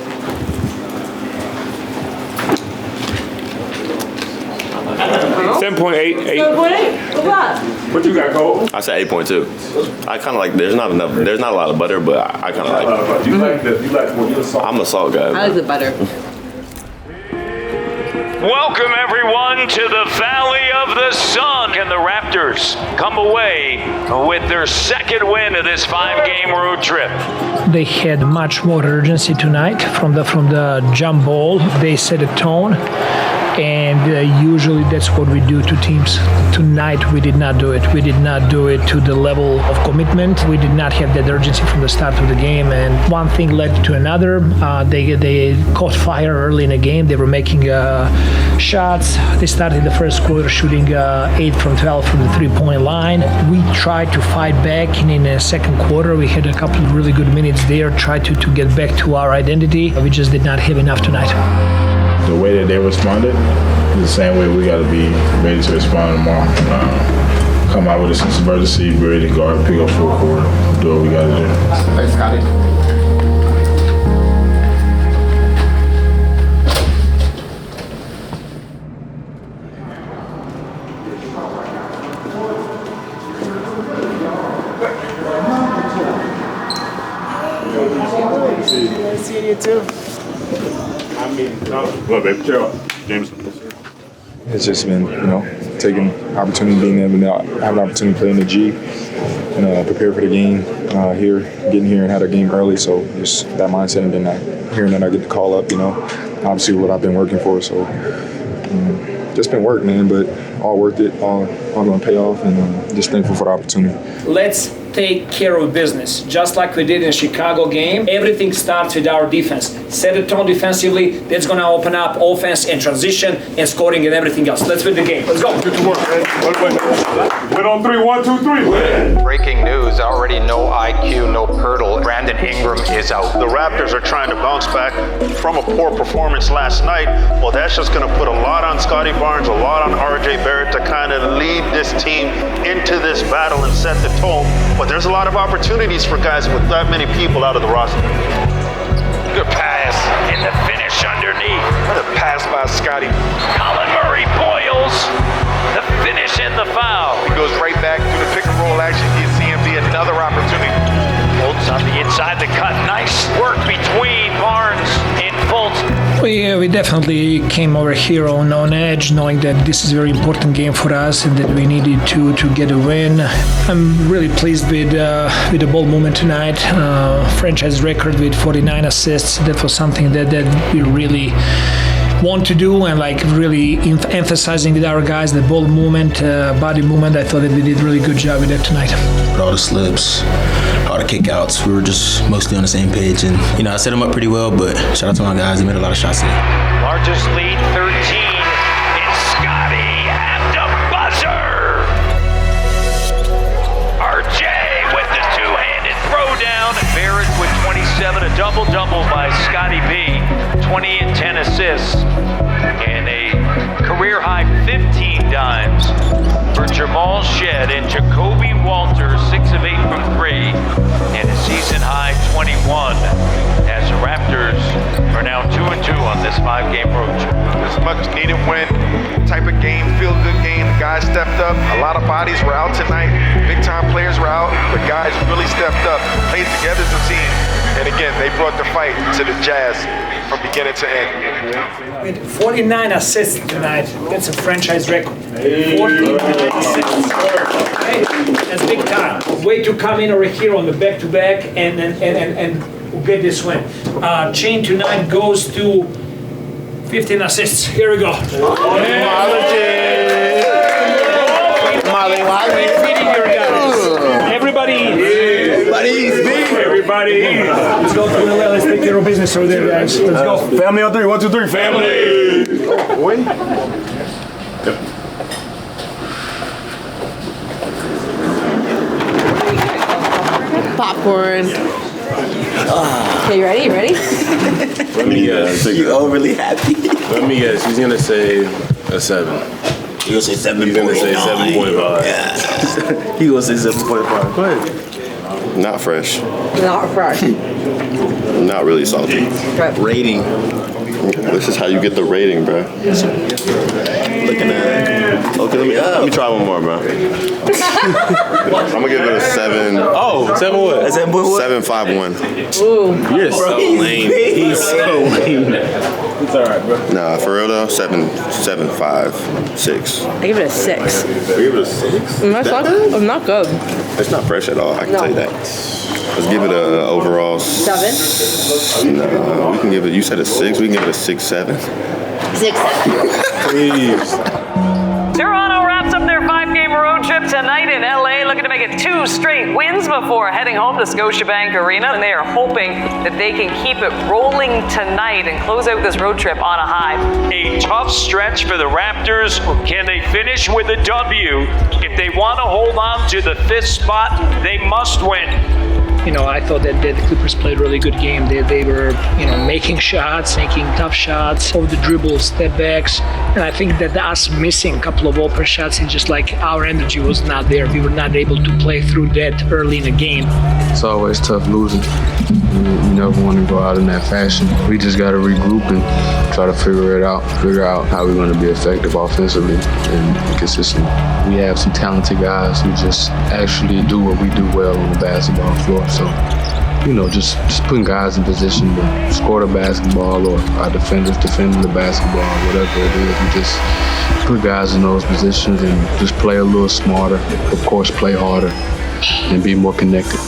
7.8. 7.8. What? What you got, Cole? I said 8.2. I kind of like. There's not a lot of butter, but I kind of like it. You like the salt? I'm a salt guy. I like the butter. Welcome, everyone, to the Valley of the Sun. And the Raptors come away with their second win of this 5-game road trip. They had much more urgency tonight from the jump ball. They set a tone. And usually that's what we do to teams. Tonight we did not do it. We did not do it to the level of commitment. We did not have that urgency from the start of the game. And one thing led to another. They caught fire early in the game. They were making shots. They started the first quarter shooting 8 from 12 from the 3-point line. We tried to fight back, and in the second quarter we had a couple of really good minutes there, tried to get back to our identity. We just did not have enough tonight. The way that they responded is the same way we got to be ready to respond tomorrow. Come out with a sense of urgency, be ready to guard, pick up full court, do what we got to do. Thanks, Scotty. Nice seeing you too. Well, baby, chill. James. It's just been, taking opportunity, being able to have an opportunity to play in the G and prepare for the game getting here and had a game early. So just that mindset, and then hearing that I get the call up, obviously what I've been working for. So just been work, man, but all worth it, all going to pay off, and just thankful for the opportunity. Let's take care of business, just like we did in the Chicago game. Everything starts with our defense. Set the tone defensively. That's going to open up offense and transition and scoring and everything else. Let's win the game. Let's go. Good to work, man. Win on 3, 1, 2, 3. Win. Breaking news, already no IQ, no Pirtle. Brandon Ingram is out. The Raptors are trying to bounce back from a poor performance last night. Well, that's just going to put a lot on Scotty Barnes, a lot on RJ Barrett to kind of lead this team into this battle and set the tone. But there's a lot of opportunities for guys with that many people out of the roster. Good pass, and the finish underneath. What a pass by Scotty. Colin Murray Boyles, the finish and the foul. He goes right back through the pick and roll action. You see him be another opportunity. Fultz on the inside the cut. Nice work between Barnes and Fultz. We definitely came over here on edge, knowing that this is a very important game for us and that we needed to get a win. I'm really pleased with the ball movement tonight. Franchise record with 49 assists. That was something that we really want to do, and really emphasizing with our guys the ball movement, body movement. I thought that we did a really good job with that tonight. With all the slips, all the kickouts, we were just mostly on the same page, and I set them up pretty well. But shout out to my guys; they made a lot of shots today. Largest lead, 13. It's Scotty at the buzzer. RJ with the two-handed throwdown. Barrett with 27, a double-double by Scotty B. 20 and 10 assists, and a career-high 15 dimes for Jamal Shed and Jacoby Walters, 6 of 8 from 3, and a season-high 21, as the Raptors are now 2-2 on this 5-game road trip. This much needed win, type of game, feel-good game. The guys stepped up. A lot of bodies were out tonight. Big-time players were out, but guys really stepped up, played together as a team, and again, they brought the fight to the Jazz from beginning to end. With 49 assists tonight, that's a franchise record. 49 assists. Okay? That's big time. Way to come in over here on the back-to-back and get this win. Chain tonight goes to 15 assists. Here we go. Everybody. Let's go to the well. Let's take care of business over there, guys. Let's go. Family on 3, 1, 2, 3. Family. Popcorn. Okay, you ready? You ready? Let me guess. You overly happy. Let me guess. He's gonna say a 7. He gonna say 7.9. He's gonna say 7.5. Yeah. He gonna say 7.5. Go ahead. Not fresh. Not fresh. Not really salty. Right. Rating. This is how you get the rating, bro. Looking at. Okay, let me try one more, bro. I'm gonna give it a 7. Oh, 7 what? 7.51. Ooh. You're so lame. He's so lame. It's alright, bro. Nah, for real though, 7.5, 6. I give it a 6. You give it a 6? I'm not good. It's not fresh at all. I can tell you that. Let's give it a overall 7. No, we can give it. You said a 6. We can give it a 6.7. 6.7. Please. Toronto wraps up their 5-game road trip tonight in LA, looking to make it 2 straight wins before heading home to Scotiabank Arena, and they are hoping that they can keep it rolling tonight and close out this road trip on a high. A tough stretch for the Raptors. Can they finish with a W? If they want to hold on to the 5th spot, they must win. I thought that the Clippers played a really good game. They were, making shots, making tough shots, over the dribbles, step backs, and I think that us missing a couple of open shots, it's just like our energy was not there. We were not able to play through that early in the game. It's always tough losing. You never want to go out in that fashion. We just got to regroup and try to figure out how we're going to be effective offensively and consistent. We have some talented guys who just actually do what we do well on the basketball floor. So just putting guys in position to score the basketball, or our defenders defending the basketball, whatever it is. We just put guys in those positions and just play a little smarter. Of course, play harder and be more connected.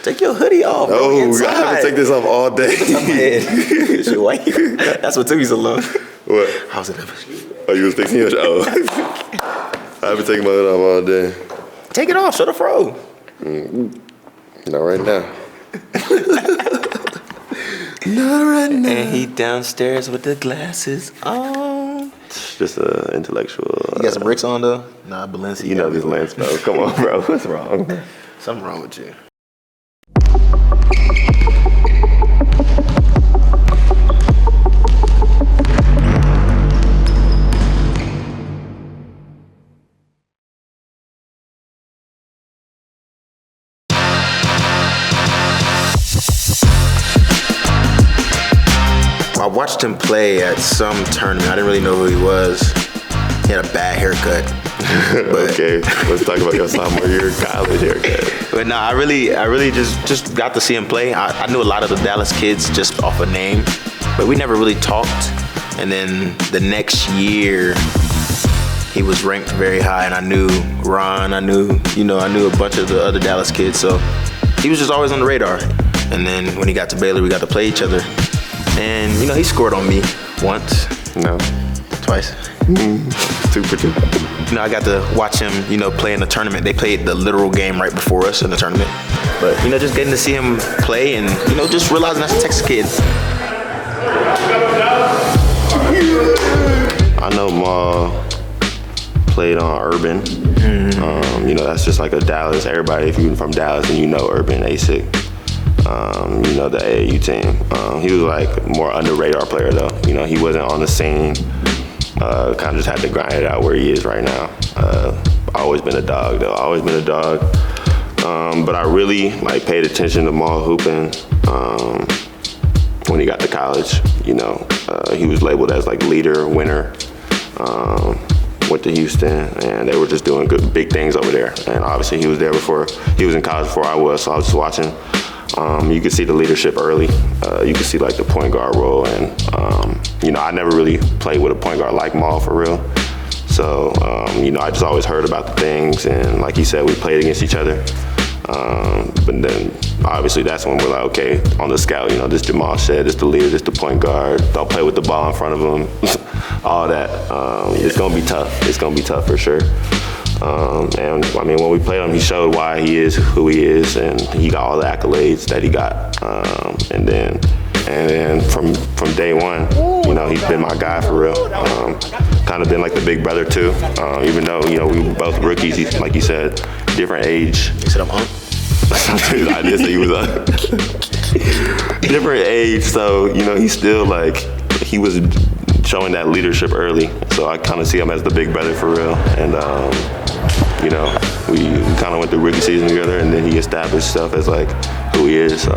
Take your hoodie off. Oh, I have to take this off all day. That's what took me so long. What? How's it? Oh, you was fixing your show? I've been taking my hood off all day. Take it off. Show the fro. Not right now. Not right now. And he downstairs with the glasses on. Just an intellectual. You got some bricks on though? Nah, Balenciaga. You know these Lance spells. Come on, bro. What's wrong? Something wrong with you. I watched him play at some tournament. I didn't really know who he was. He had a bad haircut. Okay, let's talk about your sophomore year college haircut. But no, I really just got to see him play. I knew a lot of the Dallas kids just off a name, but we never really talked. And then the next year, he was ranked very high, and I knew Ron. I knew a bunch of the other Dallas kids. So he was just always on the radar. And then when he got to Baylor, we got to play each other. And he scored on me once. No. Twice. 2 for 2. I got to watch him, play in the tournament. They played the literal game right before us in the tournament. But, just getting to see him play and, just realizing that's a Texas kid. I know Ma played on Urban. That's just like a Dallas. Everybody, if you're from Dallas, then you know Urban, ASIC. The AAU team. He was like more under radar player though. He wasn't on the scene. Kind of just had to grind it out where he is right now. Always been a dog though. Always been a dog. But I really paid attention to Maul hooping when he got to college. He was labeled as leader, winner. Went to Houston, and they were just doing good, big things over there. And obviously, he was there before. He was in college before I was, so I was just watching. You could see the leadership early. You could see the point guard role, and I never really played with a point guard like Maul for real. So I just always heard about the things, and like he said, we played against each other. But then obviously that's when we're like, okay, on the scout, this Jamal said, this the leader, this the point guard. Don't play with the ball in front of him. All that. It's gonna be tough. It's gonna be tough for sure. And when we played him, he showed why he is who he is, and he got all the accolades that he got. And then from day one, he's been my guy for real. Kind of been like the big brother too. Even though we were both rookies, like you said, different age. You said I'm on? I did say he was on. Different age, so he's still he was showing that leadership early. So I kind of see him as the big brother for real. And we kind of went through rookie season together, and then he established stuff as who he is. So.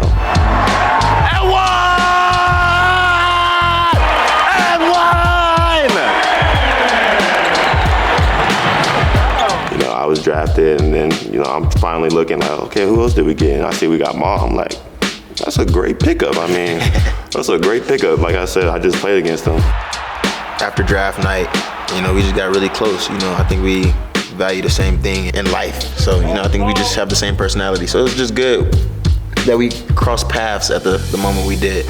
I was drafted, and then I'm finally looking okay, who else did we get? And I see we got Ma. I'm like, that's a great pickup. That's a great pickup. Like I said, I just played against him. After draft night, we just got really close. I think we value the same thing in life. So I think we just have the same personality. So it's just good that we crossed paths at the moment we did.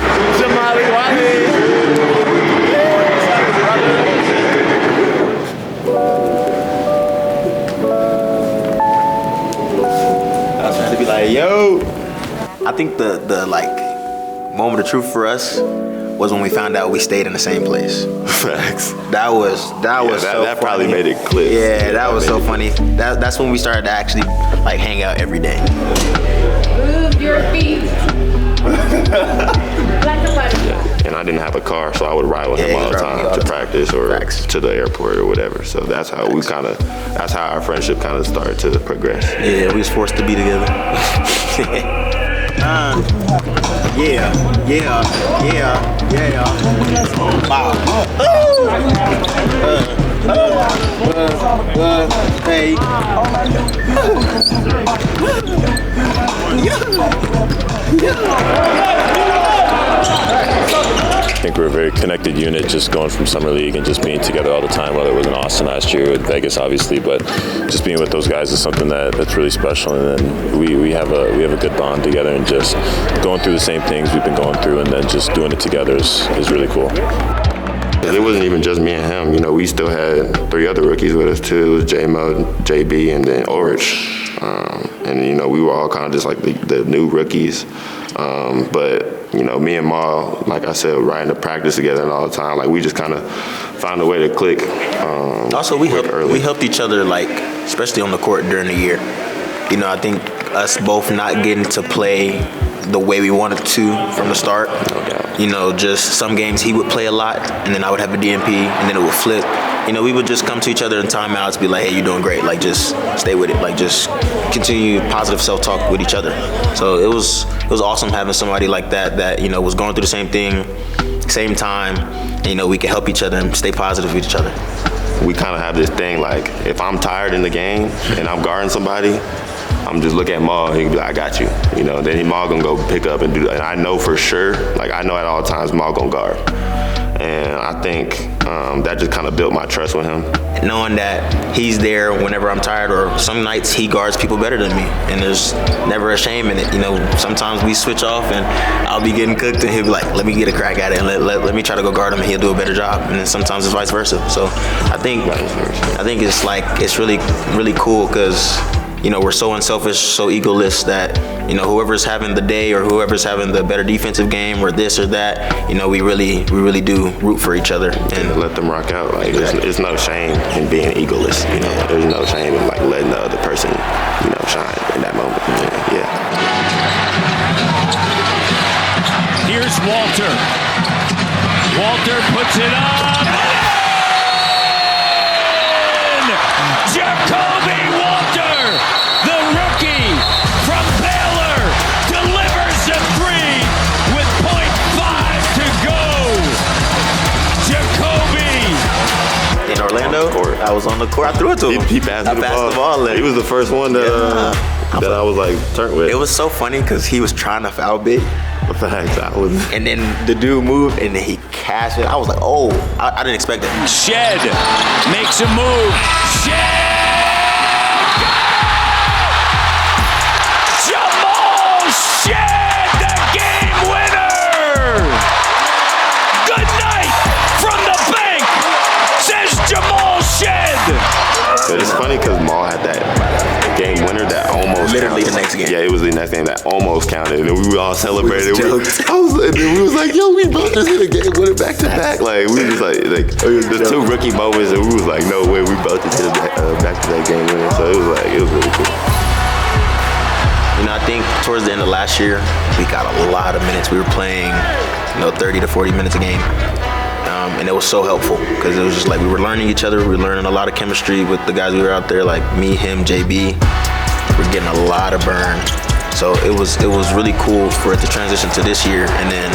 Yo, I think the moment of truth for us was when we found out we stayed in the same place. Facts. That was so that probably funny. made it click. Yeah, that was so funny. That's when we started to actually hang out every day. Move your feet. And I didn't have a a car, so I would ride with him all the time to practice or to the airport or whatever. So that's how that's how our friendship kind of started to progress. Yeah, we was forced to be together. Hey. I think we're a very connected unit, just going from summer league and just being together all the time, whether it was in Austin last year or Vegas, obviously, but just being with those guys is something that's really special. And then we have a good bond together, and just going through the same things we've been going through, and then just doing it together is really cool. And it wasn't even just me and him. You know, we still had 3 other rookies with us too. It was J-Mo, JB, and then Orich. And, you know, we were all kind of just like the new rookies. But, you know, me and Ma, like I said, riding to practice together and all the time. Like, we just kind of found a way to click. Also, we helped each other, like, especially on the court during the year. You know, I think us both not getting to play the way we wanted to from the start. No doubt. You know, just some games he would play a lot, and then I would have a DNP, and then it would flip. You know, we would just come to each other in timeouts, be like, hey, you're doing great. Like, just stay with it. Like, just continue positive self-talk with each other. So it was awesome having somebody like that, you know, was going through the same thing, same time, and, you know, we could help each other and stay positive with each other. We kind of have this thing, like, if I'm tired in the game and I'm guarding somebody, I'm just looking at Maul, he can be like, I got you. You know, then Maul gonna go pick up and do that. And I know for sure, like I know at all times Maul gonna guard. And I think that just kind of built my trust with him. Knowing that he's there whenever I'm tired, or some nights he guards people better than me, and there's never a shame in it. You know, sometimes we switch off and I'll be getting cooked and he'll be like, let me get a crack at it and let me try to go guard him and he'll do a better job. And then sometimes it's vice versa. So I think it's like, it's really, really cool because, you know, we're so unselfish, so egoless that, you know, whoever's having the day or whoever's having the better defensive game or this or that, you know, we really do root for each other and let them rock out. Like, there's no shame in being egoless. You know, there's no shame in like letting the other person, you know, shine in that moment. Yeah. Here's Walter. Walter puts it up. Jacoby Walter, the rookie from Baylor, delivers a 3 with .5 to go. Jacoby. In Orlando, I was on the court. I threw it to him. He passed the ball. He was the first one that I was like turned with. It was so funny because he was trying to foul big. And then the dude moved and then he cashed it. I was like, oh, I didn't expect it. Shed makes a move. Shed! Jamal Shed, the game winner! Good night from the bank, says Jamal Shed. It's funny because Maul had that game winner that almost literally counted. The next game. Yeah, it was the next game that almost counted, and we all celebrated. We was like, yo, we both just hit a game winner back to back. Like, we was like the 2 rookie moments, and we was like, no way, we both just hit a back to back game winner. So it was really cool. You know, I think towards the end of last year, we got a lot of minutes. We were playing, you know, 30 to 40 minutes a game. And it was so helpful because it was just like we were learning each other. We were learning a lot of chemistry with the guys we were out there, like me, him, JB. We're getting a lot of burn. So it was really cool for it to transition to this year. And then,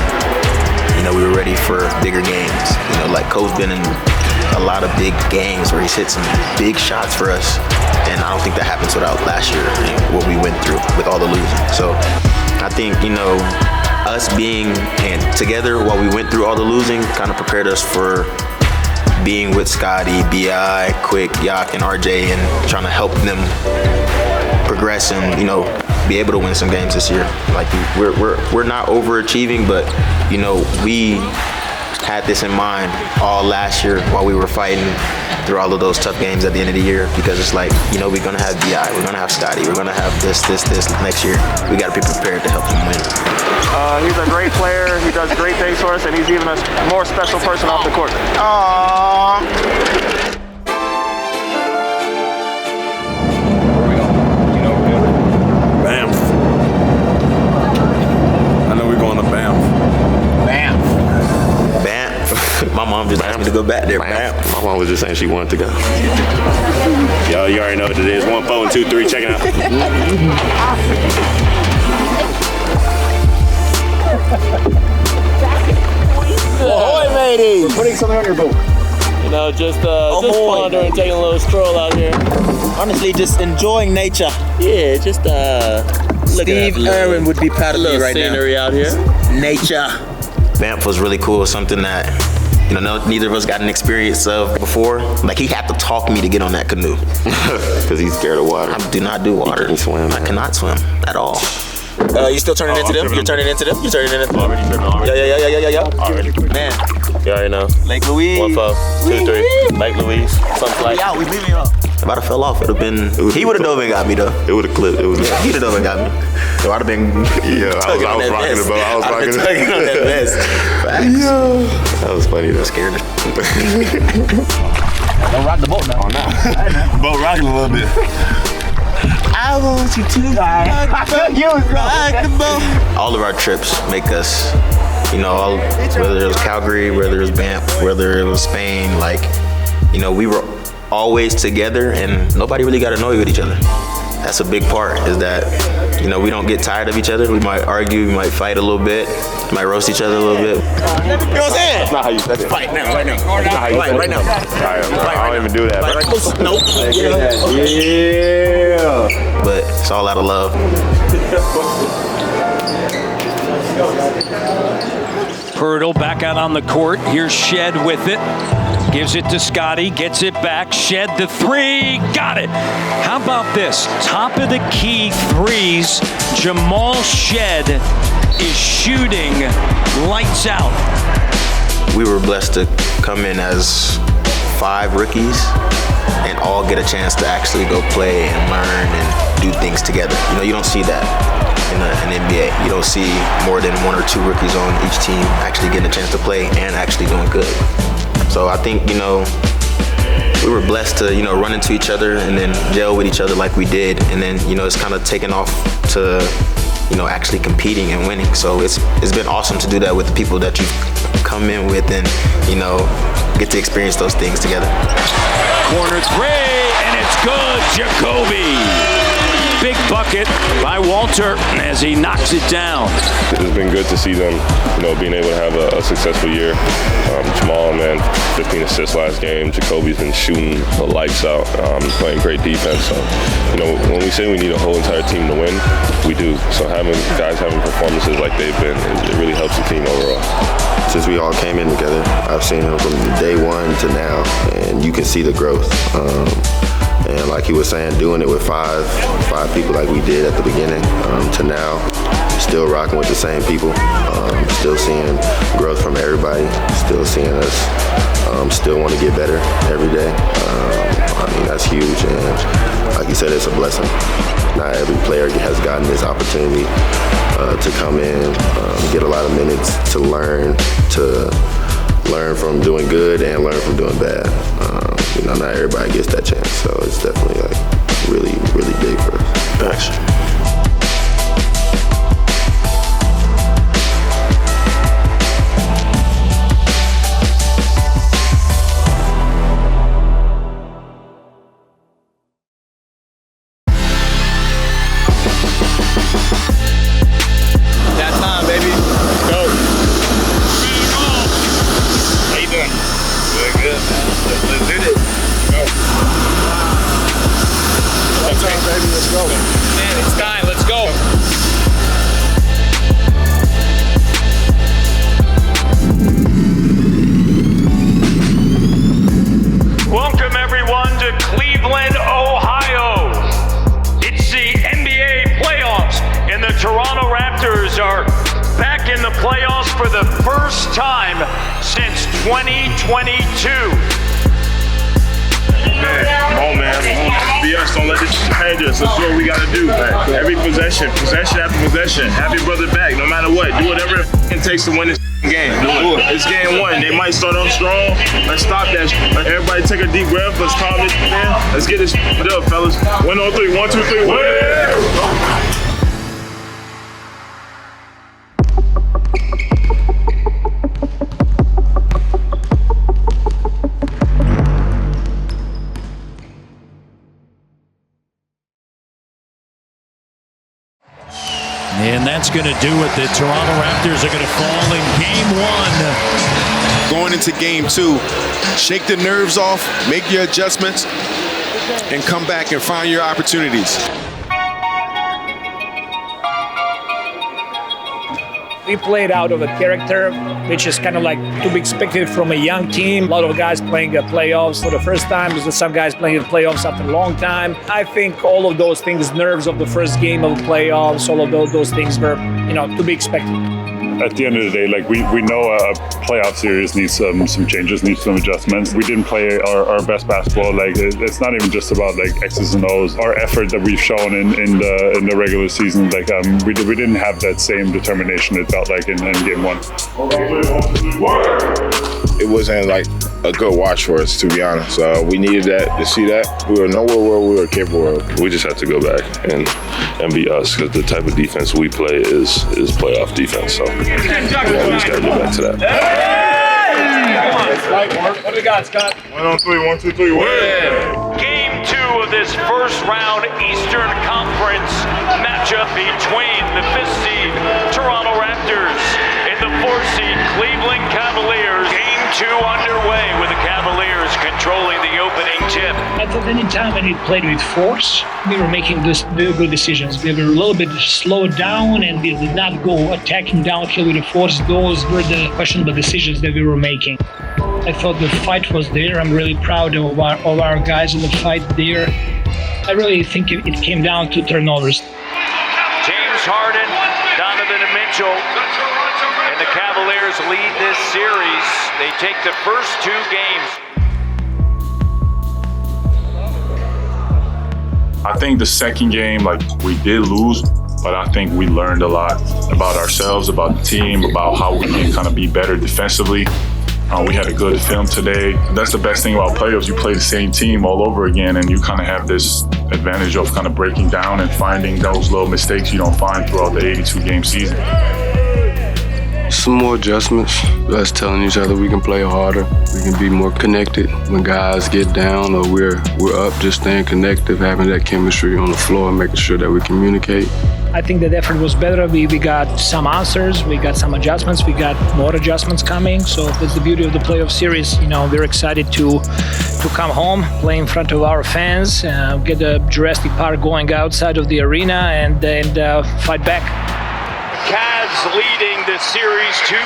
you know, we were ready for bigger games. You know, like Cole's been in a lot of big games where he's hit some big shots for us. And I don't think that happens without last year and what we went through with all the losing. So I think, you know, us being together while we went through all the losing kind of prepared us for being with Scotty, B.I., Quick, Yak, and RJ, and trying to help them progress and, you know, be able to win some games this year. Like, we're not overachieving, but, you know, we had this in mind all last year while we were fighting through all of those tough games at the end of the year, because it's like, you know, we're gonna have B.I., we're gonna have Scotty, we're gonna have this next year. We gotta be prepared to help them win. He's a great player, he does great things for us, and he's even a more special person off the court. Banff. I know we're going to Banff. Banff. to go back there, man. My mom was just saying she wanted to go. Yo, you already know what it is. 1, 4, and 2, 3. Check it out. Ahoy, mateys! Putting something on your boat. You know, just pondering, taking a little stroll out here. Honestly, just enjoying nature. Yeah, just Steve Irwin would be proud of me right now. Scenery out here. Nature. Banff was really cool. Something that neither of us got an experience of before. Like he had to talk me to get on that canoe because he's scared of water. I do not do water. He can't swim. I cannot swim at all. You still turning into them? You're turning into them? You're turning into them? Already tripping. Yeah. Already. Man. You already know. Lake Louise. 1, 4, 2, 3. Lake Louise. Something like that. Yeah, we leaving up. If I'd have fell off, it would have been. He would have dove and got me though. It would have clipped. It would. He'd have dove and got me. So I'd have been. Yeah, I was rocking the boat. I was rocking tugging on that vest. Facts. Yeah. That was funny. That scared her. Don't rock the boat now. Oh no. Boat rocking a little bit. I want you to rock the boat. All of our trips make us, whether it was Calgary, whether it was Banff, whether it was Spain, we were always together and nobody really got annoyed with each other. That's a big part, is that, we don't get tired of each other. We might argue, we might fight a little bit, we might roast each other a little bit. You know what I'm saying? That's not how you said it. Fight now, right now. That's not how you said it. Right now. I don't even do that. Right. Nope. Yeah. But it's all out of love. Pirtle back out on the court. Here's Shed with it. Gives it to Scotty, gets it back. Shed the 3, got it. How about this? Top of the key threes. Jamal Shed is shooting lights out. We were blessed to come in as 5 rookies and all get a chance to actually go play and learn and do things together. You don't see that in an NBA. You don't see more than 1 or 2 rookies on each team actually getting a chance to play and actually doing good. So I think, we were blessed to, run into each other and then gel with each other like we did. And then, it's kind of taken off to, actually competing and winning. So it's been awesome to do that with the people that you come in with and, get to experience those things together. Corner 3, and it's good, Jacoby. Big bucket by Walter as he knocks it down. It's been good to see them, being able to have a successful year. Jamal, man, 15 assists last game. Jacoby's been shooting the lights out, playing great defense. So, when we say we need a whole entire team to win, we do. So having guys having performances like they've been, it really helps the team overall. Since we all came in together, I've seen him from day 1 to now, and you can see the growth. And like he was saying, doing it with five people like we did at the beginning to now, still rocking with the same people, still seeing growth from everybody, still seeing us still want to get better every day. That's huge, and like you said, it's a blessing. Not every player has gotten this opportunity to come in, get a lot of minutes to learn from doing good and learn from doing bad. Not everybody gets that chance, so it's definitely really, really big for us. Thanks. That time, baby. Let's go. How you doing? Doing good, man. Let's do this. Go. That's time, baby. Let's go. Man, it's time. Let's go. Welcome everyone to Cleveland, Ohio. It's the NBA playoffs, and the Toronto Raptors are back in the playoffs for the first time since 2022. Come on, man. Be us. Don't let this change us. Let's do what we gotta do. Every possession after possession. Have your brother back, no matter what. Do whatever it takes to win this game. Do it. It's game 1. They might start off strong. Let's stop that. Everybody take a deep breath. Let's calm this down. Let's get this up, fellas. 1 on 3. 1, 2, 3. Win! that's going to do it. The Toronto Raptors are going to fall in game 1. Going into game 2, shake the nerves off, make your adjustments, and come back and find your opportunities. We played out of a character, which is kind of like to be expected from a young team. A lot of guys playing playoffs for the first time. There's some guys playing the playoffs after a long time. I think all of those things, nerves of the first game of the playoffs, all of those things were, to be expected. At the end of the day, like we know a playoff series needs some changes, needs some adjustments. We didn't play our best basketball. Like it's not even just about like X's and O's. Our effort that we've shown in the regular season, like we didn't have that same determination. It felt like in game 1. It wasn't like a good watch for us, to be honest. We needed that to see that. We were nowhere where we were capable of. We just have to go baback and be us, because the type of defense we play is playoff defense. So we just got to get back to that. What do we got, Scott? 1 on 3, 1, 2, 3, win! Game 2 of this first round Eastern Conference matchup between the 5th seed Toronto Raptors and the 4th seed Cleveland Cavaliers. Game 2 underway with the Cavaliers controlling the opening tip. I thought any time when we played with force, we were making very good decisions. We were a little bit slowed down and we did not go attacking downhill with the force. Those were the questionable decisions that we were making. I thought the fight was there. I'm really proud of our guys in the fight there. I really think it came down to turnovers. James Harden, Donovan Mitchell, and the Cavaliers lead this series. They take the first 2 games. I think the second game, like we did lose, but I think we learned a lot about ourselves, about the team, about how we can kind of be better defensively. We had a good film today. That's the best thing about playoffs. You play the same team all over again, and you kind of have this advantage of kind of breaking down and finding those little mistakes you don't find throughout the 82-game season. Some more adjustments, us telling each other we can play harder, we can be more connected when guys get down or we're up, just staying connected, having that chemistry on the floor, making sure that we communicate. I think that effort was better. We got some answers, we got some adjustments, we got more adjustments coming. So that's the beauty of the playoff series. We're excited to come home, play in front of our fans, get the Jurassic Park going outside of the arena and fight back. Cavs leading the series 2-0,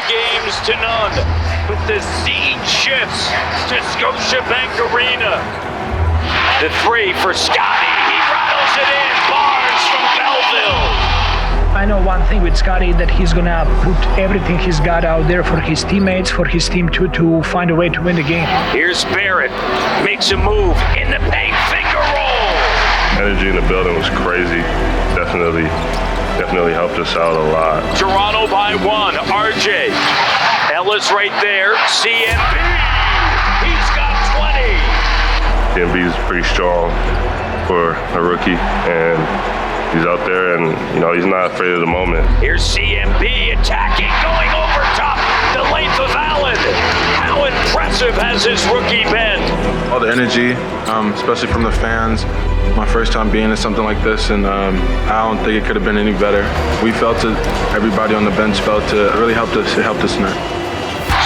but the seed shifts to Scotiabank Arena. The 3 for Scotty, he rattles it in, Barnes from Belleville. I know one thing with Scotty, that he's gonna put everything he's got out there for his teammates, for his team to find a way to win the game. Here's Barrett, makes a move in the paint, finger roll. Energy in the building was crazy. Definitely helped us out a lot. Toronto by 1, RJ. Ellis right there, CMB. He's got 20. CMB is pretty strong for a rookie, and he's out there and, he's not afraid of the moment. Here's CMB attacking, going over top, the length of Allen. How impressive has his rookie been? All the energy, especially from the fans. My first time being in something like this, and I don't think it could have been any better. We felt it, everybody on the bench felt it. It really helped us tonight.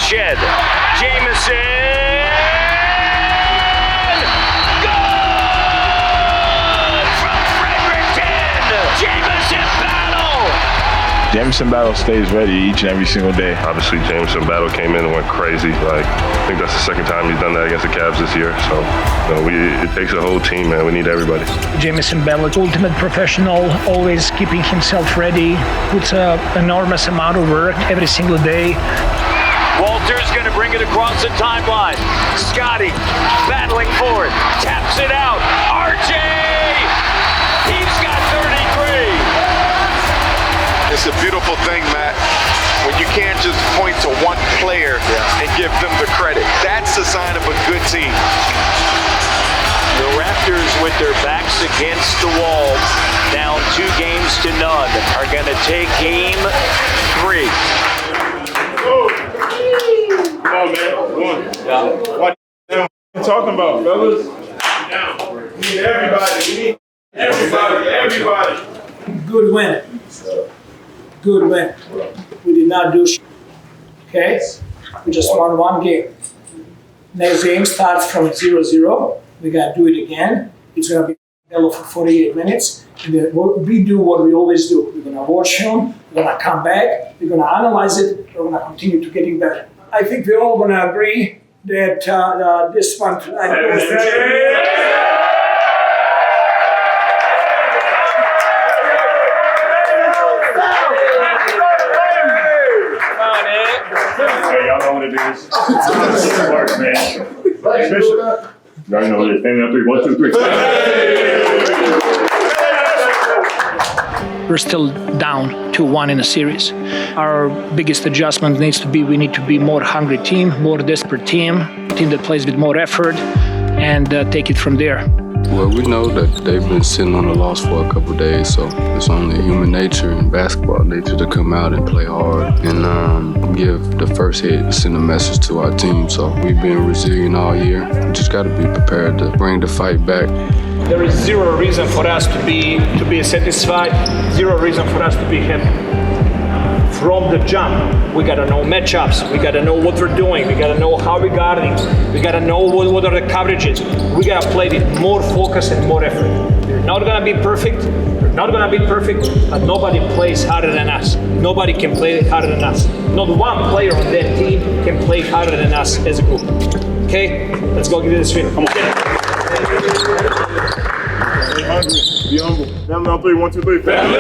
Shed, Jameson. Jameson Battle stays ready each and every single day. Obviously, Jameson Battle came in and went crazy. I think that's the second time he's done that against the Cavs this year. So, it takes a whole team, man. We need everybody. Jameson Battle, ultimate professional, always keeping himself ready, puts an enormous amount of work every single day. Walter's going to bring it across the timeline. Scotty battling for it, taps it out. RJ, he's got 33. It's a beautiful thing, Matt, when you can't just point to one player and give them the credit. That's a sign of a good team. The Raptors, with their backs against the wall, down 2-0, are going to take game 3. Come on, man. What are you talking about, fellas? We need everybody. Everybody. Good win. good win. We did not do shit. Okay? We just won one game. Next game starts from 0-0. We gotta do it again. It's gonna be yellow for 48 minutes. And then we do what we always do. We're gonna watch film, we're gonna come back, we're gonna analyze it, we're gonna continue to getting better. I think we're all gonna agree that this one tonight goes to Hey, y'all know what it is. It works, man. Bishop. Y'all know what it is. Stand up 3. 1, 2, 3. We're still down 2-1 in a series. Our biggest adjustment needs to be we need to be more hungry team, more desperate team that plays with more effort, and take it from there. Well, we know that they've been sitting on a loss for a couple of days, so it's only human nature and basketball nature to come out and play hard and give the first hit, send a message to our team. So we've been resilient all year. We just got to be prepared to bring the fight back. There is zero reason for us to be satisfied, zero reason for us to be happy. From the jump, we gotta know matchups, we gotta know what we're doing, we gotta know how we're guarding, we gotta know what are the coverages. We gotta play with more focus and more effort. We're not gonna be perfect, but nobody plays harder than us. Nobody can play harder than us. Not one player on that team can play harder than us as a group. Okay? Let's go give it this film. Come on, get it. Stay hungry, be humble. Family on 3, 1, 2, 3. Family!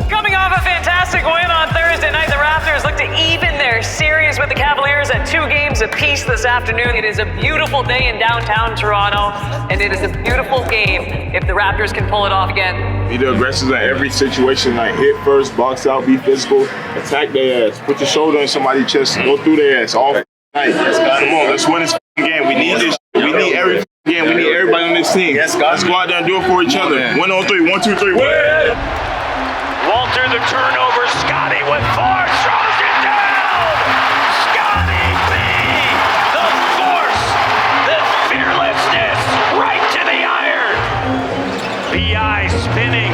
Coming off a fantastic win on Thursday night, the Raptors look to even their series with the Cavaliers at 2 games apiece this afternoon. It is a beautiful day in downtown Toronto, and it is a beautiful game if the Raptors can pull it off again. Be the aggressors in every situation, like hit first, box out, be physical, attack their ass, put your shoulder in somebody's chest, go through their ass all night. Come on, let's win this game. We need this. We need every game. We need everybody on this team. Let's go out there and do it for each other. 1 on 3, 1, 2, 3. Win! Walter the turnover. Scotty with force throws it down. Scotty B. The force, the fearlessness, right to the iron. B.I. spinning.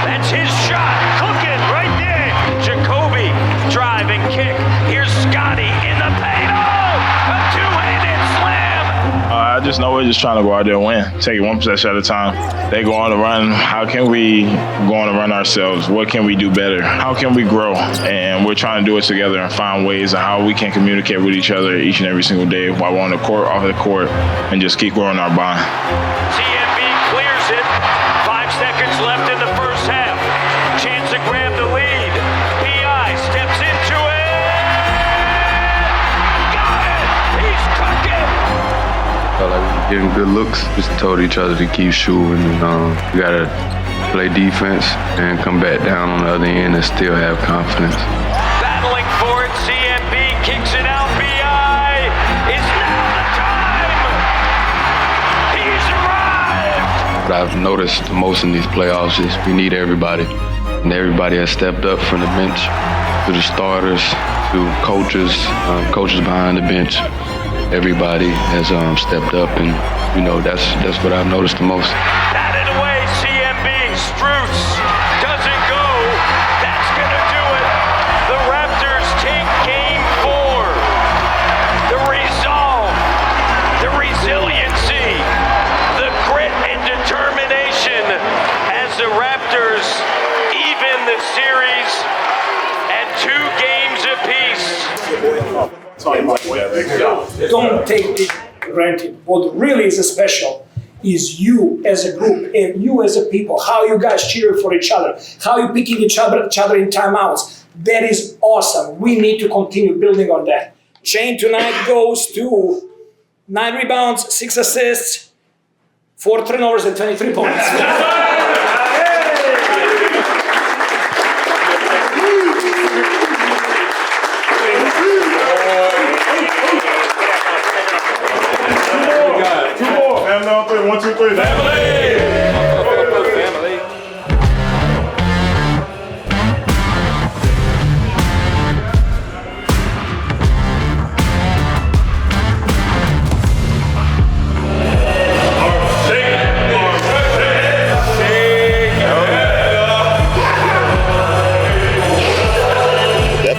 That's his shot. Cooking right there. Jacoby drive and kick. Here's Scotty in the paint. Oh, a two-handed slam. I just know we're just trying to go out there and win. Take it one possession at a time. They go on a run. How can we go on a run ourselves? What can we do better? How can we grow? And we're trying to do it together and find ways of how we can communicate with each other each and every single day while we're on the court, off the court, and just keep growing our bond. TMB clears it. 5 seconds left in the first half. Chance to grab the lead. B.I. steps into it. Got it. He's cooking. Felt like we were getting good looks. Just told each other to keep shooting. And, we gotta play defense and come back down on the other end and still have confidence. Battling for it. CMB kicks it out. B.I. is now the time. He's arrived. What I've noticed the most in these playoffs is we need everybody. And everybody has stepped up from the bench, to the starters, to coaches, coaches behind the bench. Everybody has stepped up, and that's what I've noticed the most. Batted away, CMB. Strus doesn't go. That's gonna do it. The Raptors take game 4. The resolve, the resiliency, the grit and determination as the Raptors even the series at 2 games apiece. Don't take it for granted. What really is special is you as a group and you as a people, how you guys cheer for each other, how you picking each other in timeouts. That is awesome. We need to continue building on that. Shane tonight goes to 9 rebounds, 6 assists, 4 turnovers, and 23 points. Family on 3, 1, 2, 3. Family!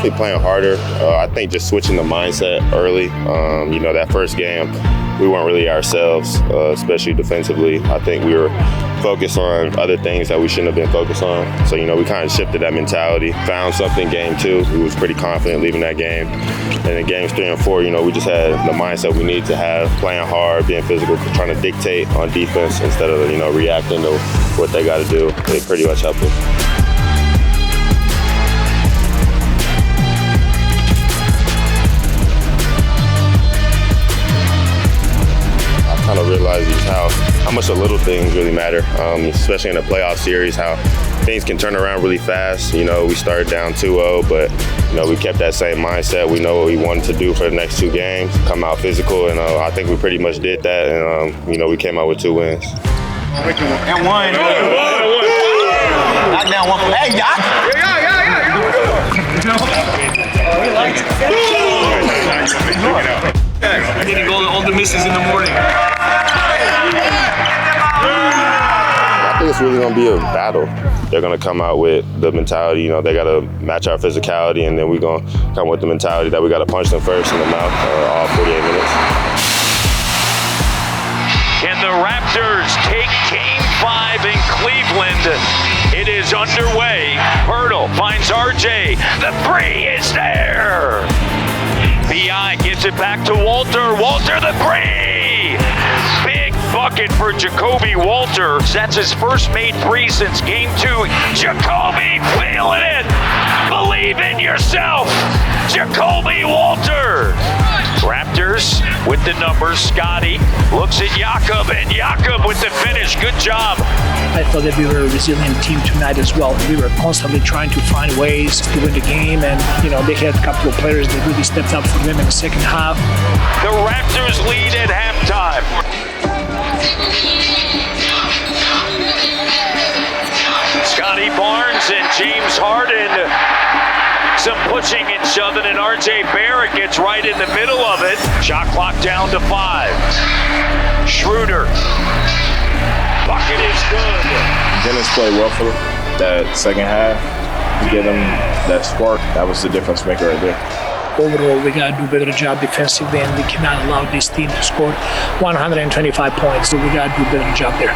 definitely playing harder. I think just switching the mindset early. That first game, we weren't really ourselves, especially defensively. I think we were focused on other things that we shouldn't have been focused on. So, we kind of shifted that mentality. Found something game 2. We was pretty confident leaving that game. And in games 3 and 4, we just had the mindset we need to have, playing hard, being physical, trying to dictate on defense instead of, reacting to what they got to do. It pretty much helped us. I kind of realized how much the little things really matter, especially in a playoff series, how things can turn around really fast. We started down 2-0, but we kept that same mindset. We know what we wanted to do for the next 2 games, come out physical, and I think we pretty much did that, and we came out with 2 wins. And one. Knock down one. Hey, Doc. I didn't go to all the misses in the morning. I think it's really going to be a battle. They're going to come out with the mentality, they got to match our physicality, and then we're going to come with the mentality that we got to punch them first in the mouth all 48 minutes. Can the Raptors take Game 5 in Cleveland? It is underway. Hurdle finds RJ. The 3 is there. B.I. gives it back to Walter. Walter, the 3! Big bucket for Jacoby Walter. That's his first made 3 since Game 2. Jacoby feeling it. Believe in yourself. Jacoby Walter. Raptors with the numbers. Scotty looks at Jakob, and Jakob with the finish. Good job. I thought that we were a resilient team tonight as well. We were constantly trying to find ways to win the game, and they had a couple of players that really stepped up for them in the second half. The Raptors lead at halftime. Scotty Barnes and James Harden. Some pushing and shoving, and RJ Barrett gets right in the middle of it. Shot clock down to 5. Schroeder. Bucket is good. Dennis played well for them that second half to get them that spark. That was the difference maker right there. Overall, we got to do a better job defensively, and we cannot allow this team to score 125 points. So we got to do a better job there.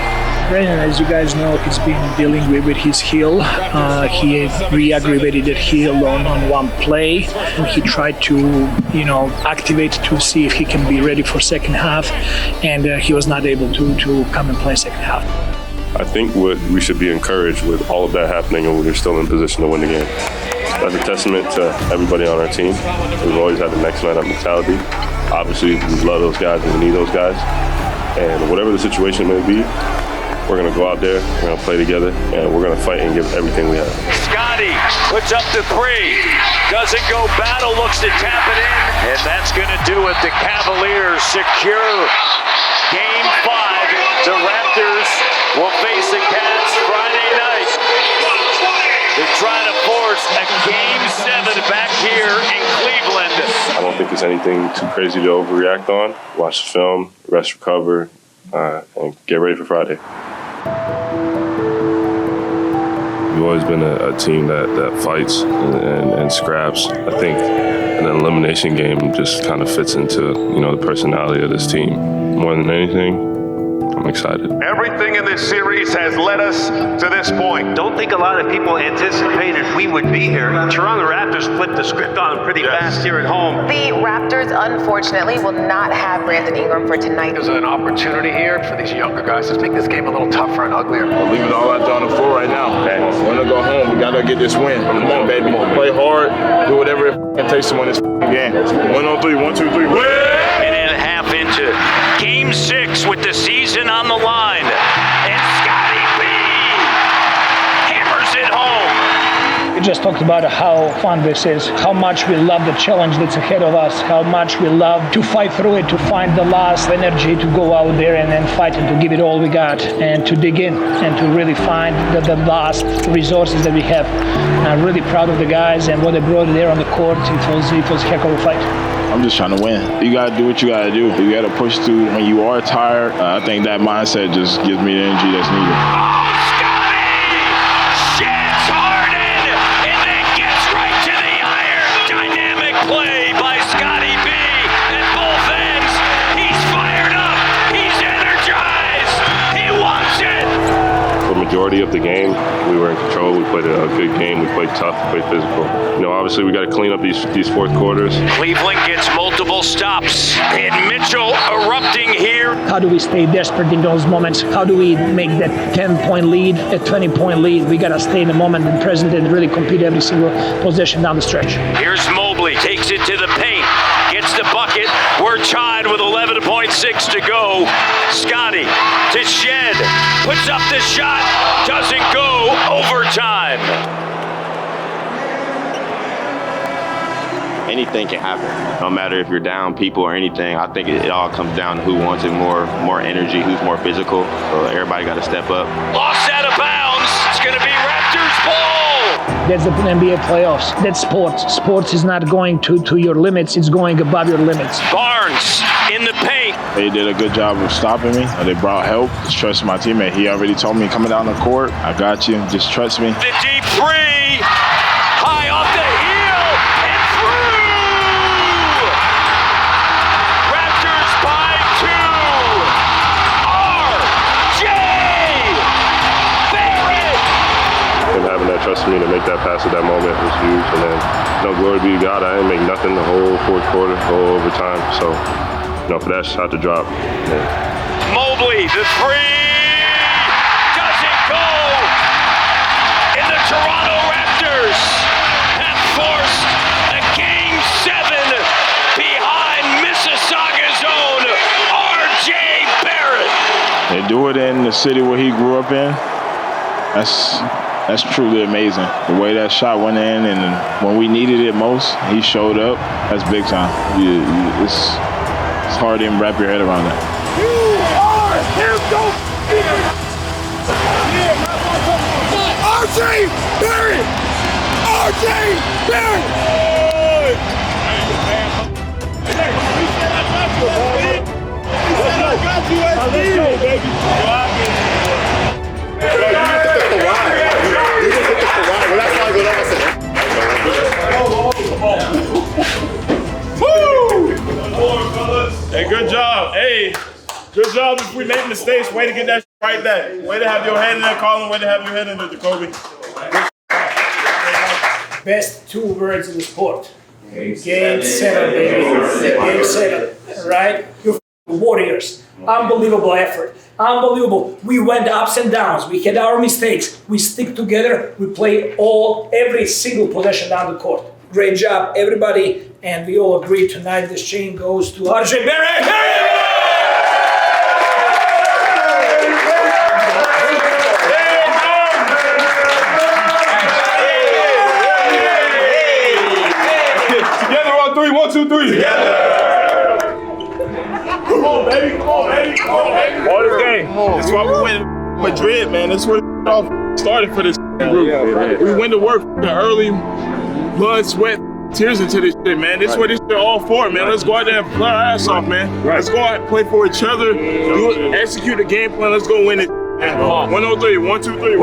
Brandon, as you guys know, he's been dealing with his heel. He re-aggravated that heel on one play. He tried to, activate to see if he can be ready for second half, and he was not able to come and play second half. I think what we should be encouraged with all of that happening, and we're still in position to win the game. That's a testament to everybody on our team. We've always had the next man up mentality. Obviously, we love those guys and we need those guys. And whatever the situation may be, we're going to go out there, we're going to play together, and we're going to fight and give everything we have. Scotty puts up the 3. Doesn't go. Battle looks to tap it in. And that's going to do it. The Cavaliers secure Game 5. The Raptors will face the Cavs Friday night. They're trying to force a Game 7 back here in Cleveland. I don't think it's anything too crazy to overreact on. Watch the film, rest, recover, and get ready for Friday. We've always been a team that fights and scraps. I think an elimination game just kind of fits into the personality of this team. More than anything, I'm excited. Everything in this series has led us to this point. Don't think a lot of people anticipated we would be here. Toronto Raptors flipped the script on them pretty fast here at home. The Raptors, unfortunately, will not have Brandon Ingram for tonight. There's an opportunity here for these younger guys to make this game a little tougher and uglier. We're leaving all out there on the floor right now. We're gonna go home. We gotta get this win. Come on, baby. Play hard. Do whatever it takes to win this game. 1 on 3. 1, 2, 3. Win! Minute and a half into Game 6 with the season on the line. And Scotty B hammers it home. We just talked about how fun this is, how much we love the challenge that's ahead of us, how much we love to fight through it, to find the last energy to go out there and then fight and to give it all we got and to dig in and to really find the last resources that we have. I'm really proud of the guys and what they brought there on the court. It was a heck of a fight. I'm just trying to win. You got to do what you got to do. You got to push through when you are tired. I think that mindset just gives me the energy that's needed. Oh, Scotty! Sheds Harden! And then gets right to the iron! majority of the game, we were in control. We played a good game. We played tough. We played physical. You know, obviously we got to clean up these fourth quarters. Cleveland gets multiple stops. And Mitchell erupting here. How do we stay desperate in those moments? How do we make that 10-point lead, a 20-point lead? We got to stay in the moment and present and really compete every single possession down the stretch. Here's Mobley, takes it to the paint, gets the bucket. We're tied with 11.6 to go. Scotty to Shed, puts up the shot, doesn't go, overtime. Anything can happen, no matter if you're down people or anything. I think it all comes down to who wants it more energy, who's more physical. So everybody got to step up. Lost out of bounds. It's going to be Raptors ball. That's the NBA playoffs. That's sports. Sports is not going to your limits. It's going above your limits. Barnes in the paint. They did a good job of stopping me. They brought help. Just trust my teammate. He already told me coming down the court, I got you. Just trust me. The deep three. High off the heel and through. Raptors by 2. R.J. Barrett. And having that trust in me to make that pass at that moment was huge. And then, glory be to God, I didn't make nothing the whole fourth quarter, the whole overtime. So, for that shot to drop. Yeah. Mobley, the three doesn't go. And the Toronto Raptors have forced a Game 7 behind Mississauga's own R.J. Barrett. They do it in the city where he grew up in. That's truly amazing. The way that shot went in, and when we needed it most, he showed up. That's big time. It's hard to even wrap your head around that. R.J. Barrett! R.J. Barrett! Let's go, baby. Hey, good job. Hey, good job if we make mistakes. Way to get that right there. Way to have your head in there, Colin. Way to have your head in there, Jacoby. Best 2 words in the sport. Game 7, baby. Game 7, right? You're Warriors. Unbelievable effort. Unbelievable. We went ups and downs. We had our mistakes. We stick together. We play every single possession down the court. Great job, everybody. And we all agree tonight this chain goes to R.J. Barrett. Together on 3. 1, 2, 3. Together. Come on, baby. Come on, baby. Come on, baby. All this game. That's why we went to Madrid, man. That's where it all started for this group. We went to work early, blood, sweat, tears into this shit, man. This is what this shit all for, man. Let's go out there and play our ass off, man. Let's go out and play for each other. Execute the game plan. Let's go win it. 103. 1, 2, 3.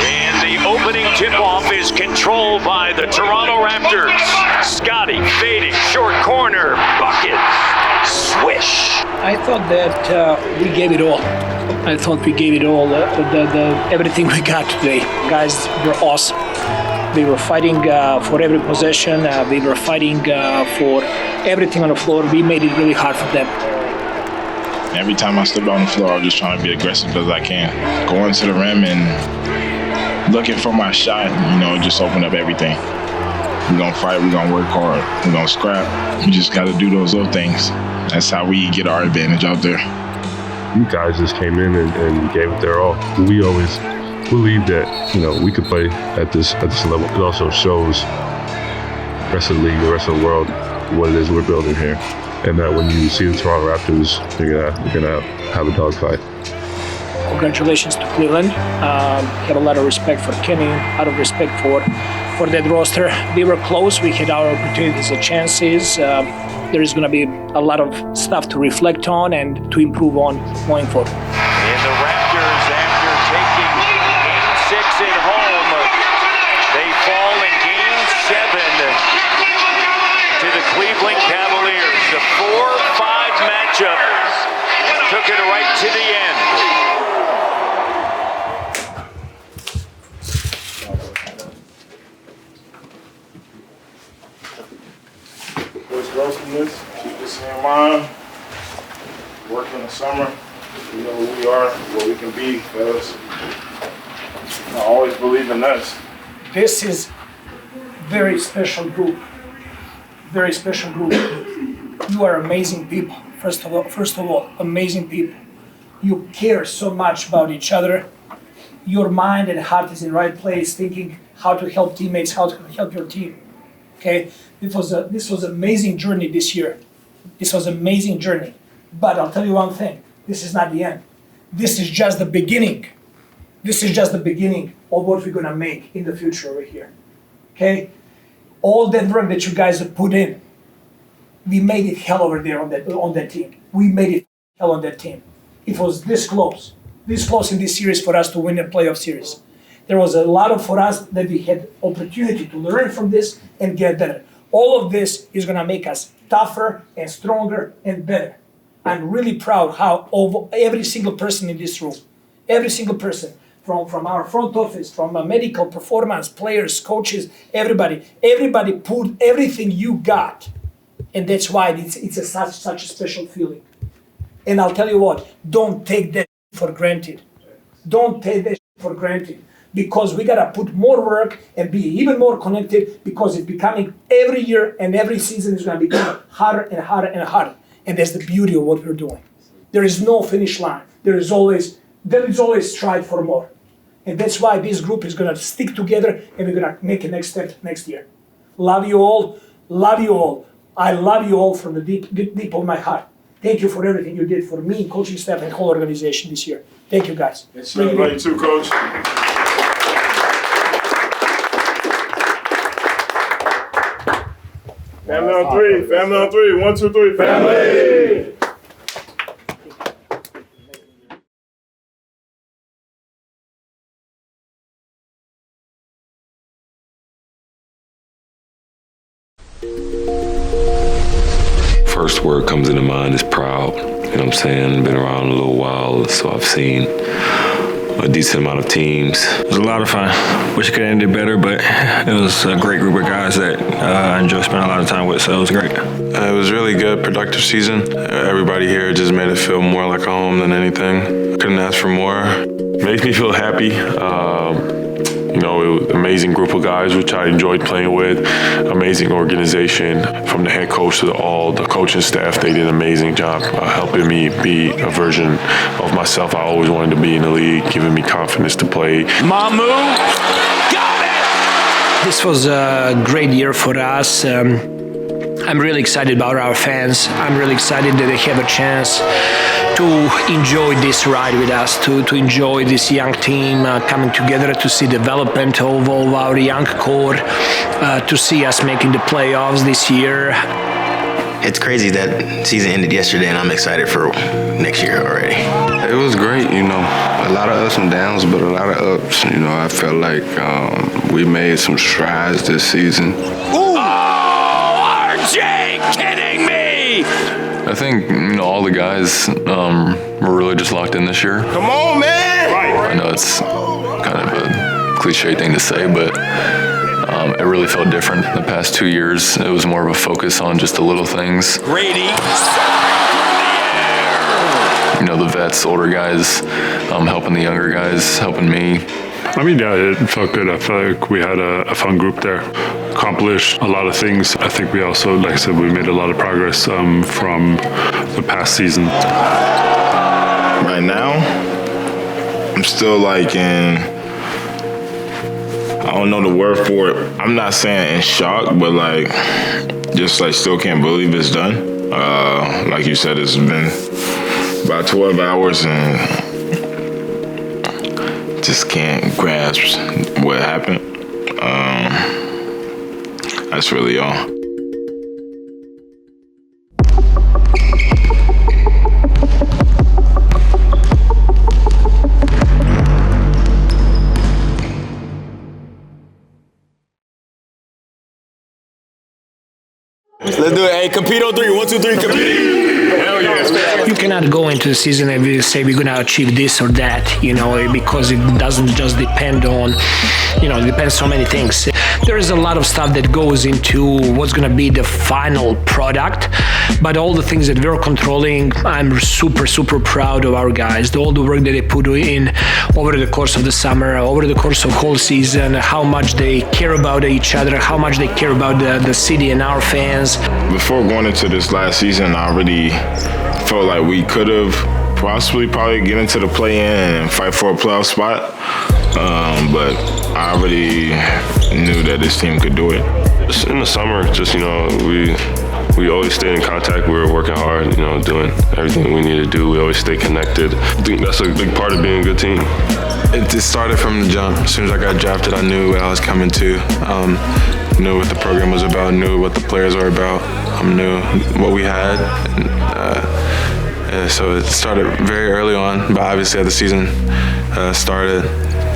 And the opening tip-off is controlled by the Toronto Raptors. Scotty fading, short corner, bucket, swish. I thought that we gave it all. I thought we gave it all, everything we got today. Guys were awesome. We were fighting for every possession. We were fighting for everything on the floor. We made it really hard for them. Every time I step on the floor, I'm just trying to be aggressive as I can. Going to the rim and looking for my shot, just open up everything. We're going to fight. We're going to work hard. We're going to scrap. We just got to do those little things. That's how we get our advantage out there. You guys just came in and gave it their all. We always believe that, we could play at this level. It also shows the rest of the league, the rest of the world, what it is we're building here. And that when you see the Toronto Raptors, you're gonna have a dogfight. Congratulations to Cleveland. Had a lot of respect for Kenny, a lot of respect for that roster. We were close. We had our opportunities and chances. There is going to be a lot of stuff to reflect on and to improve on going forward. And the Raptors, after taking Game 6 at home, they fall in Game 7 to the Cleveland Cavaliers. The 4-5 matchup took it right to the end. Let's grow from this. Keep this in mind. Work in the summer. We know who we are, what we can be, fellas. I always believe in us. This is very special group. Very special group. You are amazing people. First of all, amazing people. You care so much about each other. Your mind and heart is in the right place, thinking how to help teammates, how to help your team. Okay, this was an amazing journey this year. This was an amazing journey. But I'll tell you one thing. This is not the end. This is just the beginning. This is just the beginning of what we're gonna make in the future over here. Okay? All that work that you guys have put in, we made it hell over there on that team. We made it hell on that team. It was this close in this series for us to win a playoff series. There was a lot of for us that we had opportunity to learn from this and get better. All of this is gonna make us tougher and stronger and better. I'm really proud how every single person in this room, every single person, from our front office, from our medical performance, players, coaches, everybody put everything you got. And that's why it's such a special feeling. And I'll tell you what, don't take that for granted. Don't take that for granted. Because we gotta put more work and be even more connected, because it's becoming every year and every season is gonna become harder and harder and harder. And that's the beauty of what we're doing. There is no finish line. There is always strive for more. And that's why this group is gonna stick together and we're gonna make a next step next year. Love you all. Love you all. I love you all from the deep of my heart. Thank you for everything you did for me, coaching staff, and whole organization this year. Thank you, guys. Yes, sir. Love you too, Coach. Family on three. Family on three. 1, 2, 3. Family. First word comes into mind is proud. You know what I'm saying? Been around a little while, so I've seen a decent amount of teams. It was a lot of fun. Wish it could have ended better, but it was a great group of guys that I enjoyed spending a lot of time with, so it was great. It was really good, productive season. Everybody here just made it feel more like a home than anything. Couldn't ask for more. Makes me feel happy. You know, it was an amazing group of guys which I enjoyed playing with. Amazing organization from the head coach to all the coaching staff. They did an amazing job helping me be a version of myself I always wanted to be in the league, giving me confidence to play. Mamu, got it! This was a great year for us. I'm really excited about our fans. I'm really excited that they have a chance to enjoy this ride with us, to enjoy this young team coming together, to see development of all our young core, to see us making the playoffs this year. It's crazy that season ended yesterday and I'm excited for next year already. It was great, you know, a lot of ups and downs, but a lot of ups. You know, I felt like we made some strides this season. Ooh. Oh, RJ, kidding me! I think, you know, all the guys were really just locked in this year. Come on, man! I know it's kind of a cliche thing to say, but it really felt different the past 2 years. It was more of a focus on just the little things. Grady. You know, the vets, older guys, helping the younger guys, helping me. I mean, yeah, it felt good. I felt like we had a fun group there. Accomplished a lot of things. I think we also, like I said, we made a lot of progress from the past season. Right now, I'm still like I don't know the word for it. I'm not saying in shock, but like, just like still can't believe it's done. Like you said, it's been about 12 hours and just can't grasp what happened. That's really all. Let's do it. Hey, compete on 3. 1, 2, 3, compete. Hell yes. You cannot go into the season and say we're going to achieve this or that, because it doesn't just depend on, it depends on many things. There is a lot of stuff that goes into what's going to be the final product, but all the things that we're controlling, I'm super, super proud of our guys. All the work that they put in over the course of the summer, over the course of whole season, how much they care about each other, how much they care about the city and our fans. Before going into this last season, I really felt like we could have probably get into the play-in and fight for a playoff spot. But I already knew that this team could do it. Just in the summer, we always stayed in contact. We were working hard, doing everything we needed to do. We always stay connected. I think that's a big part of being a good team. It started from the jump. As soon as I got drafted, I knew what I was coming to. Knew what the program was about, knew what the players were about, knew what we had. And so it started very early on, but obviously as the season started,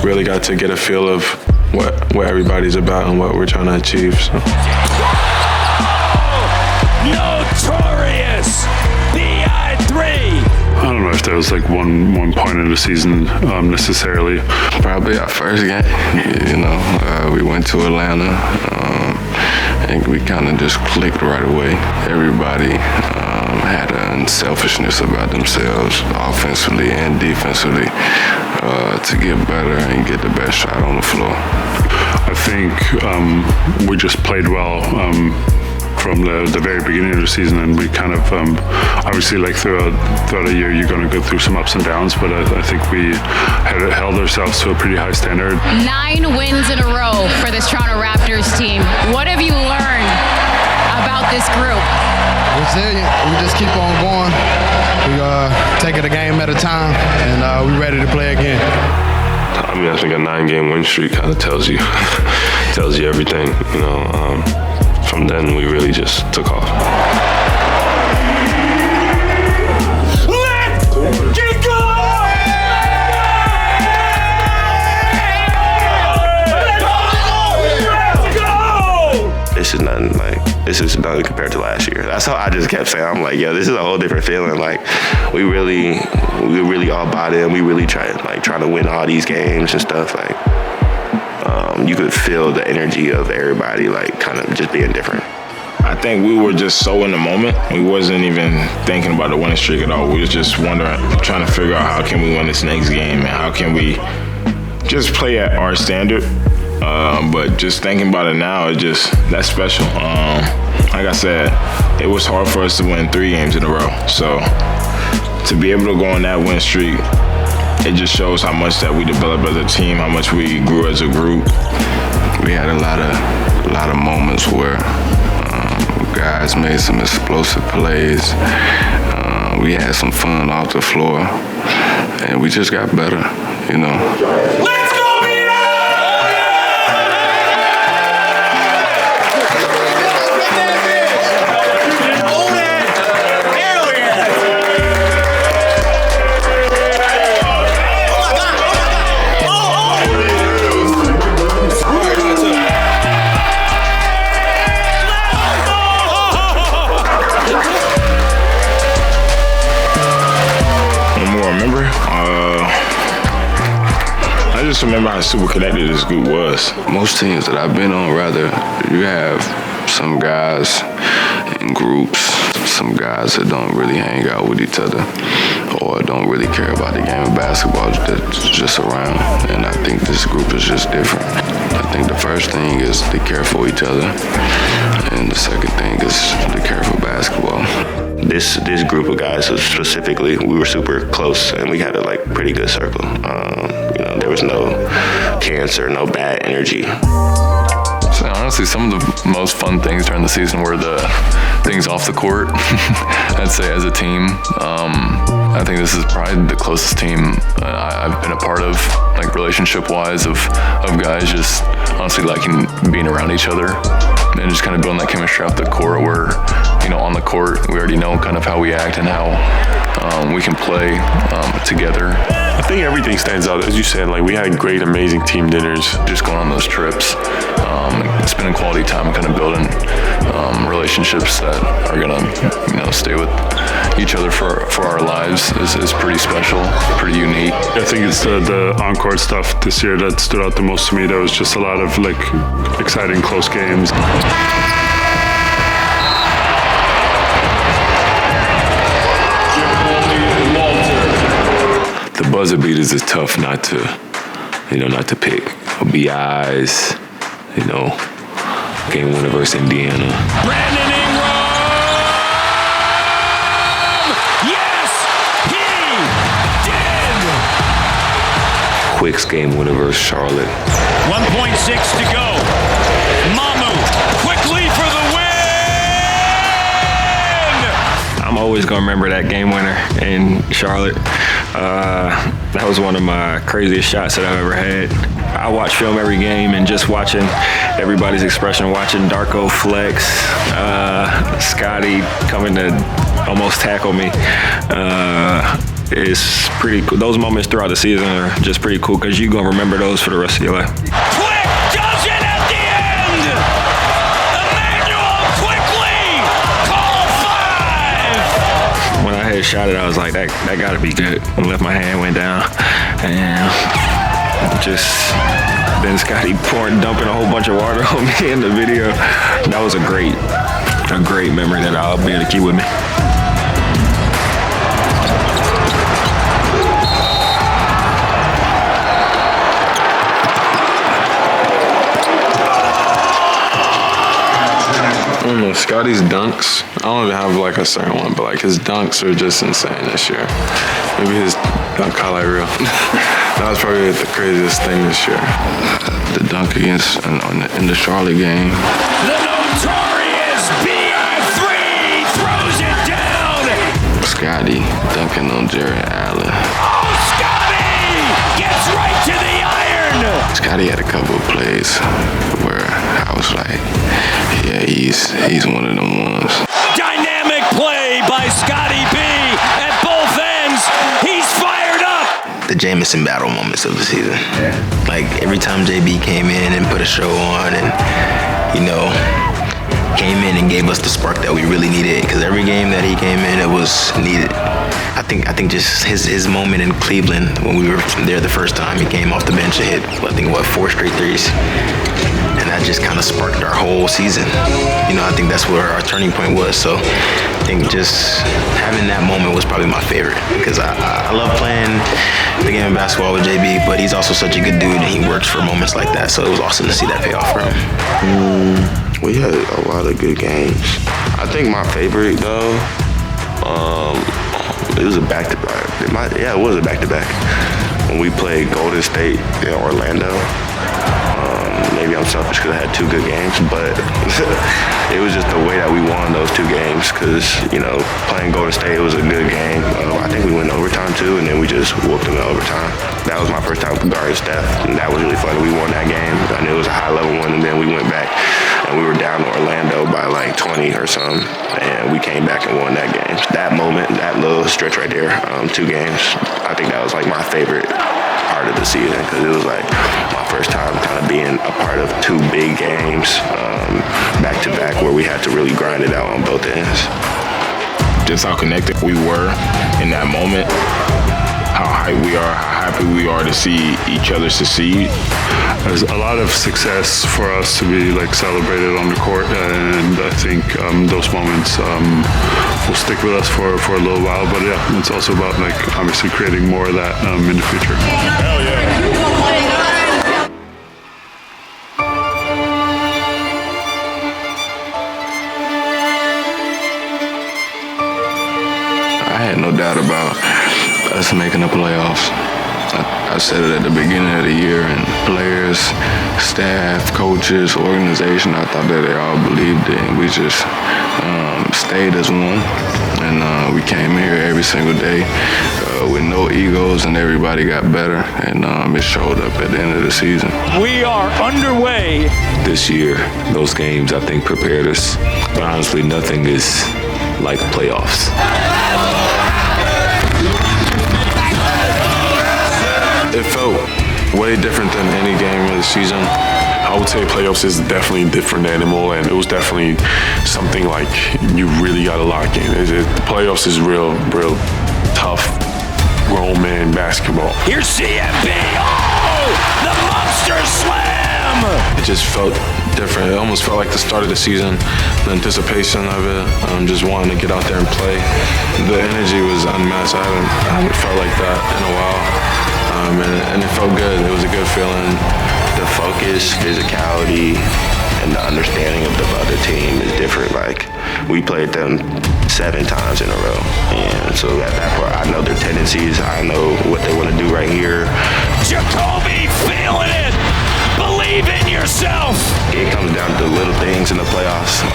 really got to get a feel of what everybody's about and what we're trying to achieve. So. Notorious BI3. I don't know if there was one point in the season necessarily. Probably our first game. We went to Atlanta. And we kind of just clicked right away. Everybody had an unselfishness about themselves, offensively and defensively, to get better and get the best shot on the floor. I think we just played well from the very beginning of the season, and we kind of obviously throughout a year you're going to go through some ups and downs, but I think we held ourselves to a pretty high standard. 9 wins in a row for this Toronto Raptors team. What have you learned about this group? Resilient. We just keep on going. We take it a game at a time, and we're ready to play again. I think a 9-game win streak kind of tells you everything. From then we really just took off. Let's get going! Let's go! This is nothing compared to last year. That's how I just kept saying. I'm like, this is a whole different feeling. We really all bought in. We really trying to win all these games and stuff. You could feel the energy of everybody, kind of just being different. I think we were just so in the moment. We wasn't even thinking about the winning streak at all. We was just trying to figure out how can we win this next game and how can we just play at our standard. But just thinking about it now, that's special. Like I said, it was hard for us to win 3 games in a row. So to be able to go on that win streak, it just shows how much that we developed as a team, how much we grew as a group. We had a lot of moments where guys made some explosive plays. We had some fun off the floor, and we just got better, Let's go! I just remember how super connected this group was. Most teams that I've been on, you have some guys in groups, some guys that don't really hang out with each other or don't really care about the game of basketball that's just around. And I think this group is just different. I think the first thing is to care for each other, and the second thing is to care for basketball. This group of guys specifically, we were super close, and we had a pretty good circle. There was no cancer, no bad energy. So honestly, some of the most fun things during the season were the things off the court. I'd say as a team, I think this is probably the closest team I've been a part of, relationship-wise, of guys just honestly liking being around each other and just kind of building that chemistry off the court where, on the court, we already know kind of how we act and how we can play together. I think everything stands out. As you said, we had great, amazing team dinners. Just going on those trips, spending quality time, kind of building relationships that are gonna, stay with each other for our lives is pretty special, pretty unique. I think it's the on-court stuff this year that stood out the most to me. There was just a lot of exciting close games. The buzzer beaters is tough not to pick. BIs, game winner versus Indiana. Brandon Ingram! Yes, he did! Quick's game winner versus Charlotte. 1.6 to go. Mamu quickly for the win! I'm always going to remember that game winner in Charlotte. That was one of my craziest shots that I've ever had. I watch film every game, and just watching everybody's expression, watching Darko flex, Scotty coming to almost tackle me, is pretty cool. Those moments throughout the season are just pretty cool because you're going to remember those for the rest of your life. Quick does it at the end! Emmanuel quickly! Call 5! When I had shot it, I was like, that got to be good. I left my hand, went down, and then Scotty dumping a whole bunch of water on me in the video. That was a great memory that I'll be able to keep with me. I don't know, Scotty's dunks, I don't even have a certain one, but his dunks are just insane this year. Maybe his dunk highlight reel. That was probably the craziest thing this year. The dunk against in the Charlotte game. The notorious BI3 throws it down! Scotty dunking on Jared Allen. Oh, Scotty gets right to the iron! Scotty had a couple of plays where I was like, yeah, he's one of them ones. Dynamic play by Scotty B at both ends. He's fired up. The Jamison battle moments of the season. Every time JB came in and put a show on and, came in and gave us the spark that we really needed, because every game that he came in, it was needed. I think just his moment in Cleveland when we were there the first time, he came off the bench and hit, 4 straight threes. And that just kind of sparked our whole season. I think that's where our turning point was. So I think just having that moment was probably my favorite, because I love playing the game of basketball with JB, but he's also such a good dude and he works for moments like that. So it was awesome to see that pay off for him. We had a lot of good games. I think my favorite though, it was a back-to-back. It was a back-to-back. When we played Golden State in Orlando. Maybe I'm selfish because I had 2 good games, but it was just the way that we won those 2 games because, playing Golden State was a good game. I think we went overtime too, and then we just whooped them in overtime. That was my first time guarding Steph, and that was really fun. We won that game, and it was a high-level one, and then we went back, and we were down to Orlando by 20 or something, and we came back and won that game. That moment, that little stretch right there, 2 games, I think that was my favorite part of the season, because it was my first time kind of being a part of 2 big games back to back where we had to really grind it out on both ends. Just how connected we were in that moment, how hyped we are, how happy we are to see each other succeed. There's a lot of success for us to be celebrated on the court, and I think those moments will stick with us for a little while. But yeah, it's also about obviously creating more of that in the future. Hell yeah. I had no doubt about us making the playoffs. I said it at the beginning of the year, and players, staff, coaches, organization, I thought that they all believed it, and we just stayed as one. And we came here every single day with no egos, and everybody got better, and it showed up at the end of the season. We are underway. This year, those games, I think, prepared us. But honestly, nothing is like playoffs. It felt way different than any game of the season. I I would say playoffs is definitely a different animal, and it was definitely something like you really got to lock in. The playoffs is real tough, grown man basketball. Here's CMB. Oh, the monster slam! It just felt different. It almost felt like the start of the season, the anticipation of it, just wanting to get out there and play. The energy was unmatched. I haven't felt like that in a while, and it felt good. It was a good feeling. The focus, physicality, and the understanding of the other team is different. Like, we played them 7 times in a row, and so at that part, I know their tendencies. I know what they want to do right here. Jacoby feeling it. Believe in yourself. It comes down to the little things in the playoffs.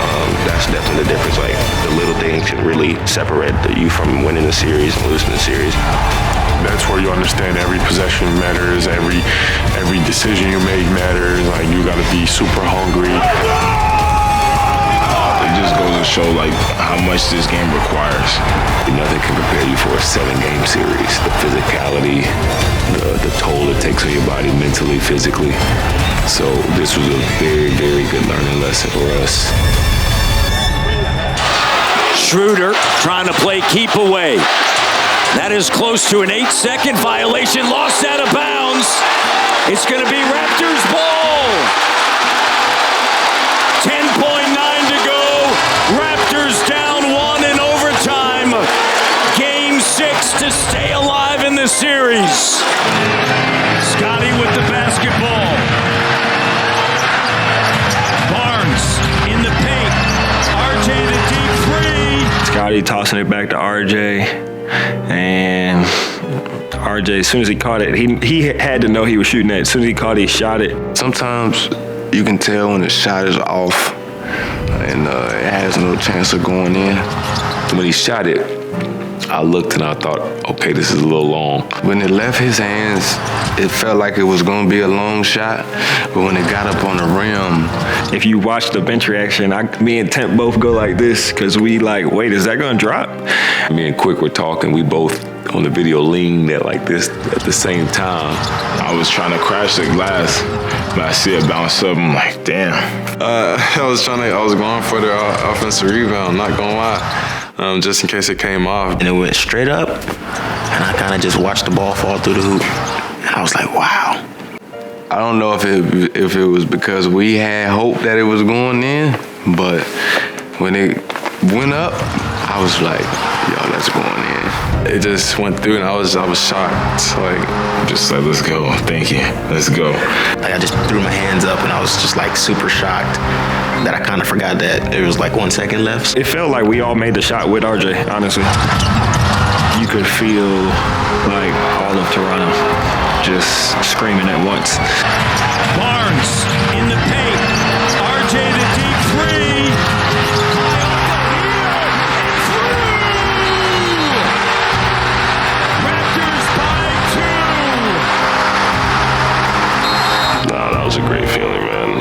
That's definitely the difference. Like, the little things can really separate you from winning the series and losing the series. That's where you understand every possession matters, every decision you make matters. Like, you got to be super hungry. It just goes to show like how much this game requires. Nothing can prepare you for a 7-game series. The physicality, the toll it takes on your body mentally, physically. So this was a very, very good learning lesson for us. Schroeder trying to play keep away. That is close to an 8-second violation, lost out of bounds. It's going to be Raptors ball. 10.9 to go. Raptors down 1 in overtime. Game 6 to stay alive in the series. Scotty with the basketball. Barnes in the paint. RJ the deep three. Scotty tossing it back to RJ. And RJ, as soon as he caught it, he had to know he was shooting it. As soon as he caught it, he shot it. Sometimes you can tell when the shot is off and it has no chance of going in. When he shot it, I looked and I thought, okay, this is a little long. When it left his hands, it felt like it was going to be a long shot, but when it got up on the rim. If you watch the bench reaction, me and Temp both go like this because we like, wait, is that going to drop? Me and Quick were talking. We both on the video leaned at like this at the same time. I was trying to crash the glass, but I see it bounce up. I'm like, damn. I was going for the offensive rebound, not gonna lie, just in case it came off. And it went straight up, and I kind of just watched the ball fall through the hoop. And I was like, wow. I don't know if it was because we had hope that it was going in, but when it went up, I was like, yo, that's going in. It just went through, and I was shocked. Just like, let's go. Thank you. Let's go. Like, I just threw my hands up, and I was just like super shocked that I kind of forgot that there was like 1 second left. It felt like we all made the shot with RJ, honestly. You could feel like all of Toronto just screaming at once. Barnes in the paint. RJ the deep three. Raptors by 2. That was a great feeling, man.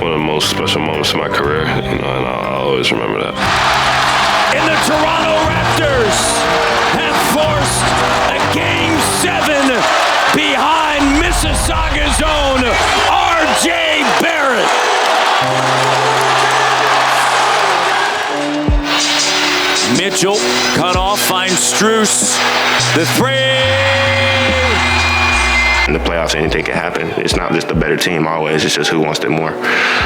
One of the most special moments of my career, and I'll always remember that. And the Toronto Raptors have forced a Game 7 behind Mississauga's own RJ Barrett. Mitchell cut off, finds Strus. The three. In the playoffs, anything can happen. It's not just the better team always, it's just who wants it more.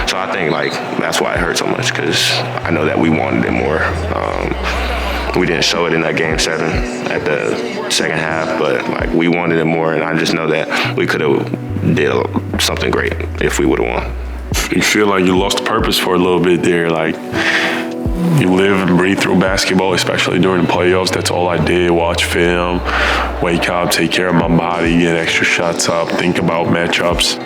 So I think that's why it hurt so much, because I know that we wanted it more. We didn't show it in that Game 7 at the second half, but we wanted it more, and I just know that we could have did something great if we would have won. You feel like you lost purpose for a little bit there, you live and breathe through basketball, especially during the playoffs. That's all I did, watch film, wake up, take care of my body, get extra shots up, think about matchups.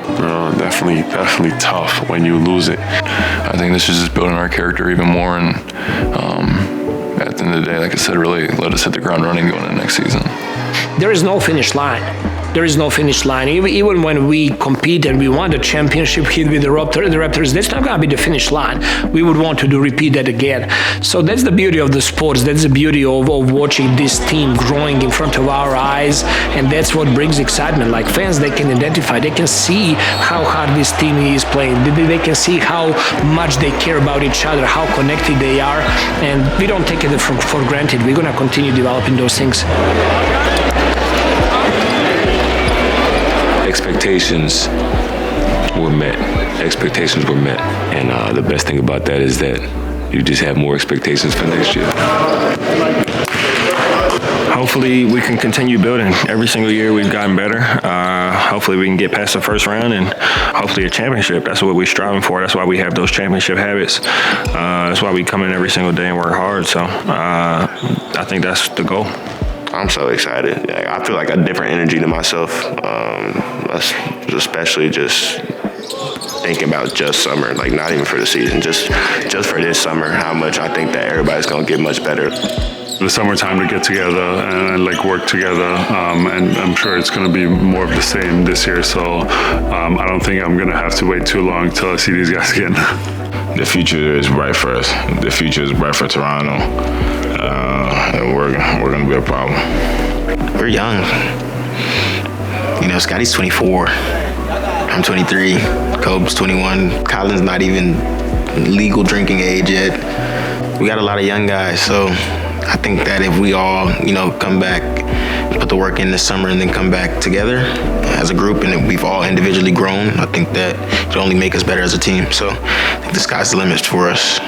Definitely tough when you lose it. I think this is just building our character even more, and at the end of the day, like I said, really let us hit the ground running going into next season. There is no finish line. there is no finish line. Even when we compete and we won the championship here with the Raptors, that's not going to be the finish line. We would want to repeat that again. So that's the beauty of the sports. That's the beauty of watching this team growing in front of our eyes, and that's what brings excitement. Like fans, they can identify, they can see how hard this team is playing. They can see how much they care about each other, how connected they are, and we don't take it for granted. We're going to continue developing those things. Expectations were met. And the best thing about that is that you just have more expectations for next year. Hopefully we can continue building. Every single year we've gotten better. Hopefully we can get past the first round and hopefully a championship. That's what we're striving for. That's why we have those championship habits. That's why we come in every single day and work hard. So I think that's the goal. I'm so excited. I feel like a different energy to myself, especially just thinking about just summer, like not even for the season, just for this summer, how much I think that everybody's going to get much better. The summertime to get together and like work together, and I'm sure it's going to be more of the same this year. So I don't think I'm going to have to wait too long till I see these guys again. The future is bright for us. The future is bright for Toronto, and we're going to be a problem. We're young. You know, Scotty's 24. I'm 23. Kobe's 21. Colin's not even legal drinking age yet. We got a lot of young guys, so I think that if we all, come back, put the work in this summer and then come back together as a group and we've all individually grown, I think that it'll only make us better as a team. So I think the sky's the limit for us.